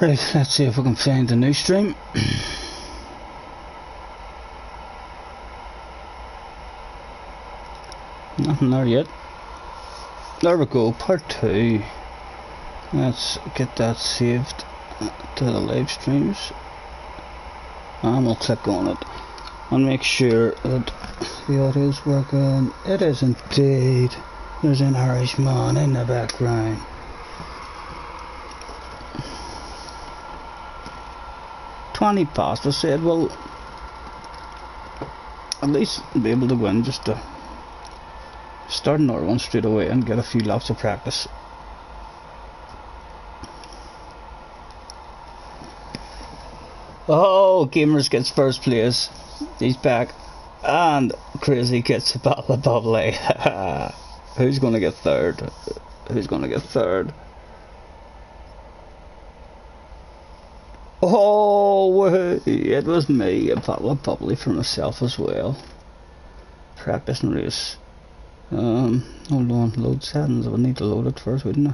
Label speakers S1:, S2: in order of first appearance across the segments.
S1: Right, let's see if we can find the new stream. Nothing there yet. There we go, part 2. Let's get that saved to the live streams. And we'll click on it and make sure that the audio is working. It is indeed. There's an Irishman in the background. "20 past," I said, well, at least be able to win just to start another one straight away and get a few laps of practice. Oh, Gamers gets first place. He's back. And Crazy gets a bottle of bubbly. Who's gonna get third? Who's gonna get third? Oh, it was me. A bottle of bubbly for myself as well. Practice and race. Hold on, load settings. I would need to load it first, wouldn't I?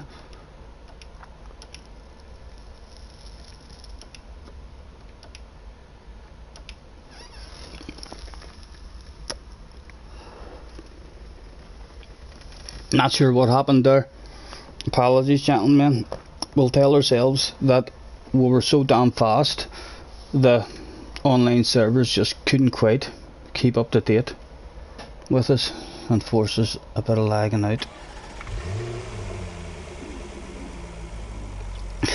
S1: Not sure what happened there. Apologies, gentlemen. We'll tell ourselves that we were so damn fast, the online servers just couldn't quite keep up to date with us and forces a bit of lagging out.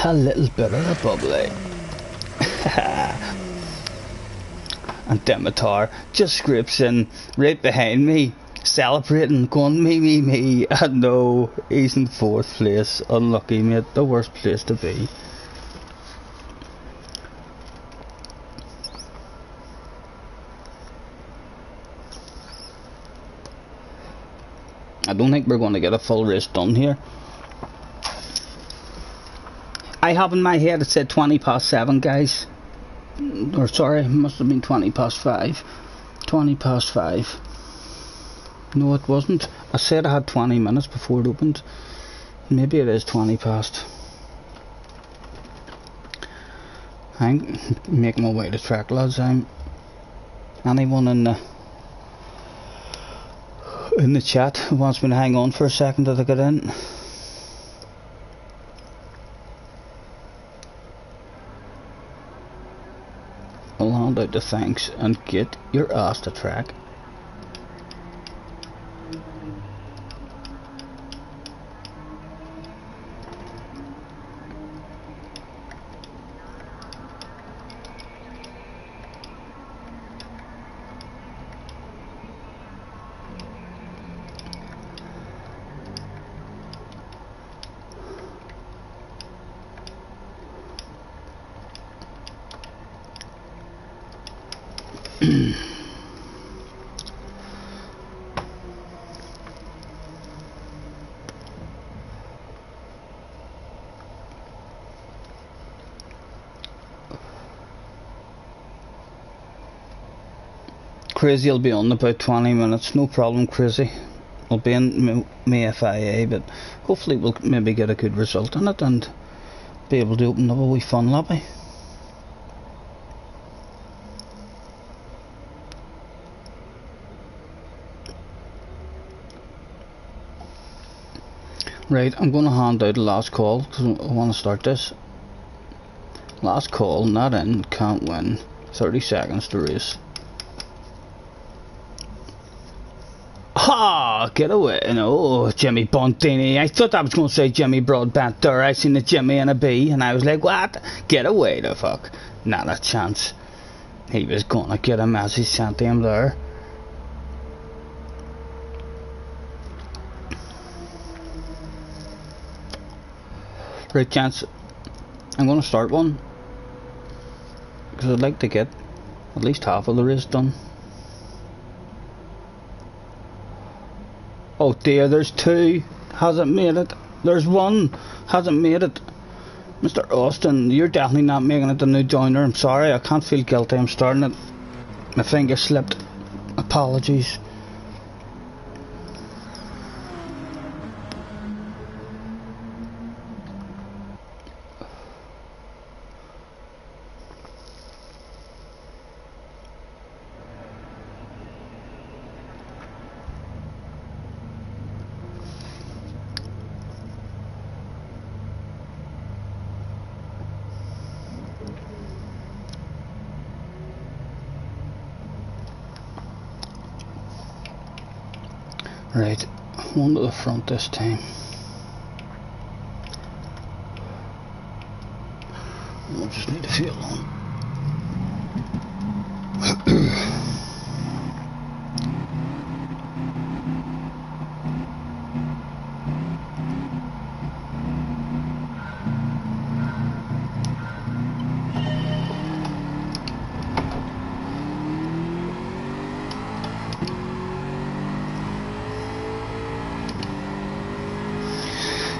S1: A little bit of a bubbly. And Demitar just scrapes in right behind me, celebrating, going me. And no, he's in 4th place. Unlucky, mate. The worst place to be. I don't think we're going to get a full race done here. I have in my head it said 20 past 7, guys. Or sorry, it must have been 20 past 5. 20 past 5. No, it wasn't. I said I had 20 minutes before it opened. Maybe it is 20 past. I'm making my way to track, lads. Anyone in the chat who wants me to hang on for a second till I get in? I'll hand out the thanks and get your ass to track. Crazy will be on about 20 minutes, no problem, Crazy. I'll be in my FIA, but hopefully we'll maybe get a good result in it and be able to open up a wee fun lobby. Right, I'm going to hand out the last call because I want to start this. Last call, not in, can't win. 30 seconds to race. Ha! Get away. No, Jimmy Bontini. I thought I was going to say Jimmy Broadbent there. I seen the Jimmy and a B and I was like, what? Get away the fuck. Not a chance. He was going to get him as he sent him there. Right, chance. I'm going to start one because I'd like to get at least half of the race done. Oh dear, there's 2. Hasn't made it. There's 1. Hasn't made it. Mr. Austin, you're definitely not making it the new joiner. I'm sorry, I can't feel guilty. I'm starting it. My finger slipped. Apologies. Right, one to the front this time. We'll just need a fuel on.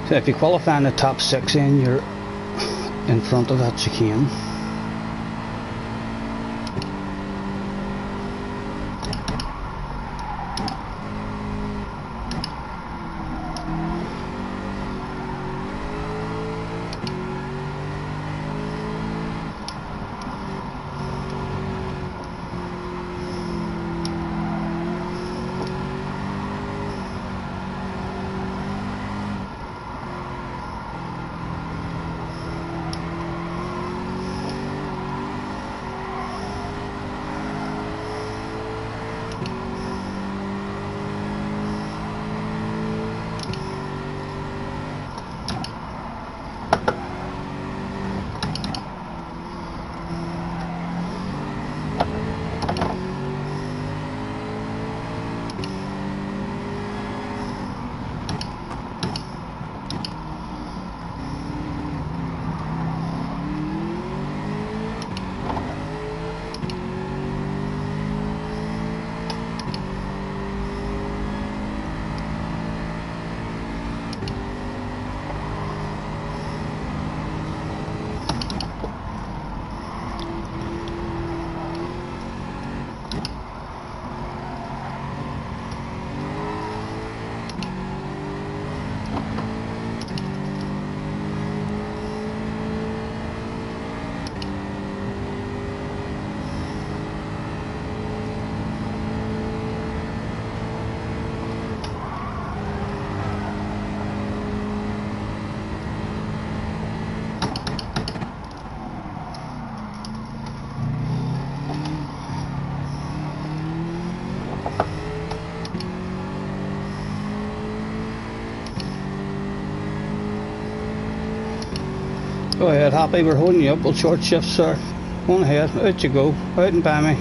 S1: So if you qualify in the top 6 in, you're in front of that chicane. Go ahead, Happy, we're holding you up. We'll short shift, sir. Go on ahead, out you go. Out and by me.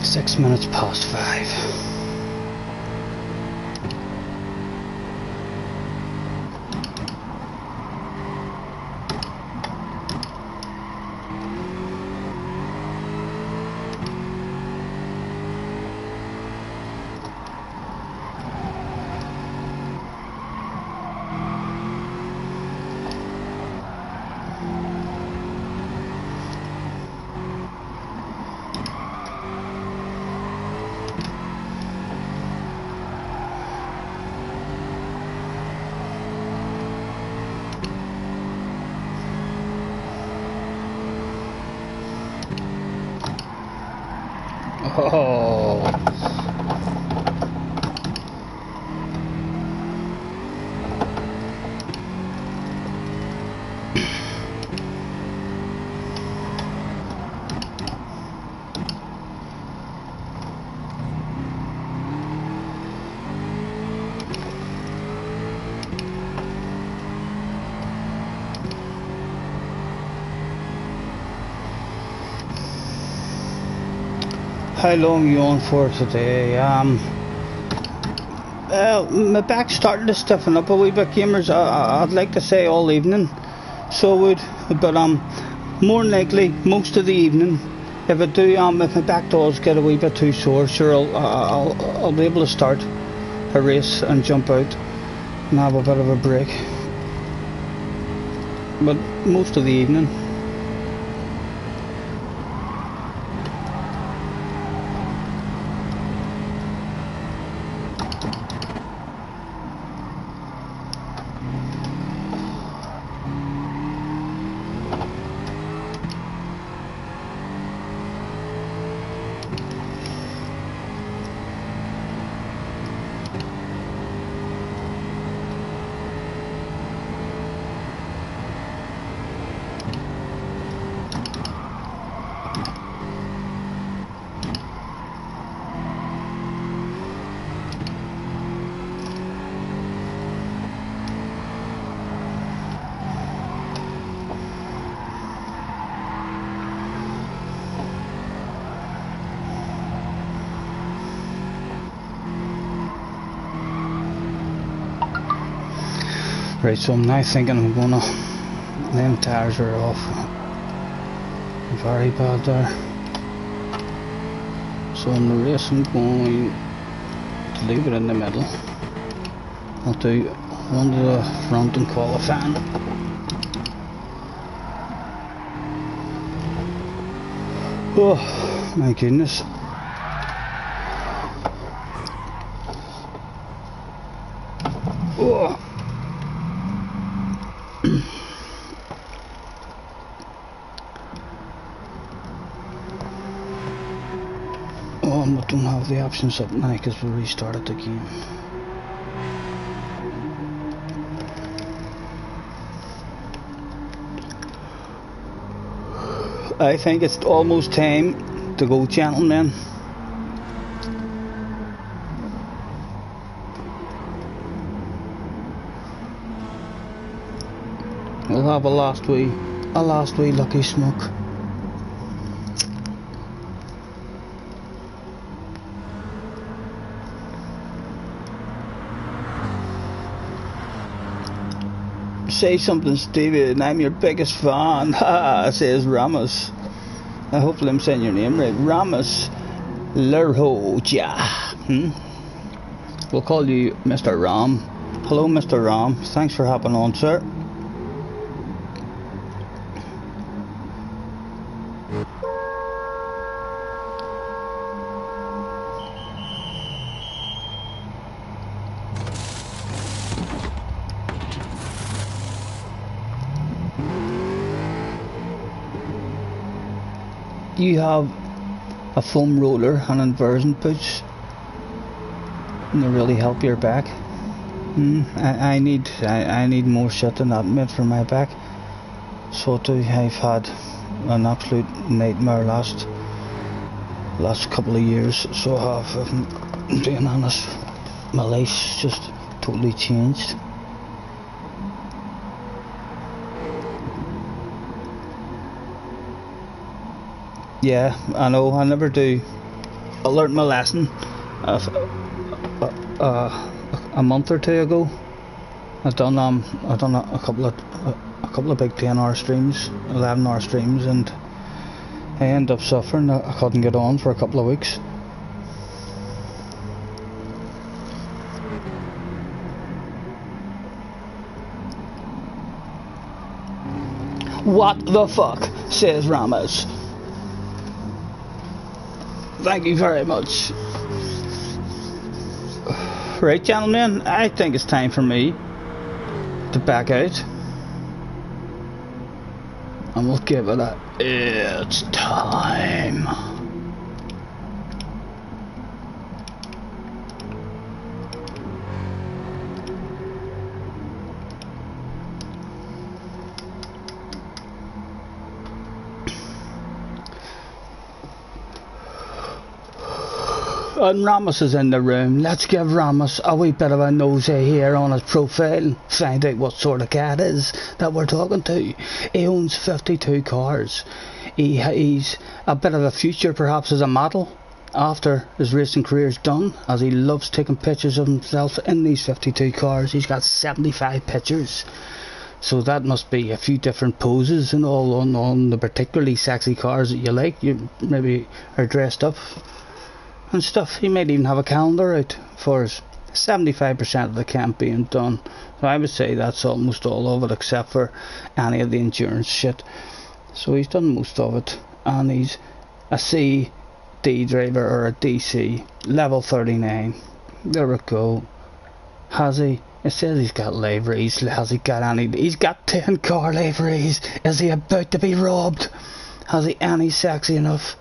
S1: Six minutes past 5. Oh. How long you on for today? My back's starting to stiffen up a wee bit, gamers. I'd like to say all evening, so would, but more than likely most of the evening. If I do, if my back does get a wee bit too sore, sure I'll be able to start a race and jump out and have a bit of a break. But most of the evening. Right, so I'm now thinking I'm gonna, them tires are off, very bad there, so in the race I'm going to leave it in the middle. I'll do one to the front and qualifying. Oh my goodness. Oh. I don't have the options up now because we restarted the game. I think it's almost time to go, gentlemen. We'll have a last wee lucky smoke. Say something, Steven. I'm your biggest fan. Ha, says Ramos. Hopefully I'm saying your name right. Ramos Lerhoja. We'll call you Mr. Ram. Hello, Mr. Ram. Thanks for hopping on, sir. Do you have a foam roller and inversion boots? And they really help your back. I need more shit than that, mate, for my back. So too, I've had an absolute nightmare last couple of years. So I have, if I'm being honest, my life's just totally changed. Yeah, I know, I never do. I learnt my lesson a month or two ago. I done a couple of big 10-hour streams, 11-hour streams, and I ended up suffering. I couldn't get on for a couple of weeks. What the fuck, says Ramos. Thank you very much. Right, gentlemen, I think it's time for me to back out. And we'll give it a... It's time. And Ramos is in the room. Let's give Ramos a wee bit of a nosy here on his profile. Find out what sort of cat is that we're talking to. He owns 52 cars. He's a bit of a future perhaps as a model after his racing career is done, as he loves taking pictures of himself in these 52 cars. He's got 75 pictures. So that must be a few different poses and all on the particularly sexy cars that you like. You maybe are dressed up and stuff. He might even have a calendar out for his 75% of the camp being done. So I would say that's almost all of it, except for any of the endurance shit. So he's done most of it, and he's a CD driver or a DC level 39. There we go. Has he? It says he's got liveries. Has he got any? He's got 10 car liveries. Is he about to be robbed? Has he any sexy enough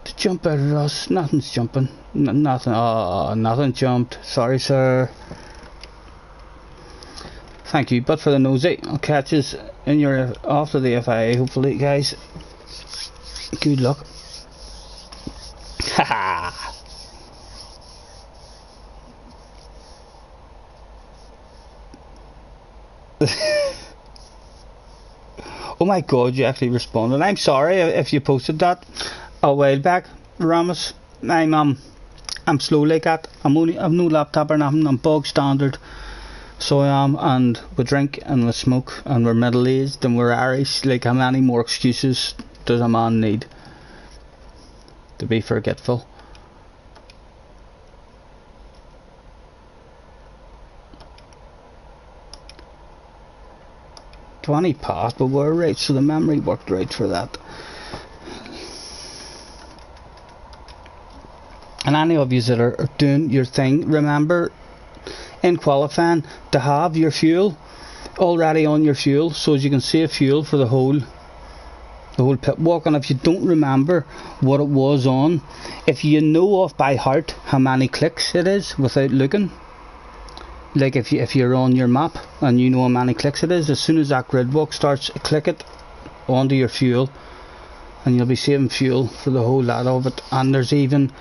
S1: to jump out at us? Nothing's jumping. Nothing. Oh, nothing jumped. Sorry, sir. Thank you, but for the nosy, I'll catch us in your after the FIA. Hopefully, guys. Good luck. Haha. Oh my god, you actually responded. I'm sorry if you posted that a while back, Ramos. I'm slow like that. I've no laptop or nothing. I'm bog standard. So I am, and we drink and we smoke and we're middle aged and we're Irish. Like, how many more excuses does a man need to be forgetful? 20 past, but we're right, so the memory worked right for that. And any of you that are doing your thing, remember in qualifying to have your fuel already on your fuel, so as you can save fuel for the whole pit walk. And if you don't remember what it was on, if you know off by heart how many clicks it is without looking, like if you're on your map and you know how many clicks it is, as soon as that grid walk starts, click it onto your fuel and you'll be saving fuel for the whole lot of it. And there's even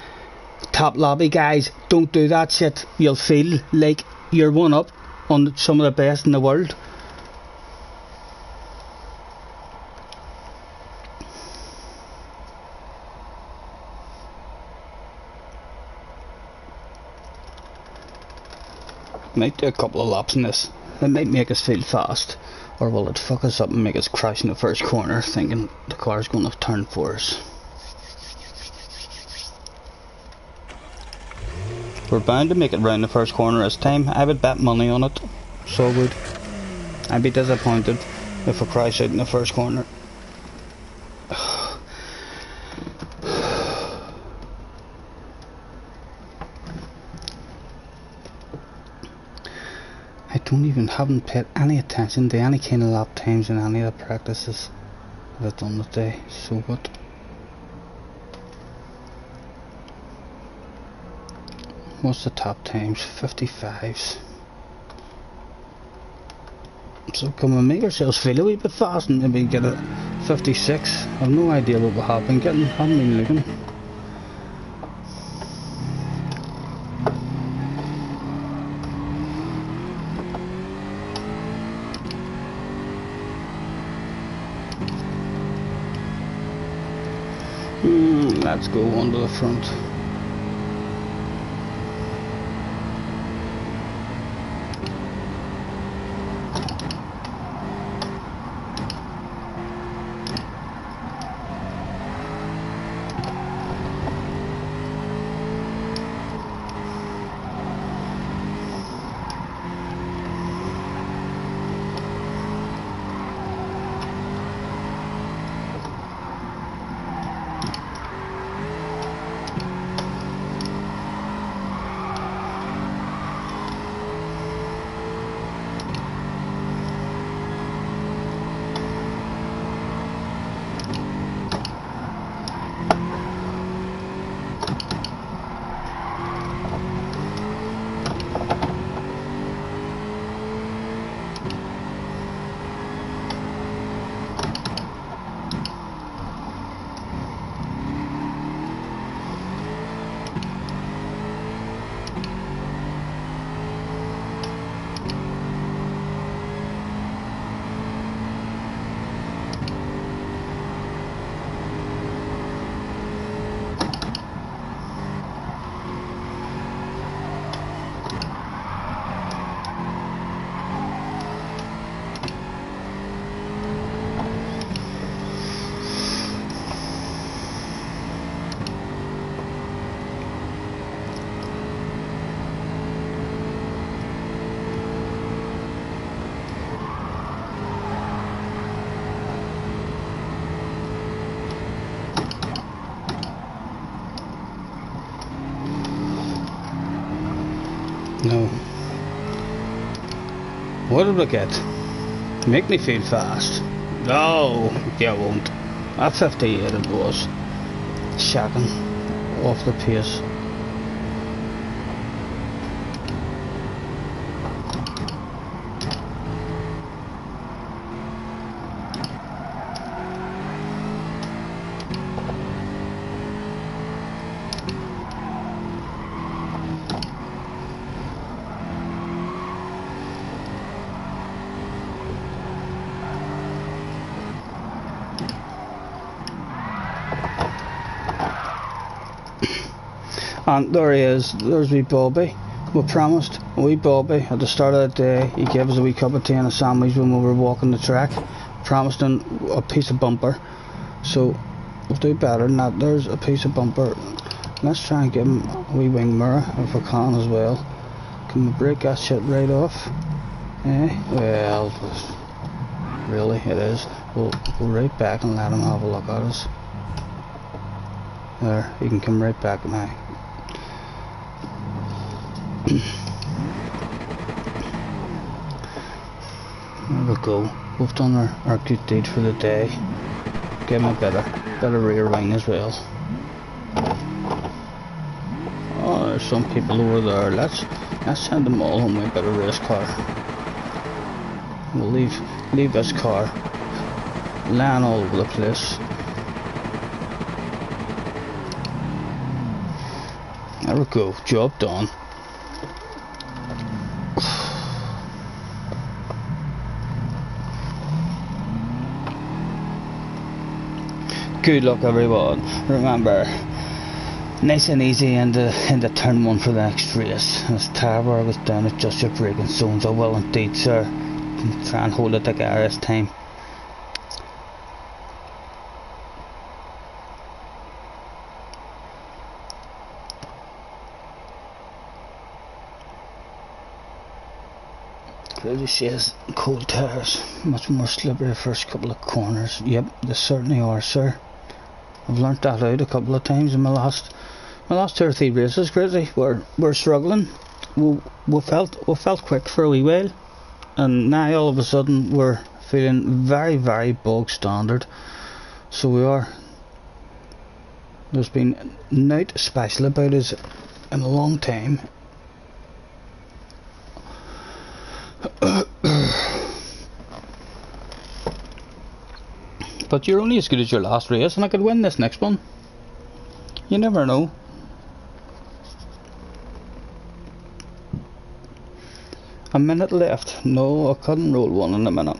S1: top lobby, guys, don't do that shit. You'll feel like you're one up on some of the best in the world. Might do a couple of laps in this. It might make us feel fast, or will it fuck us up and make us crash in the first corner thinking the car's going to turn for us. We're bound to make it round the first corner this time. I would bet money on it. So I would. I'd be disappointed if we crash out in the first corner. Haven't paid any attention to any kind of lap times in any of the practices that I've done today. So what? What's the top times? 55s. So can we make ourselves feel a wee bit fast and maybe get a 56? I've no idea what we have been getting. Haven't been looking. Let's go on to the front. No. What did we get? Make me feel fast. No, you won't. At 58 it was. Shocking. Off the pace. And there he is, there's wee Bobby. We promised a wee Bobby at the start of the day. He gave us a wee cup of tea and a sandwich when we were walking the track. Promised him a piece of bumper. So we'll do better than that. There's a piece of bumper. Let's try and give him a wee wing mirror if we can as well. Can we break that shit right off? Eh? Well, really it is. We'll go right back and let him have a look at us. There, he can come right back now. There we go. We've done our good deed for the day. Give him a better rear wing as well. Oh, there's some people over there. Let's send them all home with a bit of race car. We'll leave this car laying all over the place. There we go. Job done. Good luck everyone. Remember, nice and easy into turn one for the next race. As Tarver was down at just your braking zones, I will indeed, sir. Try and hold it together this time. Clearly says cold tires, much more slippery the first couple of corners. Yep, they certainly are, sir. I've learnt that out a couple of times in my last 2 or 3 races. Crazy, we're struggling. We felt quick for a wee while, and now all of a sudden we're feeling very, very bog standard. So we are. There's been nothing special about us in a long time. But you're only as good as your last race, and I could win this next one. You never know. A minute left. No, I couldn't roll one in a minute.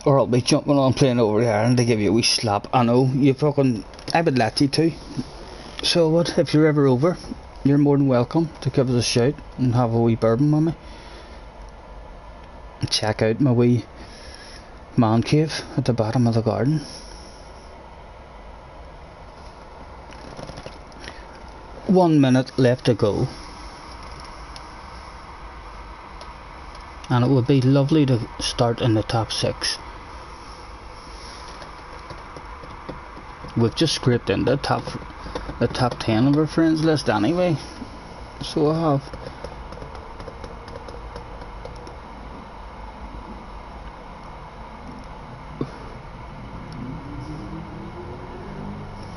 S1: Or I'll be jumping on playing over here and they give you a wee slap. I know, you fucking... I would let you to. So what, if you're ever over, you're more than welcome to give us a shout and have a wee bourbon with me. And check out my wee man cave at the bottom of the garden. One minute left to go. And it would be lovely to start in the top 6. We've just scraped in the top 10 of our friends list anyway, so I have.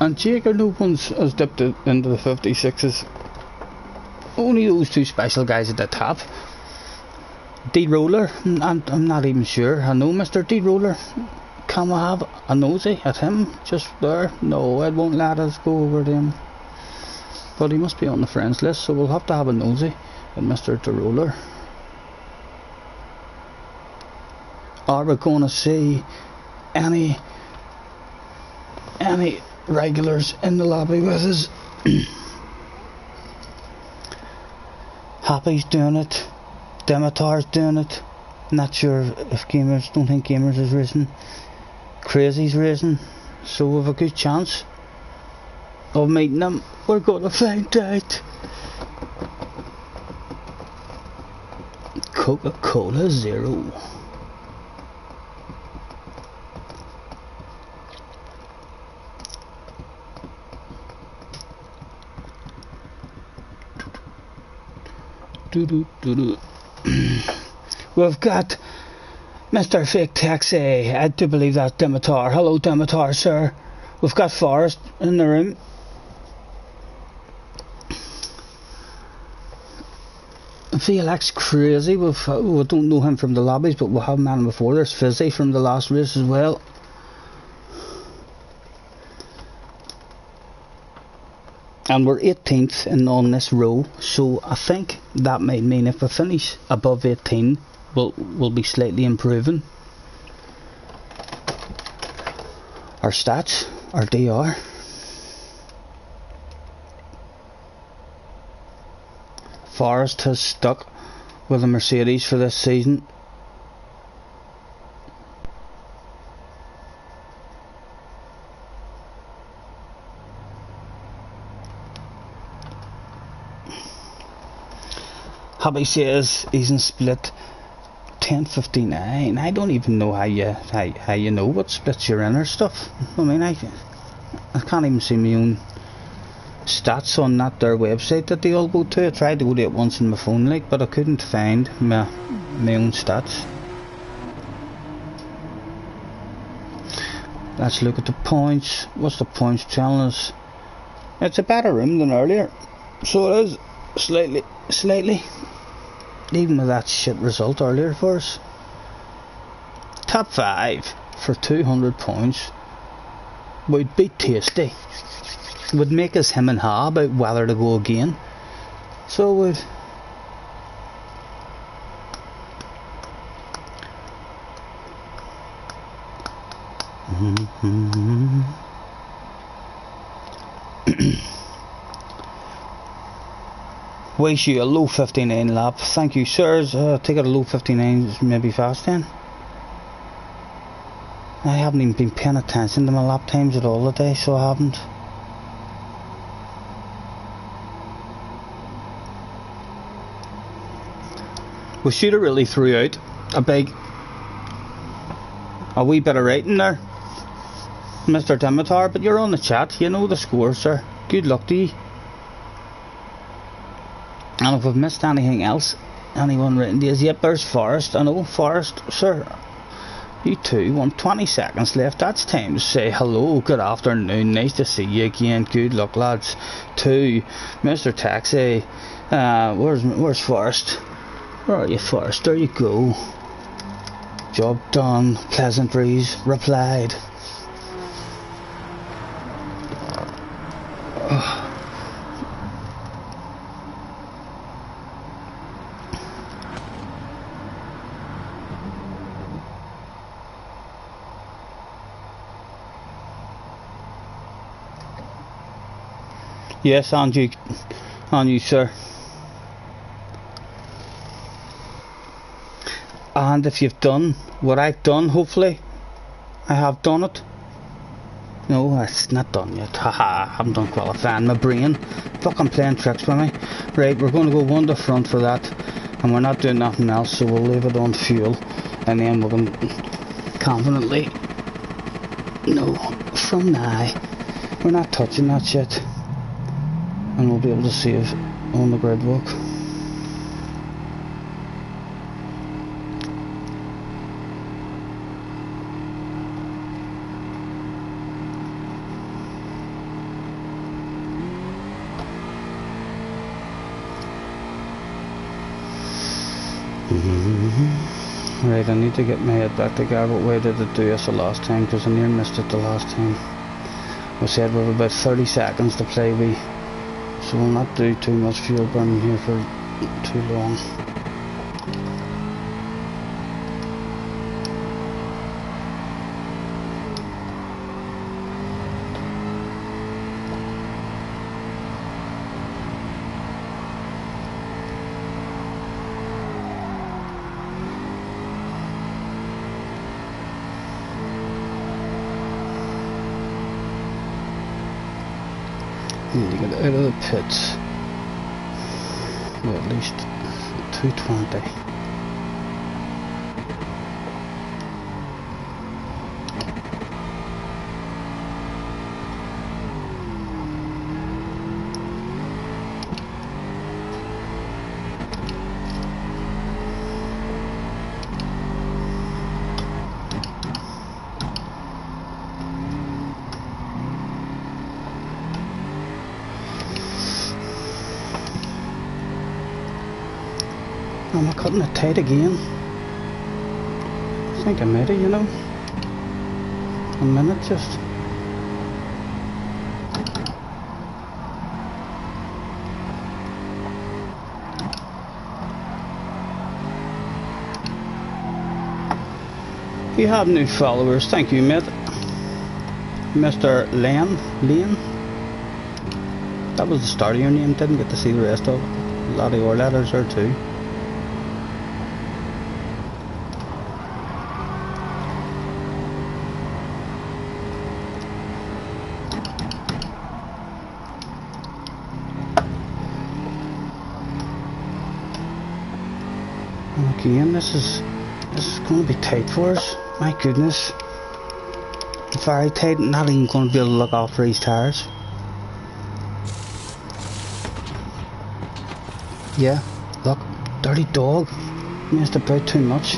S1: And Jake, no one's has dipped it into the 56s. Only those 2 special guys at the top. D-Roller, I'm not even sure. I know Mr. D-Roller. Can we have a nosy at him just there? No, it won't let us go over to him. But he must be on the friends list, so we'll have to have a nosy at Mr. D-Roller. Are we going to see any regulars in the lobby with us? Happy's doing it. Demitar's doing it. Not sure if Gamers, don't think Gamers is racing. Crazy's racing. So we have a good chance of meeting them. We're going to find out. Coca-Cola Zero. We've got Mr. Fake Taxi. I do believe that's Dimitar. Hello, Dimitar, sir. We've got Forrest in the room. VLX crazy. We don't know him from the lobbies, but we have met him before. There's Fizzy from the last race as well. And we're 18th on this row, so I think that might mean if we finish above 18, we'll be slightly improving our stats, our DR. Forrest has stuck with a Mercedes for this season. Happy says he's in split 10:59. I don't even know how you know what splits you're in or stuff. I mean, I can't even see my own stats on that their website that they all go to. I tried to go to it once on my phone, like, but I couldn't find my own stats. Let's look at the points. What's the points telling us? It's a better room than earlier, so it is slightly. Even with that shit result earlier for us. Top 5 for 200 points would be tasty. Would make us him and ha about whether to go again. So it would. Wish you a low 59 lap. Thank you, sirs. Take it a low 59 is maybe fast then. I haven't even been paying attention to my lap times at all today, so I haven't. We should have really threw out a wee bit of writing there, Mr. Dimitar, but you're on the chat, you know the score, sir. Good luck to you. And if we've missed anything else, anyone written to us, yep, there's Forrest. I know, Forrest, sir. You too, 20 seconds left. That's time to say hello, good afternoon, nice to see you again, good luck, lads. To Mr. Taxi. Where's Forrest? Where are you, Forrest? There you go. Job done, pleasantries replied. Yes, on you, sir. And if you've done what I've done, hopefully, I have done it. No, it's not done yet. Haha, I haven't done qualifying. My brain fucking playing tricks with me. Right, we're going to go one to front for that, and we're not doing nothing else, so we'll leave it on fuel, and then we can confidently. No, from now, we're not touching that shit. And we'll be able to save on the grid walk. Right, I need to get my head back together. What way did it do us the last time? Because I nearly missed it the last time. We said we have about 30 seconds to play with. So we'll not do too much fuel burning here for too long. Need to get out of the pits. Well, at least 220. Am I cutting it tight again? I think I made it, you know. A minute just. You have new followers, thank you mate. Mr. Lane. That was the start of your name, didn't get to see the rest of it. A lot of your letters there too. Again, this is going to be tight for us. My goodness. Very tight, not even going to be able to look after these tires. Yeah, look, dirty dog. Messed about too much.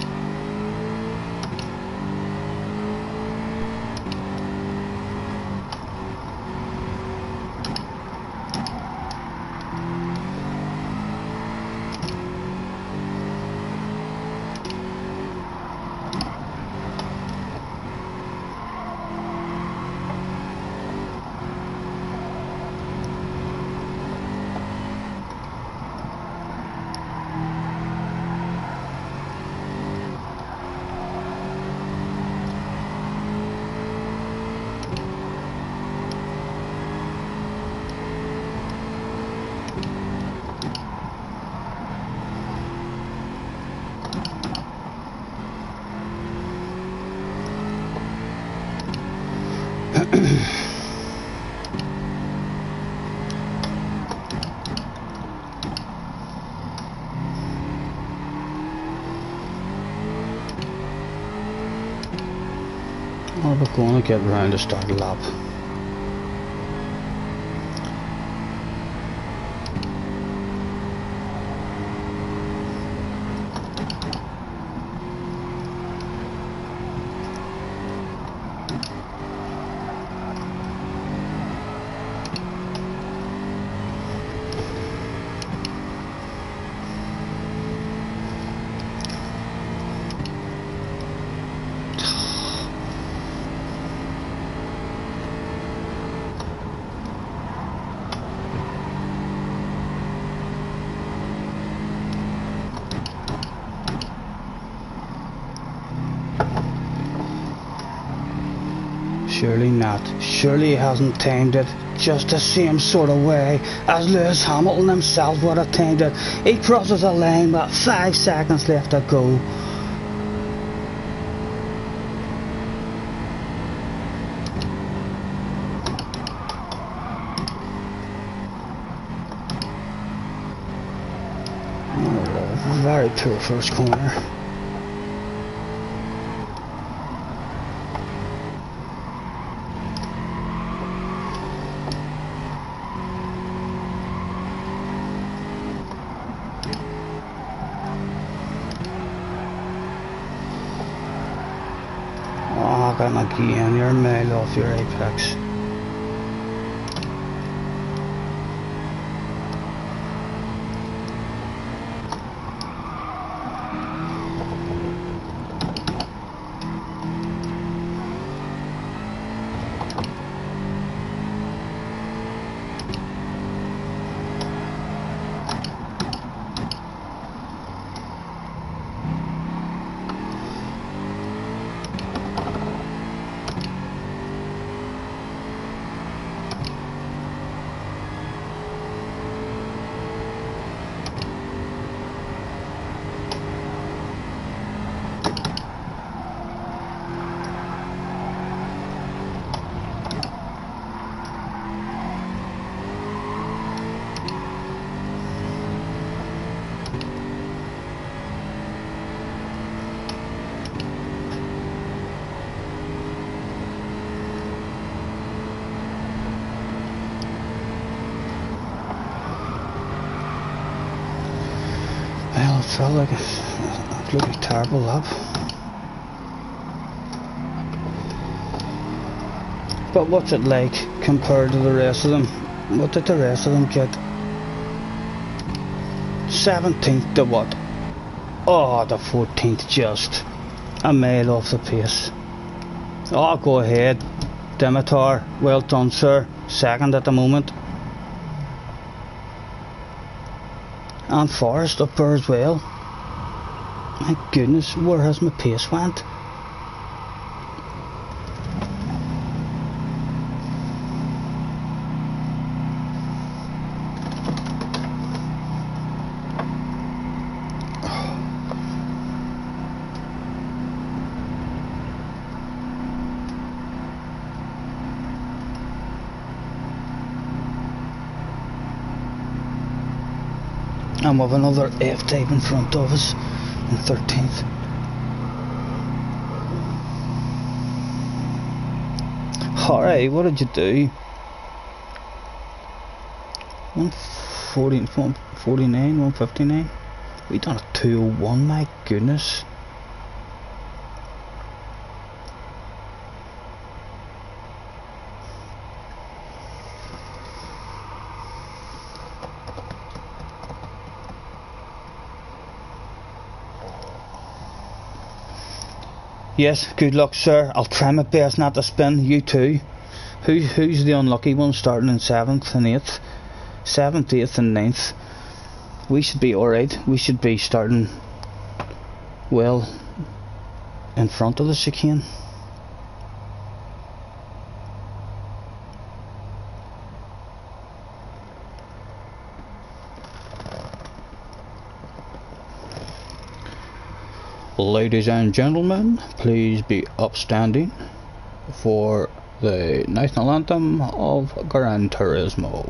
S1: Or we're going to get round to start a lap. Surely not. Surely he hasn't timed it just the same sort of way as Lewis Hamilton himself would have timed it. He crosses a line with 5 seconds left to go. Oh, very poor first corner. Again, you're a mile off your apex. Well, it felt like a bloody terrible lap. But what's it like compared to the rest of them? What did the rest of them get? 17th to what? Oh, the 14th just a mile off the pace. Oh, go ahead, Dimitar. Well done, sir. Second at the moment. And Forrest up there as well. My goodness, where has my pace went? And with another F-type in front of us in 13th. Alright, what did you do? 140, 149, 159. We done a 201, my goodness. Yes, good luck, sir. I'll try my best not to spin. You too. Who's the unlucky one starting in 7th and 8th? 7th, 8th and 9th. We should be alright. We should be starting well in front of the chicane. Ladies and gentlemen, please be upstanding for the national anthem of Gran Turismo.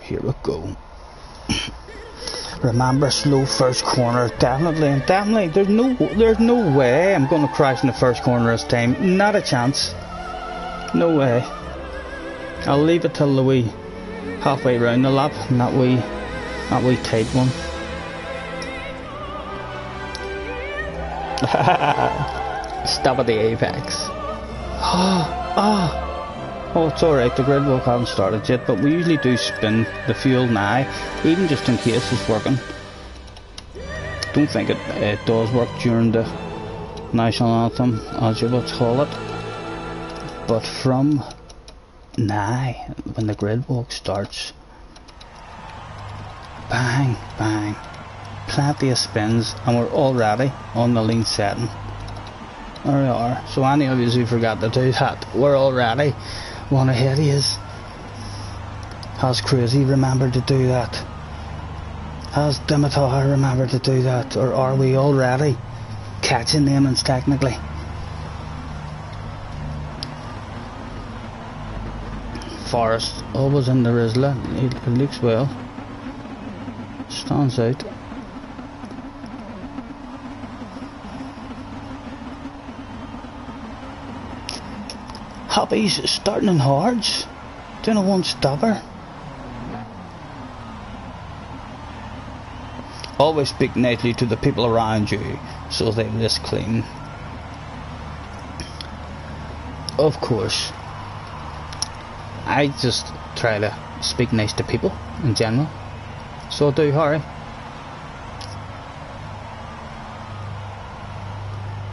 S1: Here we go. Remember, slow first corner, definitely, and definitely. There's no way I'm going to crash in the first corner this time. Not a chance. No way. I'll leave it till the wee halfway round the lap, and that wee tight one. Stop at the apex. Oh, it's alright, the grid walk hasn't started yet, but we usually do spin the fuel now, even just in case it's working. Don't think it does work during the national anthem, as you would call it. But from now, when the grid walk starts, bang, bang, plenty of spins, and we're already on the lean setting. There we are. So any of you who forgot to do that, we're already one ahead of yous. Has Crazy remembered to do that? Has Dimitar remembered to do that? Or are we already catching them technically? Forrest always in the Rizla. It looks well. Stands out. Hoppy's starting in hards. Doing a one stopper. Always speak nicely to the people around you so they list clean. Of course, I just try to speak nice to people in general. So do Harry.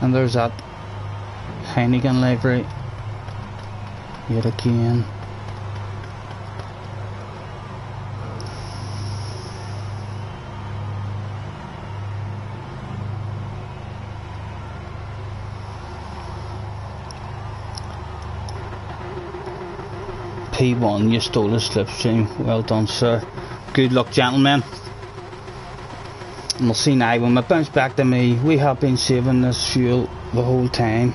S1: And there's that Heineken livery yet again. P1, you stole a slipstream. Well done, sir. Good luck, gentlemen. And we'll see now when we bounce back to me. We have been saving this fuel the whole time.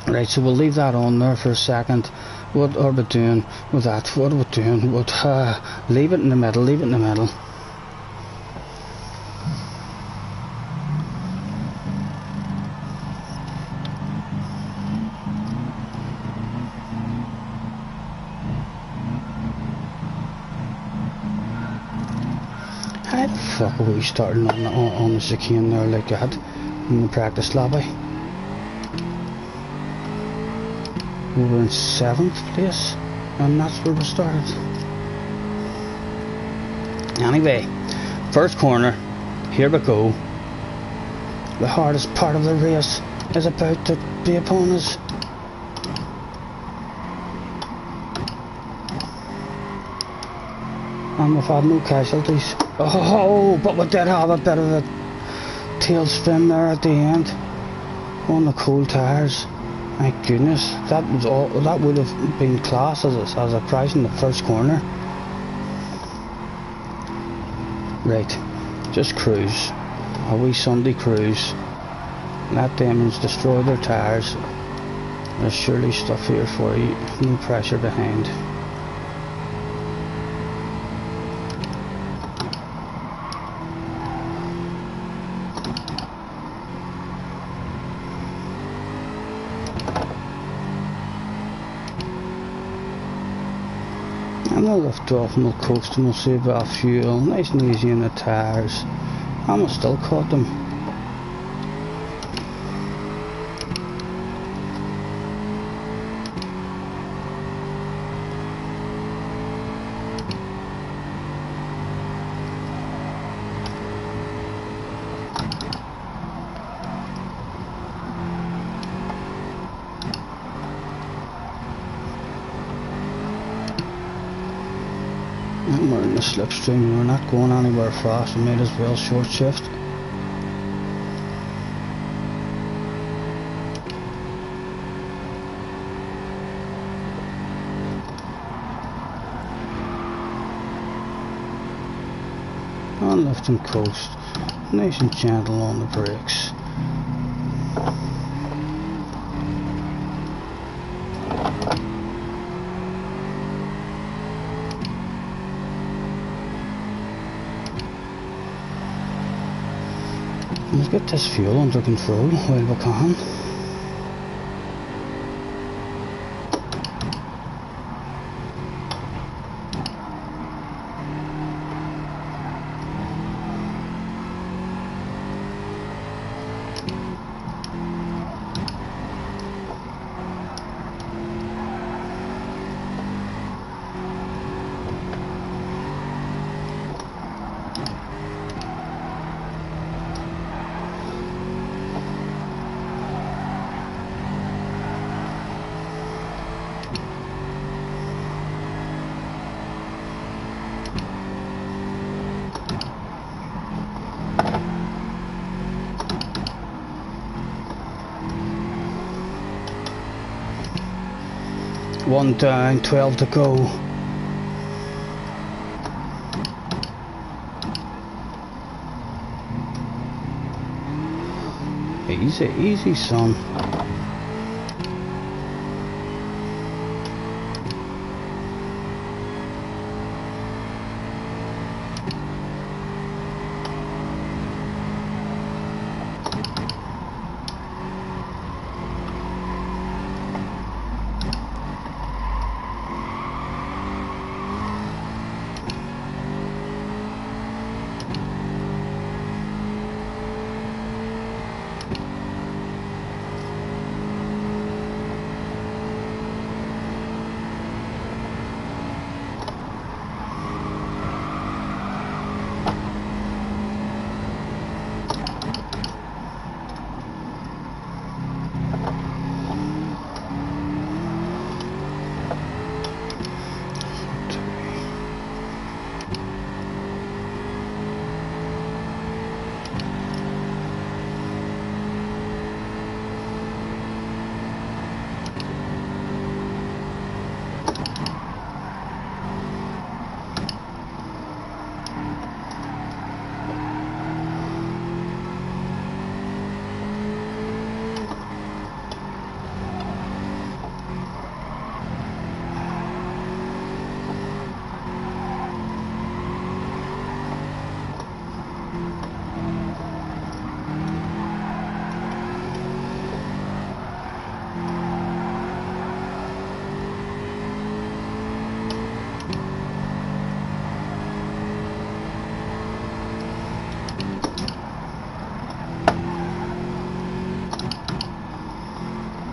S1: Right, so we'll leave that on there for a second. What are we doing with that? What are we doing? Leave it in the middle, leave it in the middle. How the fuck are we starting on the chicane there like that in the practice lobby? We were in 7th place. And that's where we started. Anyway, first corner, here we go. The hardest part of the race is about to be upon us. And we've had no casualties. Oh, but we did have a bit of a tailspin there at the end on the cold tyres. My goodness, that was all. That would have been class as a prize in the first corner. Right, just cruise. A wee Sunday cruise. Let them destroy their tyres. There's surely stuff here for you. No pressure behind. And we'll lift off and we'll coast and we'll save our fuel. Nice and easy in the tyres. And we'll still caught them. And we're in the slipstream, we're not going anywhere fast, we might as well short shift. And lift and coast, nice and gentle on the brakes. Let's get this fuel under control while we can. One down, 12 to go. Easy, easy, son.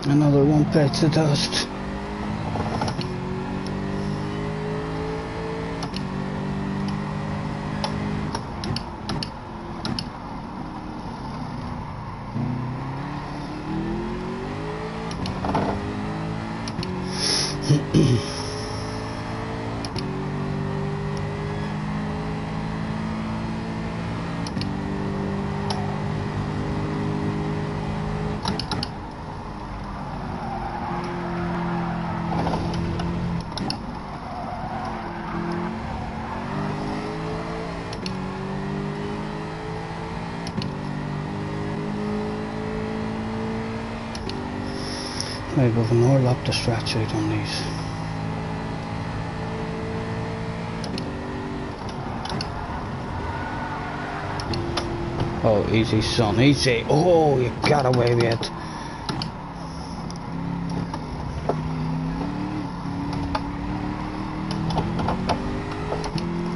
S1: Another one bites the dust. Right, we've an hour lap to stretch out on these. Oh, easy son, easy. Oh, you got away with it.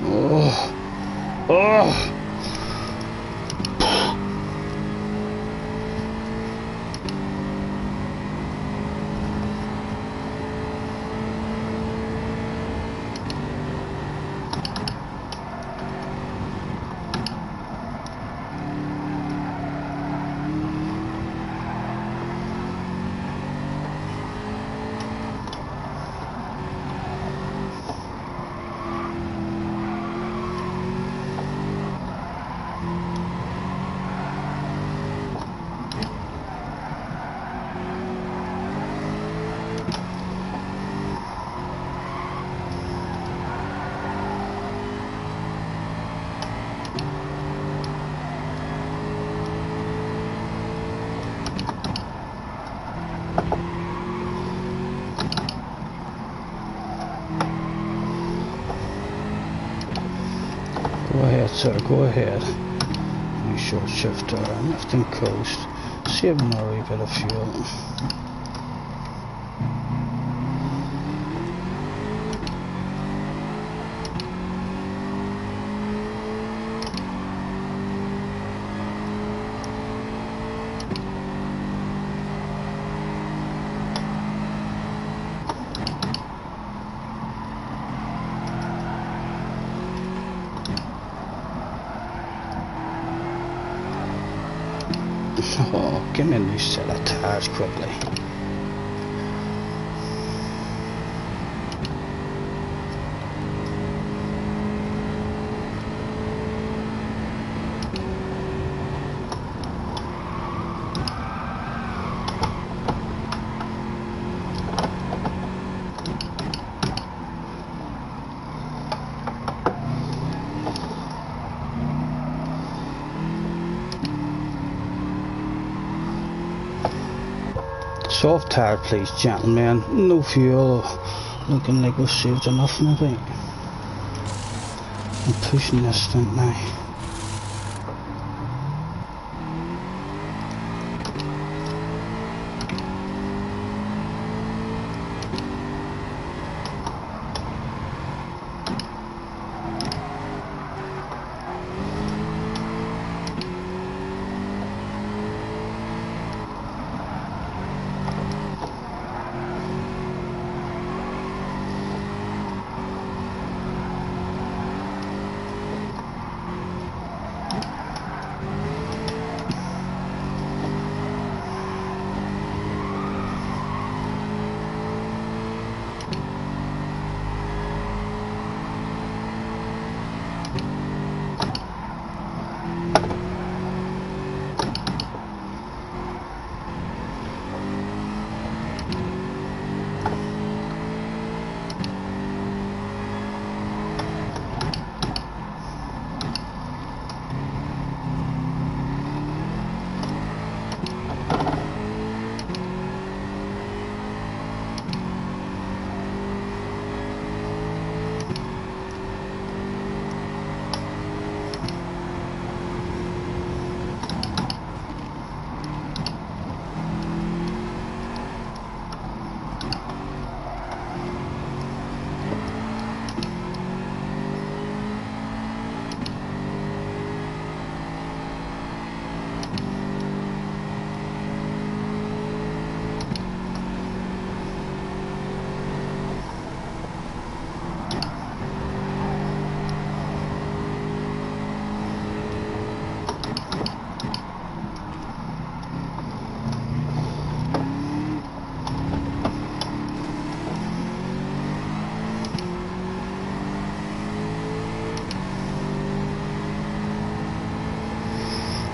S1: Oh, oh. Go ahead, sir, go ahead. My short shifter, left and coast, saving a wee bit of fuel. Oh, give me a new set of tires quickly. Soft tire please, gentlemen. No fuel. Looking like we've saved enough maybe. I'm pushing this thing now.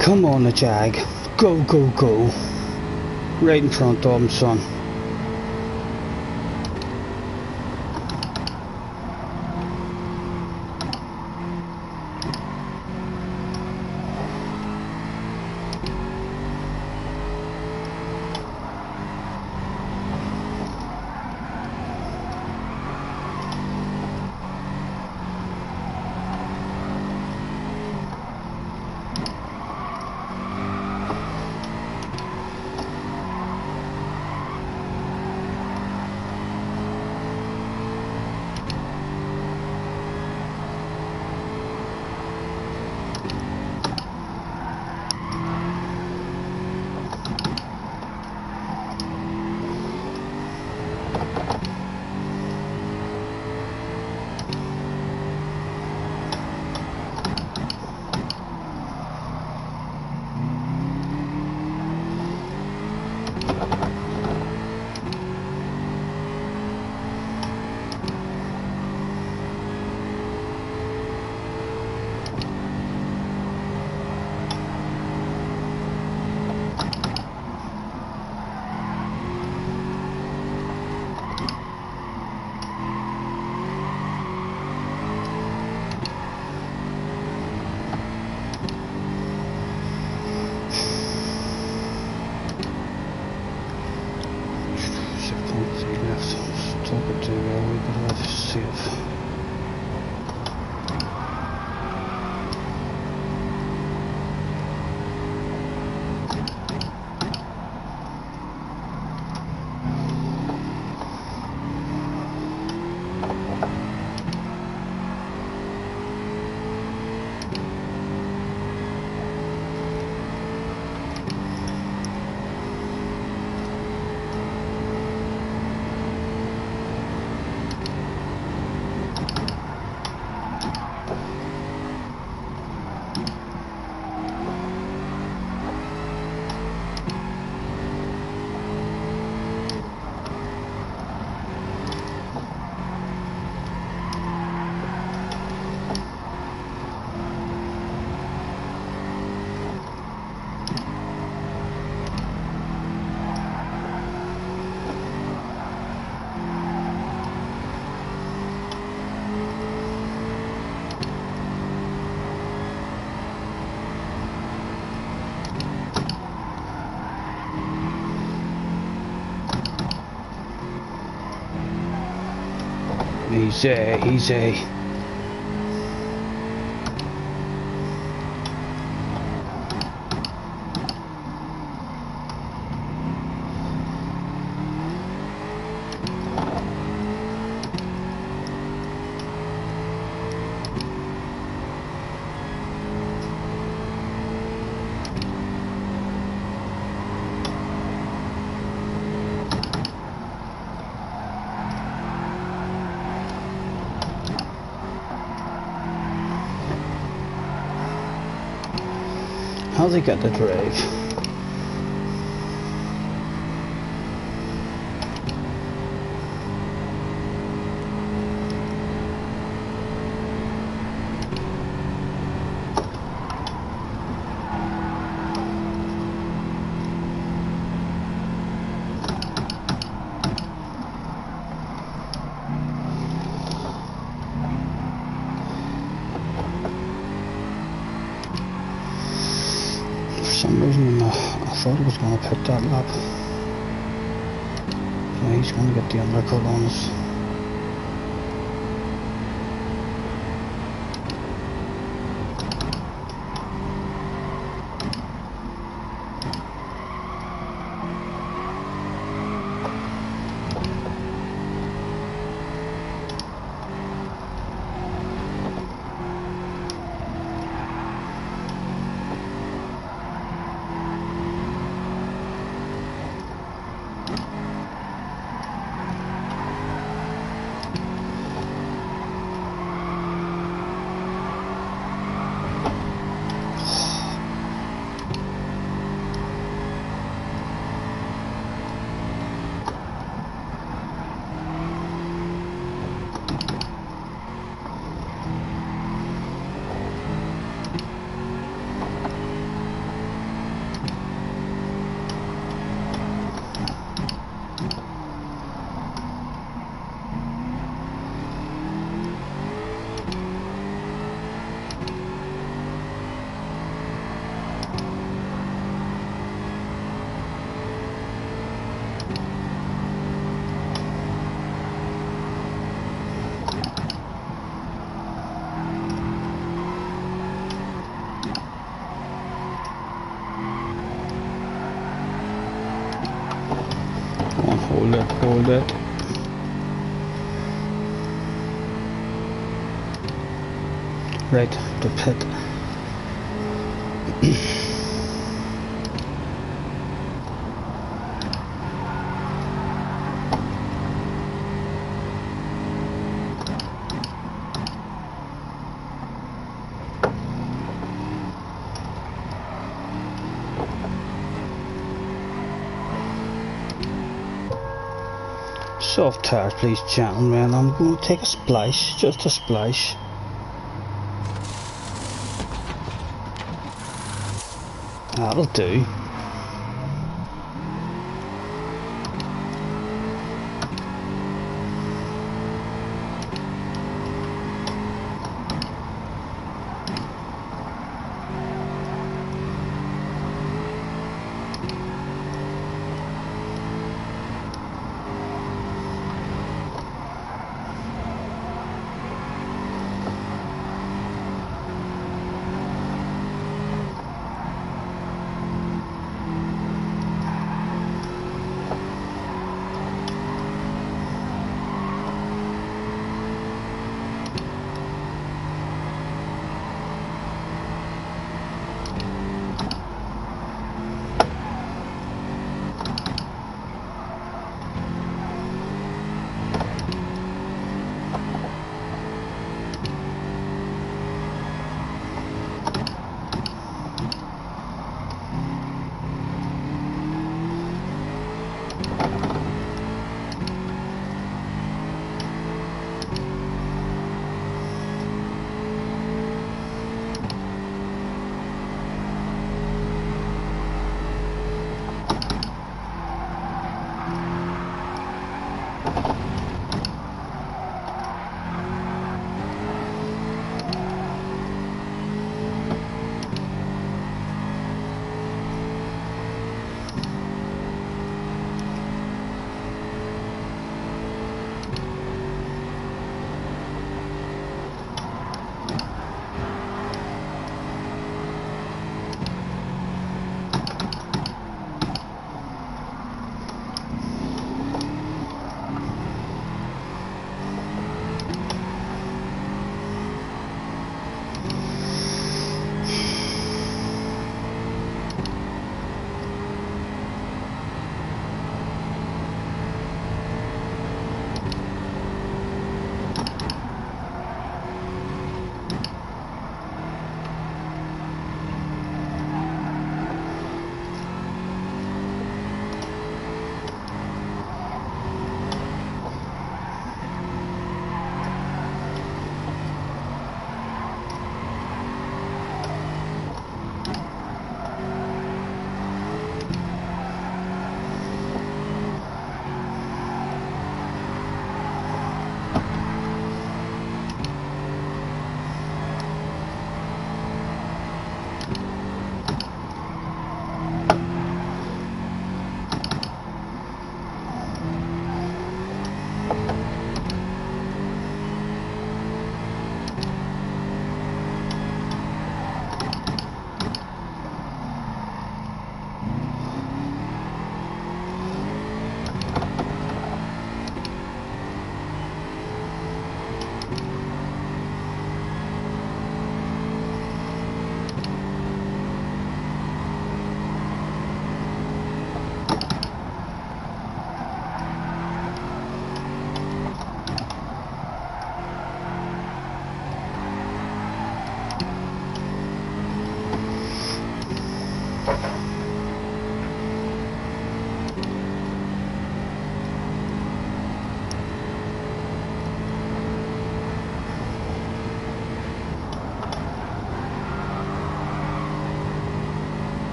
S1: Come on, the Jag. Go, go, go. Right in front of him, son. Easy, easy. How's he got the drive? For some reason I thought he was going to pick that lap. So he's going to get the undercut on us. Hold it. Right, the pit. Soft tires, please, gentlemen. I'm going to take a splash, just a splash. That'll do.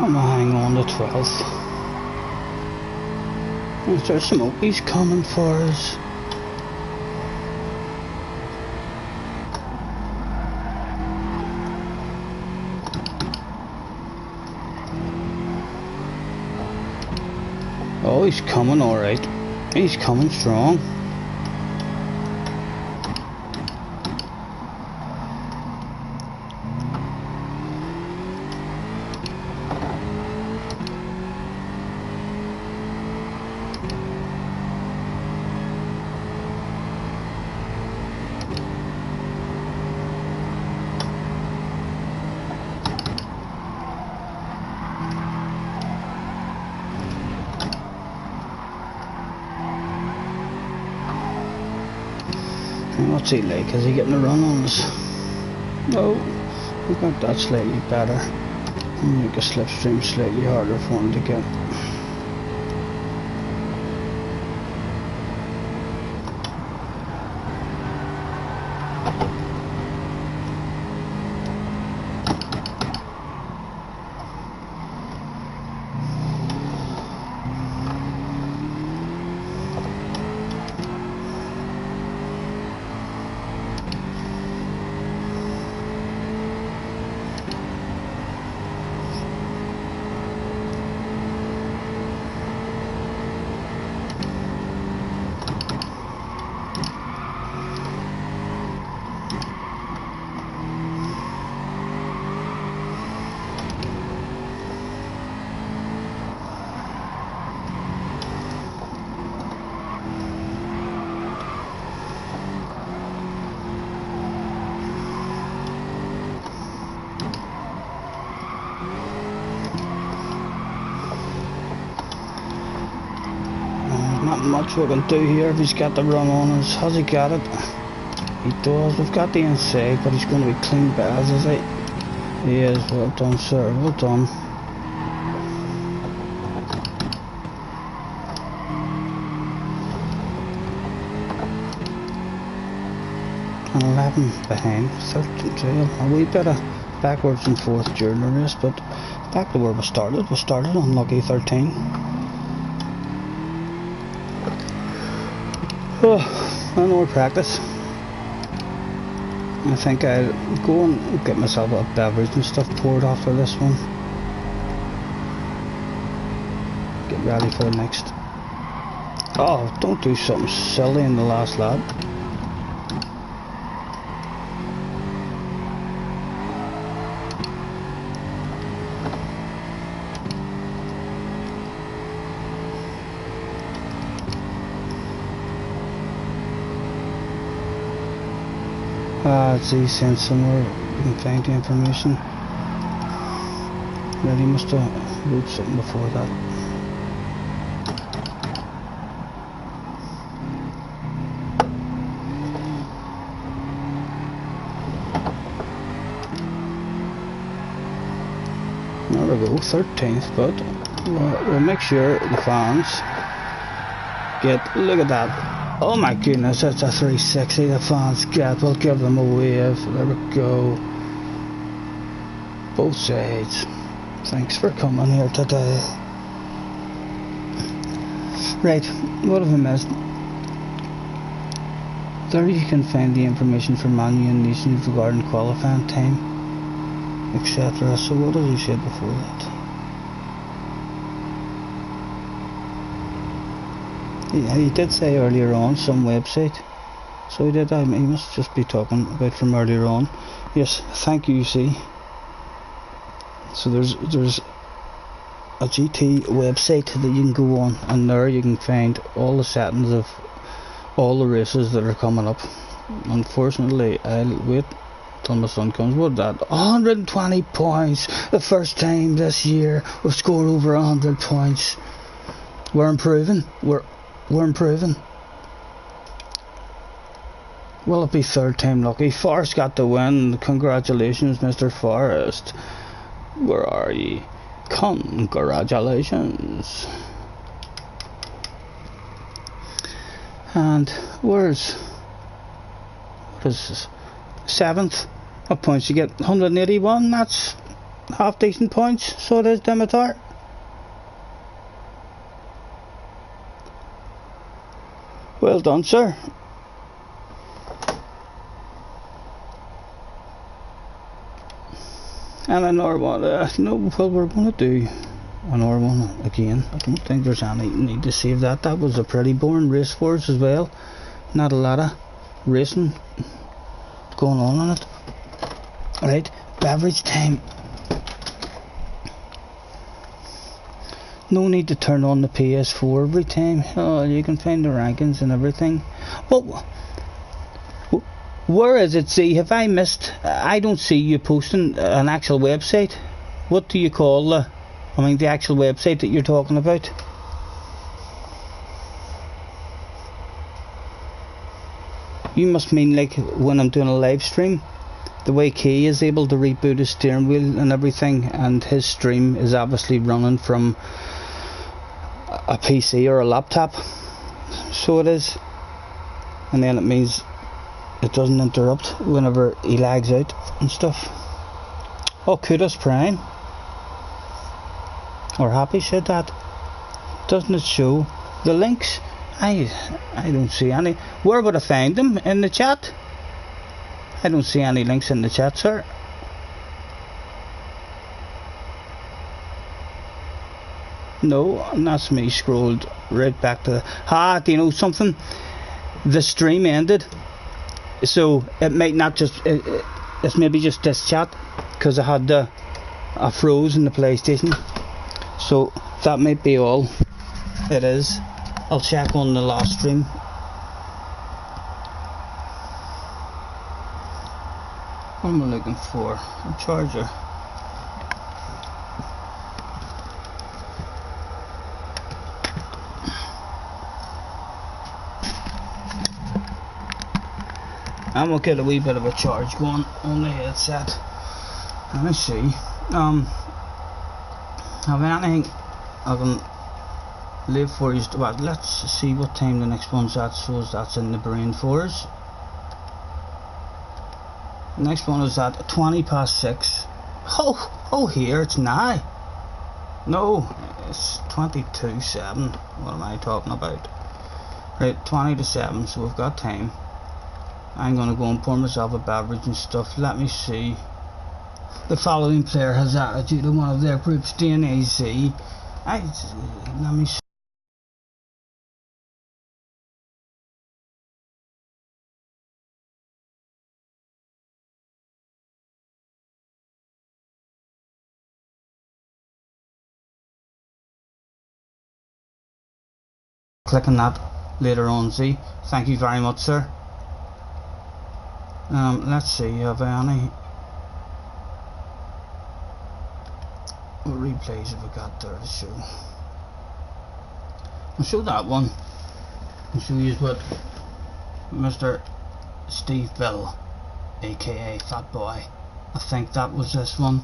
S1: I'm gonna hang on to 12th. There's some Okies coming for us. Oh, he's coming alright. He's coming strong. What's he like? Is he getting a run on us? No, we got that slightly better. Make a slipstream slightly harder for him to get. Not much we can do here if he's got the run on us. Has he got it? He does. We've got the inside, but he's going to be clean bells, is he? He is. Well done, sir. Well done. And 11 behind. 13 a wee bit of backwards and forth during the race, but back to where we started. We started on lucky 13. Oh, no more practice. I think I'll go and get myself a beverage and stuff poured after this one. Get ready for the next. Oh, don't do something silly in the last lap. Let's see, send somewhere we can find the information. Well, he must have wrote something before that. There we go, 13th, but we'll make sure the fans get, look at that. Oh my goodness, that's a 360 the fans get. We'll give them a wave. There we go. Both sides. Thanks for coming here today. Right, what have I missed? There you can find the information for manu and nations regarding qualifying time, etc. So what did he say before that? Yeah, he did say earlier on some website, so he did. He must just be talking about from earlier on. Yes, thank you. See, so there's a GT website that you can go on, and there you can find all the settings of all the races that are coming up. Unfortunately, I'll wait till my son comes. What that? 120 points. The first time this year we've scored over 100 points. We're improving. We're improving. Will it be third time lucky? Forrest got the win. Congratulations, Mr. Forrest. Where are ye? Congratulations. And what is this? 7th. What points you get? 181. That's half decent points, so it is, Dimitar. Well done, sir. And another one. No, well, we're going to do another one again. I don't think there's any need to save that. That was a pretty boring race for us as well. Not a lot of racing going on in it. Right, beverage time. No need to turn on the PS4 every time. Oh, you can find the rankings and everything. Well, where is it? See, have I missed? I don't see you posting an actual website. What do you call the actual website that you're talking about? You must mean like when I'm doing a live stream, the way Kay is able to reboot his steering wheel and everything, and his stream is obviously running from a PC or a laptop, so it is, and then it means it doesn't interrupt whenever he lags out and stuff. Oh, kudos Prime, or Happy said that. Doesn't it show the links? I don't see any. Where would I find them? In the chat? I don't see any links in the chat, sir. No, and that's me scrolled right back to do you know something? The stream ended, so it might not just it's maybe just this chat, because I had I froze in the PlayStation, so that might be all it is. I'll check on the last stream. What am I looking for? A charger. I'm gonna get a wee bit of a charge going on the headset. Let me see. Have anything I can leave for you? Well, let's see what time the next one's at. Shows that's in the brain for us. Next one is at 6:20. Oh, here it's now. No, it's 22:07. What am I talking about? Right, 20 to 7. So we've got time. I'm gonna go and pour myself a beverage and stuff. Let me see. The following player has attitude in one of their groups, DNAZ. Let me see. Click on that later on, see. Thank you very much, sir. Let's see, have I any replays have I got there to show? I'll show that one. I'll show you what Mr. Steve Bill, aka Fat Boy, I think that was this one,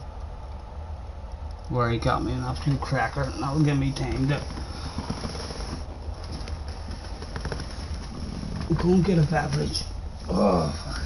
S1: where he got me an absolute cracker, and that'll give me time to go and get a beverage. Oh, fuck.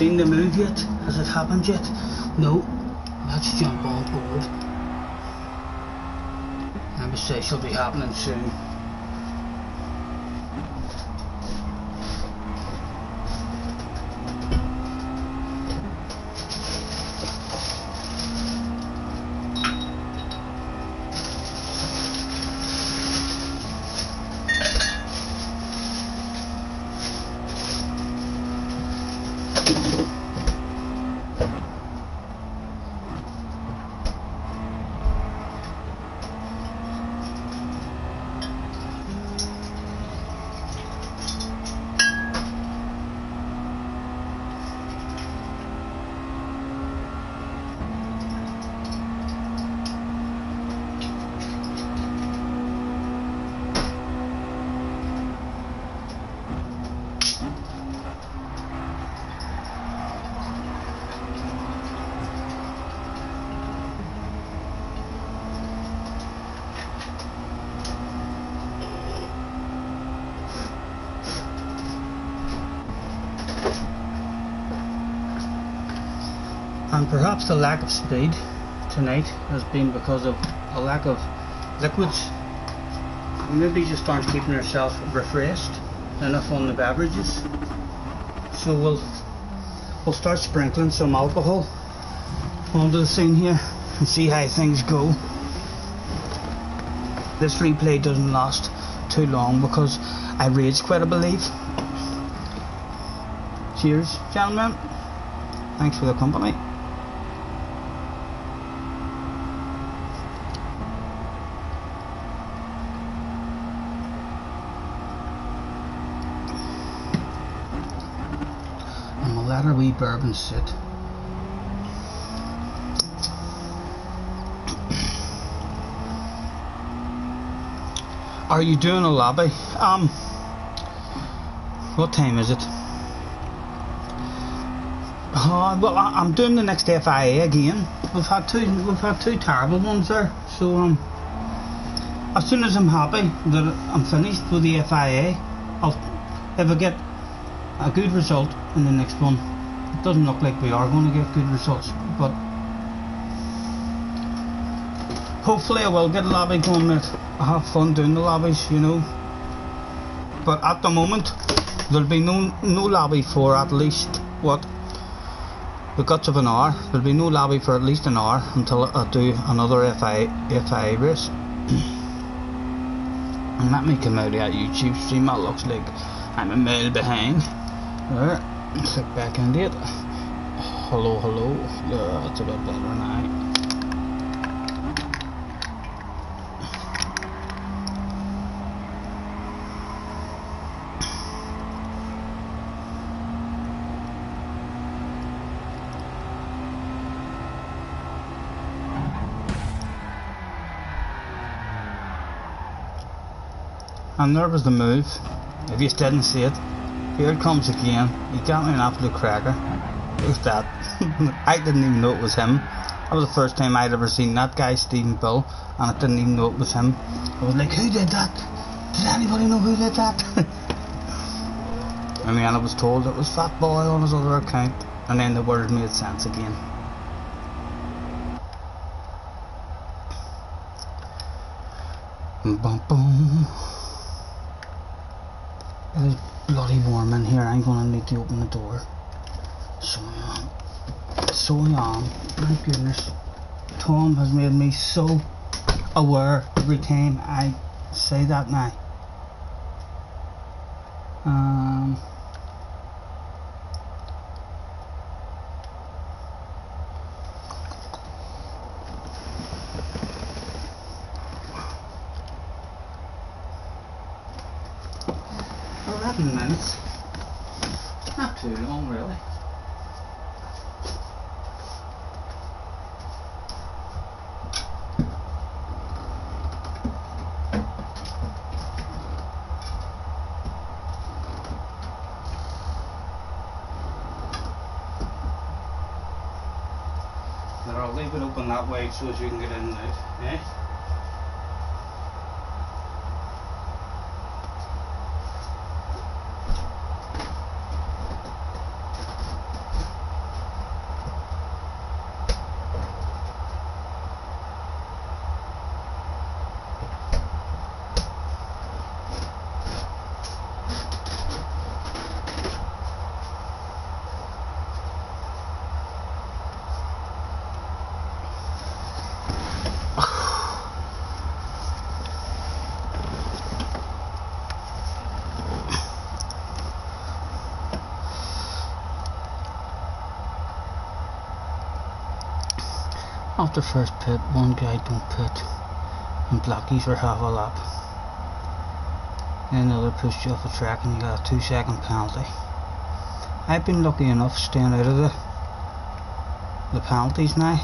S1: seen the move yet? Has it happened yet? No. Let's jump on board. And we say she'll be happening soon. And perhaps the lack of speed tonight has been because of a lack of liquids. Maybe just aren't keeping yourself refreshed enough on the beverages. So we'll start sprinkling some alcohol onto the scene here and see how things go. This replay doesn't last too long because I rage quit, I believe. Cheers, gentlemen. Thanks for the company. And we'll let our wee bourbon sit. Are you doing a lobby? What time is it? Well, I'm doing the next FIA again. We've had two terrible ones there. So as soon as I'm happy that I'm finished with the FIA, if I get a good result in the next one. It doesn't look like we are going to get good results, but hopefully I will get a lobby going, mate. I have fun doing the lobbies, you know. But at the moment, there'll be no lobby for at least, what, the guts of an hour. There'll be no lobby for at least an hour until I do another FIA race. And let me come out of that YouTube stream. That looks like I'm a mile behind. There, click back into it. Hello. Yeah, that's a bit better now. And there was the move. If you didn't see it, here it comes again. He got me an absolute cracker. Look at that. I didn't even know it was him. That was the first time I'd ever seen that guy, Stephen Bill, and I didn't even know it was him. I was like, who did that? Did anybody know who did that? I mean, I was told it was Fat Boy on his other account, and then the word made sense again. Boom, boom. It is bloody warm in here. I'm gonna need to open the door. So I am. My goodness. Tom has made me so aware every time I say that now. Minutes. Not too long, really. But I'll leave it open that way so as you can get in and out, eh? After first pit, one guy don't pit and blockies for half a lap. Then another pushed you off the track and you got a 2-second penalty. I've been lucky enough staying out of the penalties now.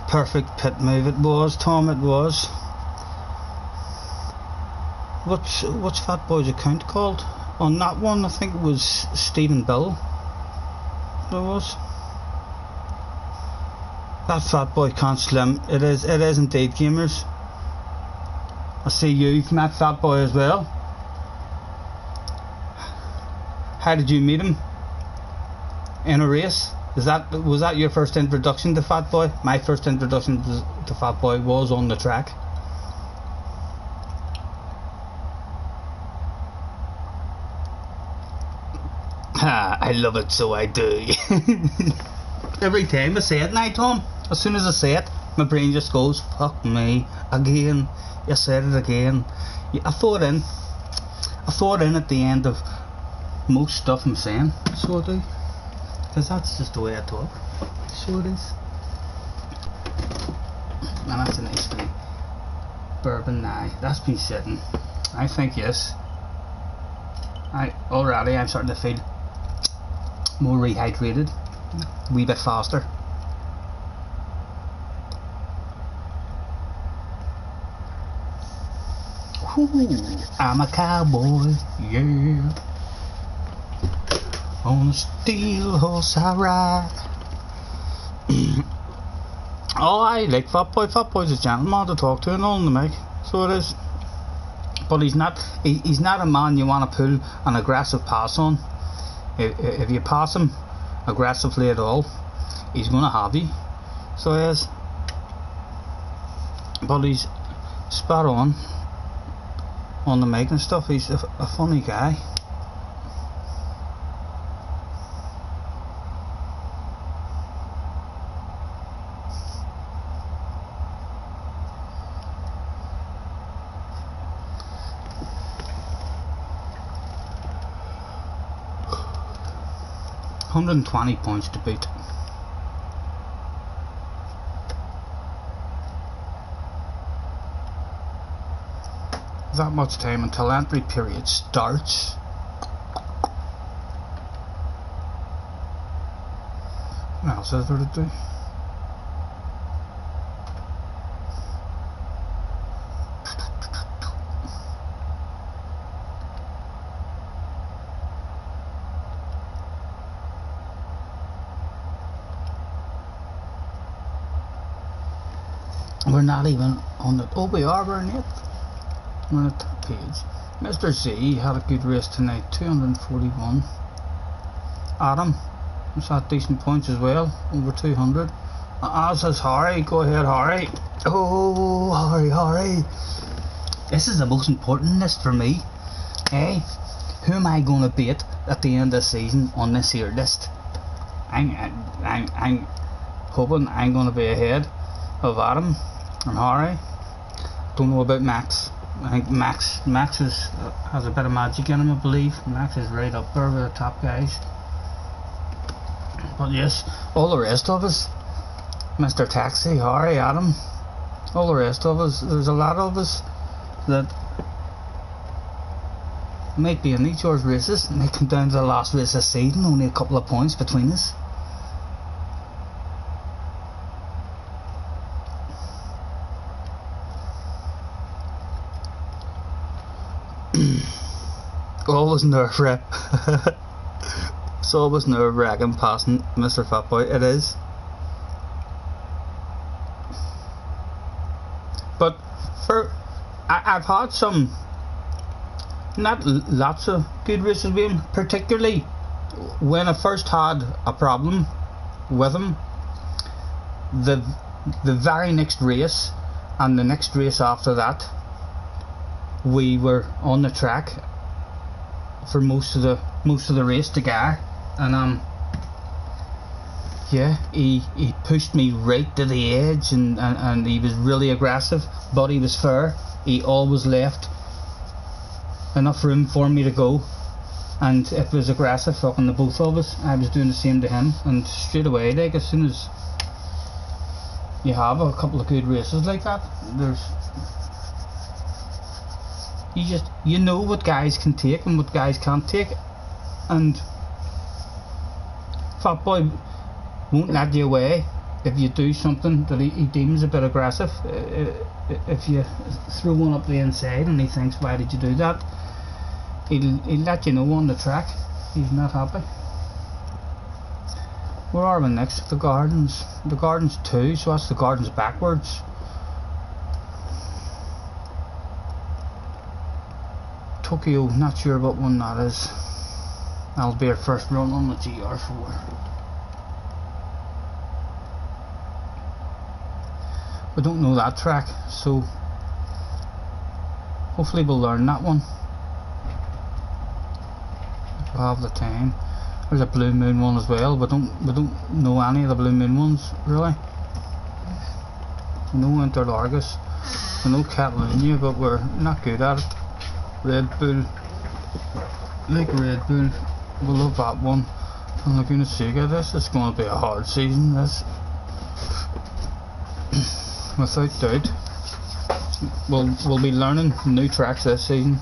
S1: Perfect pit move it was, Tom, it was. What's Fat Boy's account called? On that one I think it was Stephen Bill. There was. That Fat Boy can't slim. It is indeed, gamers. I see you've met Fat Boy as well. How did you meet him? In a race? Was that your first introduction to Fat Boy? My first introduction to Fat Boy was on the track. I love it, so I do. Every time I say it now, Tom, as soon as I say it, my brain just goes, fuck me, again, you said it again. I throw it in at the end of most stuff I'm saying, so I do, because that's just the way I talk, so it is. And that's a nice thing. Bourbon now, that's been sitting, I think, yes. Already I'm starting to feel more rehydrated, a wee bit faster. Ooh, I'm a cowboy, yeah. On a steel horse I ride. Oh, I like Fat Boy. Fat Boy's a gentleman to talk to and all in the mic, so it is. But he's not a man you want to pull an aggressive pass on. If you pass him aggressively at all, he's gonna have you. So he is. But he's spot on the mic and stuff. He's a funny guy. $120 points to beat. That much time until entry period starts. What else is there to do? We're not even on the... Oh, we are, we're in it. We're on the top page. Mr. Z had a good race tonight, 241. Adam has had decent points as well, over 200. As has Harry. Go ahead, Harry. Oh, Harry. This is the most important list for me. Hey, who am I going to beat at the end of the season on this here list? I'm hoping I'm going to be ahead of Adam and Harry. Don't know about Max. I think Max has a bit of magic in him, I believe. Max is right up there with the top guys. But yes, all the rest of us, Mr. Taxi, Harry, Adam, all the rest of us, there's a lot of us that might be in each other's races. It might come down to the last race of the season, only a couple of points between us. Always nerve-wracking. It's always nerve-wracking passing Mr. Fat Boy. It is. But I've had some, not lots of good races with him, particularly when I first had a problem with him. The very next race and the next race after that, we were on the track for most of the race together, and yeah, he pushed me right to the edge, and he was really aggressive, but he was fair. He always left enough room for me to go, and if it was aggressive fucking the both of us, I was doing the same to him, and straight away, like as soon as you have a couple of good races like that, you know what guys can take and what guys can't take, and Fat Boy won't let you away if you do something that he deems a bit aggressive. If you throw one up the inside and he thinks, why did you do that, he'll let you know on the track. He's not happy. Where are we next? The Gardens 2, so that's the Gardens backwards. Tokyo, not sure what one that is. That'll be our first run on the GR4. We don't know that track, so hopefully we'll learn that one. We'll have the time. There's a Blue Moon one as well. We don't know any of the Blue Moon ones really. We know Interlargus, we know Catalunya, but we're not good at it. Red Bull, like Red Bull, we love that one. And Laguna Seca, this is going to be a hard season, this. Without doubt. We'll be learning new tracks this season.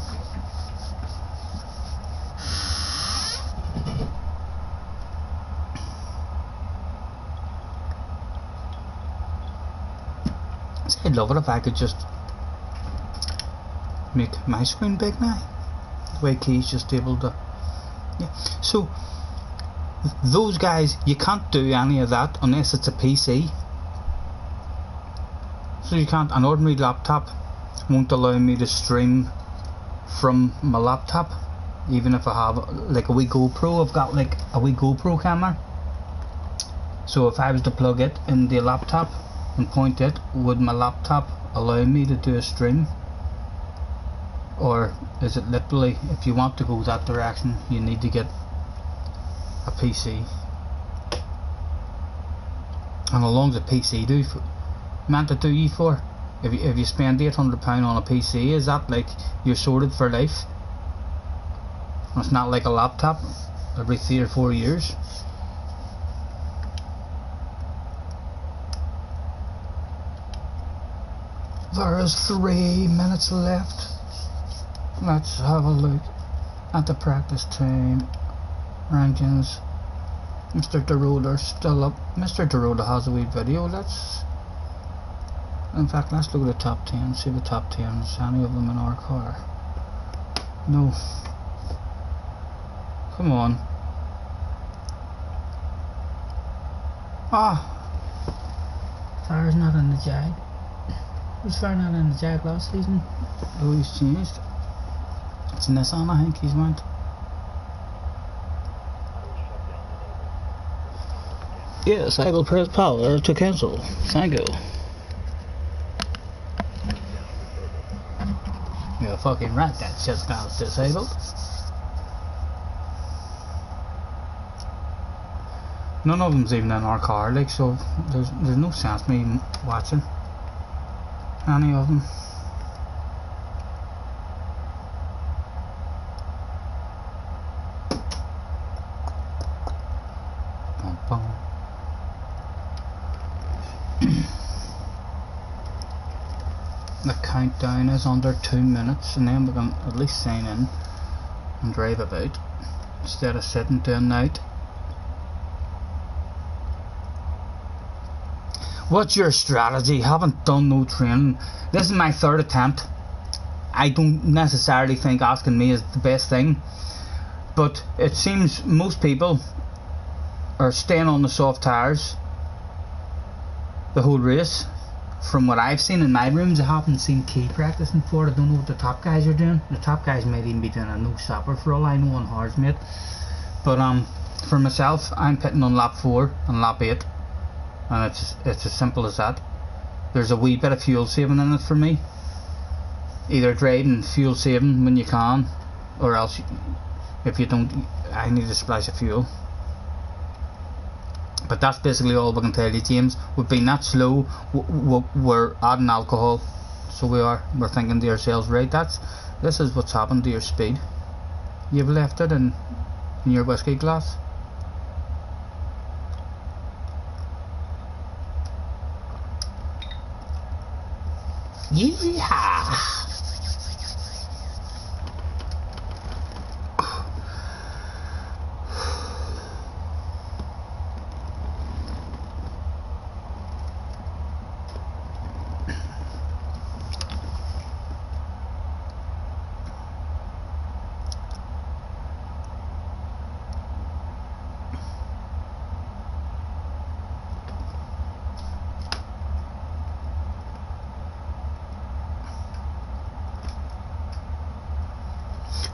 S1: I'd love it if I could just make my screen big now. The way Key's just able to. Yeah. So those guys, you can't do any of that unless it's a PC. So you can't. An ordinary laptop won't allow me to stream from my laptop, even if I have like a wee GoPro. I've got like a wee GoPro camera. So if I was to plug it in the laptop and point it, would my laptop allow me to do a stream? Or is it literally, if you want to go that direction, you need to get a PC? And how long's a PC meant to do you for? If you spend £800 on a PC, is that like you're sorted for life? It's not like a laptop every 3 or 4 years. There is 3 minutes left. Let's have a look at the practice time rankings. Mr. Deroda still up. Mr. Deroda has a wee video. In fact, let's look at the top 10. See the top 10. Is any of them in our car? No. Come on. Tyre's not in the Jag. Was Tyre not in the Jag last season? Oh, he's changed. It's Nissan, I think he's went. Yes, I will press power to cancel. Thank you. You're fucking right, that shit's now disabled. None of them's even in our car, like, so there's no sense me watching any of them. Bum, bum. The countdown is under 2 minutes, and then we can at least sign in and drive about instead of sitting doing night. What's your strategy? Haven't done no training. This is my 3rd attempt. I don't necessarily think asking me is the best thing, but it seems most people are staying on the soft tyres the whole race. From what I've seen in my rooms, I haven't seen Key practicing for it. I don't know what the top guys are doing. The top guys might even be doing a no stopper for all I know on hards, mate. But for myself, I'm pitting on lap 4 and lap 8. And it's as simple as that. There's a wee bit of fuel saving in it for me. Either driving fuel saving when you can, or else if you don't, I need a splash of fuel. But that's basically all we can tell you, James. We've been that slow. We're adding alcohol, so we're thinking to ourselves, right? This is what's happened to your speed. You've left it in your whiskey glass. Yeah.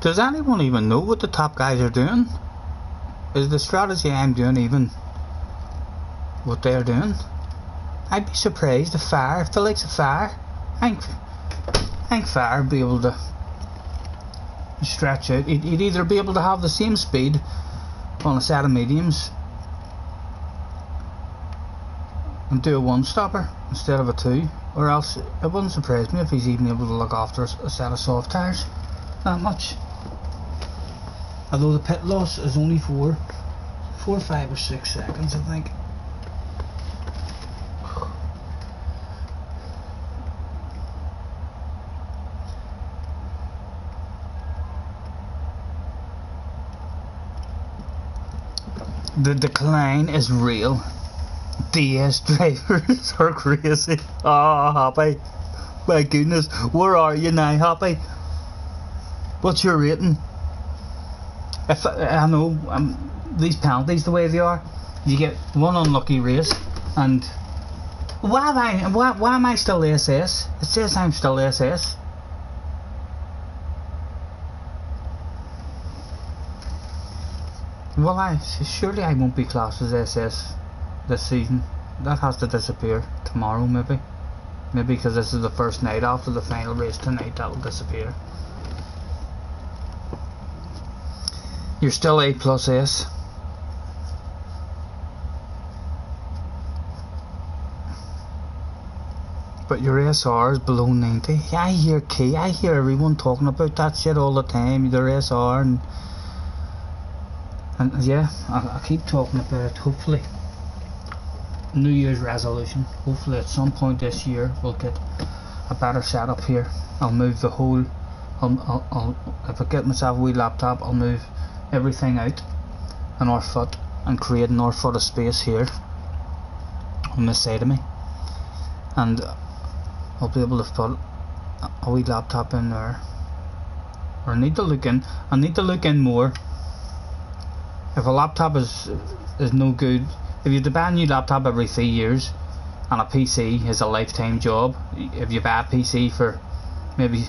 S1: Does anyone even know what the top guys are doing? Is the strategy I'm doing even what they're doing? I'd be surprised if the likes of Fire, I think Fire would be able to stretch out. He'd either be able to have the same speed on a set of mediums and do a one-stopper instead of a two, or else it wouldn't surprise me if he's even able to look after a set of soft tires that much. Although the pit loss is only 4, 5 or 6 seconds, I think. The decline is real. DS drivers are crazy. Oh, Happy. My goodness, where are you now, Happy? What's your rating? If I know these penalties the way they are, you get one unlucky race, and why am I still SS? It says I'm still SS. Well, surely I won't be classed as SS this season. That has to disappear tomorrow, maybe because this is the first night after the final race tonight. That'll disappear. You're still A plus S. But your SR is below 90. I hear everyone talking about that shit all the time. Their SR and yeah, I keep talking about it. Hopefully, New Year's resolution. Hopefully, at some point this year, we'll get a better setup here. I'll move the whole. If I get myself a wee laptop, I'll move everything out an arse foot and create an arse foot of space here on this side of me, and I'll be able to put a wee laptop in there. Or I need to look in more. If a laptop is no good, if you have to buy a new laptop every 3 years and a PC is a lifetime job, if you buy a PC for maybe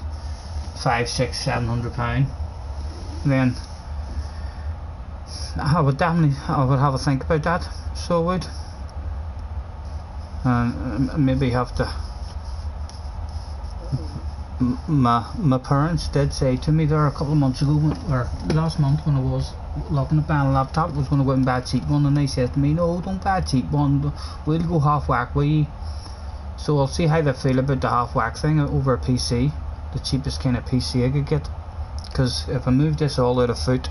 S1: £500, £600, £700, then I would have a think about that. So I would, and maybe have to. My parents did say to me there a couple of months ago, or last month, when I was looking at buying a laptop, I was going to go out and buy a cheap one, and they said to me, no, don't buy a cheap one, we'll go half whack with you. So I'll see how they feel about the half whack thing over a PC, the cheapest kind of PC I could get, because if I move this all out of foot,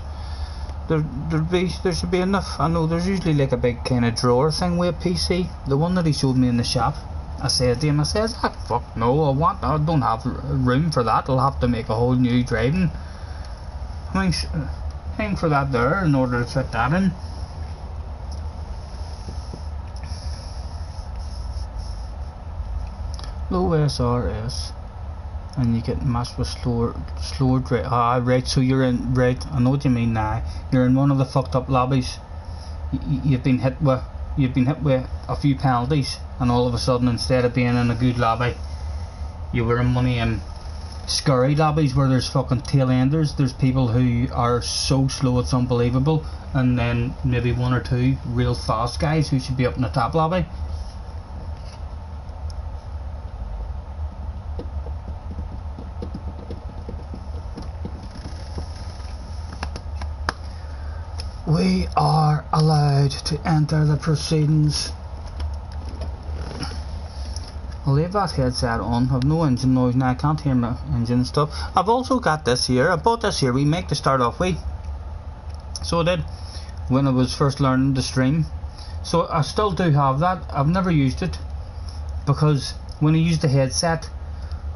S1: there should be enough. I know there's usually like a big kind of drawer thing with a PC. The one that he showed me in the shop, I said to him, fuck no, I don't have room for that. I'll have to make a whole new driving thing for that there in order to fit that in. Low SRS, and you get matched with slower drive. Right, so you're in, right, I know what you mean now. You're in one of the fucked up lobbies. You've been hit with a few penalties, and all of a sudden, instead of being in a good lobby, you were in one of them scurry lobbies where there's fucking tail enders. There's people who are so slow it's unbelievable, and then maybe one or two real fast guys who should be up in the top lobby. We are allowed to enter the proceedings. I'll leave that headset on. I've no engine noise now. I can't hear my engine and stuff. I've also got this here. I bought this here remake to start off with. So I did when I was first learning to stream. So I still do have that. I've never used it because when I used the headset,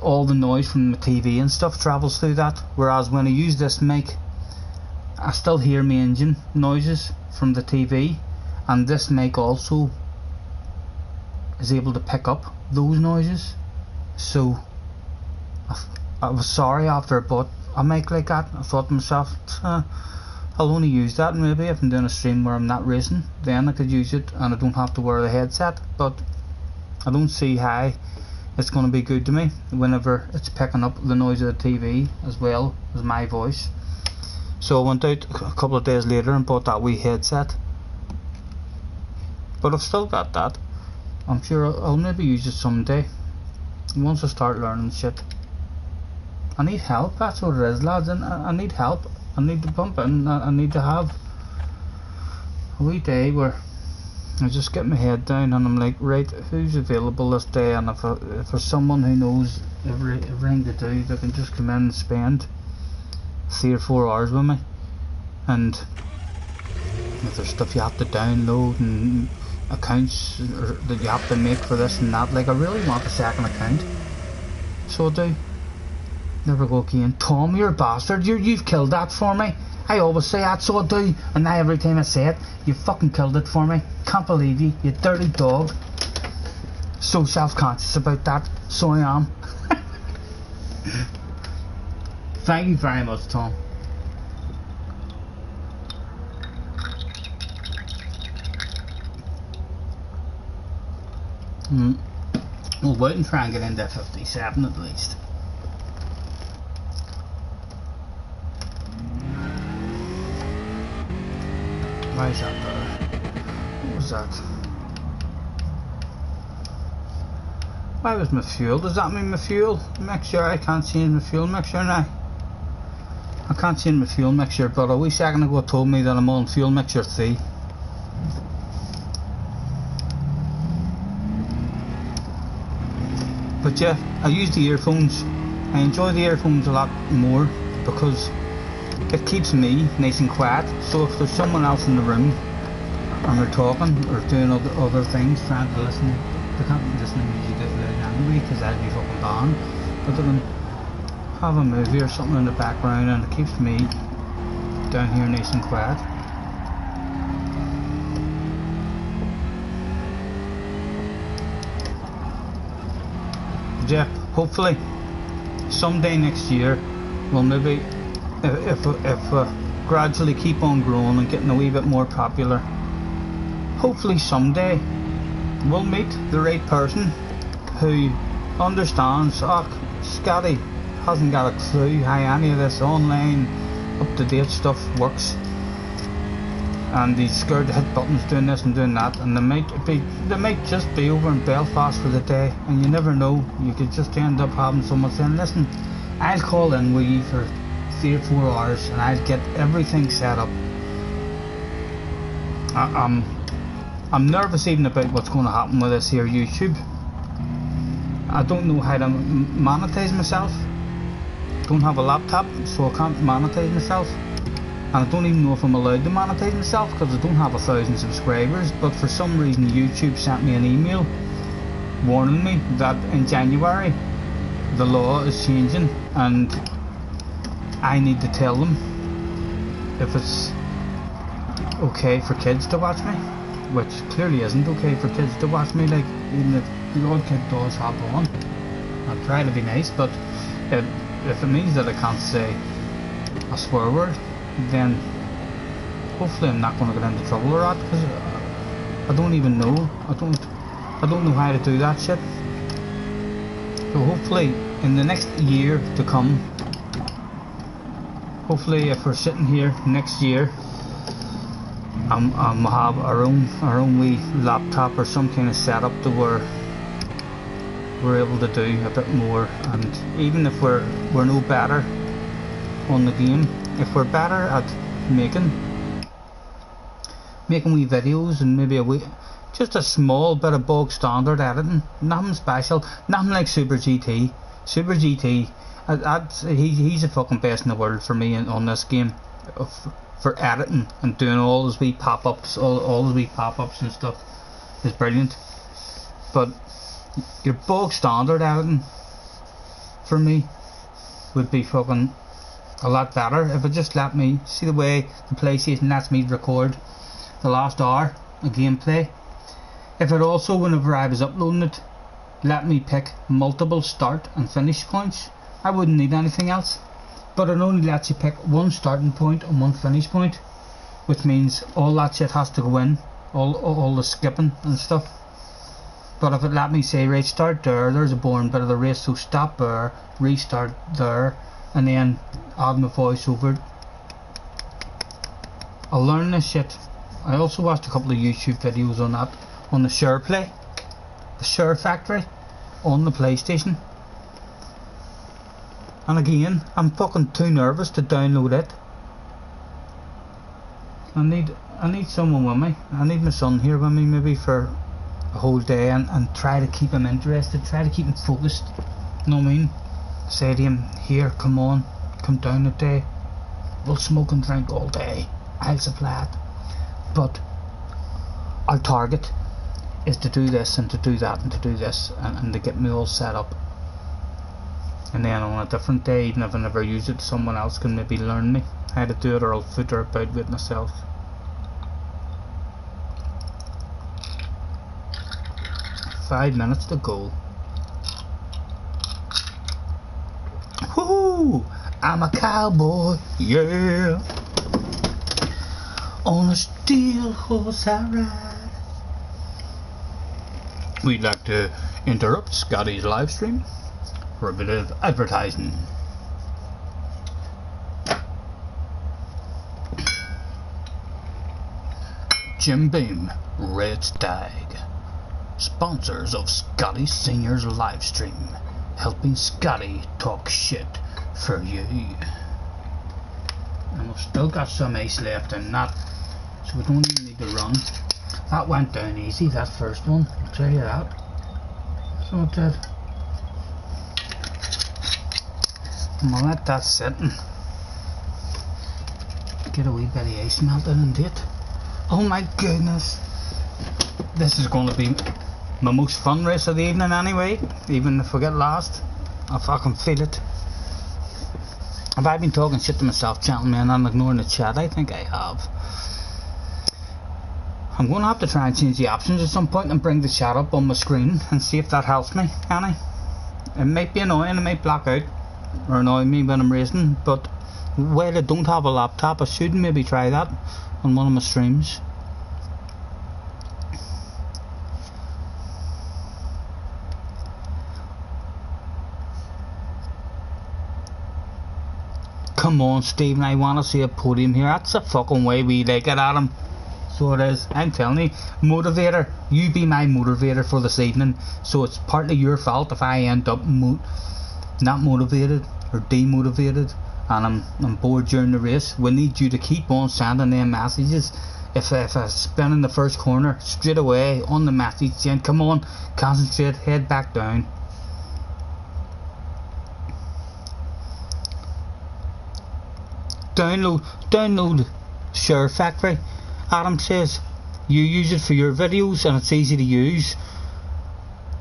S1: all the noise from the TV and stuff travels through that, whereas when I use this mic I still hear my engine noises from the TV, and this mic also is able to pick up those noises. So I was sorry after I bought a mic like that. I thought to myself, I'll only use that maybe if I'm doing a stream where I'm not racing, then I could use it and I don't have to wear the headset. But I don't see how it's going to be good to me whenever it's picking up the noise of the TV as well as my voice. So I went out a couple of days later and bought that wee headset, but I've still got that. I'm sure I'll maybe use it someday once I start learning shit. I need help, that's what it is, lads, and I need help. I need to bump in. I need to have a wee day where I just get my head down and I'm like, right, who's available this day, and if there's someone who knows everything to do, they can just come in and spend 3 or 4 hours with me. And if there's stuff you have to download and accounts that you have to make for this and that, like I really want a second account, so I do. Never go again. Tom, you're a bastard. You've killed that for me. I always say that, so I do, and now every time I say it, you fucking killed it for me. Can't believe you, you dirty dog. So self-conscious about that, so I am. Thank you very much, Tom. We'll wait and try and get into 57 at least. Why is that there? What was that? Why was my fuel? Does that mean my fuel mixture? I can't change my fuel mixture now. I can't change my fuel mixture, but a wee second ago it told me that I'm on fuel mixture 3. But yeah, I use the earphones. I enjoy the earphones a lot more because it keeps me nice and quiet. So if there's someone else in the room and they're talking or doing other things, trying to listen, they can't listen to music as loud anyway because that'd be fucking banned. But they can have a movie or something in the background and it keeps me down here nice and quiet. But yeah, hopefully someday next year we'll maybe, if gradually keep on growing and getting a wee bit more popular, hopefully someday we'll meet the right person who understands, Scottie hasn't got a clue how any of this online up-to-date stuff works, and he's scared to hit buttons doing this and doing that, and they might just be over in Belfast for the day, and you never know, you could just end up having someone saying, listen, I'll call in with you for 3 or 4 hours and I'll get everything set up. I'm nervous even about what's going to happen with this here YouTube. I don't know how to monetize myself. Don't have a laptop, so I can't monetize myself, and I don't even know if I'm allowed to monetize myself because I don't have 1,000 subscribers. But for some reason YouTube sent me an email warning me that in January the law is changing and I need to tell them if it's okay for kids to watch me, which clearly isn't okay for kids to watch me. Like, even if the odd kid does hop on, I try to be nice, but if it means that I can't say a swear word, then hopefully I'm not going to get into trouble with that, because I don't even know. I don't know how to do that shit. So hopefully in the next year to come, hopefully if we're sitting here next year, we'll have our own wee laptop or some kind of setup to where we're able to do a bit more. And even if we're no better on the game, if we're better at making wee videos and maybe just a small bit of bog standard editing, nothing special, nothing like Super GT. Super GT, he's the fucking best in the world for me on this game for editing and doing all those wee pop-ups, all those wee pop-ups and stuff is brilliant. But your bog standard editing for me would be fucking a lot better if it just let me see the way the PlayStation lets me record the last hour of gameplay. If it also, whenever I was uploading it, let me pick multiple start and finish points, I wouldn't need anything else. But it only lets you pick one starting point and one finish point, which means all that shit has to go in, all the skipping and stuff. But if it let me say, right, start there, there's a boring bit of the race, so stop there, restart there, and then add my voice over it, I'll learn this shit. I also watched a couple of YouTube videos on that, on the Share Play, the Share Factory, on the PlayStation. And again, I'm fucking too nervous to download it. I need someone with me. I need my son here with me, maybe for a whole day, and try to keep him interested, try to keep him focused. You know what I mean? Say to him, here, come on, come down today. We'll smoke and drink all day. I'll supply it. But our target is to do this and to do that and to do this, and to get me all set up. And then on a different day, even if I never use it, someone else can maybe learn me how to do it, or I'll footer about with myself. Five minutes to go. Woohoo! I'm a cowboy, yeah. On a steel horse I ride. We'd like to interrupt Scottie's live stream for a bit of advertising. Jim Beam, Red Stag, sponsors of Scottie Senior's live stream, helping Scottie talk shit for you. And we've still got some ace left in that, so we don't even need to run. That went down easy, that first one, I'll tell you that. So it did. I'm gonna let that sit and get a wee bit of ice melted into it. Oh my goodness, this is going to be my most fun race of the evening anyway, even if we get lost. I fucking feel it. Have I been talking shit to myself, gentlemen, and ignoring the chat? I think I have. I'm going to have to try and change the options at some point and bring the chat up on my screen and see if that helps me, can I? It might be annoying, it might black out or annoy me when I'm racing, but while I don't have a laptop, I should maybe try that on one of my streams. Come on, Stephen, I want to see a podium here. That's the fucking way we like it, Adam. So it is. I'm telling you, motivator, you be my motivator for this evening. So it's partly your fault if I end up not motivated or demotivated and I'm bored during the race. We need you to keep on sending them messages. If I spin in the first corner, straight away on the message saying, come on, concentrate, head back down. Download Share Factory. Adam says you use it for your videos and it's easy to use.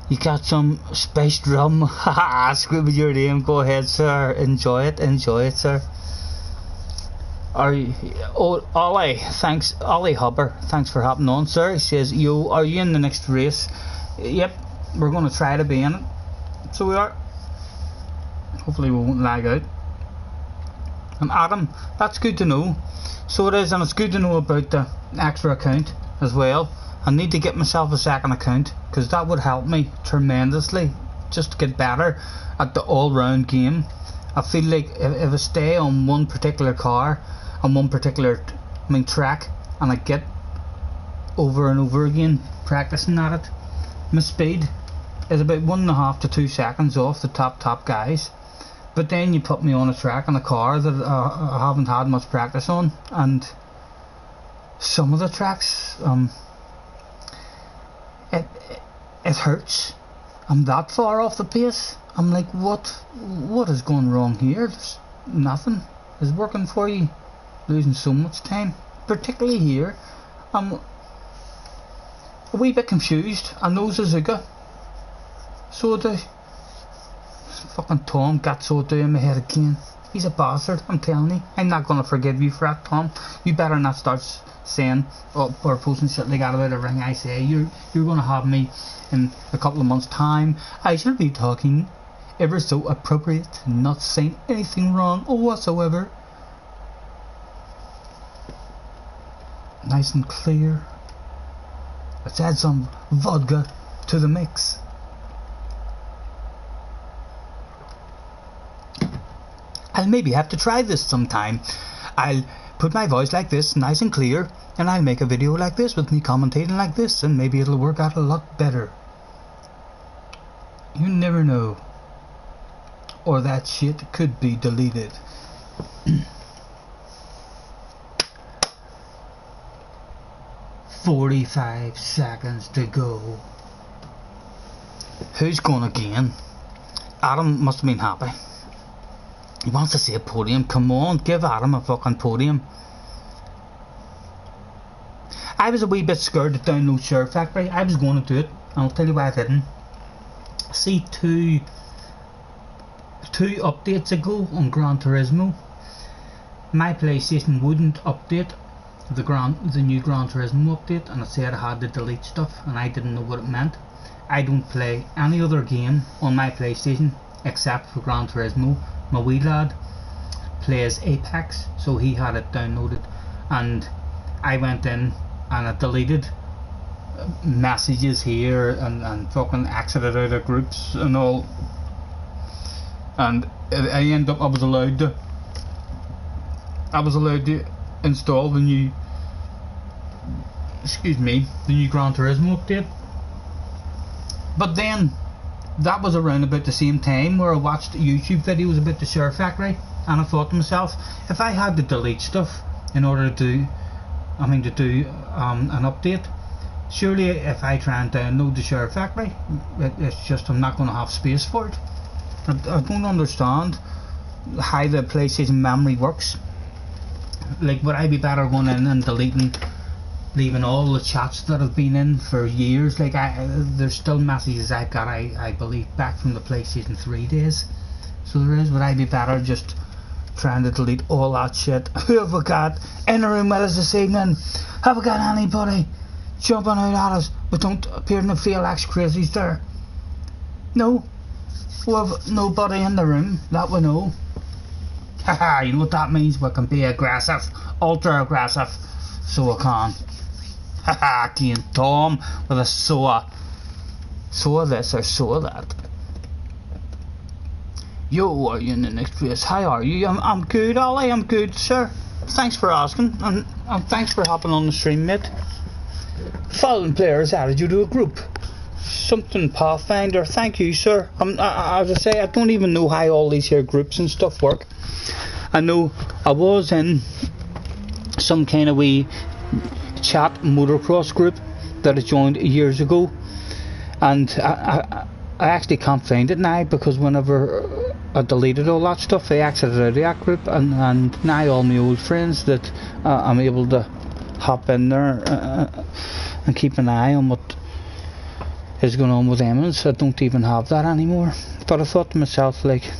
S1: You got some space drum. Haha, screw with your name. Go ahead, sir. Enjoy it, sir. Are you? Oh, Ollie, thanks, Ollie Hubber. Thanks for hopping on, sir. He says, "Yo, are you in the next race?" Yep, we're going to try to be in it. So we are. Hopefully, we won't lag out. And Adam, that's good to know. So it is, and it's good to know about the extra account as well. I need to get myself a second account because that would help me tremendously just to get better at the all-round game. I feel like if I stay on one particular car, on one particular track, and I get over and over again practicing at it, my speed is about 1.5 to 2 seconds off the top guys. But then you put me on a track on a car that I haven't had much practice on, and some of the tracks, it hurts. I'm that far off the pace. I'm like, what is going wrong here? There's nothing is working for you. Losing so much time, particularly here. I'm a wee bit confused. I know Suzuka, so fucking Tom got so down my head again. He's a bastard, I'm telling you. I'm not gonna forgive you for that, Tom. You better not start saying or posting shit like that about everything I say. You're gonna have me in a couple of months' time. I shall be talking ever so appropriate, not saying anything wrong or whatsoever. Nice and clear. Let's add some vodka to the mix. I'll maybe have to try this sometime. I'll put my voice like this, nice and clear, and I'll make a video like this with me commentating like this, and maybe it'll work out a lot better. You never know. Or that shit could be deleted. 45 seconds to go. Who's going again? Adam must have been happy. He wants to see a podium. Come on, give Adam a fucking podium. I was a wee bit scared to download Share Factory. I was going to do it, and I'll tell you why I didn't. See, two updates ago on Gran Turismo, my PlayStation wouldn't update the new Gran Turismo update, and it said I had to delete stuff, and I didn't know what it meant. I don't play any other game on my PlayStation except for Gran Turismo. My wee lad plays Apex, so he had it downloaded, and I went in and I deleted messages here and fucking exited out of groups and all, and I ended up I was allowed to install the new Gran Turismo update. But then that was around about the same time where I watched YouTube videos about the Share Factory, and I thought to myself, if I had to delete stuff in order to do an update, surely if I try and download the Share Factory, it's just I'm not going to have space for it. I don't understand how the PlayStation memory works. Like, would I be better going in and leaving all the chats that I've been in for years? Like, there's still messages I've got, I believe, back from the PlayStation 3 days. So there is. Would I be better just trying to delete all that shit? Who have we got in the room with us this evening? Have we got anybody jumping out at us? But don't appear to feel like crazies there. No? We have nobody in the room that we know. Haha, you know what that means? We can be aggressive, ultra aggressive, so we can. Haha, again, Tom with a so of this or so of that. Yo, are you in the next race? How are you? I'm good, Ollie, I'm good, sir. Thanks for asking, and thanks for hopping on the stream, mate. Following players added you to a group. Something Pathfinder, thank you, sir. As I say, I don't even know how all these here groups and stuff work. I know I was in some kind of wee chat motocross group that I joined years ago, and I actually can't find it now, because whenever I deleted all that stuff, I exited out of that group, and now all my old friends that I'm able to hop in there and keep an eye on what is going on with them. So I don't even have that anymore. But I thought to myself, like,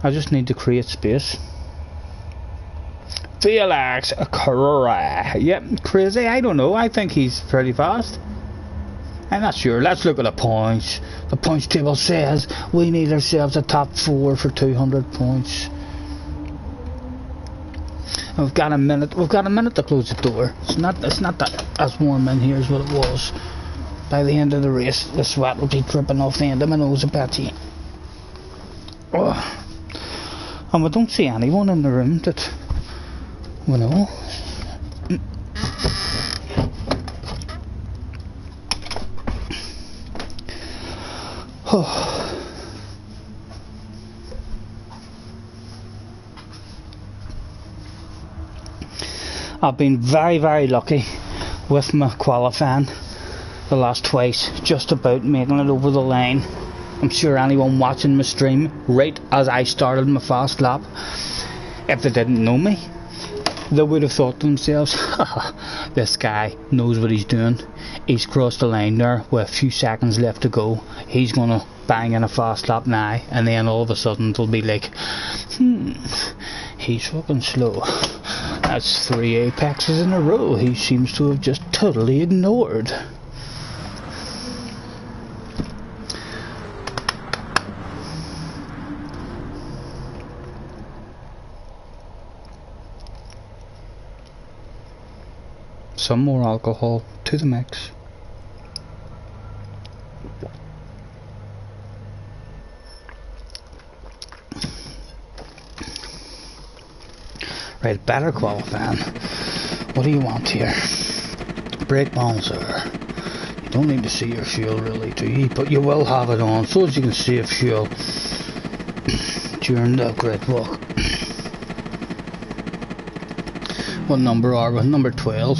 S1: I just need to create space. Felix Carrera. Yep, crazy. I don't know. I think he's pretty fast. I'm not sure. Let's look at the points. The points table says we need ourselves a top 4 for 200 points. We've got a minute. We've got a minute to close the door. It's not that as warm in here as what it was. By the end of the race, the sweat will be dripping off the end of my nose, I bet you. Oh. And we don't see anyone in the room that we know. Oh. I've been very, very lucky with my qualifying the last twice, just about making it over the line. I'm sure anyone watching my stream right as I started my fast lap, if they didn't know me, they would have thought to themselves, haha, this guy knows what he's doing. He's crossed the line there with a few seconds left to go. He's gonna bang in a fast lap now, and then all of a sudden it'll be like, he's fucking slow. That's 3 apexes in a row he seems to have just totally ignored. Some more alcohol to the mix. Right, better qualifying. What do you want here? Brake balancer. You don't need to see your fuel really, do you? But you will have it on so as you can save fuel during the grid walk. What number are we? Number 12.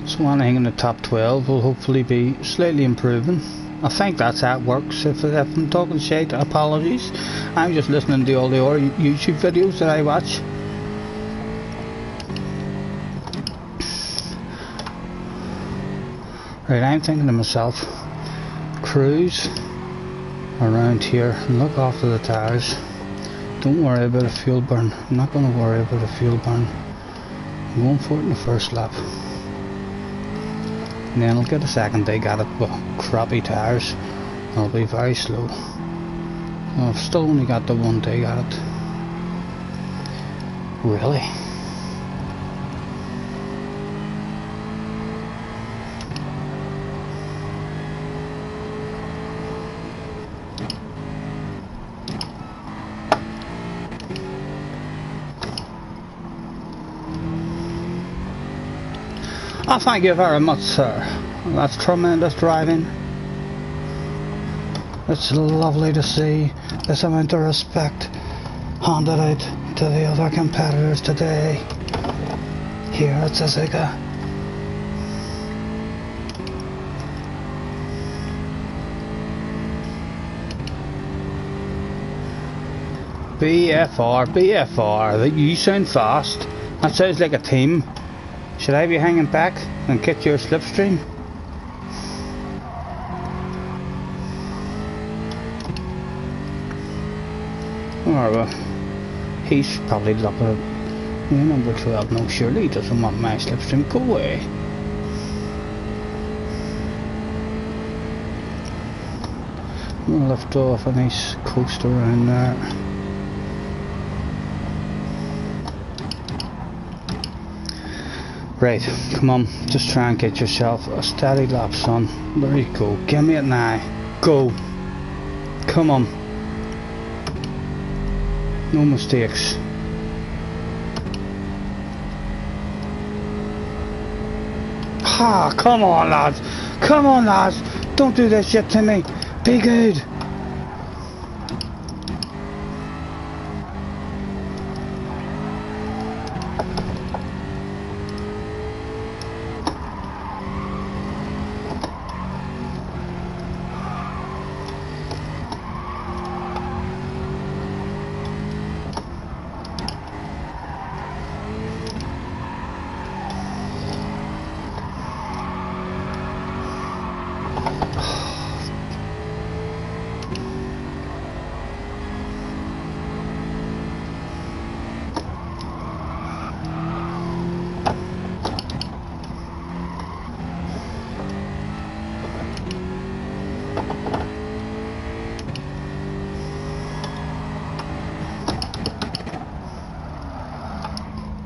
S1: So anything in the top 12 will hopefully be slightly improving. I think that's how it works. If I'm talking shit, apologies. I'm just listening to all the other YouTube videos that I watch. Right, I'm thinking to myself, cruise around here and look after the tyres. Don't worry about a fuel burn. I'm not going to worry about a fuel burn. I'm going for it in the first lap. And then I'll get a second dig at it with crappy tyres. I'll be very slow. I've still only got the one dig at it. Really? Oh, thank you very much, sir. That's tremendous driving. It's lovely to see this amount of respect handed out to the other competitors today here at Suzuka. BFR, BFR, you sound fast. That sounds like a team. Should I be hanging back and get your slipstream? Or he's probably looking at number 12. No, surely he doesn't want my slipstream. Go away. We'll lift off a nice coast around there. Right, come on, just try and get yourself a steady lap, son. There you go, give me it now. Go. Come on. No mistakes. Ha, come on lads. Come on lads. Don't do this shit to me. Be good.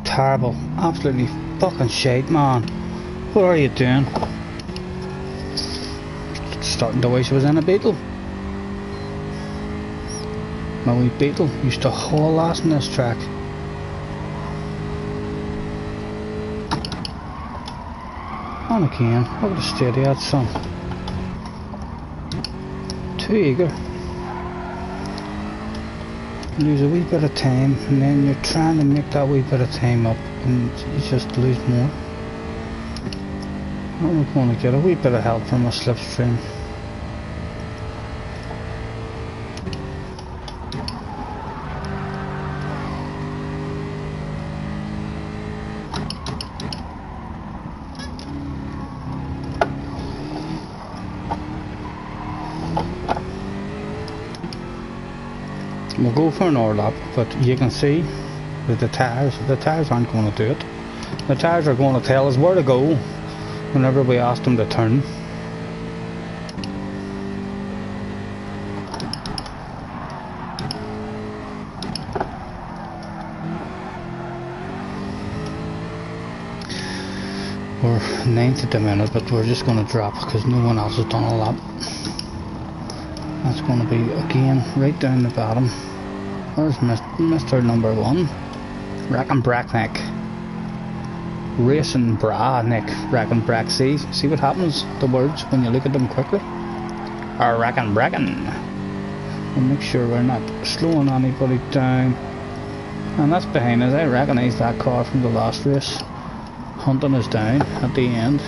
S1: Terrible, absolutely fucking shite, man. What are you doing? Starting to wish I was in a Beetle. My wee Beetle used to haul ass in this track. On again, look at the steady at son. Too eager. Lose a wee bit of time, and then you're trying to make that wee bit of time up, and you just lose more. I'm going to get a wee bit of help from a slipstream. We'll go for another lap, but you can see that the tires aren't going to do it. The tires are going to tell us where to go whenever we ask them to turn. We're 9th at the minute, but we're just going to drop because no one else has done a lap. That's going to be again right down the bottom. Where's Mr. Number 1? Racking Brackneck. Racing Bra Nick. Racking Brack. See what happens? The words when you look at them quickly. Or Racking Bracken. We'll make sure we're not slowing anybody down. And that's behind us. I recognise that car from the last race. Hunting us down at the end.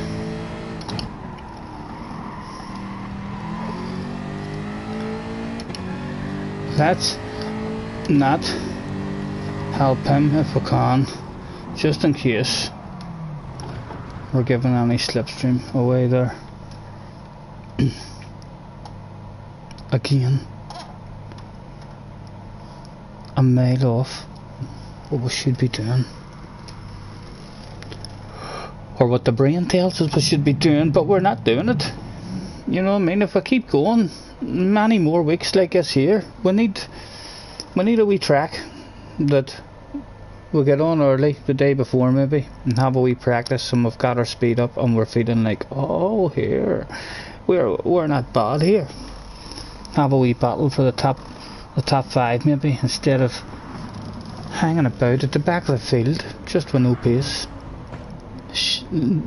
S1: Let's not help him if we can, just in case we're giving any slipstream away there. Again, a mile off what we should be doing, or what the brain tells us we should be doing, but we're not doing it. You know what I mean? If we keep going many more weeks like this here, we need a wee track that we'll get on early the day before maybe and have a wee practice, and we've got our speed up and we're feeling like, oh, here we're not bad here. Have a wee battle for the top 5 maybe, instead of hanging about at the back of the field just with no pace.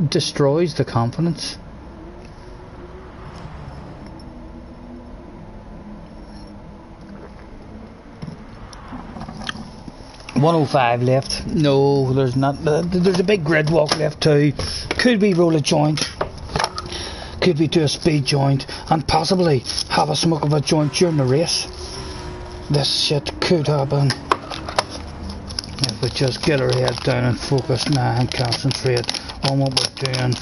S1: Destroys the confidence. .105 left. No, there's not. There's a big grid walk left too. Could we roll a joint? Could we do a speed joint and possibly have a smoke of a joint during the race? This shit could happen if we just get our head down and focus now and concentrate on what we're doing.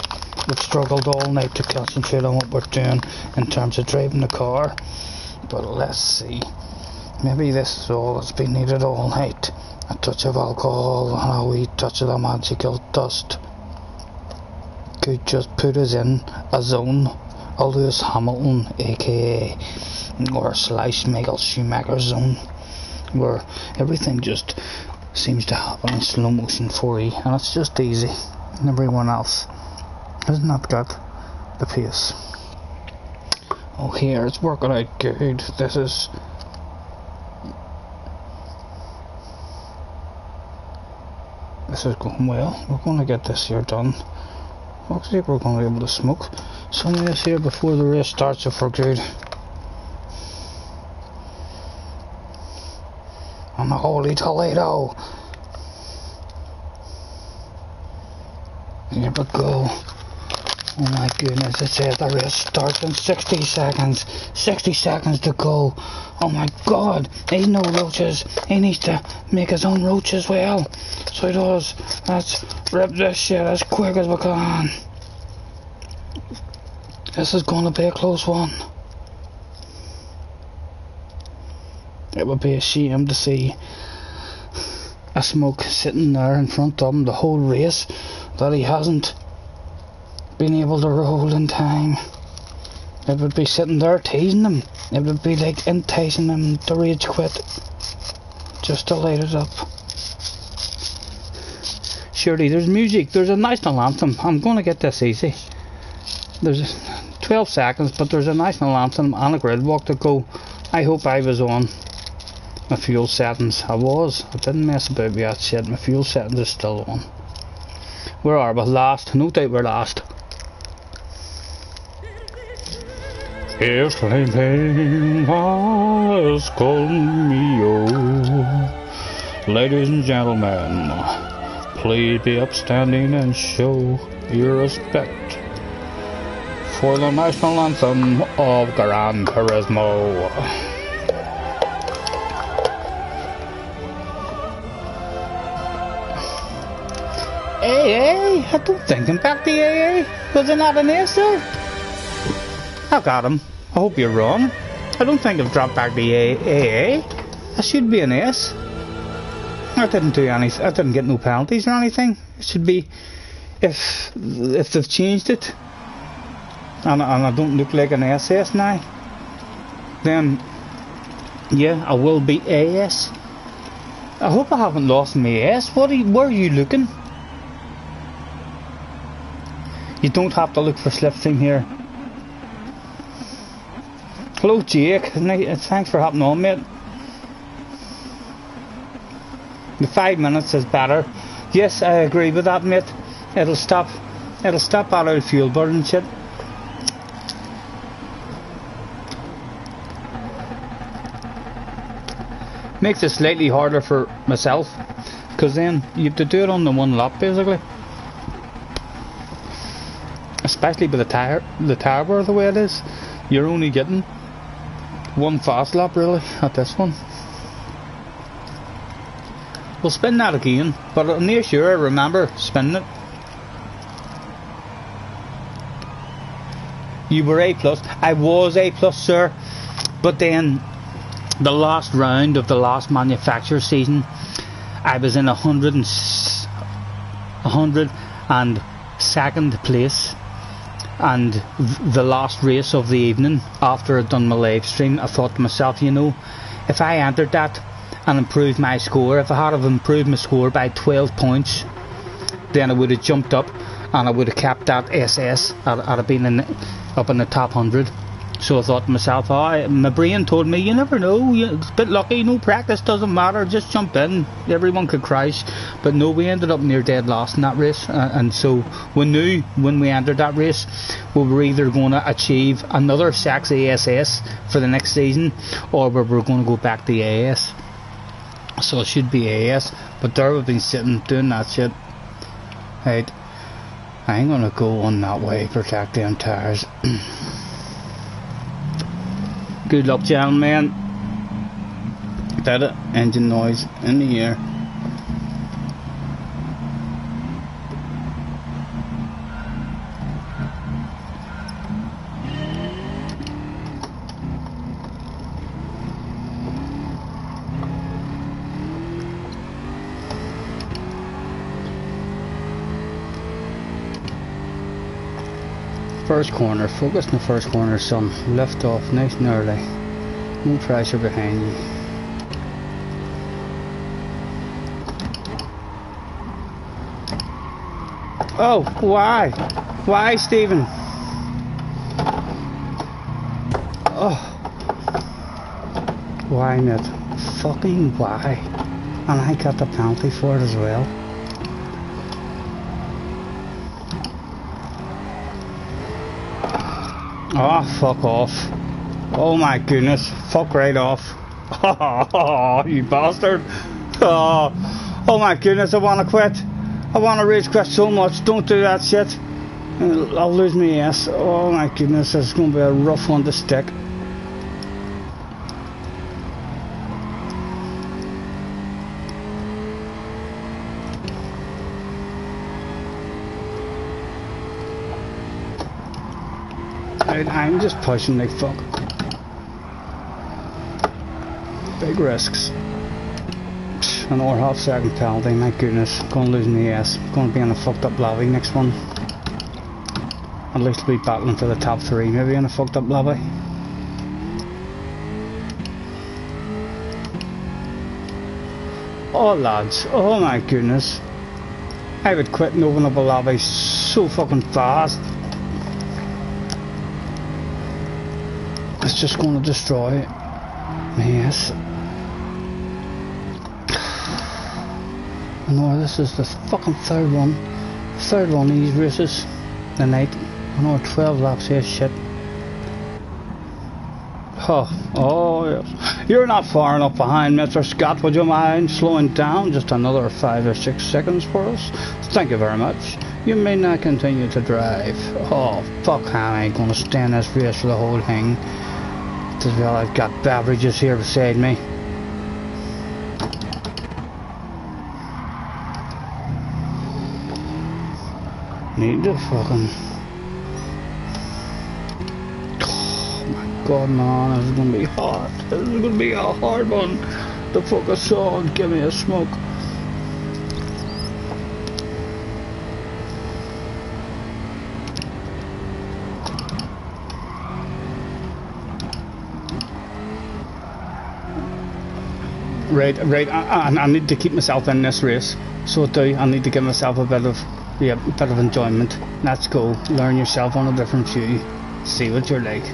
S1: We've struggled all night to concentrate on what we're doing in terms of driving the car, but let's see. Maybe this is all that's been needed all night. A touch of alcohol and a wee touch of the magical dust could just put us in a zone, a Lewis Hamilton aka or / Michael Schumacher zone, where everything just seems to happen in slow motion for you and it's just easy, and everyone else has not got the pace. Oh, here it's working out good. This is going well. We're going to get this here done. Looks like we're going to be able to smoke some of this here before the race starts if we're good. And the holy Toledo. Here we go. Oh my goodness, it says the race starts in 60 seconds. 60 seconds to go. Oh my god, he's no roaches. He needs to make his own roach as well. So he does. Let's rip this shit as quick as we can. This is going to be a close one. It would be a shame to see a smoke sitting there in front of him the whole race that he hasn't been able to roll in time. It would be sitting there teasing him. It would be like enticing him to rage quit just to light it up. Surely there's music, there's a national anthem. I'm going to get this easy. There's 12 seconds, but there's a national anthem and a grid walk to go. I hope I was on my fuel settings. I didn't mess about with that shit. My fuel settings is still on. Where are we? Last. No doubt we're last. Here's sleeping has called me, oh. Ladies and gentlemen, please be upstanding and show your respect for the national anthem of Gran Turismo. AA? I don't think I'm back to AA. Was there not an S there? I got him. I hope you're wrong. I don't think I've dropped back to AA. That should be an S. I didn't do any. I didn't get no penalties or anything. It should be, if they've changed it, and I don't look like an SS now, then yeah, I will be AS. I hope I haven't lost my S. Where are you looking? You don't have to look for slipstream here. Hello Jake, thanks for hopping on, mate. The 5 minutes is better. Yes, I agree with that, mate. It'll stop all our fuel burn and shit. Makes it slightly harder for myself, because then you have to do it on the one lap basically. Especially with the tire bar the way it is, you're only getting one fast lap really at this one. We'll spin that again, but I'm near sure I remember spinning it. You were A+. I was A+, sir. But then, the last round of the last manufacturer season, I was in 102nd place. And the last race of the evening, after I'd done my live stream, I thought to myself, you know, if I entered that and improved my score, if I had have improved my score by 12 points, then I would have jumped up and I would have kept that SS. I'd have been up in the top 100. So I thought to myself, my brain told me, you never know, you're a bit lucky, no practice, doesn't matter, just jump in, everyone could crash. But no, we ended up near dead last in that race, and so we knew when we entered that race we were either going to achieve another sexy SS for the next season, or we were going to go back to AS. So it should be AS, but there we've been sitting doing that shit. Right, I ain't going to go on that way, protect them tires. Good luck, gentlemen. Did it? Engine noise in the air. First corner, focus on the first corner, son. Lift off nice and early. No pressure behind you. Oh, why? Why, Stephen? Oh. Why not? Fucking why? And I got the penalty for it as well. Oh, fuck off. Oh my goodness. Fuck right off. Oh, you bastard. Oh my goodness, I want to quit. I want to rage quit so much. Don't do that shit. I'll lose my ass. Oh my goodness, it's going to be a rough one to stick. I'm just pushing like fuck. Big risks. Another half-second penalty, my goodness. Gonna lose my ass. Gonna be in a fucked up lobby next one. At least we'll be battling for the top 3, maybe in a fucked up lobby. Oh lads, oh my goodness. I would quit and open up a lobby so fucking fast. It's just going to destroy me ass. No, this is the fucking third one of these races the night. Another 12 laps here, shit. Oh yes. You're not far enough behind, Mr. Scott. Would you mind slowing down just another 5 or 6 seconds for us? Thank you very much. You may not continue to drive. Oh, fuck, I ain't gonna stand this race for the whole thing. As well, I've got beverages here beside me. Need to fucking... Oh my god, man, this is gonna be hard. This is gonna be a hard one. the fuck I saw and give me a smoke. Right, I need to keep myself in this race. So I need to give myself a bit of enjoyment. Let's go. Learn yourself on a different view. See what you're like.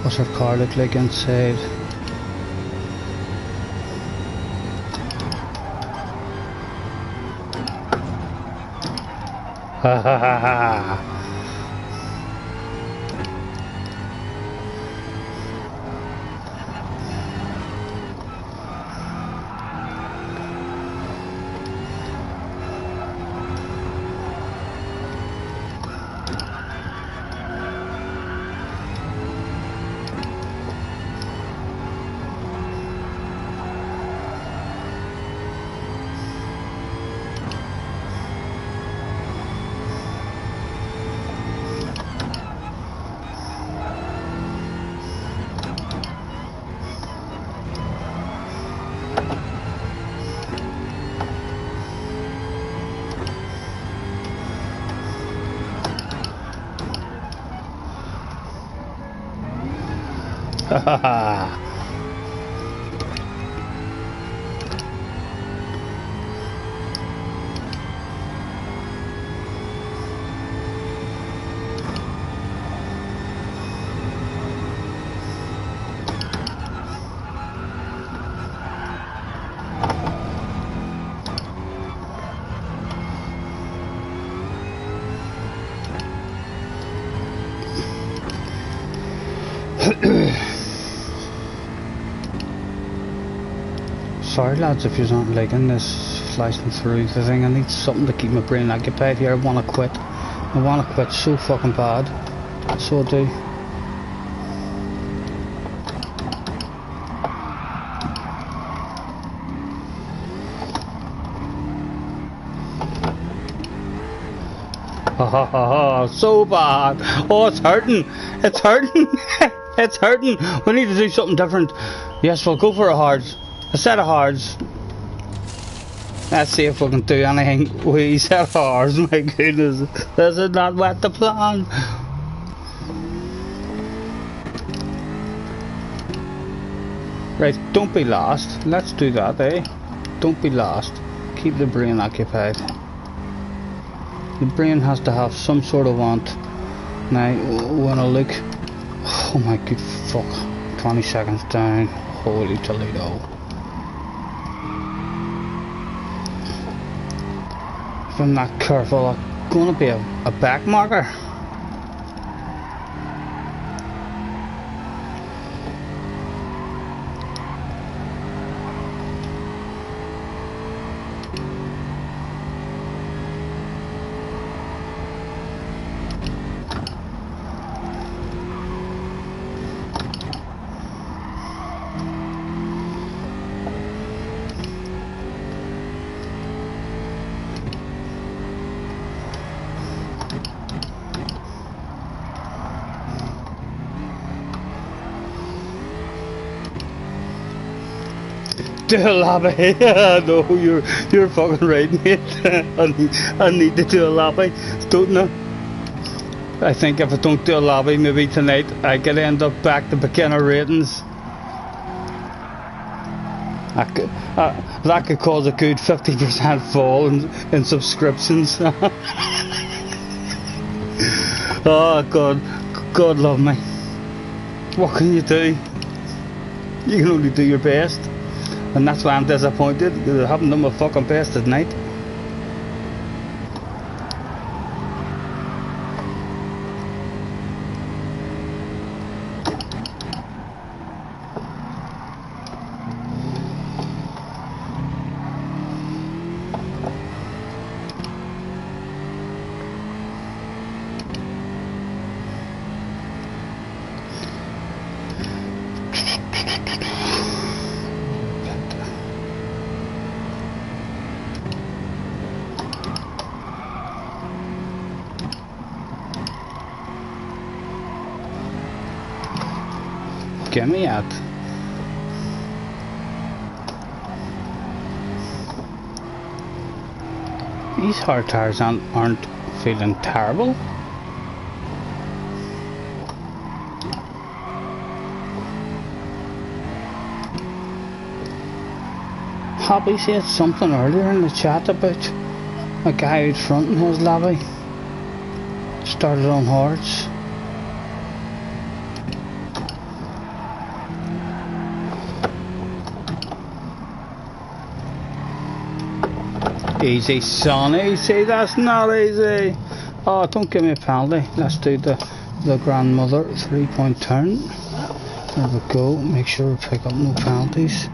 S1: What's her car look like inside? Ha ha ha ha! Ha ha ha! Sorry lads if you aren't liking this flashing through the thing. I need something to keep my brain occupied here. I want to quit. I want to quit so fucking bad. So I do. Ha ha ha ha, so bad. Oh, it's hurting. It's hurting. It's hurting. We need to do something different. Yes, we'll go for a hard. A set of hards. Let's see if we can do anything. We set hards, my goodness. This is not what the plan. Right, don't be lost. Let's do that, eh? Don't be lost. Keep the brain occupied. The brain has to have some sort of want. Now, when I look... Oh my good fuck. 20 seconds down. Holy Toledo. If I'm not careful, I'm gonna be a back marker. Do a lobby. No, you're fucking right, mate. I need to do a lobby, don't I? I think if I don't do a lobby, maybe tonight I could end up back to beginner ratings. That could cause a good 50% fall in subscriptions. Oh God love me. What can you do? You can only do your best, and that's why I'm disappointed because I haven't done my fucking best tonight. Get me out. These hard tires aren't feeling terrible. Hoppy said something earlier in the chat about a guy out front in his lobby. Started on hards. Easy, son, easy, that's not easy. Oh, don't give me a penalty. Let's do the grandmother 3-point turn. There we go, make sure we pick up no penalties.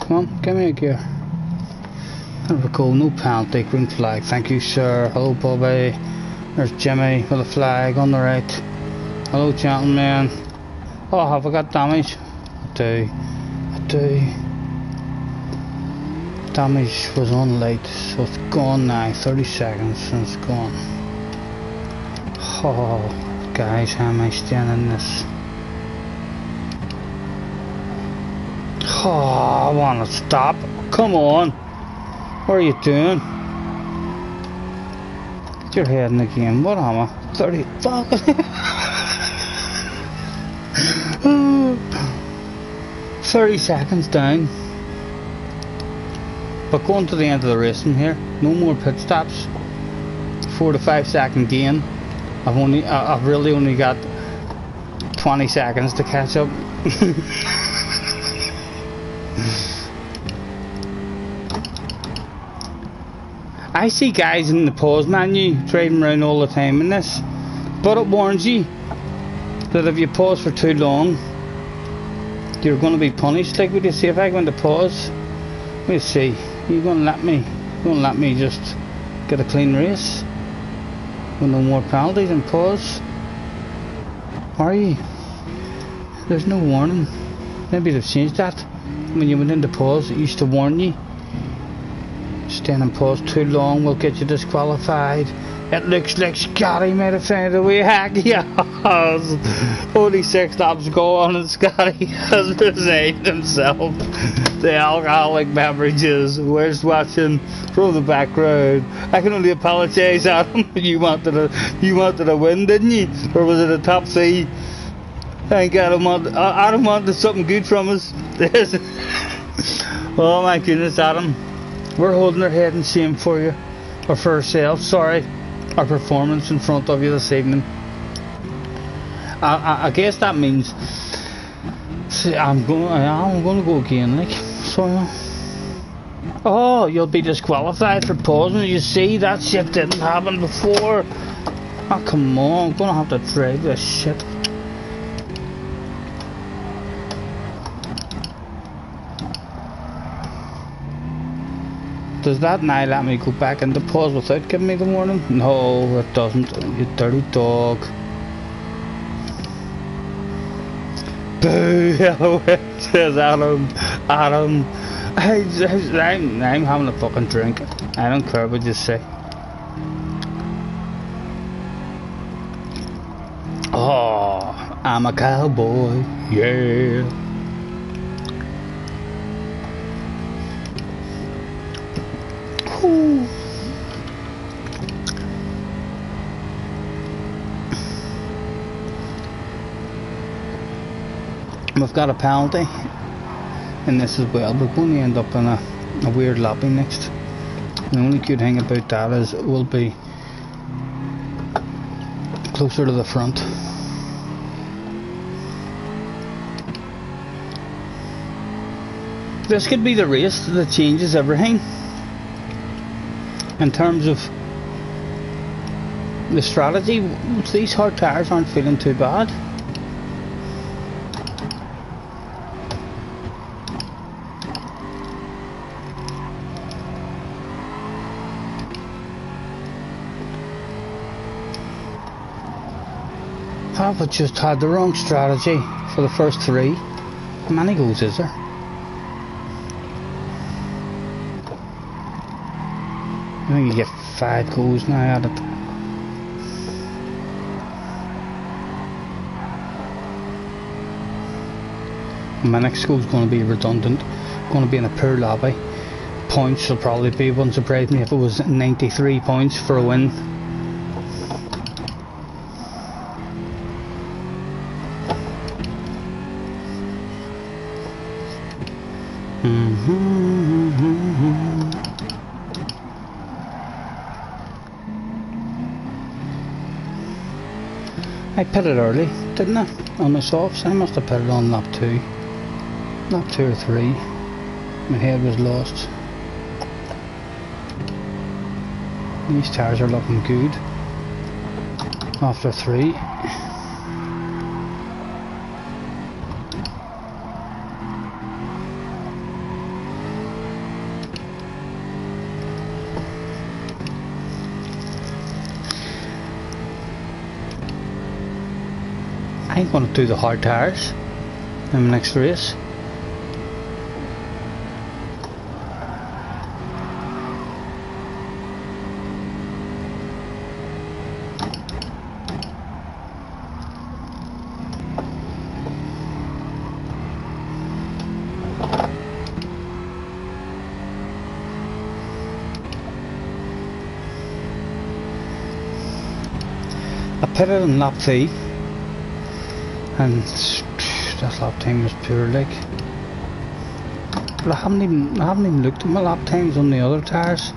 S1: Come on, give me a gear. There we go, no penalty, green flag. Thank you, sir. Hello, Bobby. There's Jimmy with a flag on the right. Hello, gentlemen. Oh, have I got damage? I do. Damage was on late, so it's gone now. 30 seconds and it's gone. Oh, guys, how am I staying in this? Oh, I want to stop. Come on. What are you doing? Get your head in the game. What am I? 30. Fuck. 30 seconds down. But going to the end of the race from here, no more pit stops. 4 to 5 second gain. I've really only got 20 seconds to catch up. I see guys in the pause menu trading around all the time in this, but it warns you that if you pause for too long, you're going to be punished. Like, would you see if I go into pause? We'll see. You're going to let me just get a clean race with no more penalties and pause? Are you? There's no warning. Maybe they've changed that. When you went into pause, it used to warn you. Staying in pause too long will get you disqualified. It looks like Scottie might have found a way hack. Yes! Only 6 laps go on and Scottie has resigned himself to alcoholic beverages. Where's watching from the background? I can only apologise, Adam. You wanted a win, didn't you? Or was it a top 3? Thank Adam wanted something good from us. Oh my goodness, Adam. We're holding our head in shame for you. Or for ourselves, sorry. Our performance in front of you this evening. I guess that means I'm going to go again, like, so. Oh, you'll be disqualified for pausing. You see, that shit didn't happen before. Oh, come on, I'm going to have to drive this shit. Does that now let me go back into pause without giving me the warning? No, it doesn't, you dirty dog. Boo! Says Adam. I'm having a fucking drink. I don't care what you say. Oh, I'm a cowboy, yeah. Whew. We've got a penalty in this as well. We're going to end up in a weird lobby next. The only good thing about that is it will be closer to the front. This could be the race that changes everything in terms of the strategy. These hard tyres aren't feeling too bad. I've just had the wrong strategy for the first three. How many goals is there? I think you get 5 goals now out of it. My next goal is going to be redundant. Going to be in a poor lobby. Points will probably be, wouldn't surprise me if it was 93 points for a win. I pitted early, didn't I? On my softs. I must have pitted on lap 2. Lap 2 or 3. My head was lost. These tyres are looking good. After 3. I'm going to do the hard tyres in the next race. I pitted in lap 3. And that lap time was poor, like. But I haven't even looked at my lap times on the other tyres.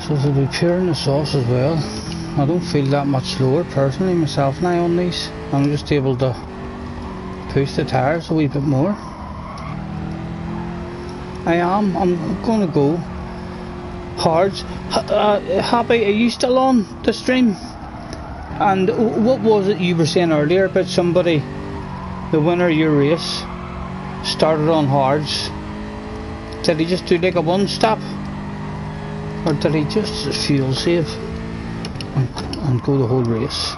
S1: So they'll be pure in the sauce as well. I don't feel that much slower personally myself now on these. I'm just able to push the tyres a wee bit more. I'm going to go hard. Happy, are you still on the stream? And what was it you were saying earlier about somebody, the winner of your race, started on hards? Did he just do like a one stop? Or did he just fuel save and go the whole race?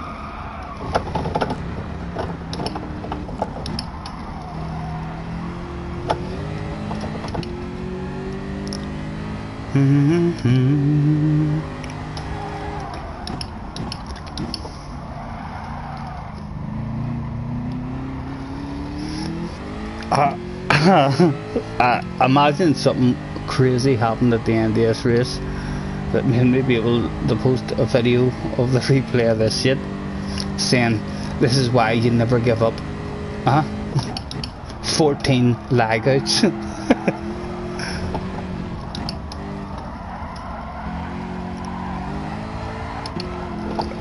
S1: I imagine something crazy happened at the end of this race that made me be able to post a video of the replay of this shit saying this is why you never give up. 14 lag outs.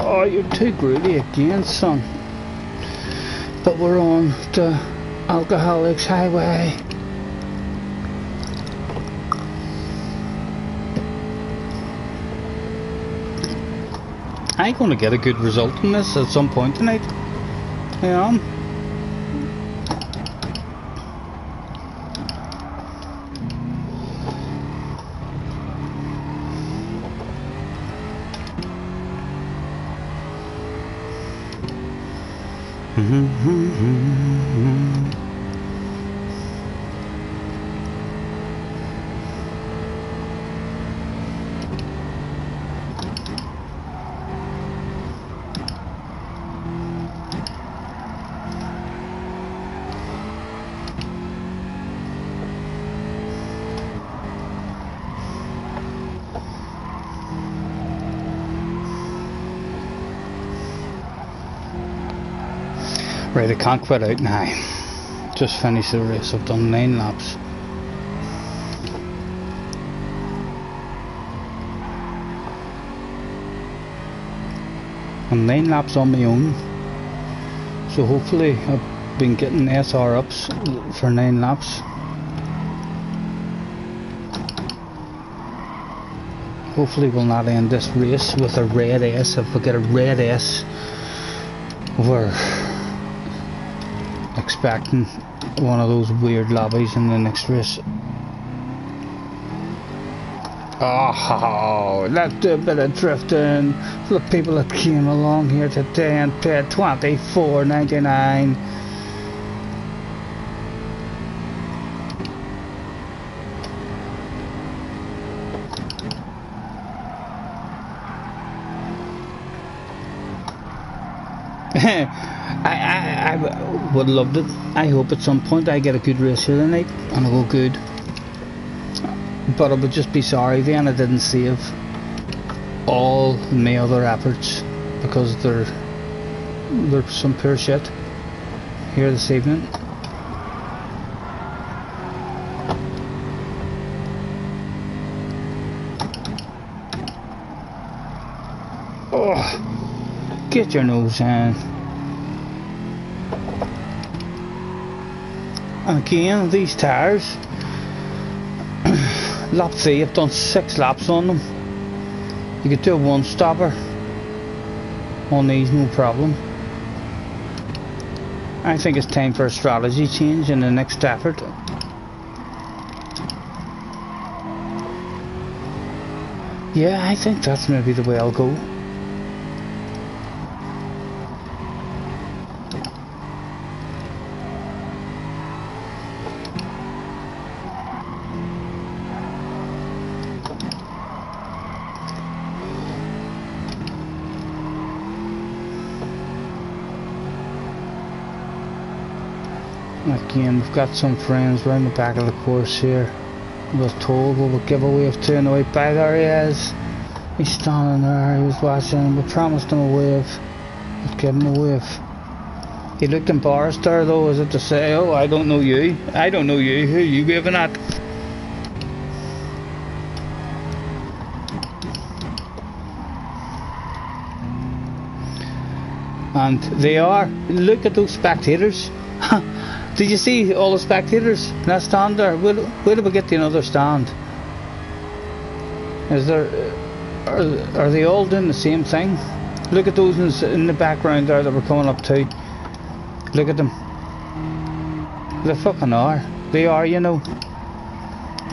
S1: Oh, you're too greedy again, son. But we're on the Alcoholics Highway. I'm going to get a good result in this at some point tonight. I am. Right, I can't quit out now. Just finished the race. I've done 9 laps. And 9 laps on my own. So hopefully I've been getting SR ups for 9 laps. Hopefully we'll not end this race with a red S. If we get a red S, we're expecting one of those weird lobbies in the next race. Oh, let's do a bit of drifting for the people that came along here today and paid $24.99. I would love it. I hope at some point I get a good race here tonight and I'll go good. But I would just be sorry then I didn't save all my other efforts because they're some poor shit here this evening. Oh, get your nose in. And again, these tyres, lap 3, I've done 6 laps on them. You could do a one-stopper on these, no problem. I think it's time for a strategy change in the next effort. Yeah, I think that's maybe the way I'll go. Again, we've got some friends round the back of the course here. I was told we would give a wave to, and right by there he is. He's standing there, he was watching, we promised him a wave. Let's give him a wave. He looked embarrassed there though, as if to say, oh, I don't know you. I don't know you, who are you waving at? And they are, look at those spectators. Did you see all the spectators in that stand there? Where do we get the another stand? Is there? Are they all doing the same thing? Look at those in the background there that we're coming up to. Look at them. They fucking are. They are, you know.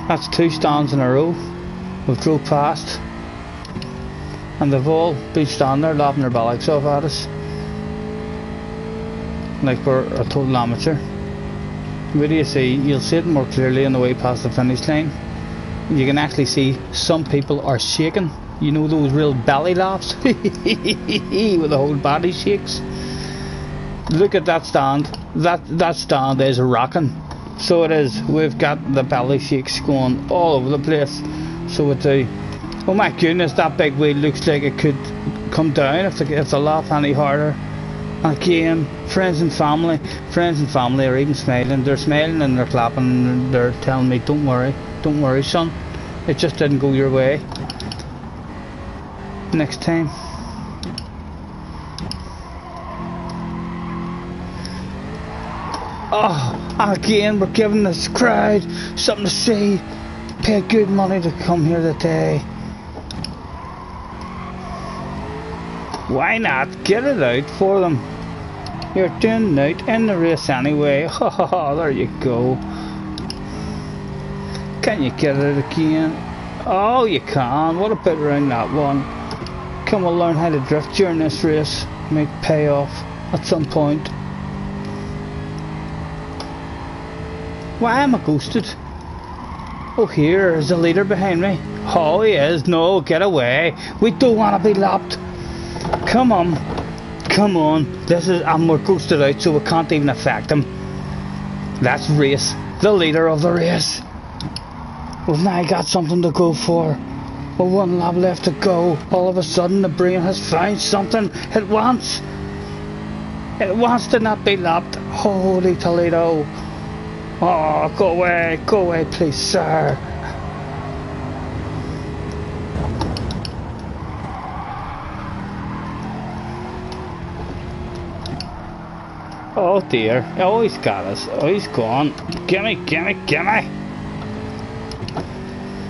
S1: That's 2 stands in a row. We've drove past. And they've all been standing there laughing their bollocks off at us. Like we're a total amateur. Where do you see? You'll see it more clearly on the way past the finish line. You can actually see some people are shaking. You know those real belly laughs? With the whole body shakes. Look at that stand. That stand is rocking. So it is. We've got the belly shakes going all over the place. So it do. Oh my goodness, that big wheel looks like it could come down if the laugh any harder. Again, friends and family are even smiling. They're smiling and they're clapping and they're telling me, don't worry son, it just didn't go your way. Next time. Oh, again, we're giving this crowd something to see. Pay good money to come here today. Why not get it out for them? You're doing out in the race anyway. Oh, there you go. Can you get it again? Oh, you can. What a bit around that one. Come, we'll learn how to drift during this race. Make payoff at some point. Why am I ghosted? Oh, here is the leader behind me. Oh, he is. No, get away. We don't want to be lapped. Come on. Come on. This is, and we're ghosted out, so we can't even affect him. That's race. The leader of the race. We've now got something to go for. With 1 lap left to go. All of a sudden, the brain has found something it wants. It wants to not be lapped. Holy Toledo. Oh, go away, please, sir. Oh dear. Oh, he's got us. Oh, he's gone. Gimme.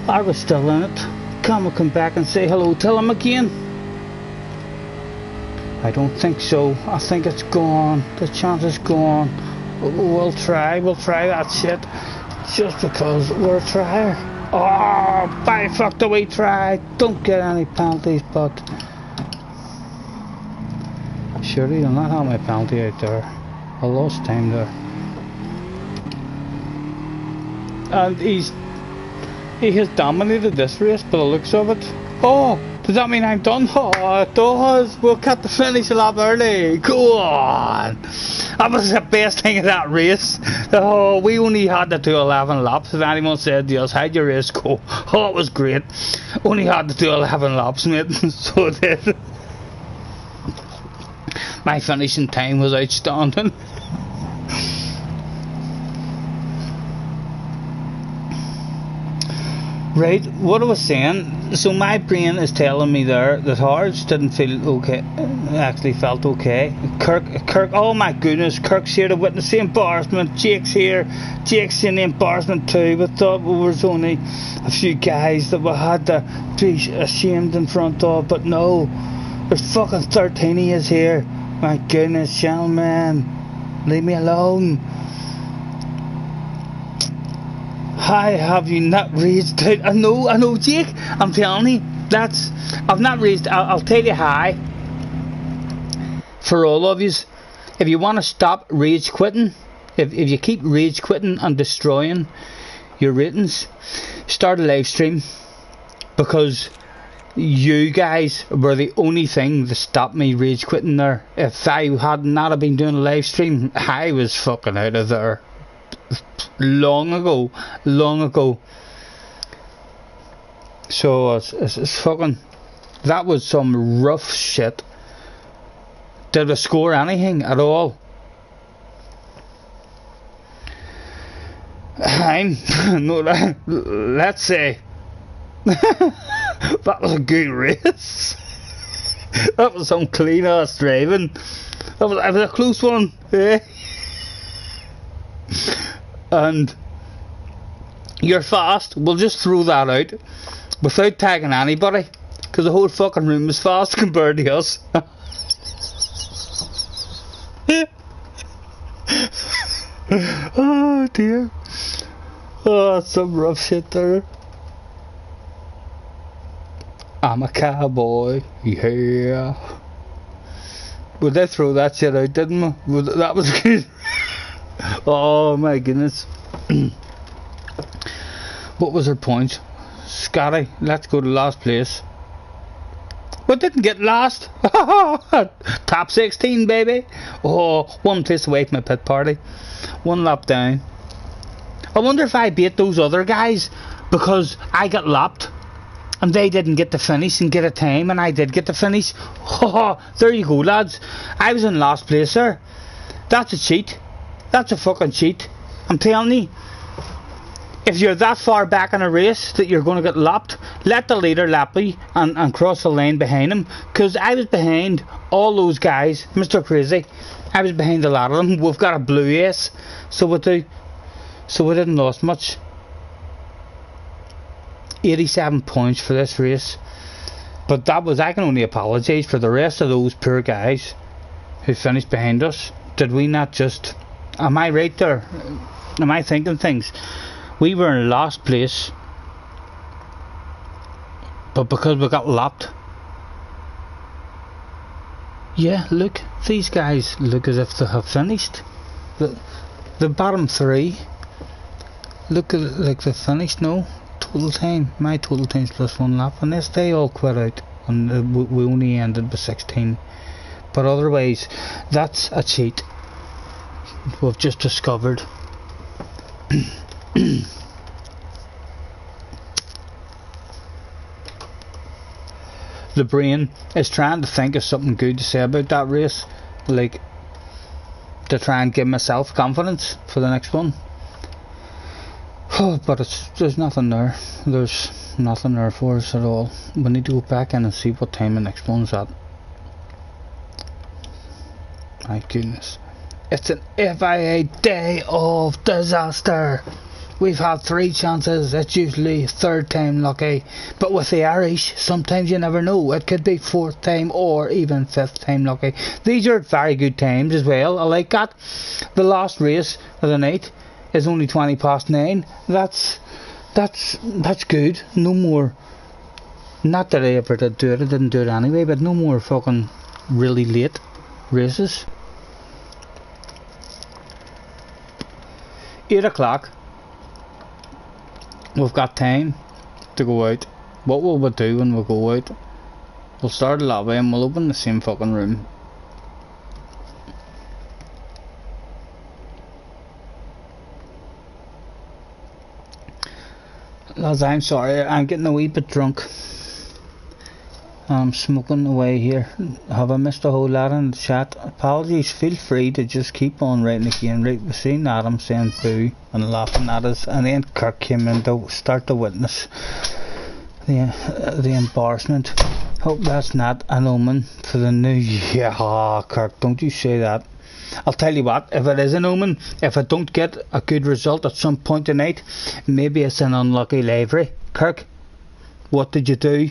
S1: I was still in it. Can we come back and say hello to him again? I don't think so. I think it's gone. The chance is gone. We'll try that shit. Just because we're a trier. Oh, by fuck do we try. Don't get any penalties, but surely you'll not have my penalty out there. I lost time there. And he has dominated this race by the looks of it. Oh, does that mean I'm done? Oh, it does. We'll cut the finish a lot early. Go on. That was the best thing of that race. Oh, we only had to do 11 laps. If anyone said to us, how'd your race go? Oh, it was great. Only had to do 11 laps, mate. So it did. My finishing time was outstanding. Right, what I was saying, so my brain is telling me there that Hards didn't feel okay, actually felt okay. Kirk, oh my goodness, Kirk's here to witness the embarrassment. Jake's here, Jake's in the embarrassment too. We thought we was only a few guys that we had to be ashamed in front of, but no, there's fucking 13 of us here. My goodness, gentlemen, leave me alone. How have you not raised out? I know, Jake. I'm telling you, I've not raised. I'll tell you how. For all of you, if you want to stop rage quitting, if you keep rage quitting and destroying your ratings, start a live stream, because you guys were the only thing that stopped me rage quitting there. If I had not been doing a live stream, I was fucking out of there. Long ago. So it's fucking, that was some rough shit. Did we score anything at all? No, let's say that was a good race. That was some clean ass driving. That was a close one. And you're fast. We'll just throw that out without tagging anybody, because the whole fucking room is fast compared to us. Oh dear. Oh, that's some rough shit there. I'm a cowboy. Yeah. We did throw that shit out, didn't we? That was good. Oh my goodness. What was her point? Scottie, let's go to last place. We didn't get last. Top 16, baby. Oh, one place away from my pit party. One lap down. I wonder if I beat those other guys because I got lapped and they didn't get to finish and get a time, and I did get to finish. Oh, there you go, lads. I was in last place there. That's a cheat. That's a fucking cheat. I'm telling you. If you're that far back in a race that you're going to get lapped, let the leader lap you and cross the lane behind him. Because I was behind all those guys, Mr. Crazy. I was behind a lot of them. We've got a blue ace, so we do. So we didn't lose much. 87 points for this race. But that was, I can only apologise for the rest of those poor guys who finished behind us. Did we not just... Am I right there? Am I thinking things? We were in last place, but because we got lapped. Yeah, look, these guys look as if they have finished. The bottom three look like they finished. No, total time. My total time's plus one lap, and this they all quit out, and we only ended with 16. But otherwise, that's a cheat. We've just discovered. The brain is trying to think of something good to say about that race. Like, to try and give myself confidence for the next one. But there's nothing there. There's nothing there for us at all. We need to go back in and see what time the next one's at. My goodness. It's an FIA day of disaster. We've had 3 chances. It's usually 3rd time lucky. But with the Irish, sometimes you never know. It could be 4th time or even 5th time lucky. These are very good times as well. I like that. The last race of the night is only 20 past 9. That's good. No more. Not that I ever did do it. I didn't do it anyway. But no more fucking really late races. 8 o'clock. We've got time to go out. What will we do when we go out? We'll start the lobby and we'll open the same fucking room. Lads, I'm sorry, I'm getting a wee bit drunk. I'm smoking away here. Have I missed a whole lot in the chat? Apologies, feel free to just keep on writing again. Right, we've seen Adam saying boo and laughing at us, and then Kirk came in to start to witness the embarrassment. Hope that's not an omen for the new year. Ah, Kirk, don't you say that. I'll tell you what, if it is an omen, if I don't get a good result at some point tonight, maybe it's an unlucky livery. Kirk, what did you do?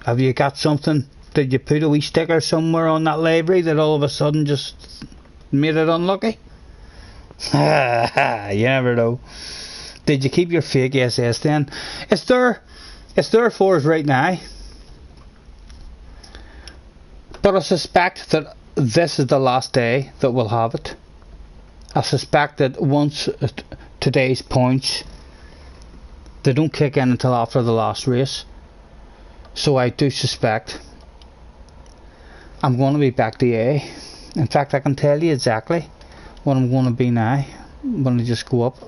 S1: Have you got something? Did you put a wee sticker somewhere on that library that all of a sudden just made it unlucky? You never know. Did you keep your fake SS then? It's there for us right now. But I suspect that this is the last day that we'll have it. I suspect that once today's points, they don't kick in until after the last race. So I do suspect I'm going to be back to A. In fact, I can tell you exactly what I'm going to be now. I'm going to just go up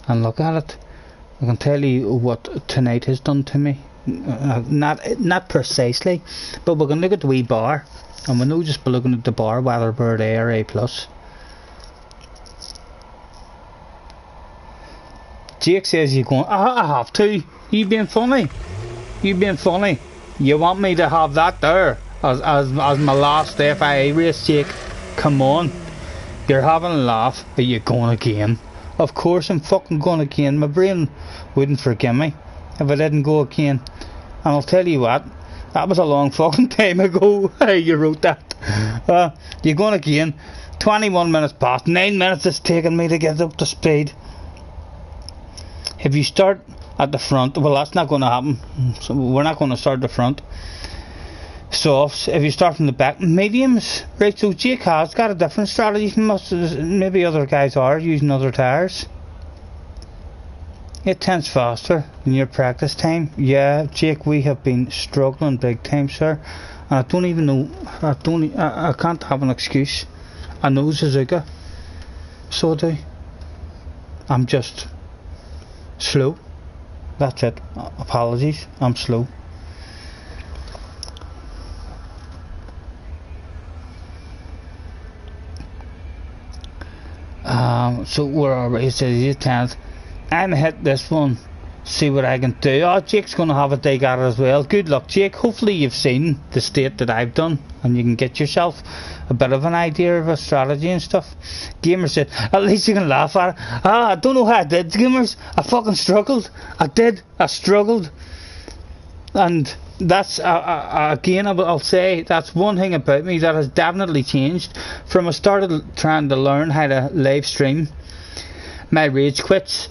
S1: and look at it. I can tell you what tonight has done to me. Not precisely, but we're going to look at the wee bar, and we know just by looking at the bar whether we're at A or A+. Jake says you're going, I have to. You being funny? You being funny? You want me to have that there as my last FIA race, Jake? Come on. You're having a laugh, but you're going again. Of course I'm fucking going again. My brain wouldn't forgive me if I didn't go again. And I'll tell you what, that was a long fucking time ago. You wrote that. You're going again. 21 minutes past. 9 minutes it's taken me to get up to speed. If you start at the front, well, that's not going to happen, so we're not going to start the front. Softs, if you start from the back. Mediums, right, so Jake has got a different strategy. Maybe other guys are using other tyres. 8/10 faster than your practice time. Yeah, Jake, we have been struggling big time, sir, and I don't even know, I can't have an excuse. I know Suzuka, so I do. I'm just slow. That's it. Apologies, I'm slow. So where are we? It says 10th. I'm gonna hit this one, see what I can do. Oh, Jake's gonna have a dig at it as well. Good luck, Jake. Hopefully you've seen the state that I've done and you can get yourself a bit of an idea of a strategy and stuff. Gamer said, at least you can laugh at it. I don't know how I did, gamers. I fucking struggled. I struggled. And that's, again, I'll say, that's one thing about me that has definitely changed. From I started trying to learn how to live stream, my rage quits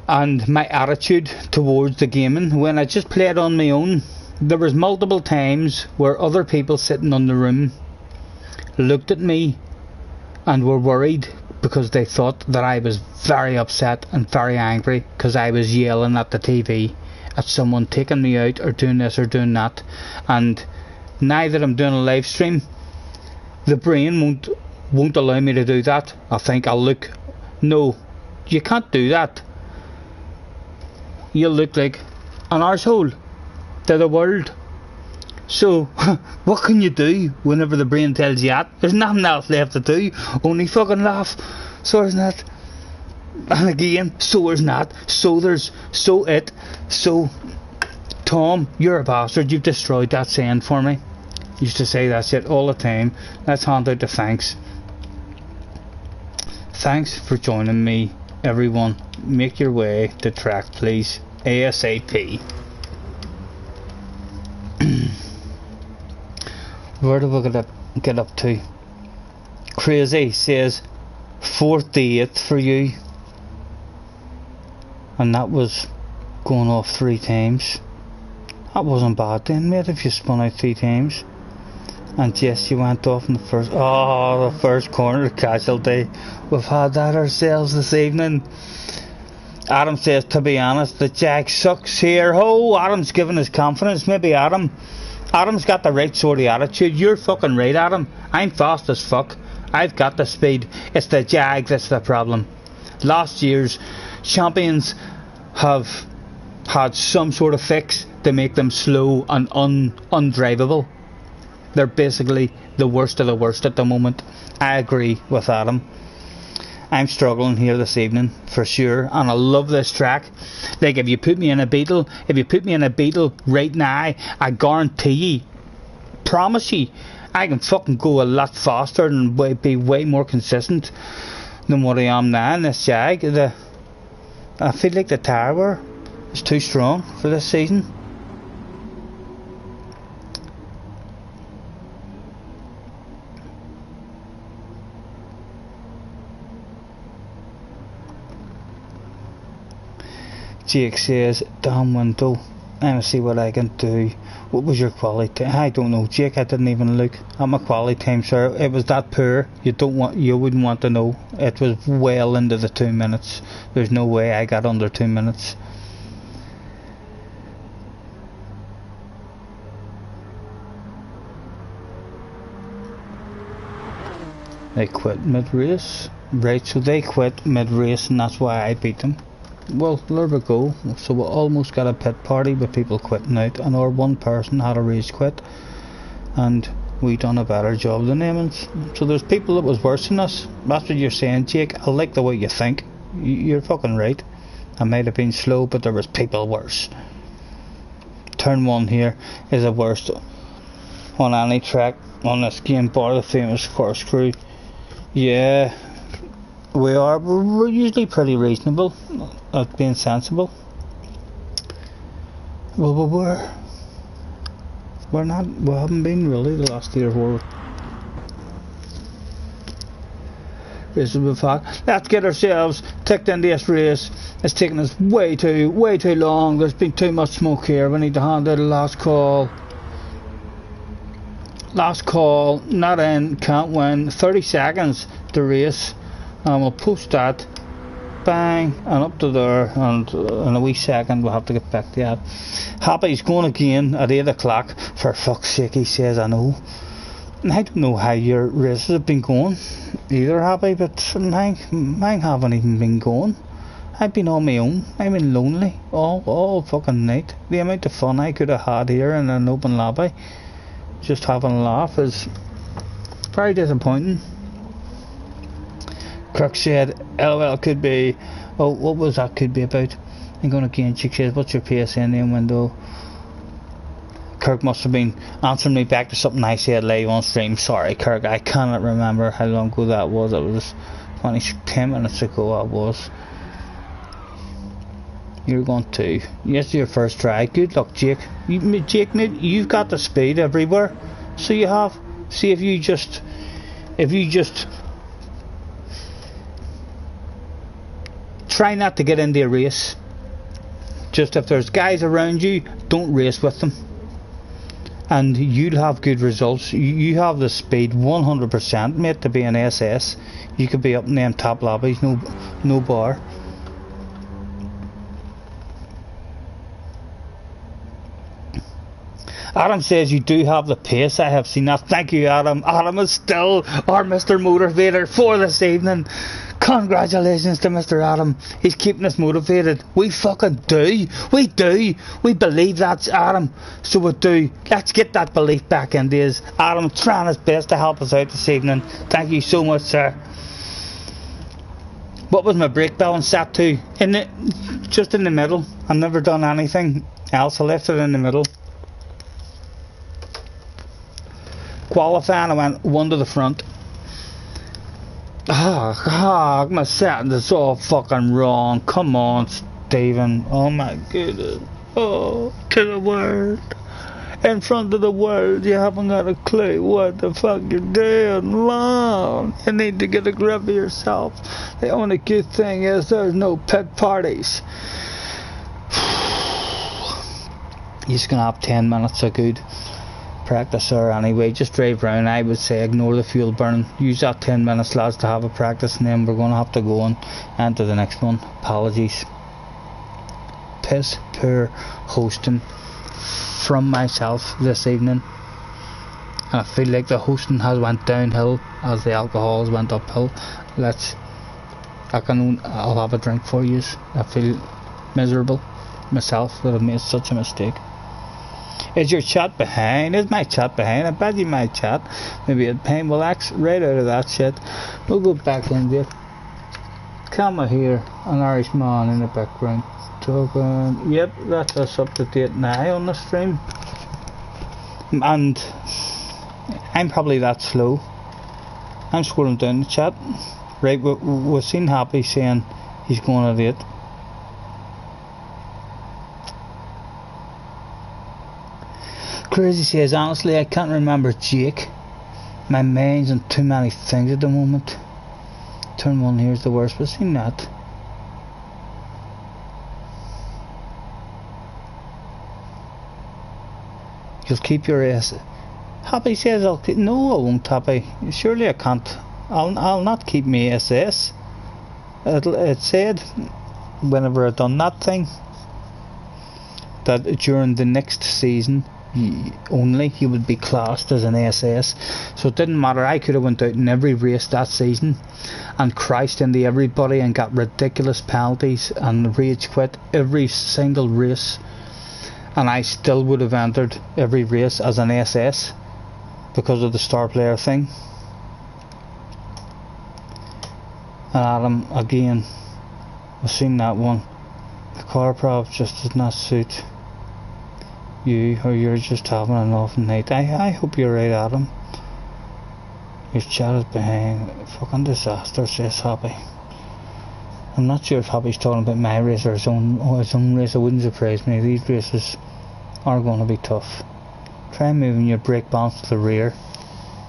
S1: and my attitude towards the gaming, when I just played on my own, there was multiple times where other people sitting on the room looked at me and were worried because they thought that I was very upset and very angry because I was yelling at the TV at someone taking me out or doing this or doing that. And now that I'm doing a live stream, the brain won't allow me to do that. I think I'll look, no, you can't do that. You'll look like an arsehole to the world. So, what can you do whenever the brain tells you that? There's nothing else left to do. Only fucking laugh. So there's not. And again, so there's not. So there's. So it. So, Tom, you're a bastard. You've destroyed that saying for me. Used to say that shit all the time. Let's hand out the thanks. Thanks for joining me, everyone. Make your way to track, please. ASAP. Where do we get up to? Crazy says 4th to 8th for you, and that was going off 3 times. That wasn't bad then, mate, if you spun out 3 times. And yes, you went off in the first. Oh, the first corner casualty. We've had that ourselves this evening. Adam says, to be honest, the Jag sucks here. Oh, Adam's giving his confidence. Maybe Adam's got the right sort of attitude. You're fucking right, Adam. I'm fast as fuck. I've got the speed. It's the Jag that's the problem. Last year's champions have had some sort of fix to make them slow and undrivable. They're basically the worst of the worst at the moment. I agree with Adam. I'm struggling here this evening for sure, and I love this track. Like, if you put me in a Beetle right now, I guarantee you, promise you, I can fucking go a lot faster and be way more consistent than what I am now in this Jag. I feel like the tower is too strong for this season. Jake says, damn window, I'm gonna see what I can do. What was your quality time? I don't know, Jake, I didn't even look at my quality time, sir. It was that poor. You wouldn't want to know. It was well into the 2 minutes. There's no way I got under 2 minutes. They quit mid-race. Right, so they quit mid-race, and that's why I beat them. Well, there we go. So we almost got a pit party with people quitting out, and our one person had a race quit, and we done a better job than them. So there's people that was worse than us. That's what you're saying, Jake. I like the way you think. You're fucking right. I might have been slow, but there was people worse. Turn 1 here is the worst on any track on this game, bar the famous corkscrew. Yeah, we're usually pretty reasonable at being sensible. Well, we haven't been really the last 3 or 4 races we've had. Let's get ourselves ticked in this race. It's taking us way too long. There's been too much smoke here. We need to hand out a last call. Last call, not in, can't win. 30 seconds to race. And we'll post that, bang, and up to there, and in a wee second we'll have to get back to that. Happy's going again at 8 o'clock. For fuck's sake, he says, I know. I don't know how your races have been going either, Happy, but mine haven't even been going. I've been on my own. I've been lonely all fucking night. The amount of fun I could have had here in an open lobby, just having a laugh, is very disappointing. Kirk said, LOL could be. Oh, what was that could be about? I'm going again. Chick says, what's your PSN name window? Kirk must have been answering me back to something I said live on stream. Sorry, Kirk, I cannot remember how long ago that was. It was 10 minutes ago. That was. You're going to. Yes, your first try. Good luck, Jake. Jake, mate, you've got the speed everywhere. So you have. See, if you just try not to get into a race. Just if there's guys around you, don't race with them, and you'll have good results. You have the speed 100%, mate, to be an SS. You could be up in them top lobbies, no bar. Adam says you do have the pace. I have seen that. Thank you, Adam. Adam is still our Mr. Motivator for this evening. Congratulations to Mr. Adam. He's keeping us motivated. We fucking do. We do. We believe that's Adam. So we do. Let's get that belief back into us. Adam trying his best to help us out this evening. Thank you so much, sir. What was my brake balance set to? Just in the middle. I've never done anything else. I left it in the middle. Qualifying, I went one to the front. My settings is all fucking wrong. Come on, Stephen. Oh my goodness. Oh, to the world. In front of the world, you haven't got a clue what the fuck you're doing. Mom, you need to get a grip of yourself. The only good thing is there's no pit parties. You're just gonna have 10 minutes of good practice there anyway. Just drive round. I would say ignore the fuel burn. Use that 10 minutes, lads, to have a practice, and then we're going to have to go on and to the next one. Apologies. Piss poor hosting from myself this evening, and I feel like the hosting has went downhill as the alcohol has went uphill. I'll have a drink for you. I feel miserable myself that I've made such a mistake. Is your chat behind? Is my chat behind? I bet you my chat maybe it's behind. Well, X right out of that shit. We'll go back into it. Camera here, an Irish man in the background talking. Yep, that's us up to date now on the stream. And I'm probably that slow. I'm scrolling down the chat. Right, we've seen Happy saying he's going to date. Crazy says, honestly, I can't remember Jake. My mind's on too many things at the moment. Turn one here's the worst, but seen that. You'll keep your ass. Happy says I'll keep. No, I won't, Happy. Surely I can't. I'll not keep me SS. It said whenever I done that thing that during the next season only he would be classed as an SS, so it didn't matter. I could have went out in every race that season and crashed into everybody and got ridiculous penalties and rage quit every single race, and I still would have entered every race as an SS because of the star player thing. And Adam, again, I've seen that one. The car prop just does not suit you, or you're just having an off night. I hope you're right, Adam. Your chat is behind. Fucking disaster, says Happy. I'm not sure if Happy's talking about my race or his own race. It wouldn't surprise me. These races are going to be tough. Try moving your brake balance to the rear.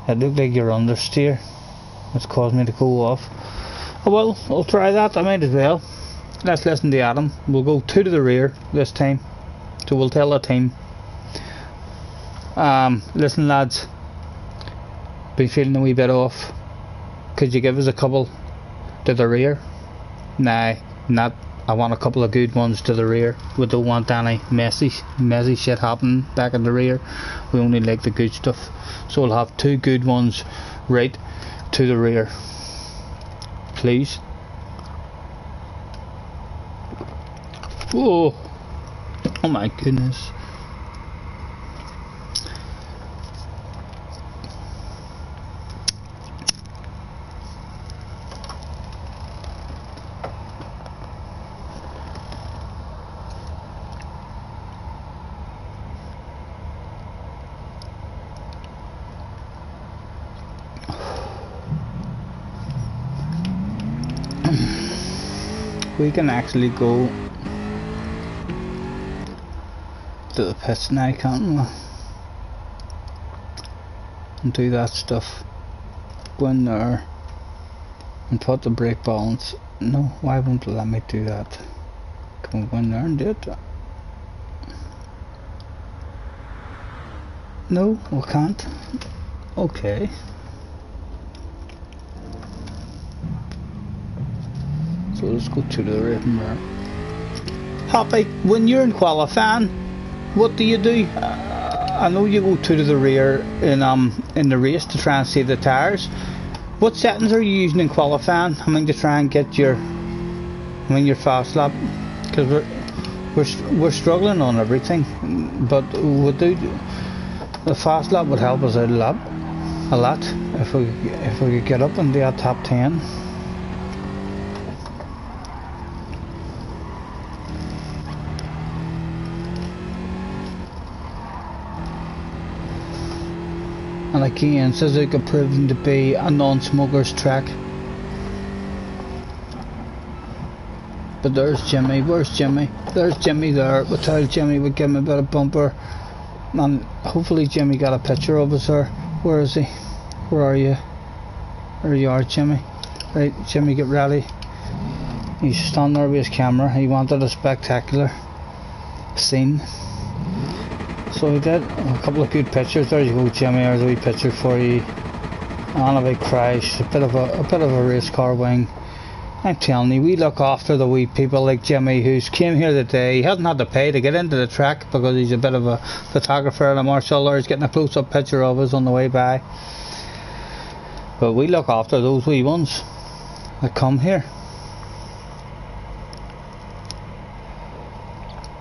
S1: It looked like you're understeer. It's caused me to go off. Oh well, I'll try that. I might as well. Let's listen to Adam. We'll go 2 to the rear this time. So we'll tell the team. Listen, lads, been feeling a wee bit off. Could you give us a couple to the rear? Nah, not. I want a couple of good ones to the rear. We don't want any messy shit happening back in the rear. We only like the good stuff. So we'll have 2 good ones right to the rear, please. Oh my goodness. We can actually go to the pits now, can't we? And do that stuff. Go in there and put the brake balance. No, why won't it let me do that? Can we go in there and do it? No, we can't. Okay. So let's go to the rear mirror. Happy, when you're in qualifying, what do you do? I know you go to the rear in the race to try and save the tyres. What settings are you using in qualifying? I mean, to try and get your fast lap, because we're struggling on everything, but we do. The fast lap would help us out a lot if we could get up in the top 10. And again, Suzuka proven to be a non-smoker's track. But there's Jimmy. Where's Jimmy? There's Jimmy there. We told Jimmy would give him a bit of bumper. And hopefully Jimmy got a picture of us there. Where is he? Where are you? There you are, Jimmy. Right, Jimmy, get ready. He's standing there with his camera. He wanted a spectacular scene. So he did a couple of good pictures. There you go, Jimmy. There's a wee picture for you. And a big crash, a bit of a race car wing. I'm telling you, we look after the wee people like Jimmy, who's came here today. He hasn't had to pay to get into the track because he's a bit of a photographer and a marshal there. He's getting a close-up picture of us on the way by. But we look after those wee ones that come here.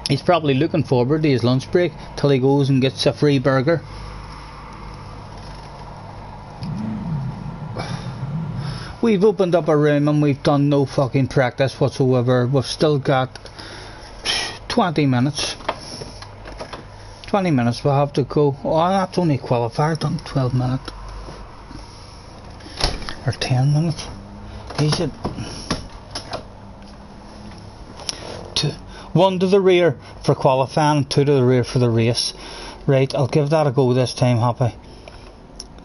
S1: He's probably looking forward to his lunch break till he goes and gets a free burger. We've opened up a room and we've done no fucking practice whatsoever. We've still got 20 minutes. 20 minutes we'll have to go. Oh, that's only qualifier, done 12 minutes. Or 10 minutes. He said... 1 to the rear for qualifying, 2 to the rear for the race. Right, I'll give that a go this time, Happy.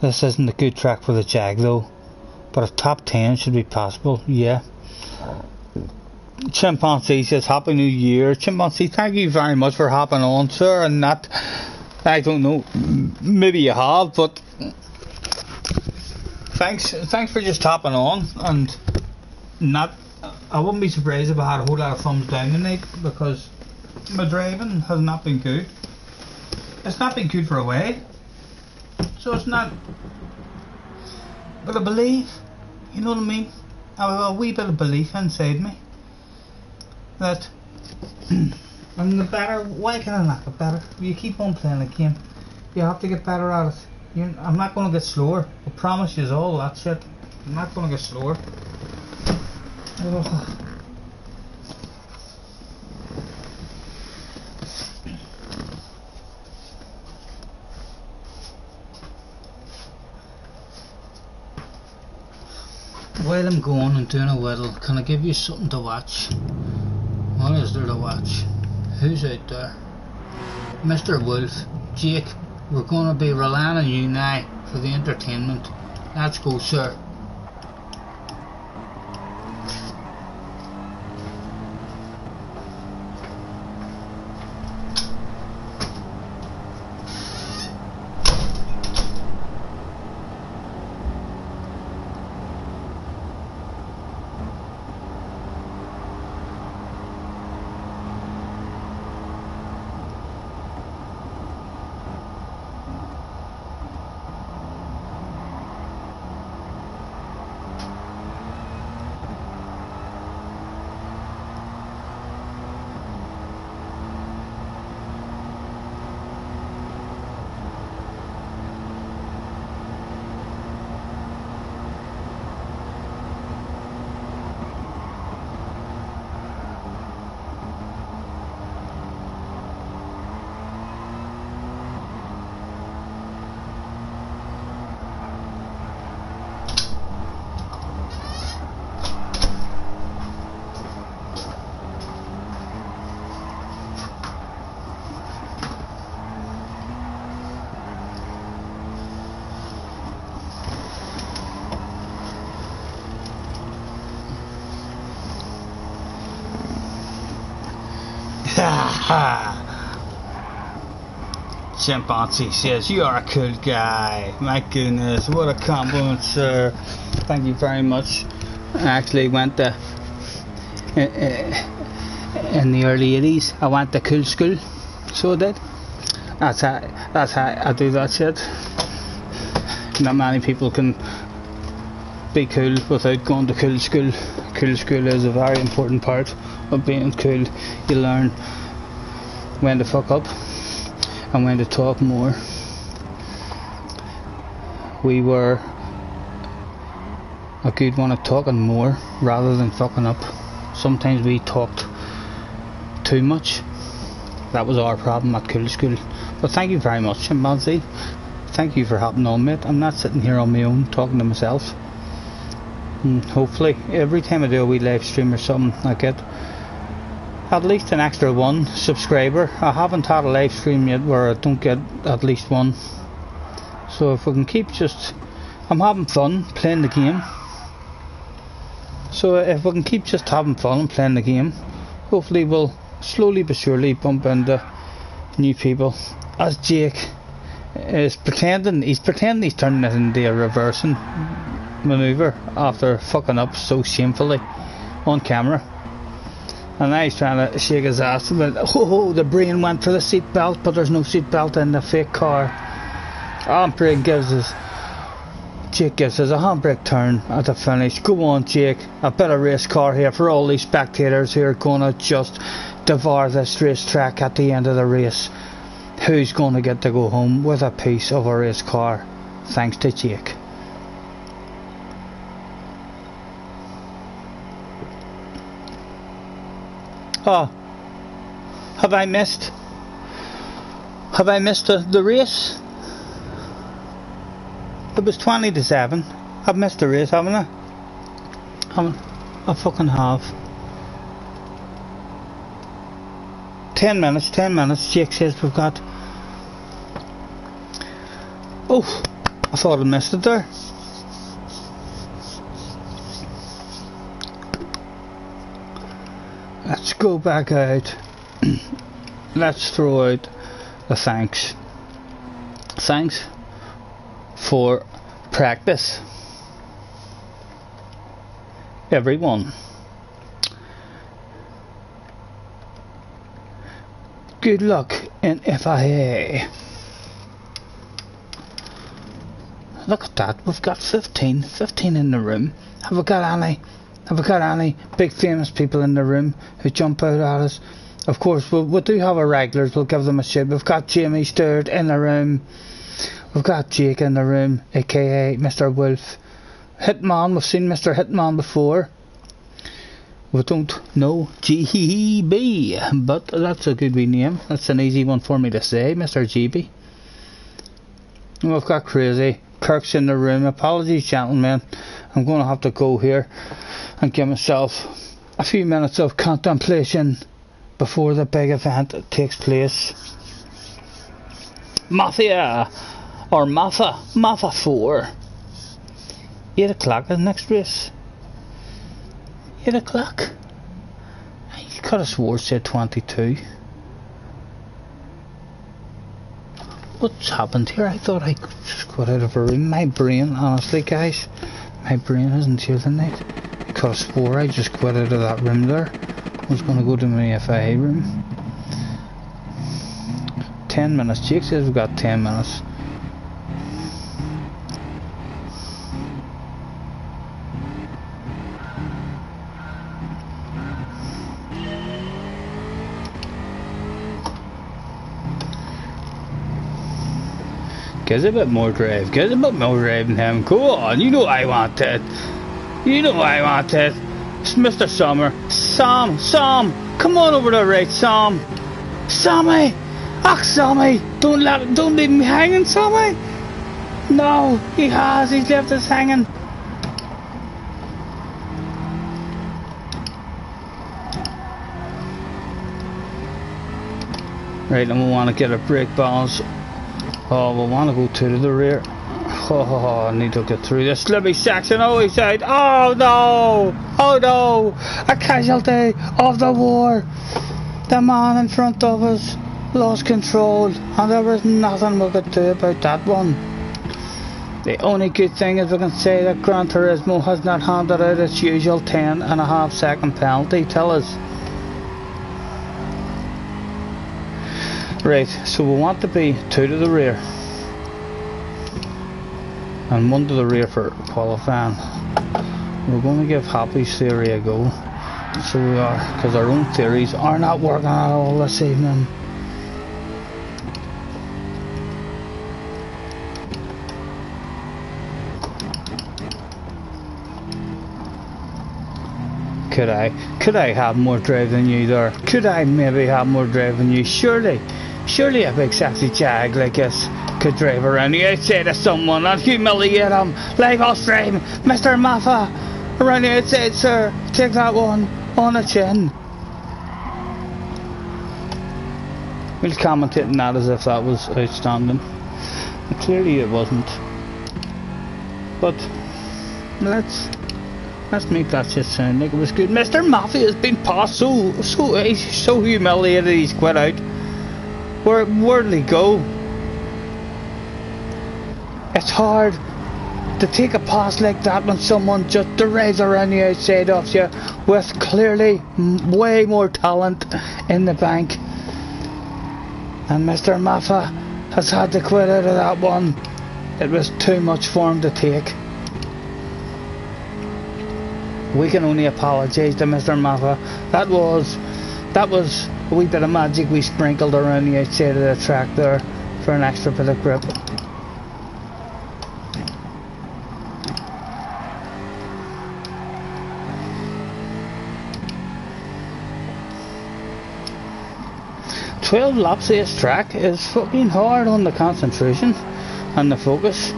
S1: This isn't a good track for the Jag though, but a top 10 should be possible, yeah. Chimpanzee says Happy New Year. Chimpanzee, thank you very much for hopping on, sir, and that, I don't know, maybe you have, but thanks for just hopping on, and not, I wouldn't be surprised if I had a whole lot of thumbs down tonight, because my driving has not been good. It's not been good for a while, so it's not. But I believe, you know what I mean? I have a wee bit of belief inside me that I'm the better. Why can I not get better? You keep on playing the game, you have to get better at it. I'm not going to get slower. I promise you all that shit. I'm not going to get slower. Oh. While I'm going and doing a whittle, can I give you something to watch? What is there to watch? Who's out there? Mr. Wolf, Jake, we're going to be relying on you now for the entertainment. Let's go, sir. Chimpanzee says, you are a cool guy. My goodness, what a compliment, sir. Thank you very much. I actually went to, in the early 80s, I went to cool school. So I did. That's how I do that shit. Not many people can be cool without going to cool school. Cool school is a very important part of being cool. You learn when to fuck up and when to talk more. We were a good one at talking more rather than fucking up. Sometimes we talked too much. That was our problem at cool school. But thank you very much, chimpanzee. Thank you for hopping on, mate. I'm not sitting here on my own talking to myself. And hopefully every time I do a wee live stream or something, I get at least an extra 1 subscriber. I haven't had a live stream yet where I don't get at least 1. So if we can keep just... I'm having fun playing the game. So if we can keep just having fun and playing the game, hopefully we'll slowly but surely bump into new people. As Jake is pretending, he's turning it into a reversing manoeuvre after fucking up so shamefully on camera. And now he's trying to shake his ass about, oh, the brain went for the seat belt, but there's no seat belt in the fake car. Handbrake Jake gives us a handbrake turn at the finish. Go on, Jake, a bit of race car here for all these spectators who are gonna just devour this racetrack at the end of the race. Who's gonna get to go home with a piece of a race car? Thanks to Jake. Oh, have I missed the race? It was 20 to 7. I've missed the race, haven't I? I fucking have. 10 minutes. Jake says we've got... Oh, I thought I missed it there. Let's go back out. Let's throw out the thanks. Thanks for practice, everyone. Good luck in FIA. Look at that, we've got 15 in the room. Have we got any big famous people in the room who jump out at us? Of course, we do have our regulars, we'll give them a shout. We've got Jamie Stewart in the room. We've got Jake in the room, aka Mr. Wolf. Hitman, we've seen Mr. Hitman before. We don't know GB, but that's a good wee name. That's an easy one for me to say, Mr. GB. And we've got Crazy. Kirk's in the room. Apologies, gentlemen. I'm going to have to go here and give myself a few minutes of contemplation before the big event takes place. Mafia! Or Mafia 4. 8 o'clock is the next race. 8 o'clock? I could have swore it said 22. What's happened here? I thought I just got out of a room. My brain, honestly guys, my brain isn't here tonight. I could have swore I just got out of that room there. I was going to go to my FIA room. 10 minutes. Jake says we've got 10 minutes. Get a bit more drive. Get a bit more drive in him. Go on. You know I want it. You know I want it. It's Mr. Summer. Sam. Come on over to the right, Sam. Sammy. Ach, Sammy. Don't leave me hanging, Sammy. No, he has. He's left us hanging. Right, and we want to get a brake balance. Oh, we want to go to the rear. Oh, I need to get through this. Libby Saxon, oh, he's out. Oh no! Oh no! A casualty of the war. The man in front of us lost control, and there was nothing we could do about that one. The only good thing is we can say that Gran Turismo has not handed out its usual 10.5 second penalty. Tell us. Right, so we want to be 2 to the rear. and one to the rear for qualifying. We're going to give Happy's theory a go. So we are, because our own theories are not working at all this evening. Could I have more drive than you there? Could I maybe have more drive than you? Surely a big sexy jag like this could drive around the outside of someone and humiliate him. Live on stream, Mr. Maffa, around the outside, sir. Take that one on the chin. We'll commentate on that as if that was outstanding. And clearly it wasn't. But let's make that just sound like it was good. Mr. Mafia has been passed he's so humiliated he's quit out. Where'd he go? It's hard to take a pass like that when someone just drives around the outside of you with clearly way more talent in the bank. And Mr. Mafia has had to quit out of that one. It was too much for him to take. We can only apologise to Mr. Maffa. That was a wee bit of magic we sprinkled around the outside of the track there for an extra bit of grip. "12 laps of this track is fucking hard on the concentration and the focus.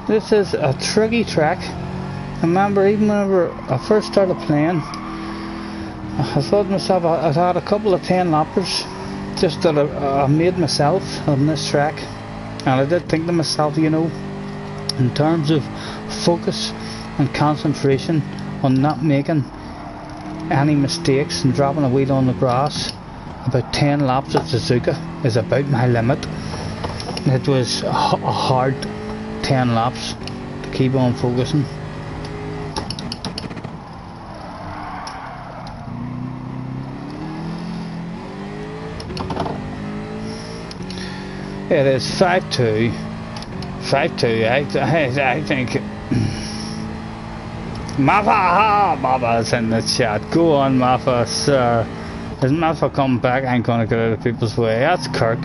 S1: This is a tricky track. I remember even whenever I first started playing, I thought to myself I'd had a couple of 10 lappers just that I made myself on this track, and I did think to myself, you know, in terms of focus and concentration on not making any mistakes and dropping a wheel on the grass, about 10 laps at Suzuka is about my limit. It was a hard 10 laps to keep on focusing. It is 5-2. 5-2. I think. Mafa's in the chat. Go on, Mafa, sir. Is Mafa coming back? I ain't gonna get out of people's way. That's Kirk.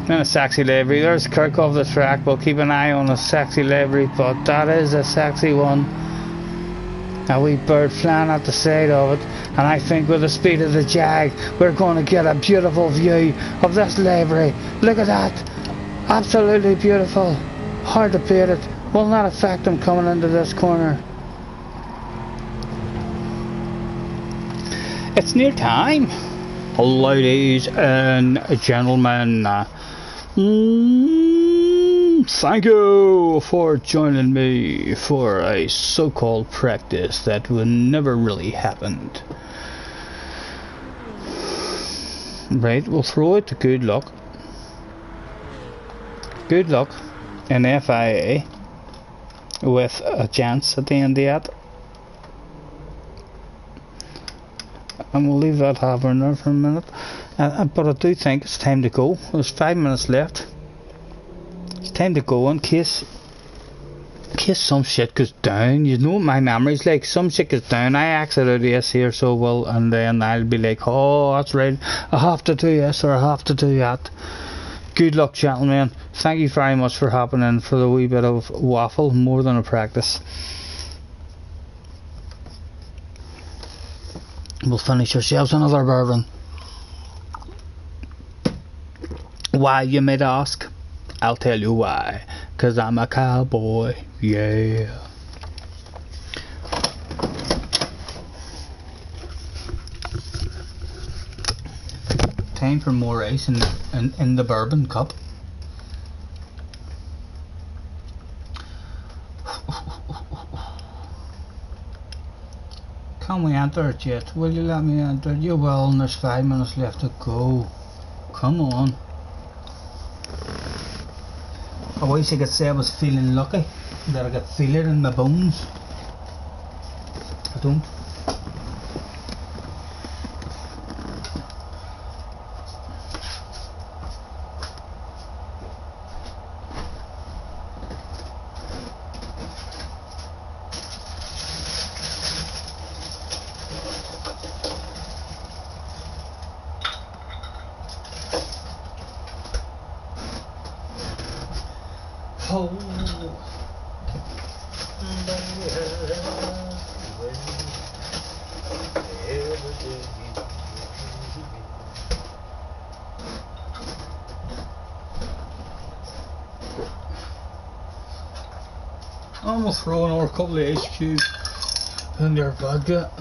S1: In a sexy livery. There's Kirk off the track. We'll keep an eye on a sexy livery, but that is a sexy one. A wee bird flying at the side of it, and I think with the speed of the Jag we're going to get a beautiful view of this livery. Look at that, absolutely beautiful, hard to beat it. Will not affect him coming into this corner. It's near time, ladies and gentlemen. Thank you for joining me for a so-called practice that would never really happened. Right, we'll throw it to good luck. Good luck in FIA with a chance at the end of that. And we'll leave that hovering there for a minute. But I do think it's time to go. There's 5 minutes left. It's time to go in case some shit goes down. You know what my memory's like. Some shit goes down. I exit out of this here so well, and then I'll be like, oh, that's right, I have to do this or I have to do that. Good luck, gentlemen. Thank you very much for hopping in for the wee bit of waffle, more than a practice. We'll finish ourselves another bourbon. Why, you might ask? I'll tell you why. 'Cause I'm a cowboy, yeah. Time for more ice in the bourbon cup. Can we enter it yet? Will you let me enter it? You will, and there's 5 minutes left to go. Come on. I wish I could say I was feeling lucky, that I could feel it in my bones. I don't. hole. I'm gonna throw another couple of ice cubes in their vodka.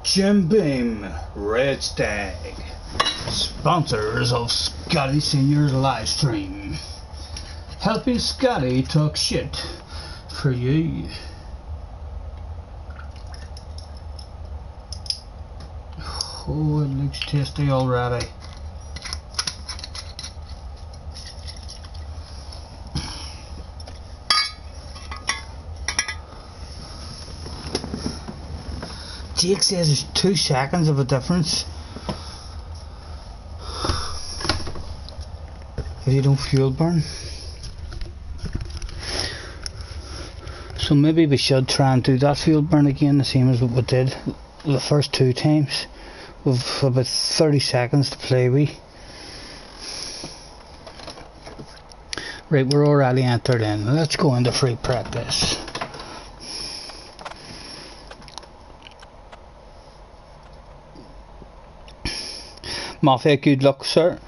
S1: Jim Beam, Red Stag, sponsors of Scottie Senior's live stream, helping Scottie talk shit for you. Oh, it looks tasty already. Jake says there's 2 seconds of a difference if you don't fuel burn. So maybe we should try and do that fuel burn again, the same as what we did the first 2 times, with about 30 seconds to play with. Right, we're already entered in. Let's go into free practice. Mafia, good luck, sir,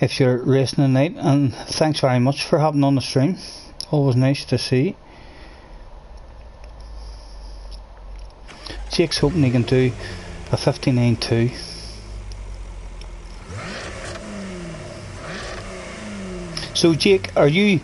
S1: if you're racing tonight, and thanks very much for hopping on the stream. Always nice to see. Jake's hoping he can do a 59.2. So Jake, are you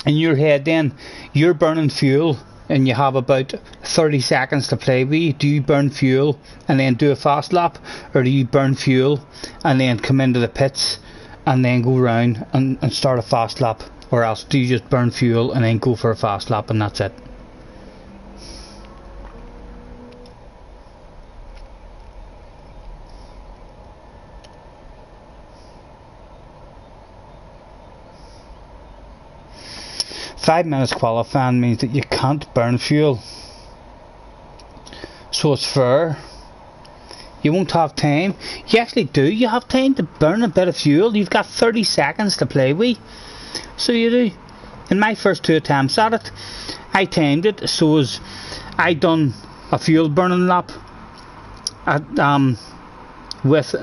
S1: in your head then, you're burning fuel and you have about 30 seconds to play with? Do you burn fuel and then do a fast lap, or do you burn fuel and then come into the pits and then go round and start a fast lap, or else do you just burn fuel and then go for a fast lap and that's it? Five minutes qualifying means that you can't burn fuel, so it's fair. You won't have time. You actually do. You have time to burn a bit of fuel. You've got 30 seconds to play with, so you do. In my first 2 attempts at it, I timed it so as I done a fuel burning lap at, with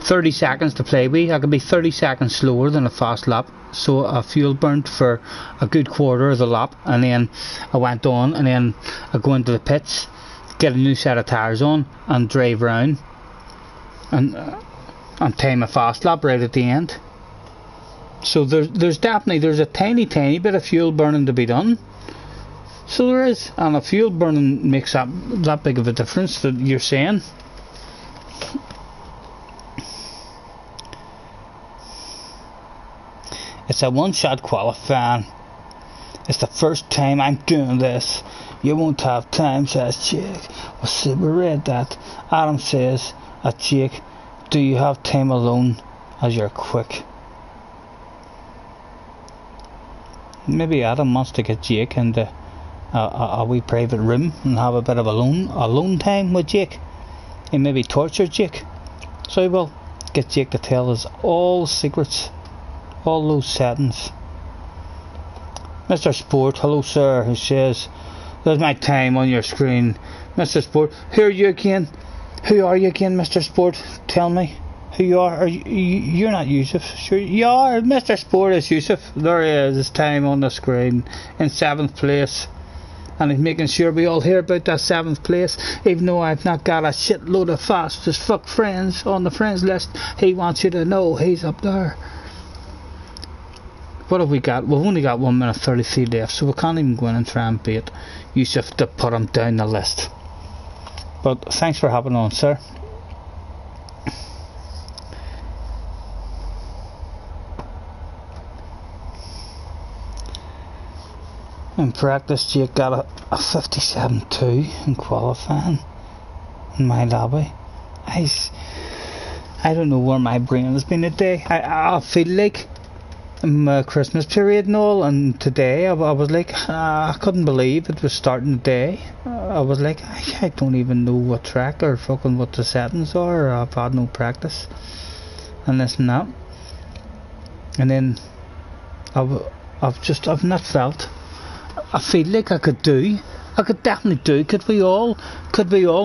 S1: 30 seconds to play with. I could be 30 seconds slower than a fast lap, so I fuel burnt for a good quarter of the lap, and then I went on, and then I go into the pits, get a new set of tyres on, and drive round and time a fast lap right at the end. So there's definitely a tiny bit of fuel burning to be done. So there is, and a fuel burning makes that big of a difference that you're saying. It's a one-shot qualifying. It's the first time I'm doing this. You won't have time, says Jake. Well, see, we read that. Adam says, Jake, do you have time alone as you're quick? Maybe Adam wants to get Jake into a wee private room and have a bit of alone time with Jake. He maybe torture Jake. So he will get Jake to tell us all secrets, all those settings. Mr. Sport, hello sir, who says, there's my time on your screen. Mr. Sport, who are you again? Who are you again, Mr. Sport? Tell me who you are. You're not Yusuf. Sure you are. Mr. Sport is Yusuf. There he is, his time on the screen, in 7th place. And he's making sure we all hear about that 7th place, even though I've not got a shitload of fast as fuck friends on the friends list. He wants you to know he's up there. What have we got? We've only got 1 minute 33 left, so we can't even go in and try and beat Yusuf to put him down the list. But thanks for hopping on, sir. In practice, Jake got a 57.2 in qualifying in my lobby. I don't know where my brain has been today. I feel like my Christmas period and all, and today I was like, I couldn't believe it was starting today. I was like, I don't even know what track or fucking what the settings are. I've had no practice and this and that. And then I've not felt. I feel like I could definitely do. Could we all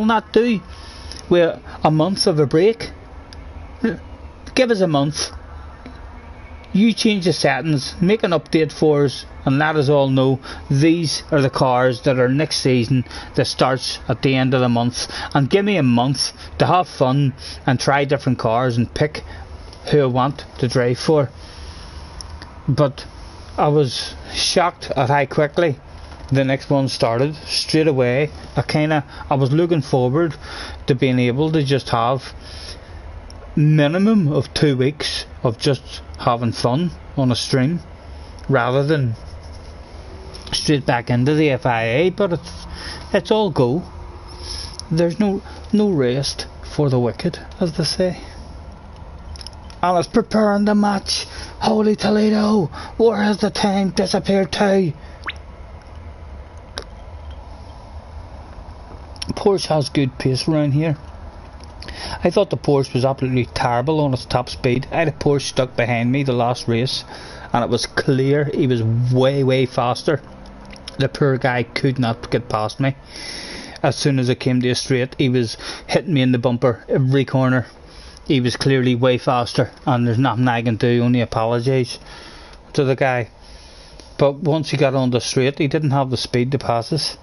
S1: not do? With a month of a break. Give us a month. You change the settings, make an update for us, and let us all know these are the cars that are next season that starts at the end of the month. And give me a month to have fun and try different cars and pick who I want to drive for. But I was shocked at how quickly the next one started straight away. I was looking forward to being able to just have minimum of 2 weeks of just having fun on a stream rather than straight back into the FIA. But it's all go. There's no rest for the wicked, as they say. And it's preparing the match. Holy Toledo, where has the time disappeared to? Porsche has good pace around here. I thought the Porsche was absolutely terrible on its top speed. I had a Porsche stuck behind me the last race, and it was clear he was way faster. The poor guy could not get past me. As soon as I came to a straight, he was hitting me in the bumper every corner. He was clearly way faster, and there's nothing I can do, only apologise to the guy. But once he got on the straight, he didn't have the speed to pass us.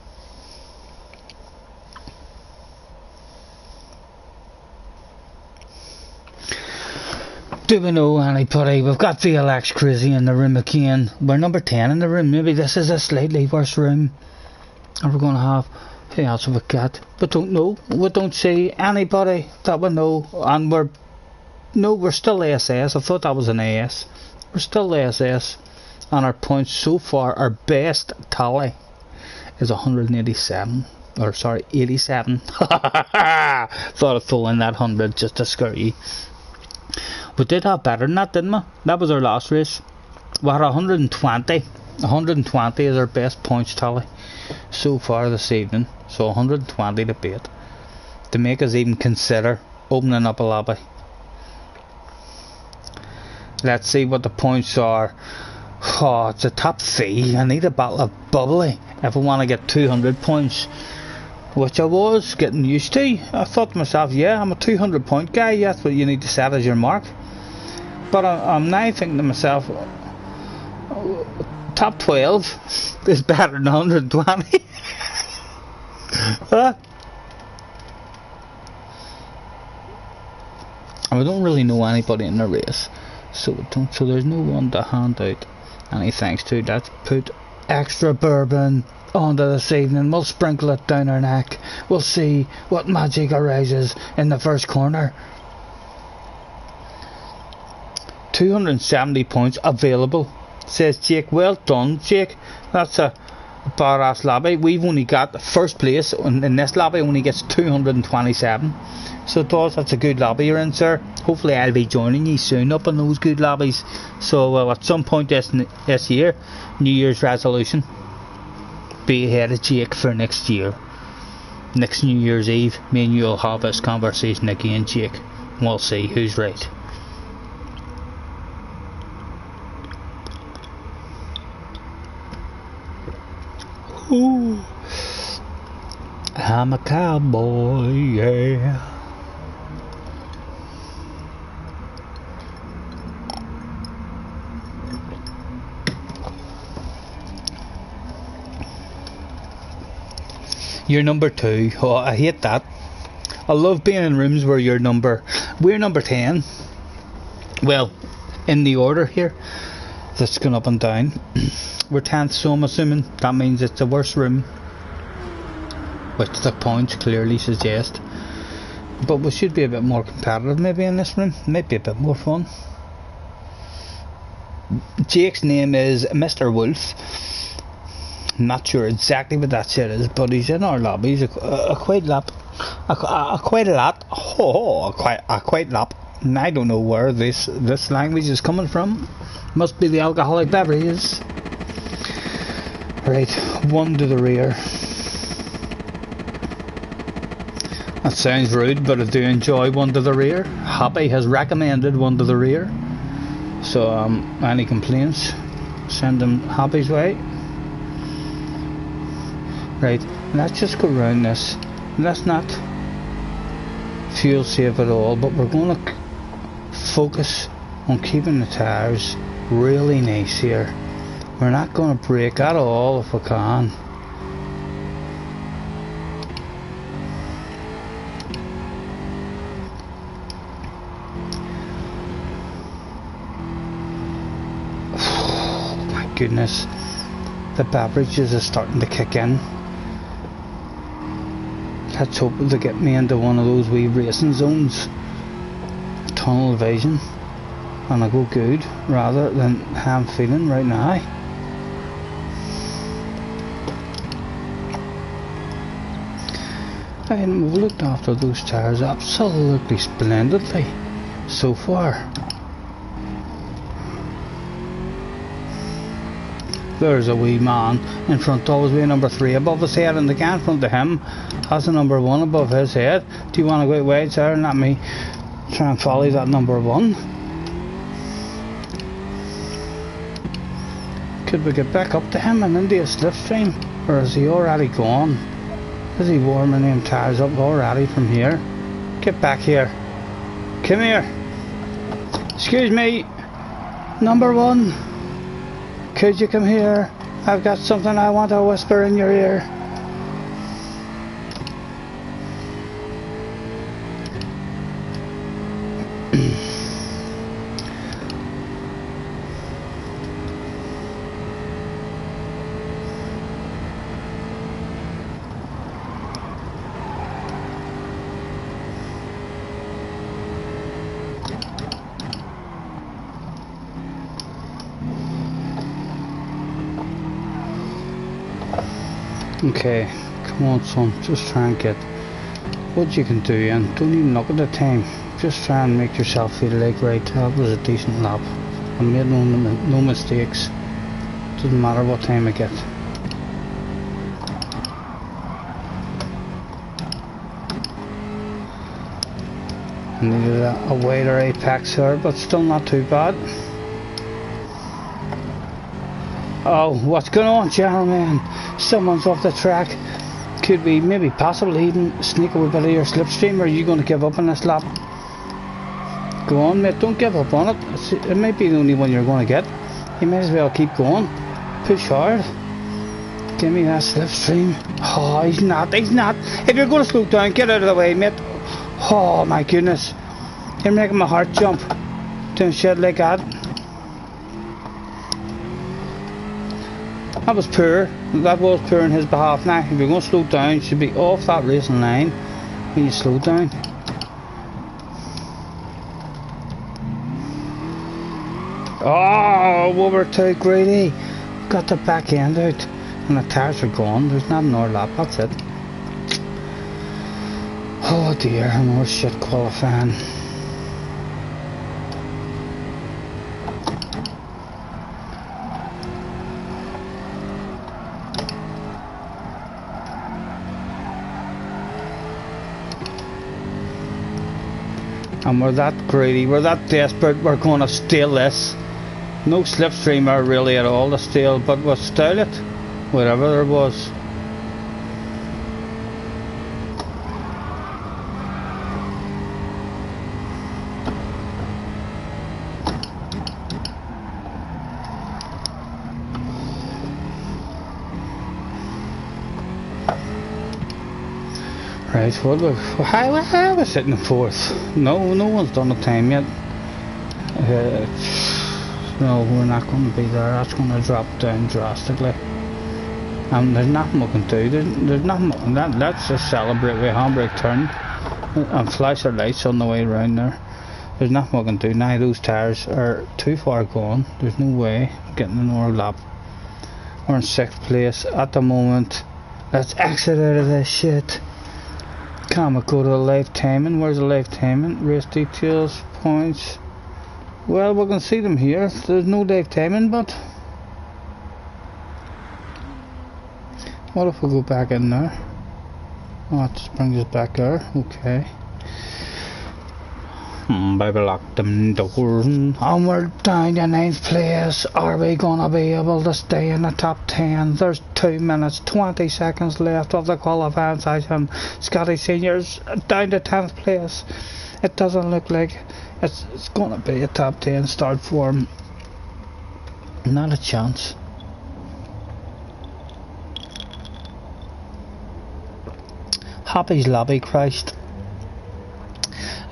S1: Do we know anybody? We've got VLX Crazy in the room again. We're number 10 in the room. Maybe this is a slightly worse room. And we're going to have... Who else have we got? We don't know. We don't see anybody that we know. And we're still ASS. I thought that was an AS. We're still ASS. And our points so far, our best tally is 187. Or sorry, 87. Thought I'd throw in that 100 just to scare you. We did have better than that, didn't we? That was our last race. We had 120. 120 is our best points tally so far this evening. So 120 to beat, to make us even consider opening up a lobby. Let's see what the points are. Oh, it's a top 3. I need a bottle of bubbly if I want to get 200 points, which I was getting used to. I thought to myself, yeah, I'm a 200 point guy. That's what you need to set as your mark. But I'm now thinking to myself, top 12 is better than 120. Huh? I don't really know anybody in the race, so there's no one to hand out any thanks to. Let's put extra bourbon onto this evening. We'll sprinkle it down our neck. We'll see what magic arises in the first corner. 270 points available, says Jake. Well done, Jake. That's a badass lobby. We've only got first place in this lobby, only gets 227. So it does. That's a good lobby you're in, sir. Hopefully I'll be joining you soon up in those good lobbies. So at some point this year, New Year's resolution, be ahead of Jake for next year. Next New Year's Eve, me and you will have this conversation again, Jake. We'll see who's right. Ooh, I'm a cowboy, yeah. You're number 2. Oh, I hate that. I love being in rooms where we're number 10. Well, in the order here that's going up and down. We're 10th, so I'm assuming that means it's the worst room, which the points clearly suggest. But we should be a bit more competitive maybe in this room. Might be a bit more fun. Jake's name is Mr. Wolf. I'm not sure exactly what that shit is, but he's in our lobby. He's quite a lot. And I don't know where this language is coming from. Must be the alcoholic beverages. Right, one to the rear. That sounds rude, but I do enjoy one to the rear. Happy has recommended one to the rear. So any complaints, send them Happy's way. Right, let's just go around this. Let's not fuel save at all, but we're going to focus on keeping the tires really nice here. We're not going to brake at all if we can. Oh my goodness, the beverages are starting to kick in. Let's hope they get me into one of those wee racing zones. Tunnel vision. And I go good rather than how I'm feeling right now. And we've looked after those tires absolutely splendidly so far. There's a wee man in front of us with number 3 above his head, and the guy in front of him has a number 1 above his head. Do you want to go out wide, sir, and let me try and follow that number 1? Could we get back up to him and into a slipstream, or is he already gone? Is he warming them tires up already from here? Get back here. Come here. Excuse me, number 1. Could you come here? I've got something I want to whisper in your ear. Okay, come on son, just try and get what you can do, and don't even look at the time. Just try and make yourself feel like, right, that was a decent lap. I made no mistakes. Doesn't matter what time I get. I needed a wider apex here, but still not too bad. Oh, what's going on, gentlemen? Someone's off the track. Could we maybe possibly even sneak a wee bit of your slipstream, or are you going to give up on this lap? Go on, mate, don't give up on it. It might be the only one you're going to get. You might as well keep going. Push hard. Give me that slipstream. Oh, he's not. If you're going to slow down, get out of the way, mate. Oh my goodness. You're making my heart jump. Doing shit like that. That was poor. That was poor on his behalf. Now, if you're going to slow down, you should be off that racing line when you slow down. Oh, we were too greedy. Got the back end out, and the tires are gone. There's not another lap. That's it. Oh dear, more shit qualifying. And we're that greedy, we're that desperate, we're going to steal this. No slipstreamer really at all to steal, but we'll steal it, whatever there was. Right, what I was sitting in 4th. No one's done the time yet. No, we're not going to be there. That's going to drop down drastically. There's nothing we can do. There's nothing. Let's just celebrate with a handbrake turn and flash our lights on the way around there. There's nothing we can do now. Those tires are too far gone. There's no way of getting another lap. We're in 6th place at the moment. Let's exit out of this shit. Can we go to the live timing? Where's the live timing? Race details, points. Well, we can see them here. There's no live timing, but what if we go back in there? Oh, it just brings us back there. Okay. Baby, lock them doors and we're down to 9th place. Are we gonna be able to stay in the top 10? There's 2 minutes 20 seconds left of the qualifying session. Scottie Senior's down to 10th place. It doesn't look like it's gonna be a top 10 start for him. Not a chance. Happy's lobby Christ.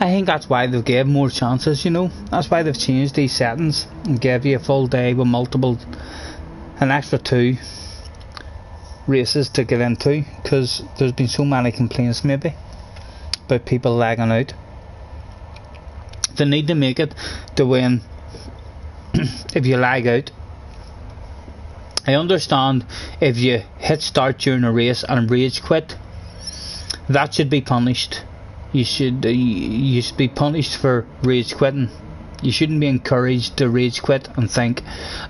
S1: I think that's why they've gave more chances, you know. That's why they've changed these settings and gave you a full day with an extra 2 races to get into, because there's been so many complaints maybe about people lagging out. They need to make it to when if you lag out. I understand if you hit start during a race and rage quit, that should be punished. You should be punished for rage quitting. You shouldn't be encouraged to rage quit and think,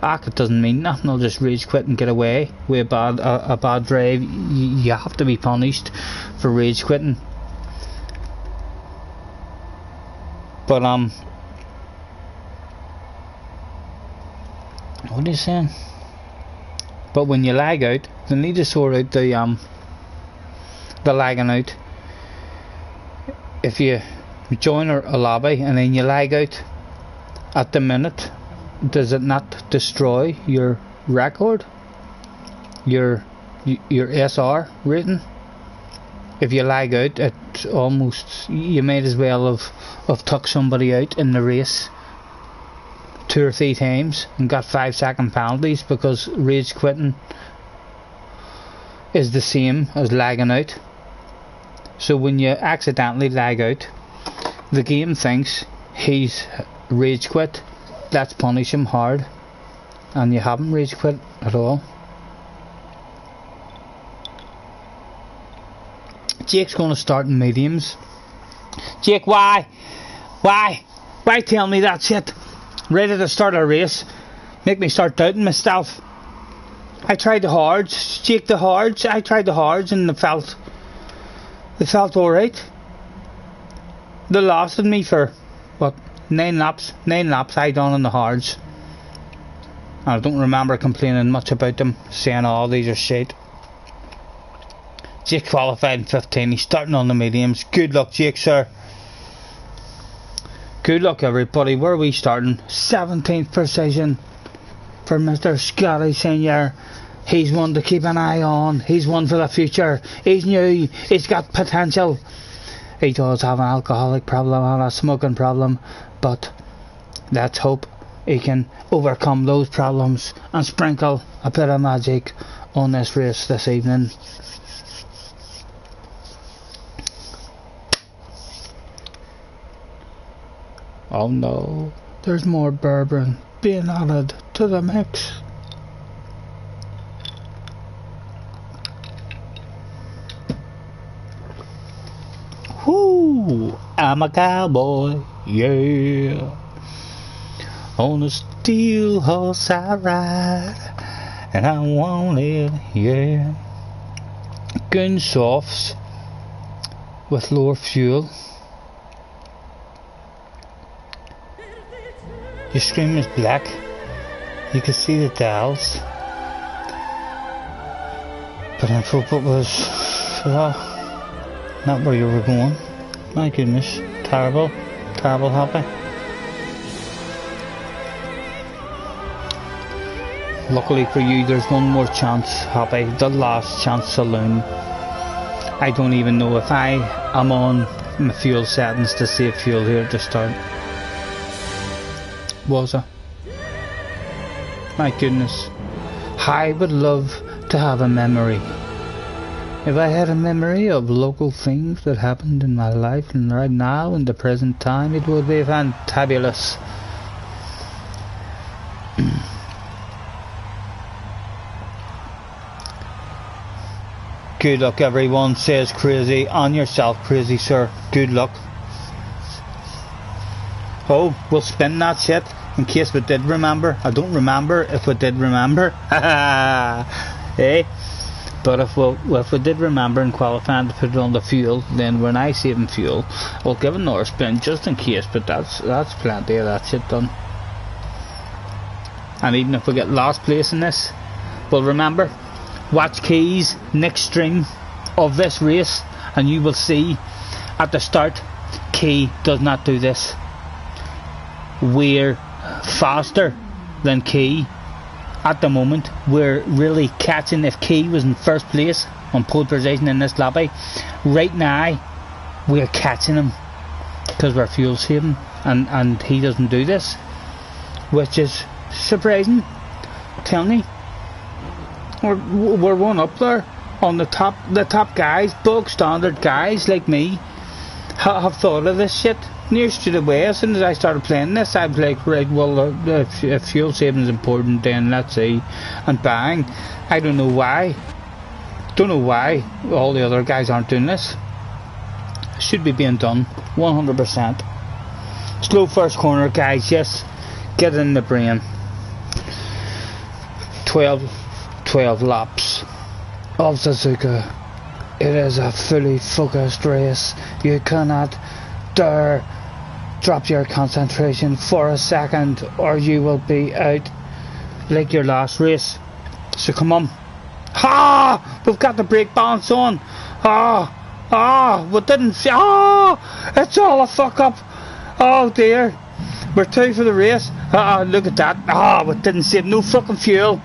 S1: it doesn't mean nothing, I'll just rage quit and get away with a bad drive. You have to be punished for rage quitting. But what are you saying? But when you lag out, they need to sort out the lagging out. If you join a lobby and then you lag out at the minute, does it not destroy your record, your SR rating? If you lag out, it almost, you might as well have took somebody out in the race 2 or 3 times and got 5-second penalties, because rage quitting is the same as lagging out. So when you accidentally lag out, the game thinks he's rage quit, let's punish him hard, and you haven't rage quit at all. Jake's going to start in mediums. Jake, why tell me that shit? Ready to start a race, make me start doubting myself. I tried the hards, Jake, I tried the hards and they felt alright. They lasted me for what, 9 laps I done on the hards. I don't remember complaining much about them, saying these are shit. Jake qualified in 15, he's starting on the mediums. Good luck, Jake, sir. Good luck, everybody. Where are we starting? 17th position for Mr. Scottie Senior. He's one to keep an eye on. He's one for the future. He's new. He's got potential. He does have an alcoholic problem and a smoking problem, but let's hope he can overcome those problems and sprinkle a bit of magic on this race this evening. Oh no, there's more bourbon being added to the mix. Whoo, I'm a cowboy, yeah. On a steel horse I ride, and I want it, yeah. Gun softs with lower fuel. Your screen is black. You can see the dials. But I hope it was not where you were going. My goodness. Terrible happy. Luckily for you, there's one more chance, Happy. The last chance saloon. I don't even know if I am on my fuel settings to save fuel here to start. Was I? My goodness. I would love to have a memory. If I had a memory of local things that happened in my life and right now in the present time, it would be fantabulous. Good luck everyone, says Crazy. On yourself, Crazy sir. Good luck. Oh, we'll spin that shit in case we did remember. I don't remember if we did remember. Hey, but if we did remember in qualifying to put it on the fuel, then when I saving fuel, we'll give another spin just in case. But that's plenty of that shit done. And even if we get last place in this, well, remember, watch Key's next stream of this race, and you will see at the start, Key does not do this. We're faster than Key at the moment. We're really catching. If Key was in first place on pole position in this lobby, right now we're catching him because we're fuel saving, and he doesn't do this, which is surprising. Tell me, we're one up there on the top guys, bulk standard guys like me have thought of this shit. Near straight away, as soon as I started playing this, I was like, right, well, if fuel saving is important, then let's see, and bang. I don't know why all the other guys aren't doing this. Should be being done 100%. Slow first corner, guys. Yes, get in the brain. 12 laps of Suzuka. It is a fully focused race. You cannot dare drop your concentration for a second, or you will be out like your last race. So come on. Ha! We've got the brake balance on. We didn't see. It's all a fuck up. Oh dear. We're 2 for the race. Look at that. We didn't save no fucking fuel.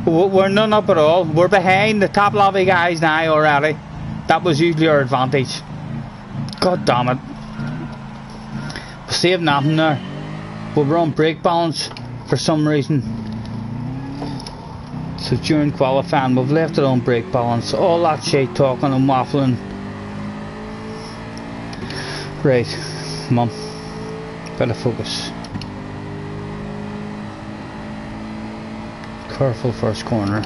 S1: We're none up at all. We're behind the top lobby guys now already. That was usually our advantage. God damn it. We saved nothing there. We were on brake balance for some reason. So during qualifying we've left it on brake balance. All that shit talking and waffling. Right, mum. Better focus. Careful first corner.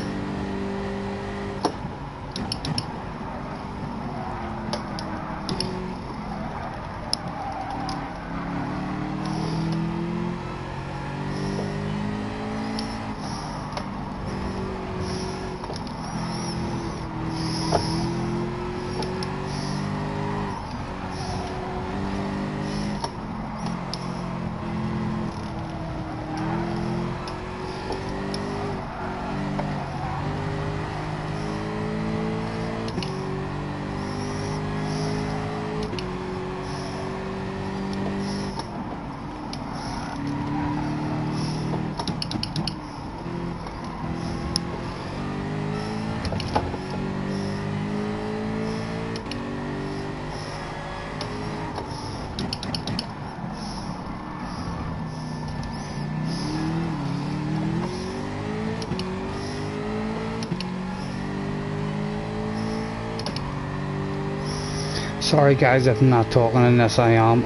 S1: Sorry guys if I'm not talking in this. I'm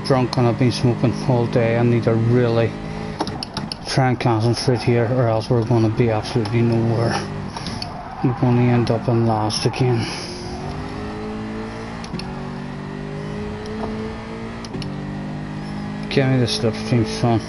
S1: drunk and I've been smoking all day. I need to really try and concentrate here, or else we're going to be absolutely nowhere. We're going to end up in last again. Give me the slipstream, son.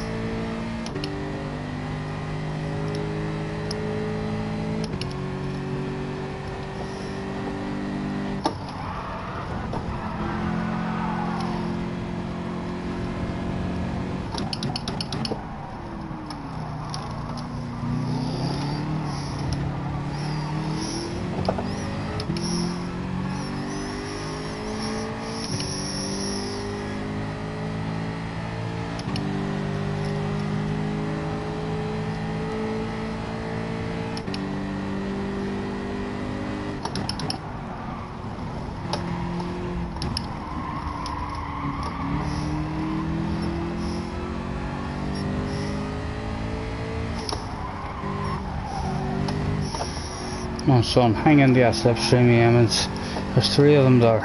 S1: Come on, son, hang in there, slipstream Yemens. There's 3 of them there.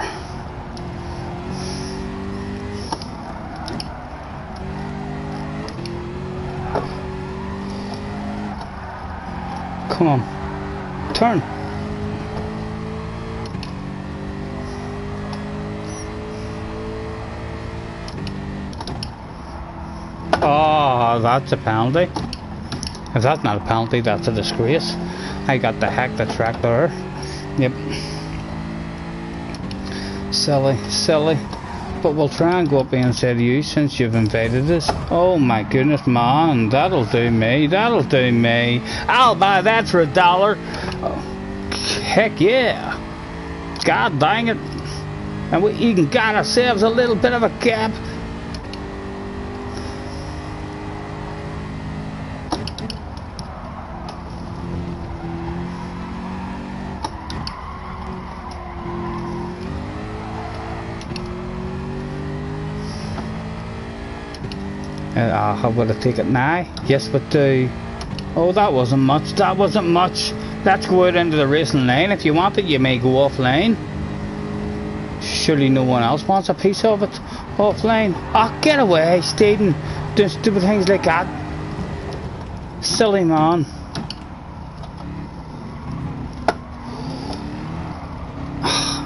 S1: Come on, turn. Oh, that's a penalty. If that's not a penalty, that's a disgrace. I got the heck the track there. Yep. Silly, silly. But we'll try and go up inside you since you've invaded us. Oh my goodness, man. That'll do me. That'll do me. I'll buy that for $1. Oh, heck yeah. God dang it. And we even got ourselves a little bit of a gap. How will I take it now? Yes, we do. Oh, that wasn't much. That wasn't much. Let's go out into the racing lane. If you want it, you may go offline. Surely no one else wants a piece of it. Offline. Oh, get away, Stephen. Doing stupid things like that. Silly man.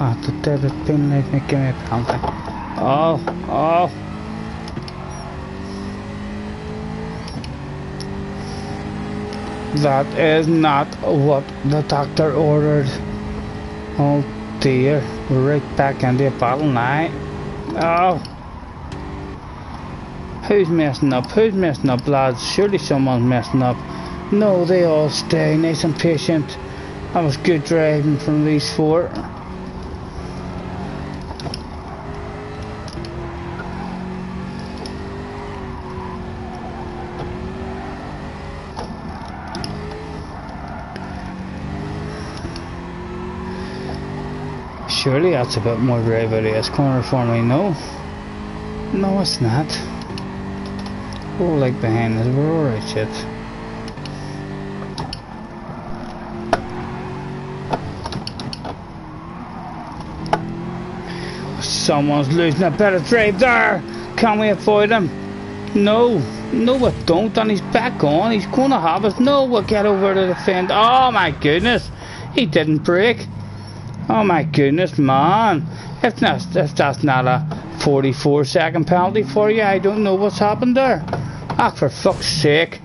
S1: Oh, the David Finlay making me a penalty. Oh, oh. That is not what the doctor ordered. Oh dear, we're right back into a battle now. Oh. Who's messing up? Who's messing up, lads? Surely someone's messing up. No, they all stay nice and patient. That was good driving from these four. Surely that's a bit more drive out of this corner for me. No. No, it's not. Oh, like behind us, we're alright, shit. Someone's losing a bit of drive there. Can we avoid him? No. No, we don't. And he's back on. He's going to have us. No, we'll get over to the fence. Oh, my goodness. He didn't brake. Oh my goodness, man. If that's not a 44-second penalty for you, I don't know what's happened there. Ah, for fuck's sake.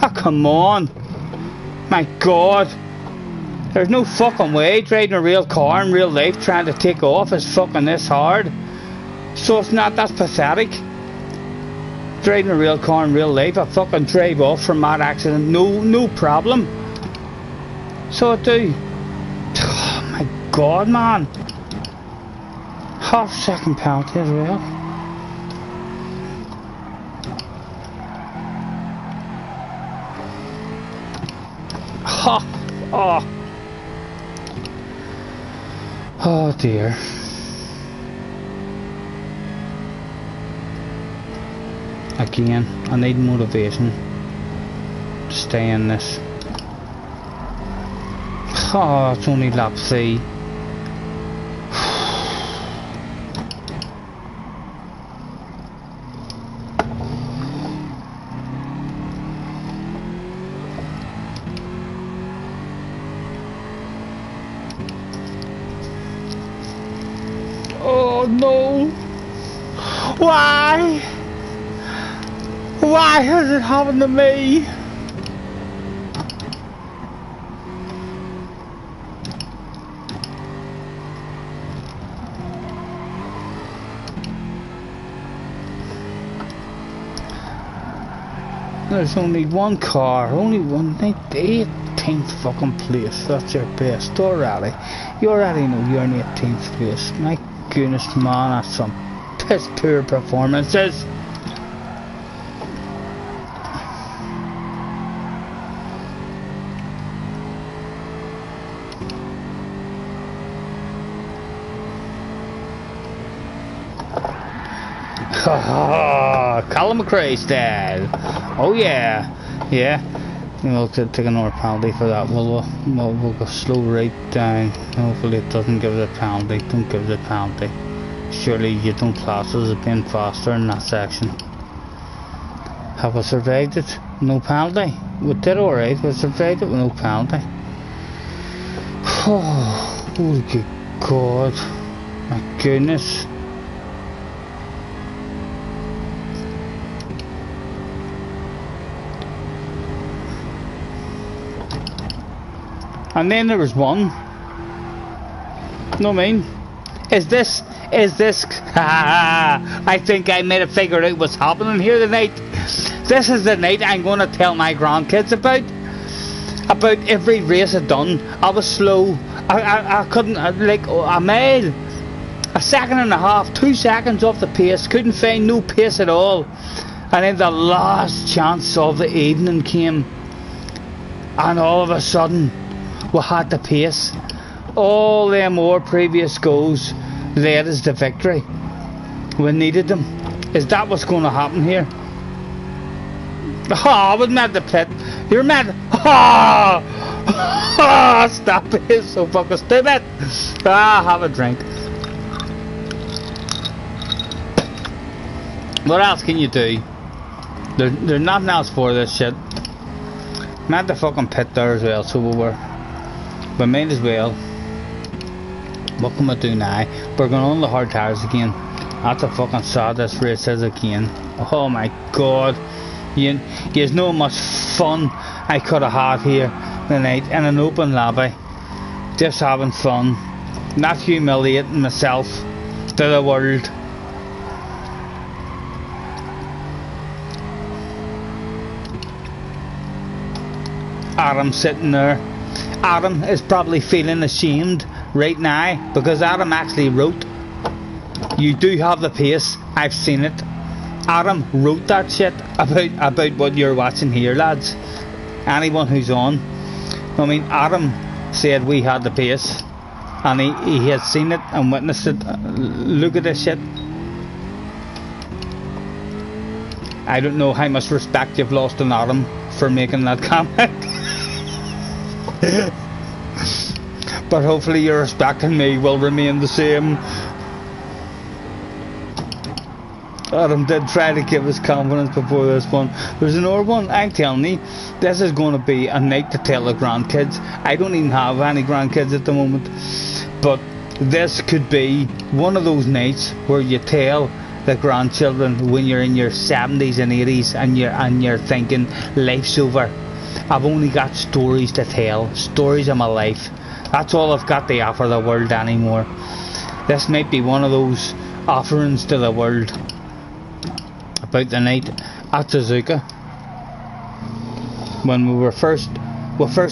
S1: Ah, come on. My God. There's no fucking way driving a real car in real life trying to take off is fucking this hard. So it's not, that's pathetic. Driving a real car in real life, I fucking drive off from that accident, no problem. So I do. God, man. Half-second penalty as well. Ha! Oh. Oh dear. Again, I need motivation to stay in this. Oh, it's only lap 3. Oh no! Why? Why has it happened to me? There's only one car, only one, 18th fucking place. That's your best already. You already know you're in 18th place. My goodness, man, that's some piss poor performances. Colin McRae style. Oh yeah, yeah. We'll take another penalty for that. We'll go slow right down. Hopefully it doesn't give it a penalty. Don't give it a penalty. Surely you don't class us as being faster in that section. Have we survived it? No penalty. We did alright. We survived it with no penalty. Oh, good God. My goodness. And then there was one. No, I mean, is this, I think I might have figured out what's happening here tonight. This is the night I'm going to tell my grandkids about every race I've done. I was slow. I couldn't, like, a mile, a second and a half, 2 seconds off the pace. Couldn't find no pace at all. And then the last chance of the evening came. And all of a sudden, we had the pace. All them more previous goals led us to victory. We needed them. Is that what's going to happen here? I was mad to pit. You're mad. Stop it. It's so fucking stupid. Have a drink. What else can you do? There's nothing else for this shit. Mad to fucking pit there as well, so we were. We might as well. What can we do now? We're going on the hard tires again. That's a fucking sad this race is again. Oh my god. You know how much fun I could have had here tonight in an open lobby. Just having fun. Not humiliating myself to the world. Adam sitting there. Adam is probably feeling ashamed right now because Adam actually wrote, "You do have the pace, I've seen it." Adam wrote that shit about what you're watching here, lads. Anyone who's on. I mean, Adam said we had the pace and he has seen it and witnessed it. Look at this shit. I don't know how much respect you've lost in Adam for making that comment. But hopefully your respect in me will remain the same. Adam did try to give us confidence before this one. There's another one. I'm telling you, this is going to be a night to tell the grandkids. I don't even have any grandkids at the moment, but this could be one of those nights where you tell the grandchildren when you're in your 70s and 80s and you're thinking life's over. I've only got stories to tell, stories of my life. That's all I've got to offer the world anymore. This might be one of those offerings to the world about the night at Suzuka when we first